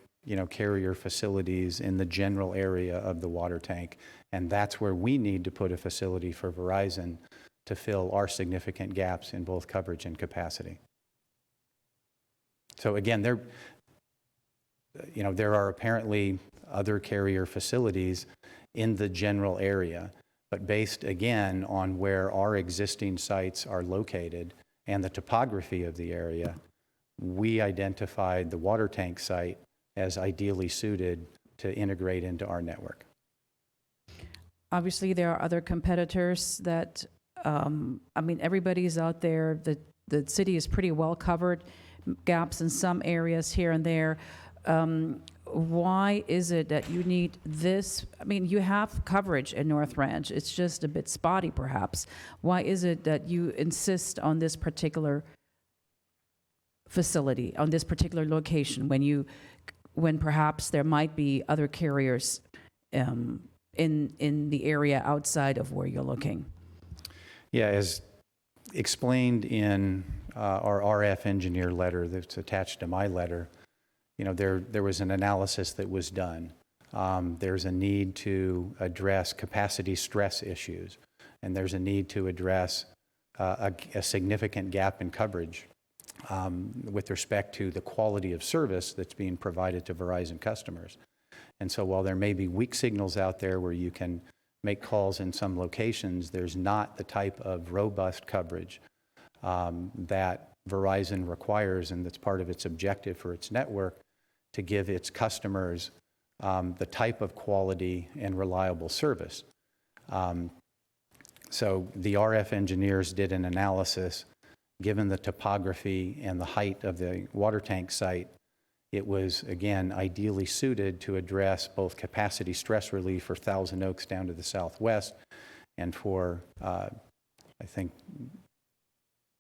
carrier facilities in the general area of the water tank, and that's where we need to put a facility for Verizon to fill our significant gaps in both coverage and capacity. So again, there are apparently other carrier facilities in the general area, but based again on where our existing sites are located and the topography of the area, we identified the water tank site as ideally suited to integrate into our network. Obviously, there are other competitors that, everybody's out there. The city is pretty well covered, gaps in some areas here and there. Why is it that you need this? You have coverage in North Ranch. It's just a bit spotty, perhaps. Why is it that you insist on this particular facility, on this particular location, when perhaps there might be other carriers in the area outside of where you're looking? Yeah, as explained in our RF engineer letter that's attached to my letter, there was an analysis that was done. There's a need to address capacity stress issues, and there's a need to address a significant gap in coverage with respect to the quality of service that's being provided to Verizon customers. And so while there may be weak signals out there where you can make calls in some locations, there's not the type of robust coverage that Verizon requires, and that's part of its objective for its network, to give its customers the type of quality and reliable service. So the RF engineers did an analysis. Given the topography and the height of the water tank site, it was, again, ideally suited to address both capacity stress relief for Thousand Oaks down to the southwest and for,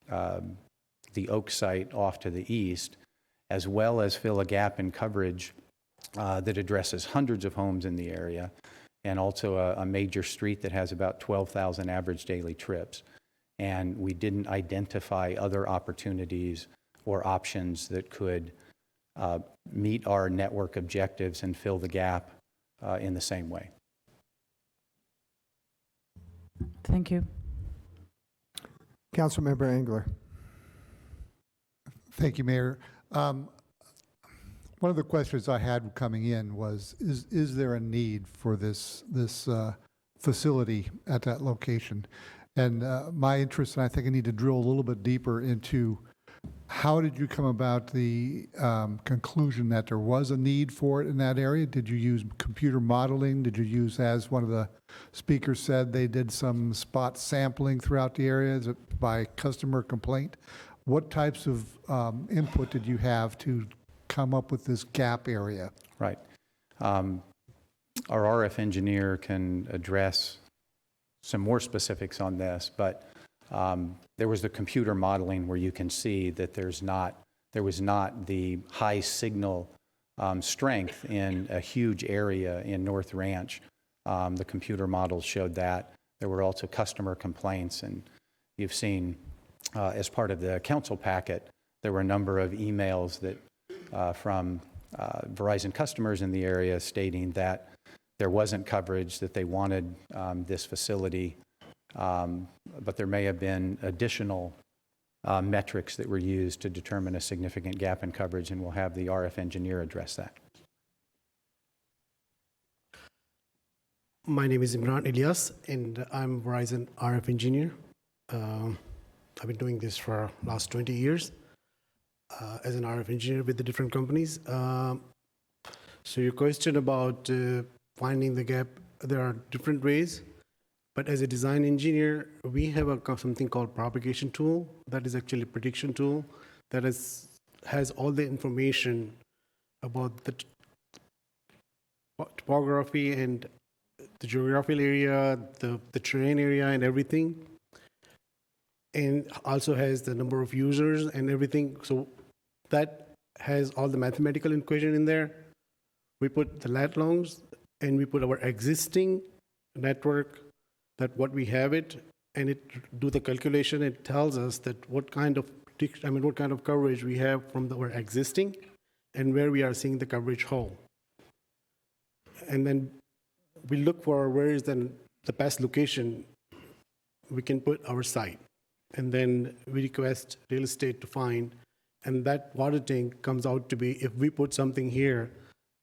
the Oak site off to the east, as well as fill a gap in coverage that addresses hundreds of homes in the area and also a major street that has about 12,000 average daily trips. And we didn't identify other opportunities or options that could meet our network objectives and fill the gap in the same way. Thank you. Councilmember Engler. Thank you, Mayor. One of the questions I had coming in was, is there a need for this facility at that location? And my interest, and I think I need to drill a little bit deeper into how did you come about the conclusion that there was a need for it in that area? Did you use computer modeling? Did you use, as one of the speakers said, they did some spot sampling throughout the area? Is it by customer complaint? What types of input did you have to come up with this gap area? Right. Our RF engineer can address some more specifics on this, but there was the computer modeling where you can see that there was not the high signal strength in a huge area in North Ranch. The computer models showed that. There were also customer complaints, and you've seen as part of the council packet, there were a number of emails that from Verizon customers in the area stating that there wasn't coverage, that they wanted this facility, but there may have been additional metrics that were used to determine a significant gap in coverage, and we'll have the RF engineer address that. My name is Imran Ilyas, and I'm Verizon RF engineer. I've been doing this for last 20 years as an RF engineer with the different companies. So your question about finding the gap, there are different ways. But as a design engineer, we have something called propagation tool. That is actually a prediction tool that has all the information about the topography and the geographical area, the terrain area and everything. And also has the number of users and everything. So that has all the mathematical equation in there. We put the lat longs and we put our existing network, that what we have it, and it do the calculation. It tells us that what kind of coverage we have from our existing and where we are seeing the coverage hole. And then we look for where is then the best location we can put our site. And then we request real estate to find, and that water tank comes out to be, if we put something here,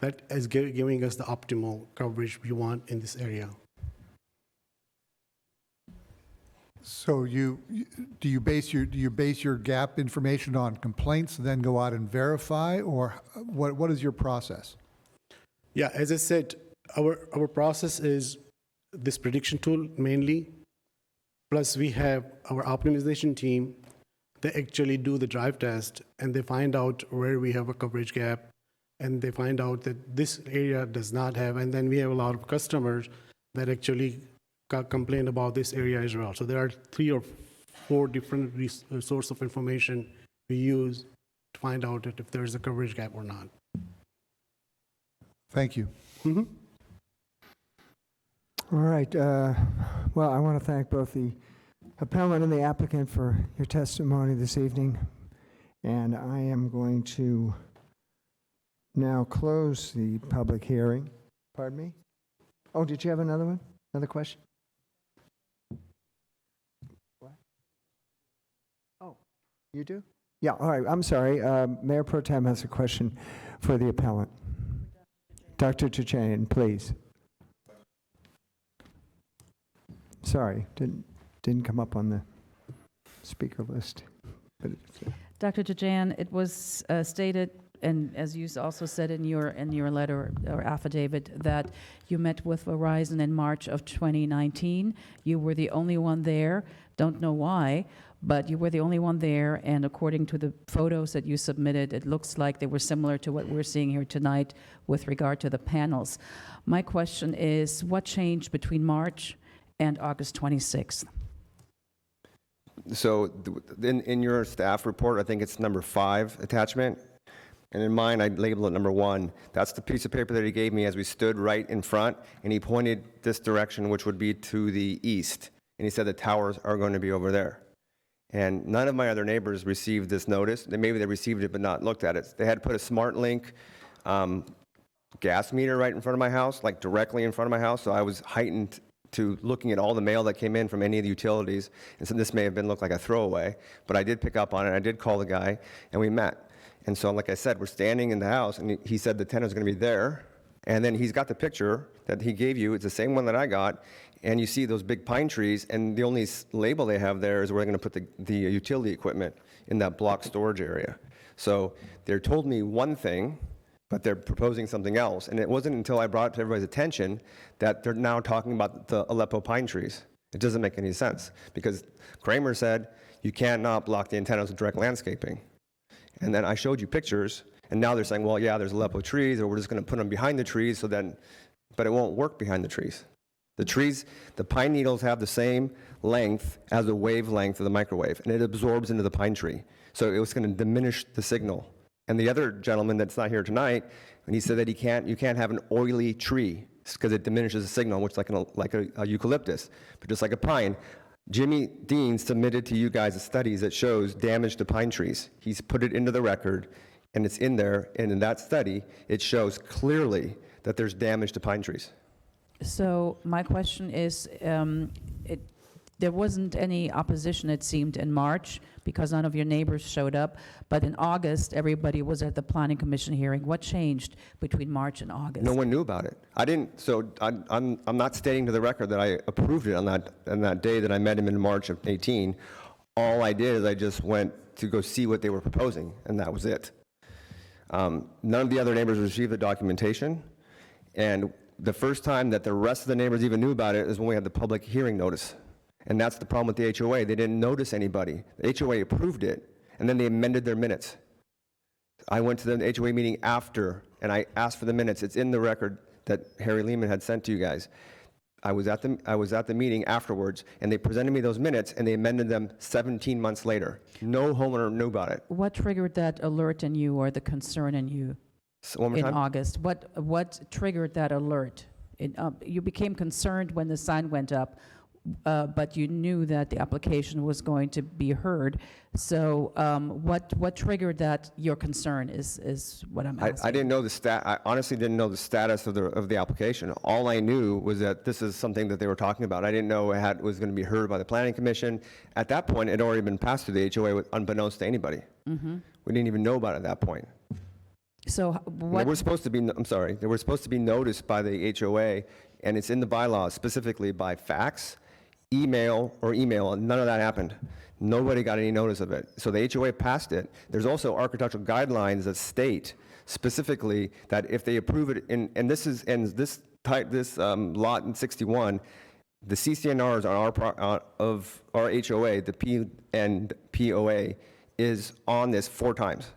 that is giving us the optimal coverage we want in this area. So do you base your gap information on complaints, then go out and verify, or what is your process? Yeah, as I said, our process is this prediction tool mainly, plus we have our optimization team. They actually do the drive test and they find out where we have a coverage gap, and they find out that this area does not have, and then we have a lot of customers that actually complain about this area as well. So there are 3 or 4 different sources of information we use to find out if there is a coverage gap or not. Thank you. Mm-hmm. All right. Well, I want to thank both the appellant and the applicant for your testimony this evening. And I am going to now close the public hearing. Pardon me? Oh, did you have another one? Another question? What? Oh, you do? Yeah, all right. I'm sorry. Mayor Pro Tem has a question for the appellant. Dr. Chachanian, please. Sorry, didn't come up on the speaker list. But Dr. Jajan, it was stated, and as you also said in your letter or affidavit, that you met with Verizon in March of 2019. You were the only one there. Don't know why, but you were the only one there, and according to the photos that you submitted, it looks like they were similar to what we're seeing here tonight with regard to the panels. My question is, what changed between March and August 26th? So in your staff report, I think it's number 5 attachment. And in mine, I labeled it number 1. That's the piece of paper that he gave me as we stood right in front, and he pointed this direction, which would be to the east. And he said the towers are going to be over there. And none of my other neighbors received this notice. Maybe they received it but not looked at it. They had put a SmartLink gas meter right in front of my house, like directly in front of my house. So I was heightened to looking at all the mail that came in from any of the utilities. And so this may have been looked like a throwaway, but I did pick up on it. I did call the guy, and we met. And so, like I said, we're standing in the house, and he said the antenna's going to be there. And then he's got the picture that he gave you. It's the same one that I got. And you see those big pine trees, and the only label they have there is where they're going to put the utility equipment in that block storage area. So they told me one thing, but they're proposing something else. And it wasn't until I brought it to everybody's attention that they're now talking about the Aleppo pine trees. It doesn't make any sense, because Kramer said you cannot block the antennas with direct landscaping. And then I showed you pictures, and now they're saying, well, yeah, there's Aleppo trees, or we're just going to put them behind the trees, but it won't work behind the trees. The trees, the pine needles have the same length as the wavelength of the microwave, and it absorbs into the pine tree. So it was going to diminish the signal. And the other gentleman that's not here tonight, and he said that you can't have an oily tree because it diminishes the signal, which is like a eucalyptus, but just like a pine. Jimmy Dean submitted to you guys a study that shows damage to pine trees. He's put it into the record, and it's in there, and in that study, it shows clearly that there's damage to pine trees. So my question is, there wasn't any opposition, it seemed, in March because none of your neighbors showed up. But in August, everybody was at the Planning Commission hearing. What changed between March and August? No one knew about it. I didn't. So I'm not stating to the record that I approved it on that day that I met him in March of 18. All I did is I just went to go see what they were proposing, and that was it. None of the other neighbors received the documentation, and the first time that the rest of the neighbors even knew about it is when we had the public hearing notice. And that's the problem with the HOA. They didn't notice anybody. The HOA approved it, and then they amended their minutes. I went to the HOA meeting after, and I asked for the minutes. It's in the record that Harry Lehman had sent to you guys. I was at the meeting afterwards, and they presented me those minutes, and they amended them 17 months later. No homeowner knew about it. What triggered that alert in you or the concern in you So one more in time? August? What triggered that alert? You became concerned when the sign went up, but you knew that the application was going to be heard. So what triggered that, your concern is what I'm asking. I didn't know I honestly didn't know the status of the application. All I knew was that this is something that they were talking about. I didn't know it was going to be heard by the Planning Commission. At that point, it had already been passed through the HOA unbeknownst to anybody. Mm-hmm. We didn't even know about it at that point. So what? They were supposed to be, I'm sorry, they were supposed to be noticed by the HOA, and it's in the bylaws specifically by fax, email, and none of that happened. Nobody got any notice of it. So the HOA passed it. There's also architectural guidelines that state specifically that if they approve it, and this lot in 61, the CCNRs of our HOA, the P and POA, is on this 4 times.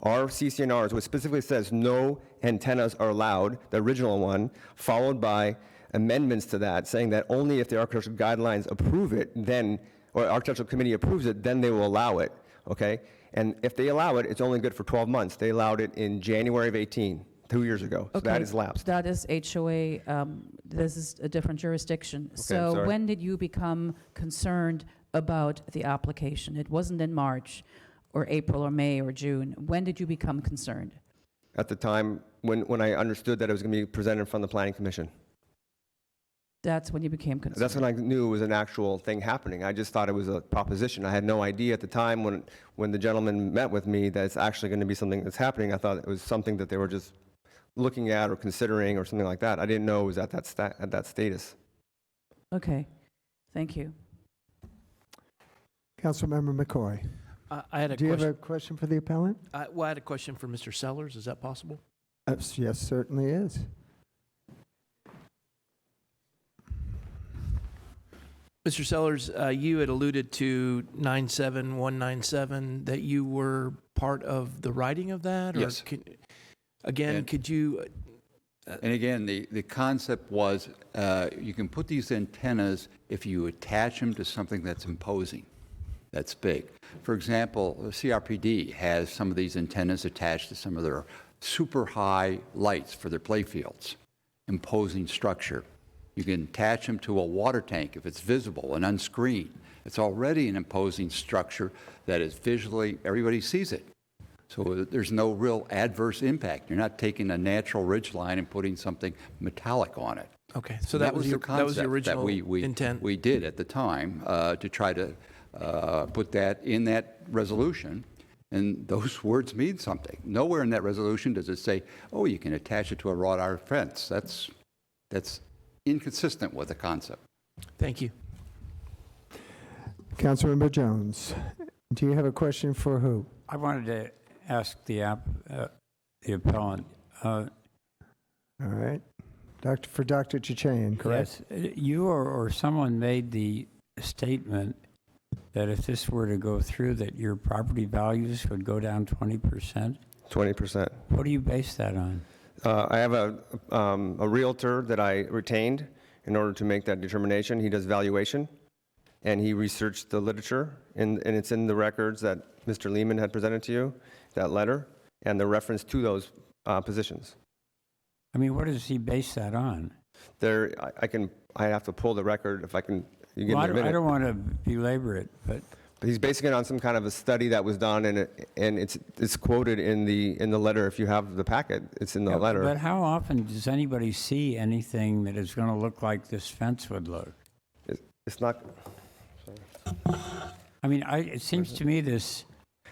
Our CCNRs, which specifically says no antennas are allowed, the original one, followed by amendments to that saying that only if the architectural guidelines approve it, then, or architectural committee approves it, then they will allow it, okay? And if they allow it, it's only good for 12 months. They allowed it in January of 18, 2 years ago. So that is lapsed. That is HOA, this is a different jurisdiction. Okay, So sorry. when did you become concerned about the application? It wasn't in March or April or May or June. When did you become concerned? At the time when I understood that it was going to be presented in front of the Planning Commission. That's when you became concerned. That's when I knew it was an actual thing happening. I just thought it was a proposition. I had no idea at the time when the gentleman met with me that it's actually going to be something that's happening. I thought it was something that they were just looking at or considering or something like that. I didn't know it was at that status. Okay, thank you. Councilmember McCoy. I had a Do you have question. a question for the appellant? I had a question for Mr. Sellers. Is that possible? Yes, certainly is. Mr. Sellers, you had alluded to 97197, that you were part of the writing of that? Yes. Could you? And again, the concept was you can put these antennas if you attach them to something that's imposing, that's big. For example, CRPD has some of these antennas attached to some of their super high lights for their playfields, imposing structure. You can attach them to a water tank if it's visible and unscreened. It's already an imposing structure that is visually, everybody sees it. So there's no real adverse impact. You're not taking a natural ridge line and putting something metallic on it. Okay, so that was the original intent. We did at the time to try to put that in that resolution, and those words mean something. Nowhere in that resolution does it say, oh, you can attach it to a wrought iron fence. That's inconsistent with the concept. Thank you. Councilmember Jones, do you have a question for who? I wanted to ask the appellant. All right. For Dr. Chichayan, correct? Yes, you or someone made the statement that if this were to go through, that your property values would go down 20%? 20%. What do you base that on? I have a realtor that I retained in order to make that determination. He does valuation, and he researched the literature, and it's in the records that Mr. Lehman had presented to you, that letter, and the reference to those positions. I mean, what does he base that on? I have to pull the record if I can. You give me a minute. I don't want to belabor it, but he's basing it on some kind of a study that was done, and it's quoted in the letter. If you have the packet, it's in the letter. But how often does anybody see anything that is going to look like this fence would look? It's not. Sorry. I mean, it seems to me this.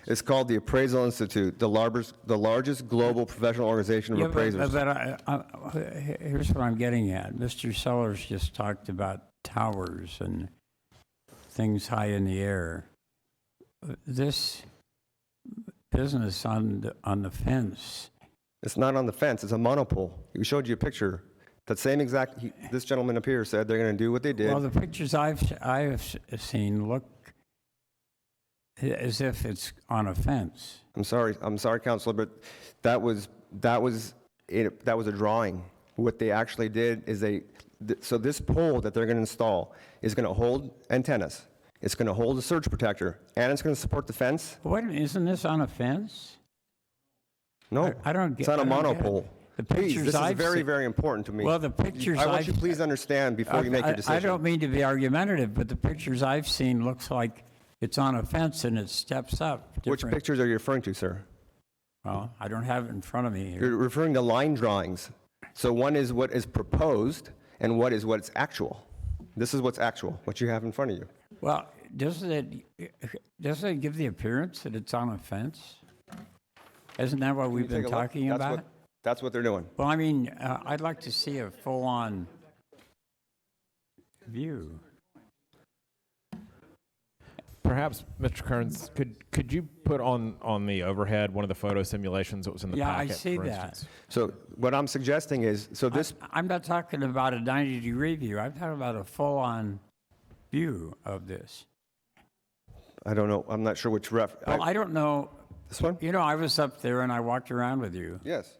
It's called the Appraisal Institute, the largest global professional organization of appraisers. But here's what I'm getting at. Mr. Sellers just talked about towers and things high in the air. this business on the fence, It's not on the fence, it's a monopole. We showed you a picture. That same exact, this gentleman up here said they're going to do what they did. well, the pictures I have seen look as if it's on a fence. I'm sorry, Counselor, but that was a drawing. What they actually did is so this pole that they're going to install is going to hold antennas. It's going to hold a surge protector, and it's going to support the fence. Wait a minute, isn't this on a fence? No, I don't get. it's on a I don't get it. monopole. The Please, pictures this is I've very, seen- very important to me. Well, the pictures I want I've- you to please understand before you make your decision. I don't mean to be argumentative, but the pictures I've seen looks like it's on a fence and it steps up. Which different- pictures are you referring to, sir? Well, I don't have it in front of me here. You're referring to line drawings. So one is what is proposed, and what is what's actual. This is what's actual, what you have in front of you. Well, doesn't it give the appearance that it's on a fence? Isn't that what we've Can you been take a look? talking about? That's what they're doing. Well, I mean, I'd like to see a full-on view. Perhaps, Mr. Kearns, could you put on the overhead one of the photo simulations that was in the Yeah, I packet? see for that. instance? So what I'm suggesting is, so this, I'm not talking about a 90-degree view. I'm talking about a full-on view of this. I don't know, I'm not sure which Well, I don't know. This one? You know, I was up there and I walked around with you. Yes.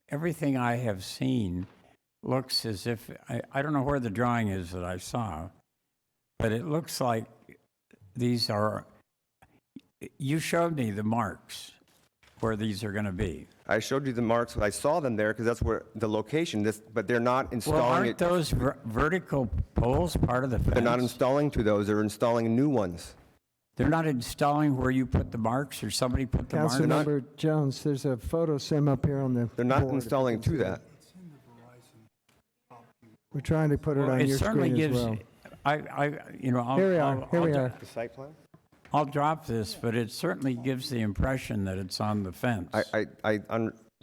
Everything I have seen looks as if, I don't know where the drawing is that I saw, but it looks like these are, you showed me the marks where these are going to be. I showed you the marks, I saw them there because that's where the location, but they're not installing Well, aren't it. those vertical poles part of the fence? They're not installing to those, they're installing new ones. They're not installing where you put the marks or somebody put the marks? Councilmember Jones, there's a photo sim up here on the They're not board. installing to that. We're trying to put it on It your certainly screen as gives, well. I'll, Here we are, here we are. The site plan? I'll drop this, but it certainly gives the impression that it's on the fence.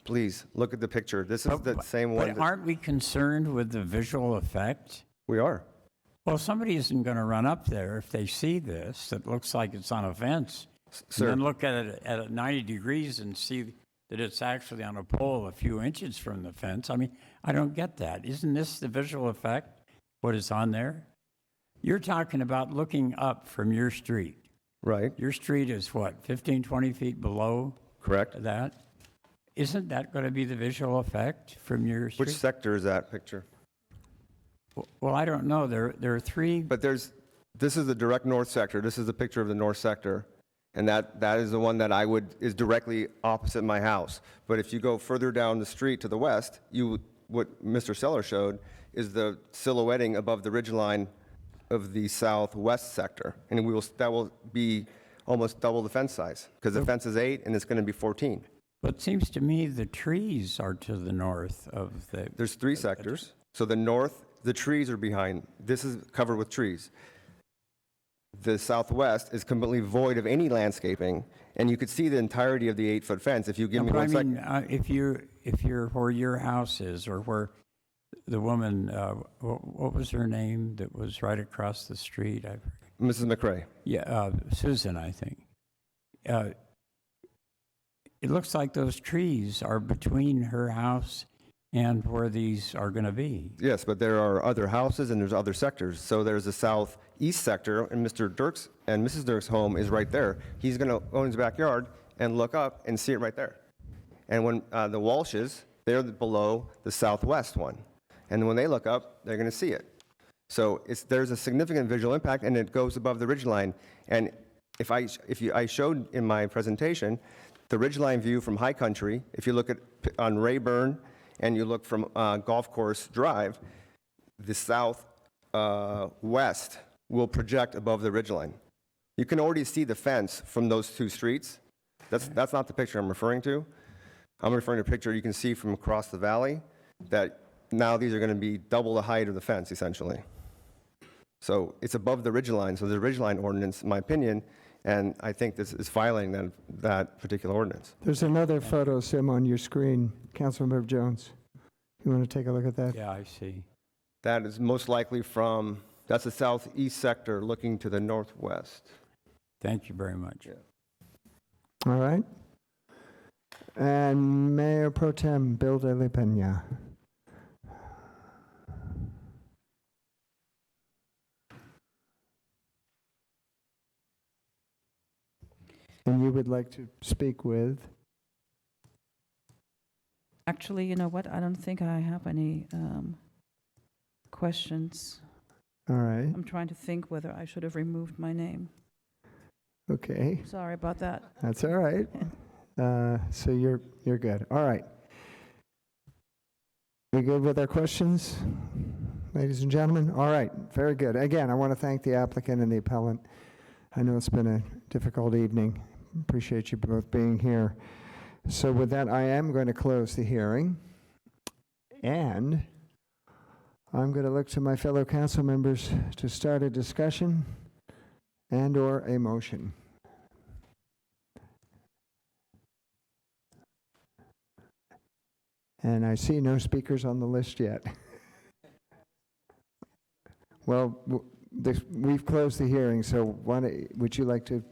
Please, look at the picture. This is the same one. But aren't we concerned with the visual effect? We are. Well, somebody isn't going to run up there if they see this that looks like it's on a fence, Sir. and then look at it at 90 degrees and see that it's actually on a pole a few inches from the fence. I mean, I don't get that. Isn't this the visual effect, what is on there? You're talking about looking up from your street. Right. Your street is what, 15, 20 feet below? Correct. That? Isn't that going to be the visual effect from your street? Which sector is that picture? Well, I don't know. There are three. But this is the direct north sector. This is a picture of the north sector. And that is the one that is directly opposite my house. But if you go further down the street to the west, what Mr. Seller showed is the silhouetting above the ridgeline of the southwest sector. And that will be almost double the fence size, because the fence is 8 and it's going to be 14. But it seems to me the trees are to the north of the... There's 3 sectors. So the north, the trees are behind. This is covered with trees. The southwest is completely void of any landscaping, and you could see the entirety of the 8-foot fence if you give me but 1 I second. mean, if you're where your house is, or where the woman, what was her name that was right across the street? Mrs. McRae. Yeah, Susan, I think. It looks like those trees are between her house and where these are going to be. Yes, but there are other houses and there's other sectors. So there's the southeast sector, and Mr. Dirks and Mrs. Dirks' home is right there. He's going to go in his backyard and look up and see it right there. And when the Walshes, they're below the southwest one. And when they look up, they're going to see it. So there's a significant visual impact, and it goes above the ridgeline. And I showed in my presentation the ridgeline view from High Country. If you look on Rayburn and you look from Golf Course Drive, the southwest will project above the ridgeline. You can already see the fence from those 2 streets. That's not the picture I'm referring to. I'm referring to a picture you can see from across the valley that now these are going to be double the height of the fence, essentially. So it's above the ridgeline. So the ridgeline ordinance, in my opinion, and I think this is violating that particular ordinance. There's another photo sim on your screen, Councilmember Jones. You want to take a look at that? Yeah, I see. That is most likely from, that's the southeast sector looking to the northwest. Thank you very much. All right. And Mayor Pro Tem Bill de la Pena. And you would like to speak with? Actually, you know what? I don't think I have any questions. All right. I'm trying to think whether I should have removed my name. Okay. Sorry about that. That's all right. So you're good. All right. We good with our questions, ladies and gentlemen? All right. Very good. Again, I want to thank the applicant and the appellant. I know it's been a difficult evening. Appreciate you both being here. So with that, I am going to close the hearing. And I'm going to look to my fellow council members to start a discussion and/or a motion. And I see no speakers on the list yet. Well, we've closed the hearing, so would you like to?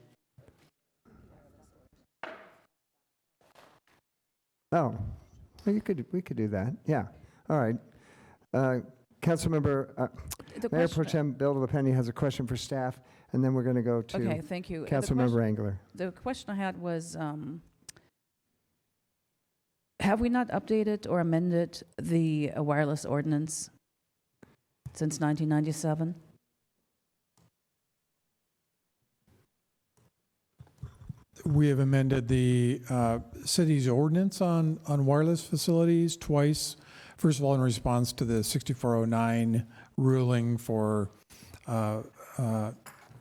Oh, well, we could do that. Yeah. All right. Councilmember, Mayor Pro Tem Bill de la Pena has a question for staff, and then we're going to go to Okay, thank you. Councilmember Engler. The question I had was, have we not updated or amended the wireless ordinance since 1997? We have amended the city's ordinance on wireless facilities twice. First of all, in response to the 6409 ruling for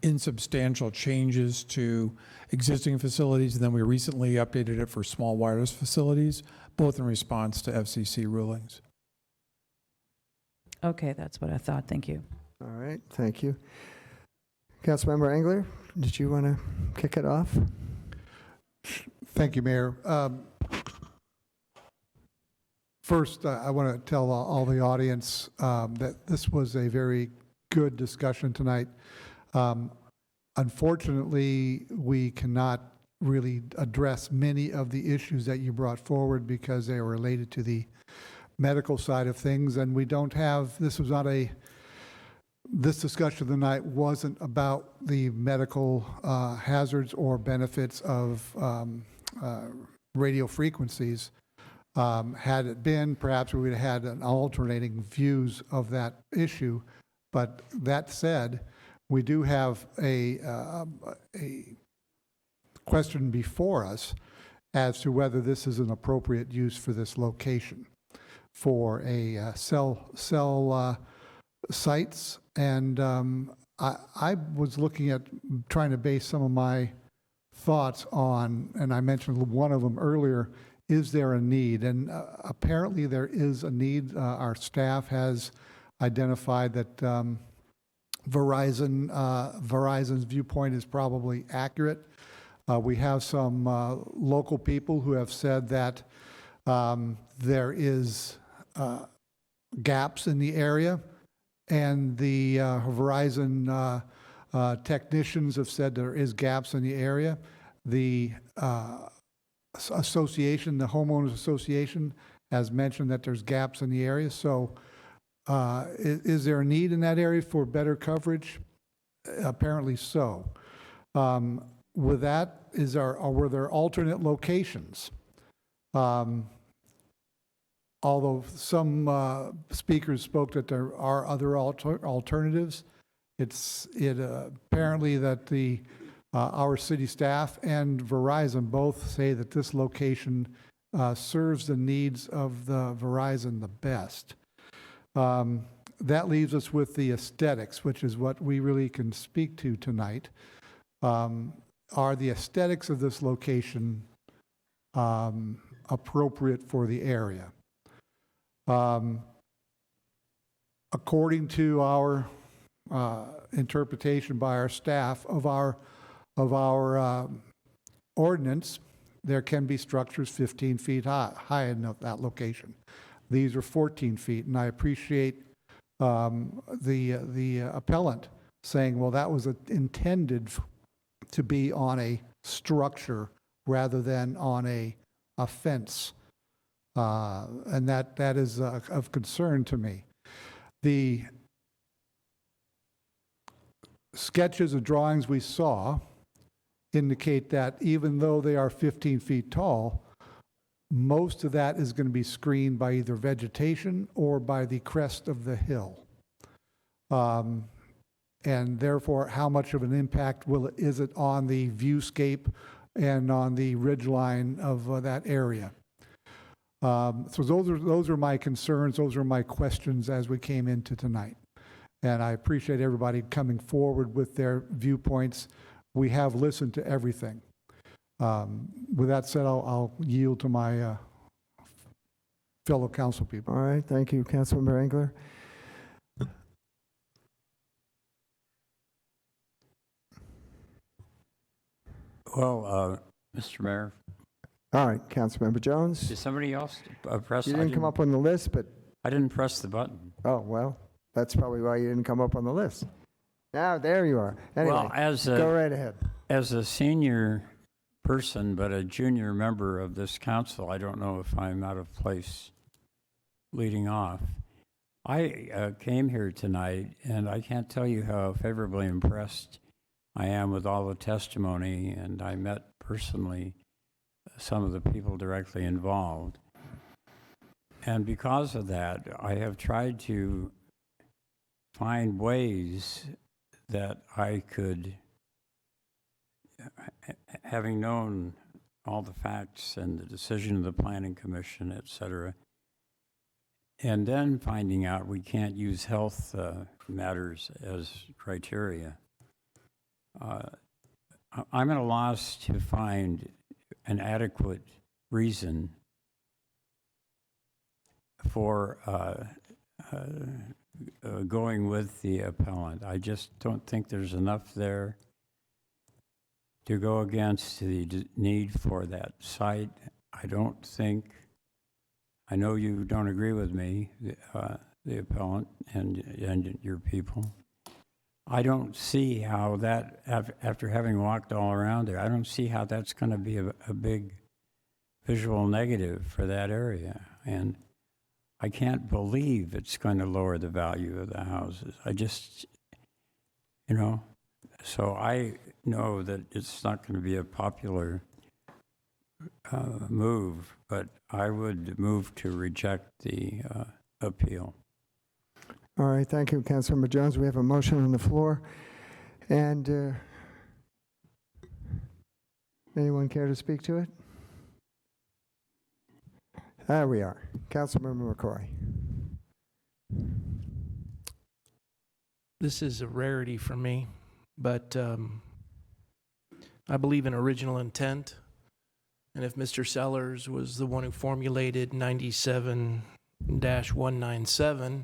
insubstantial changes to existing facilities, and then we recently updated it for small wireless facilities, both in response to FCC rulings. Okay, that's what I thought. Thank you. All right, thank you. Councilmember Engler, did you want to kick it off? Thank you, Mayor. First, I want to tell all the audience that this was a very good discussion tonight. Unfortunately, we cannot really address many of the issues that you brought forward because they are related to the medical side of things, and we don't have, this discussion tonight wasn't about the medical hazards or benefits of radio frequencies. Had it been, perhaps we would have had an alternating views of that issue. But that said, we do have a question before us as to whether this is an appropriate use for this location for a cell sites. And I was looking at trying to base some of my thoughts on, and I mentioned one of them earlier, is there a need? And apparently there is a need. Our staff has identified that Verizon's viewpoint is probably accurate. We have some local people who have said that there is gaps in the area, and the Verizon technicians have said there is gaps in the area. The association, the homeowners association, has mentioned that there's gaps in the area. So is there a need in that area for better coverage? Apparently so. With that, were there alternate locations? Although some speakers spoke that there are other alternatives, apparently that our city staff and Verizon both say that this location serves the needs of the Verizon the best. That leaves us with the aesthetics, which is what we really can speak to tonight. Are the aesthetics of this location appropriate for the area? According to our interpretation by our staff of our ordinance, there can be structures 15 feet high in that location. These are 14 feet, and I appreciate the appellant saying, well, that was intended to be on a structure rather than on a fence. And that is of concern to me. The sketches and drawings we saw indicate that even though they are 15 feet tall, most of that is going to be screened by either vegetation or by the crest of the hill. And therefore, how much of an impact is it on the viewscape and on the ridgeline of that area? So those are my concerns. Those are my questions as we came into tonight. And I appreciate everybody coming forward with their viewpoints. We have listened to everything. With that said, I'll yield to my fellow council people. All right, thank you, Councilmember Engler. Well, Mr. Mayor, All right, Councilmember Jones. did somebody else press? You didn't come up on the list, but, I didn't press the button. oh, well, that's probably why you didn't come up on the list. Now, there you are. Anyway, Well, go right ahead. As a senior person, but a junior member of this council, I don't know if I'm out of place leading off. I came here tonight, and I can't tell you how favorably impressed I am with all the testimony, and I met personally some of the people directly involved. And because of that, I have tried to find ways that I could, having known all the facts and the decision of the Planning Commission, et cetera, and then finding out we can't use health matters as criteria. I'm at a loss to find an adequate reason for going with the appellant. I just don't think there's enough there to go against the need for that site. I don't think, I know you don't agree with me, the appellant and your people. I don't see how that, after having walked all around there, I don't see how that's going to be a big visual negative for that area. And I can't believe it's going to lower the value of the houses. I just, so I know that it's not going to be a popular move, but I would move to reject the appeal. All right, thank you, Councilmember Jones. We have a motion on the floor. And anyone care to speak to it? There we are. Councilmember McCoy. This is a rarity for me, but I believe in original intent. And if Mr. Sellers was the one who formulated 97-197,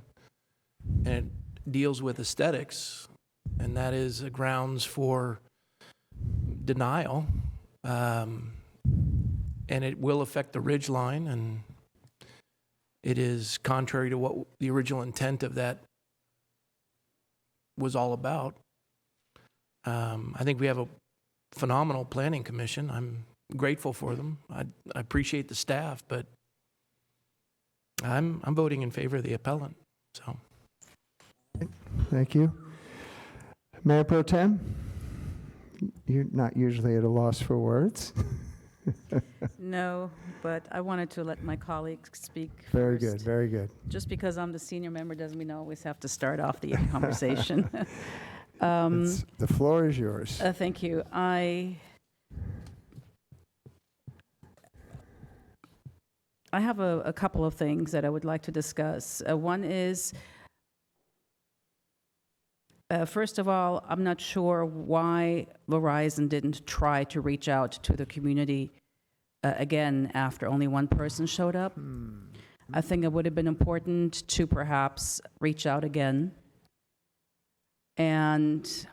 and it deals with aesthetics, and that is a grounds for denial, and it will affect the ridge line, and it is contrary to what the original intent of that was all about. I think we have a phenomenal planning commission. I'm grateful for them. I appreciate the staff, but I'm voting in favor of the appellant. So, Thank you. Mayor Pro Tem, you're not usually at a loss for words. No, but I wanted to let my colleagues speak Very first. good, very good. Just because I'm the senior member doesn't mean I always have to start off the conversation. The floor is yours. Thank you. I have a couple of things that I would like to discuss. One is, first of all, I'm not sure why Verizon didn't try to reach out to the community again after only one person showed up. I think it would have been important to perhaps reach out again. And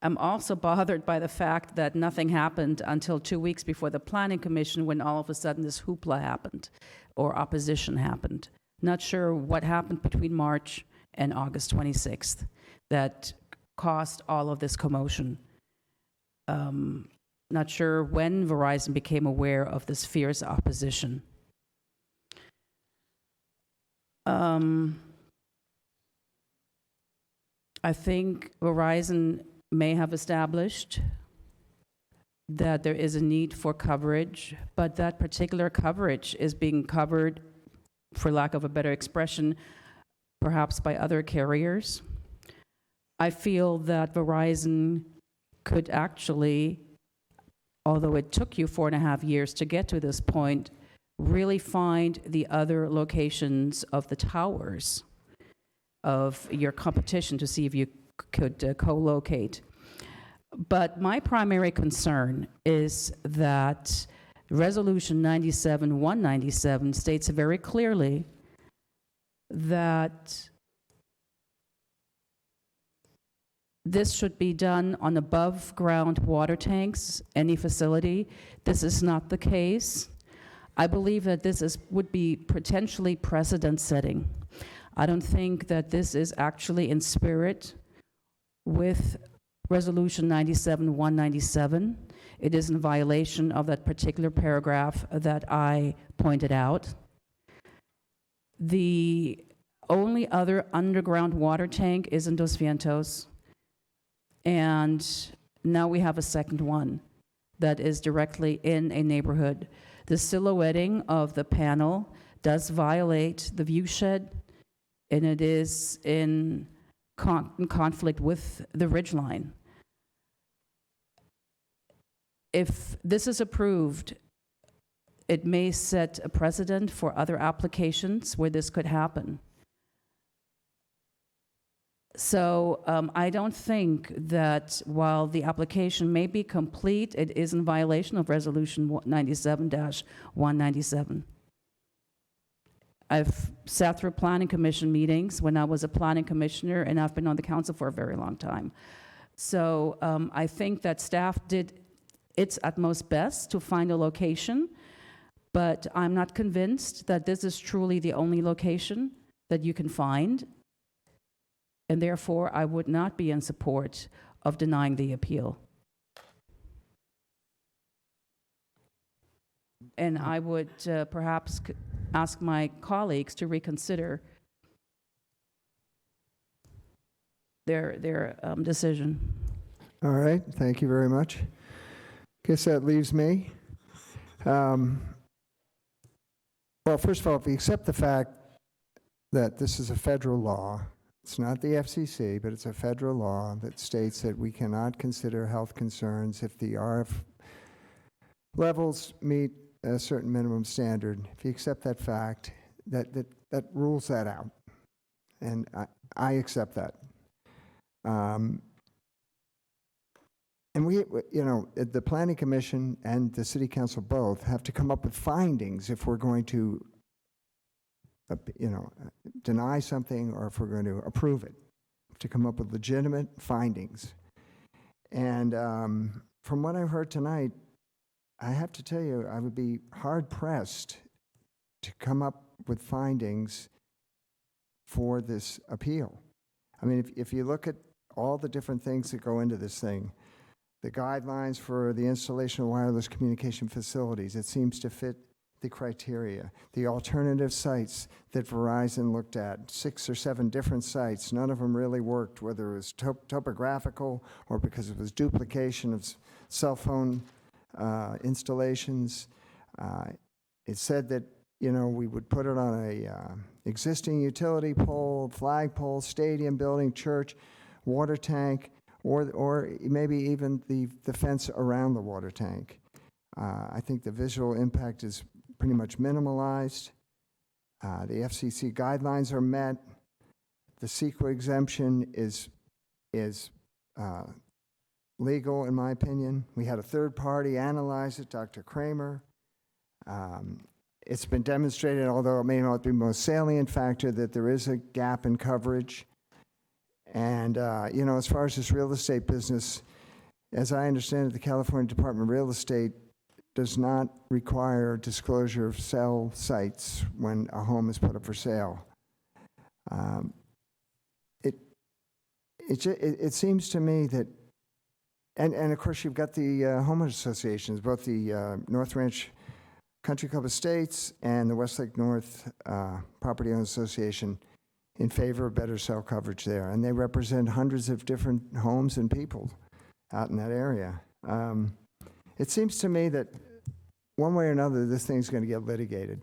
I'm also bothered by the fact that nothing happened until 2 weeks before the Planning Commission, when all of a sudden this hoopla happened or opposition happened. Not sure what happened between March and August 26th that caused all of this commotion. Not sure when Verizon became aware of this fierce opposition. I think Verizon may have established that there is a need for coverage, but that particular coverage is being covered, for lack of a better expression, perhaps by other carriers. I feel that Verizon could actually, although it took you 4.5 years to get to this point, really find the other locations of the towers of your competition to see if you could co-locate. But my primary concern is that Resolution 97-197 states very clearly that this should be done on above-ground water tanks, any facility. This is not the case. I believe that this would be potentially precedent-setting. I don't think that this is actually in spirit with Resolution 97-197. It is in violation of that particular paragraph that I pointed out. The only other underground water tank is in Dos Vientos, and now we have a second one that is directly in a neighborhood. The silhouetting of the panel does violate the view shed, and it is in conflict with the ridgeline. If this is approved, it may set a precedent for other applications where this could happen. So I don't think that while the application may be complete, it is in violation of Resolution 97-197. I've sat through planning commission meetings when I was a planning commissioner, and I've been on the council for a very long time. So I think that staff did its utmost best to find a location, but I'm not convinced that this is truly the only location that you can find, and therefore I would not be in support of denying the appeal. And I would perhaps ask my colleagues to reconsider their decision. All right, thank you very much. Guess that leaves me. Well, first of all, if we accept the fact that this is a federal law, it's not the FCC, but it's a federal law that states that we cannot consider health concerns if the RF levels meet a certain minimum standard. If you accept that fact, that rules that out, and I accept that. And we, you know, the Planning Commission and the City Council both have to come up with findings if we're going to, you know, deny something or if we're going to approve it, to come up with legitimate findings. And from what I've heard tonight, I have to tell you, I would be hard-pressed to come up with findings for this appeal. I mean, if you look at all the different things that go into this thing, the guidelines for the installation of wireless communication facilities, it seems to fit the criteria. The alternative sites that Verizon looked at, 6 or 7 different sites, none of them really worked, whether it was topographical or because it was duplication of cell phone installations. It said that, you know, we would put it on a existing utility pole, flagpole, stadium building, church, water tank, or maybe even the fence around the water tank. I think the visual impact is pretty much minimalized. The FCC guidelines are met. The CEQA exemption is legal, in my opinion. We had a third party analyze it, Dr. Kramer. It's been demonstrated, although it may not be the most salient factor, that there is a gap in coverage. And, you know, as far as this real estate business, as I understand it, the California Department of Real Estate does not require disclosure of cell sites when a home is put up for sale. it seems to me that, and of course you've got the homeowners associations, both the North Ranch Country Club Estates and the Westlake North Property Owners Association in favor of better cell coverage there. And they represent hundreds of different homes and people out in that area. It seems to me that one way or another, this thing's going to get litigated.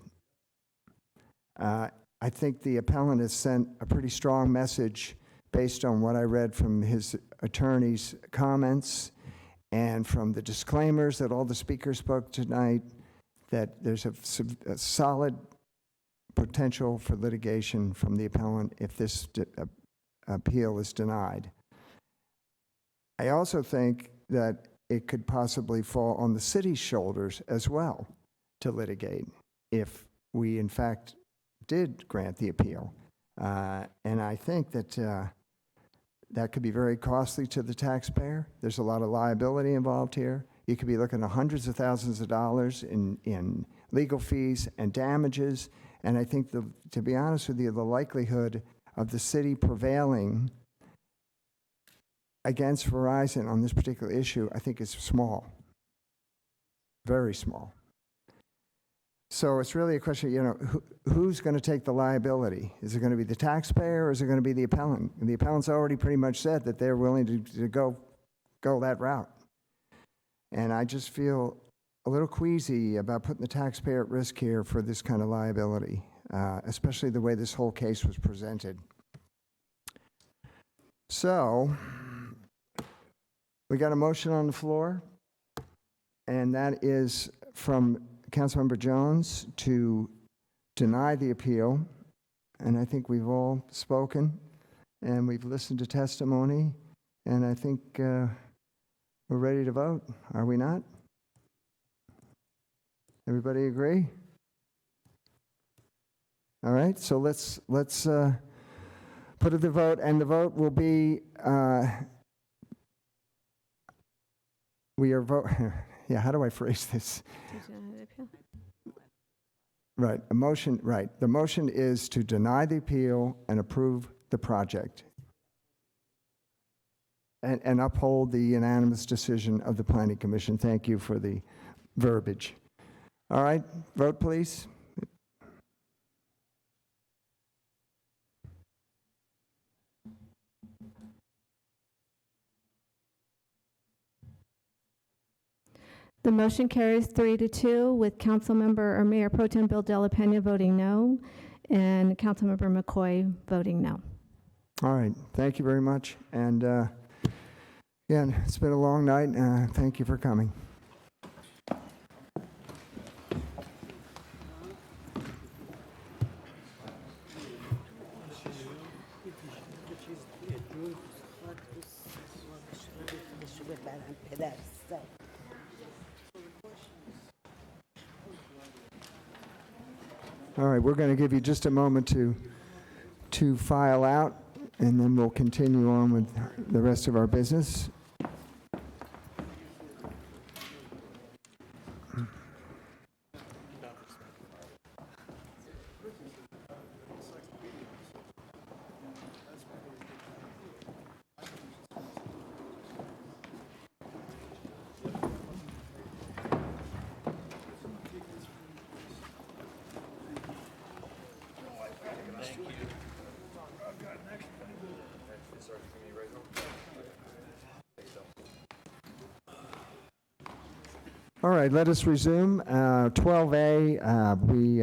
I think the appellant has sent a pretty strong message based on what I read from his attorney's comments and from the disclaimers that all the speakers spoke tonight, that there's a solid potential for litigation from the appellant if this appeal is denied. I also think that it could possibly fall on the city's shoulders as well to litigate if we, in fact, did grant the appeal. And I think that that could be very costly to the taxpayer. There's a lot of liability involved here. You could be looking at hundreds of thousands of dollars in legal fees and damages. And I think, to be honest with you, the likelihood of the city prevailing against Verizon on this particular issue, I think is small, very small. So it's really a question, who's going to take the liability? Is it going to be the taxpayer or is it going to be the appellant? And the appellant's already pretty much said that they're willing to go that route. And I just feel a little queasy about putting the taxpayer at risk here for this kind of liability, especially the way this whole case was presented. So, we got a motion on the floor, and that is from Councilmember Jones to deny the appeal. And I think we've all spoken, and we've listened to testimony, and I think we're ready to vote, are we not? Everybody agree? All right, so let's put it to vote, and the vote will be we are yeah, how do I phrase this? Right, a motion, right. The motion is to deny the appeal and approve the project and uphold the unanimous decision of the Planning Commission. Thank you for the verbiage. All right, vote please. The motion carries 3-2 with Councilmember or Mayor Pro Tem Bill Dela Pena voting no and Councilmember McCoy voting no. All right, thank you very much. And again, it's been a long night. Thank you for coming. All right, we're going to give you just a moment to file out, and then we'll continue on with the rest of our business. All right, let us resume. 12A, we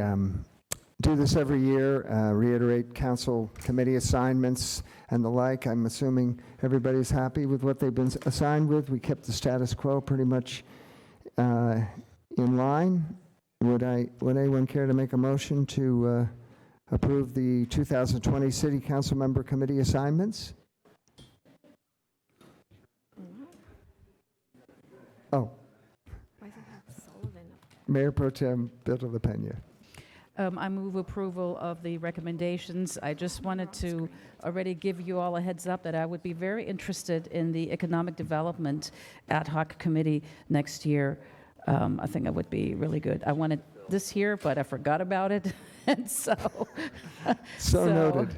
do this every year, reiterate council committee assignments and the like. I'm assuming everybody's happy with what they've been assigned with. We kept the status quo pretty much in line. Would anyone care to make a motion to approve the 2020 City Council Member Committee assignments? Oh. Mayor Pro Tem Bill Dela Pena. I move approval of the recommendations. I just wanted to already give you all a heads up that I would be very interested in the Economic Development Ad Hoc Committee next year. I think that would be really good. I wanted this year, but I forgot about it. And so So noted.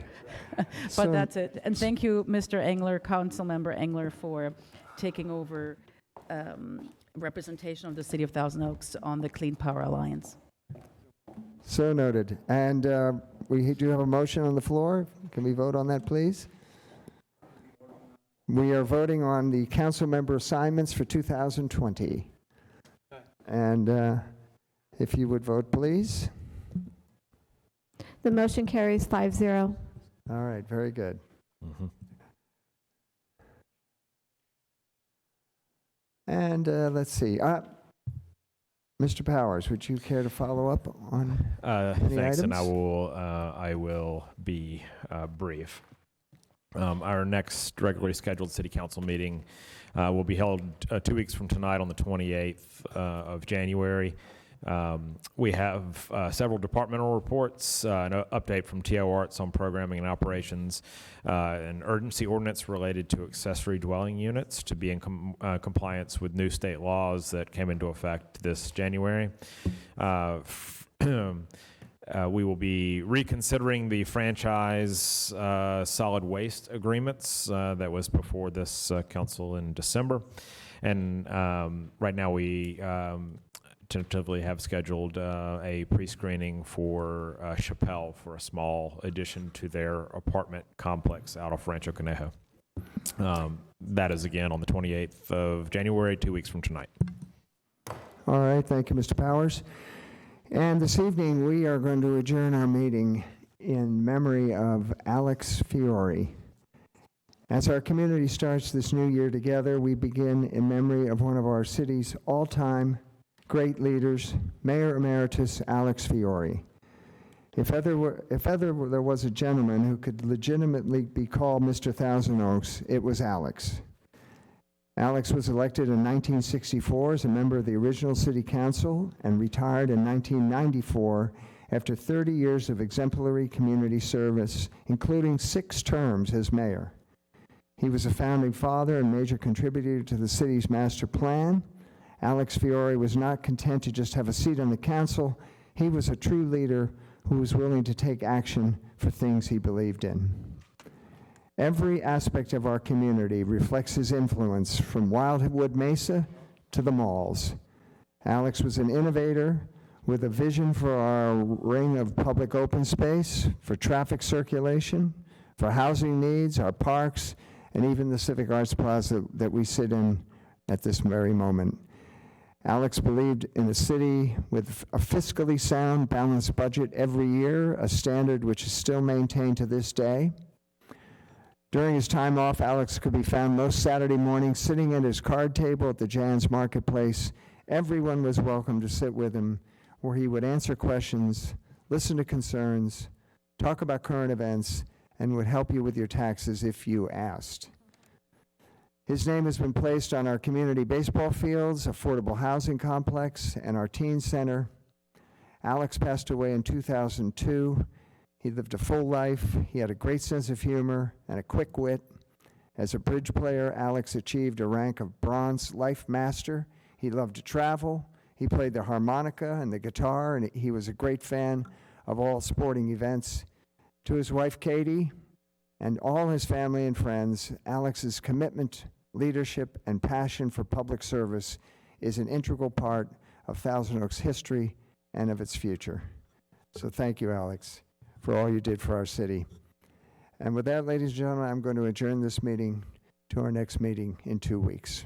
But So- that's it. And thank you, Mr. Engler, Councilmember Engler, for taking over representation of the City of Thousand Oaks on the Clean Power Alliance. So noted. And we do have a motion on the floor. Can we vote on that, please? We are voting on the council member assignments for 2020. And if you would vote, please. The motion carries 5-0. All right, very good. And let's see. Mr. Powers, would you care to follow up on any Thanks, and items? I will be brief. Our next regularly scheduled city council meeting will be held 2 weeks from tonight on the 28th of January. We have several departmental reports, an update from TO Arts on programming and operations, an urgency ordinance related to accessory dwelling units to be in compliance with new state laws that came into effect this January. We will be reconsidering the franchise solid waste agreements that was before this council in December. And right now we tentatively have scheduled a pre-screening for Chappelle for a small addition to their apartment complex out of Rancho Conejo. That is again on the 28th of January, 2 weeks from tonight. All right, thank you, Mr. Powers. And this evening, we are going to adjourn our meeting in memory of Alex Fiore. As our community starts this new year together, we begin in memory of one of our city's all-time great leaders, Mayor Emeritus Alex Fiore. If ever there was a gentleman who could legitimately be called Mr. Thousand Oaks, it was Alex. Alex was elected in 1964 as a member of the original city council and retired in 1994 after 30 years of exemplary community service, including 6 terms as mayor. He was a founding father and major contributor to the city's master plan. Alex Fiore was not content to just have a seat on the council. He was a true leader who was willing to take action for things he believed in. Every aspect of our community reflects his influence, from Wildwood Mesa to the malls. Alex was an innovator with a vision for our ring of public open space, for traffic circulation, for housing needs, our parks, and even the Civic Arts Plaza that we sit in at this very moment. Alex believed in a city with a fiscally sound, balanced budget every year, a standard which is still maintained to this day. During his time off, Alex could be found most Saturday mornings sitting at his card table at the Jan's Marketplace. Everyone was welcome to sit with him, where he would answer questions, listen to concerns, talk about current events, and would help you with your taxes if you asked. His name has been placed on our community baseball fields, affordable housing complex, and our teen center. Alex passed away in 2002. He lived a full life. He had a great sense of humor and a quick wit. As a bridge player, Alex achieved a rank of bronze life master. He loved to travel. He played the harmonica and the guitar, and he was a great fan of all sporting events. To his wife, Katie, and all his family and friends, Alex's commitment, leadership, and passion for public service is an integral part of Thousand Oaks' history and of its future. So thank you, Alex, for all you did for our city. And with that, ladies and gentlemen, I'm going to adjourn this meeting to our next meeting in 2 weeks.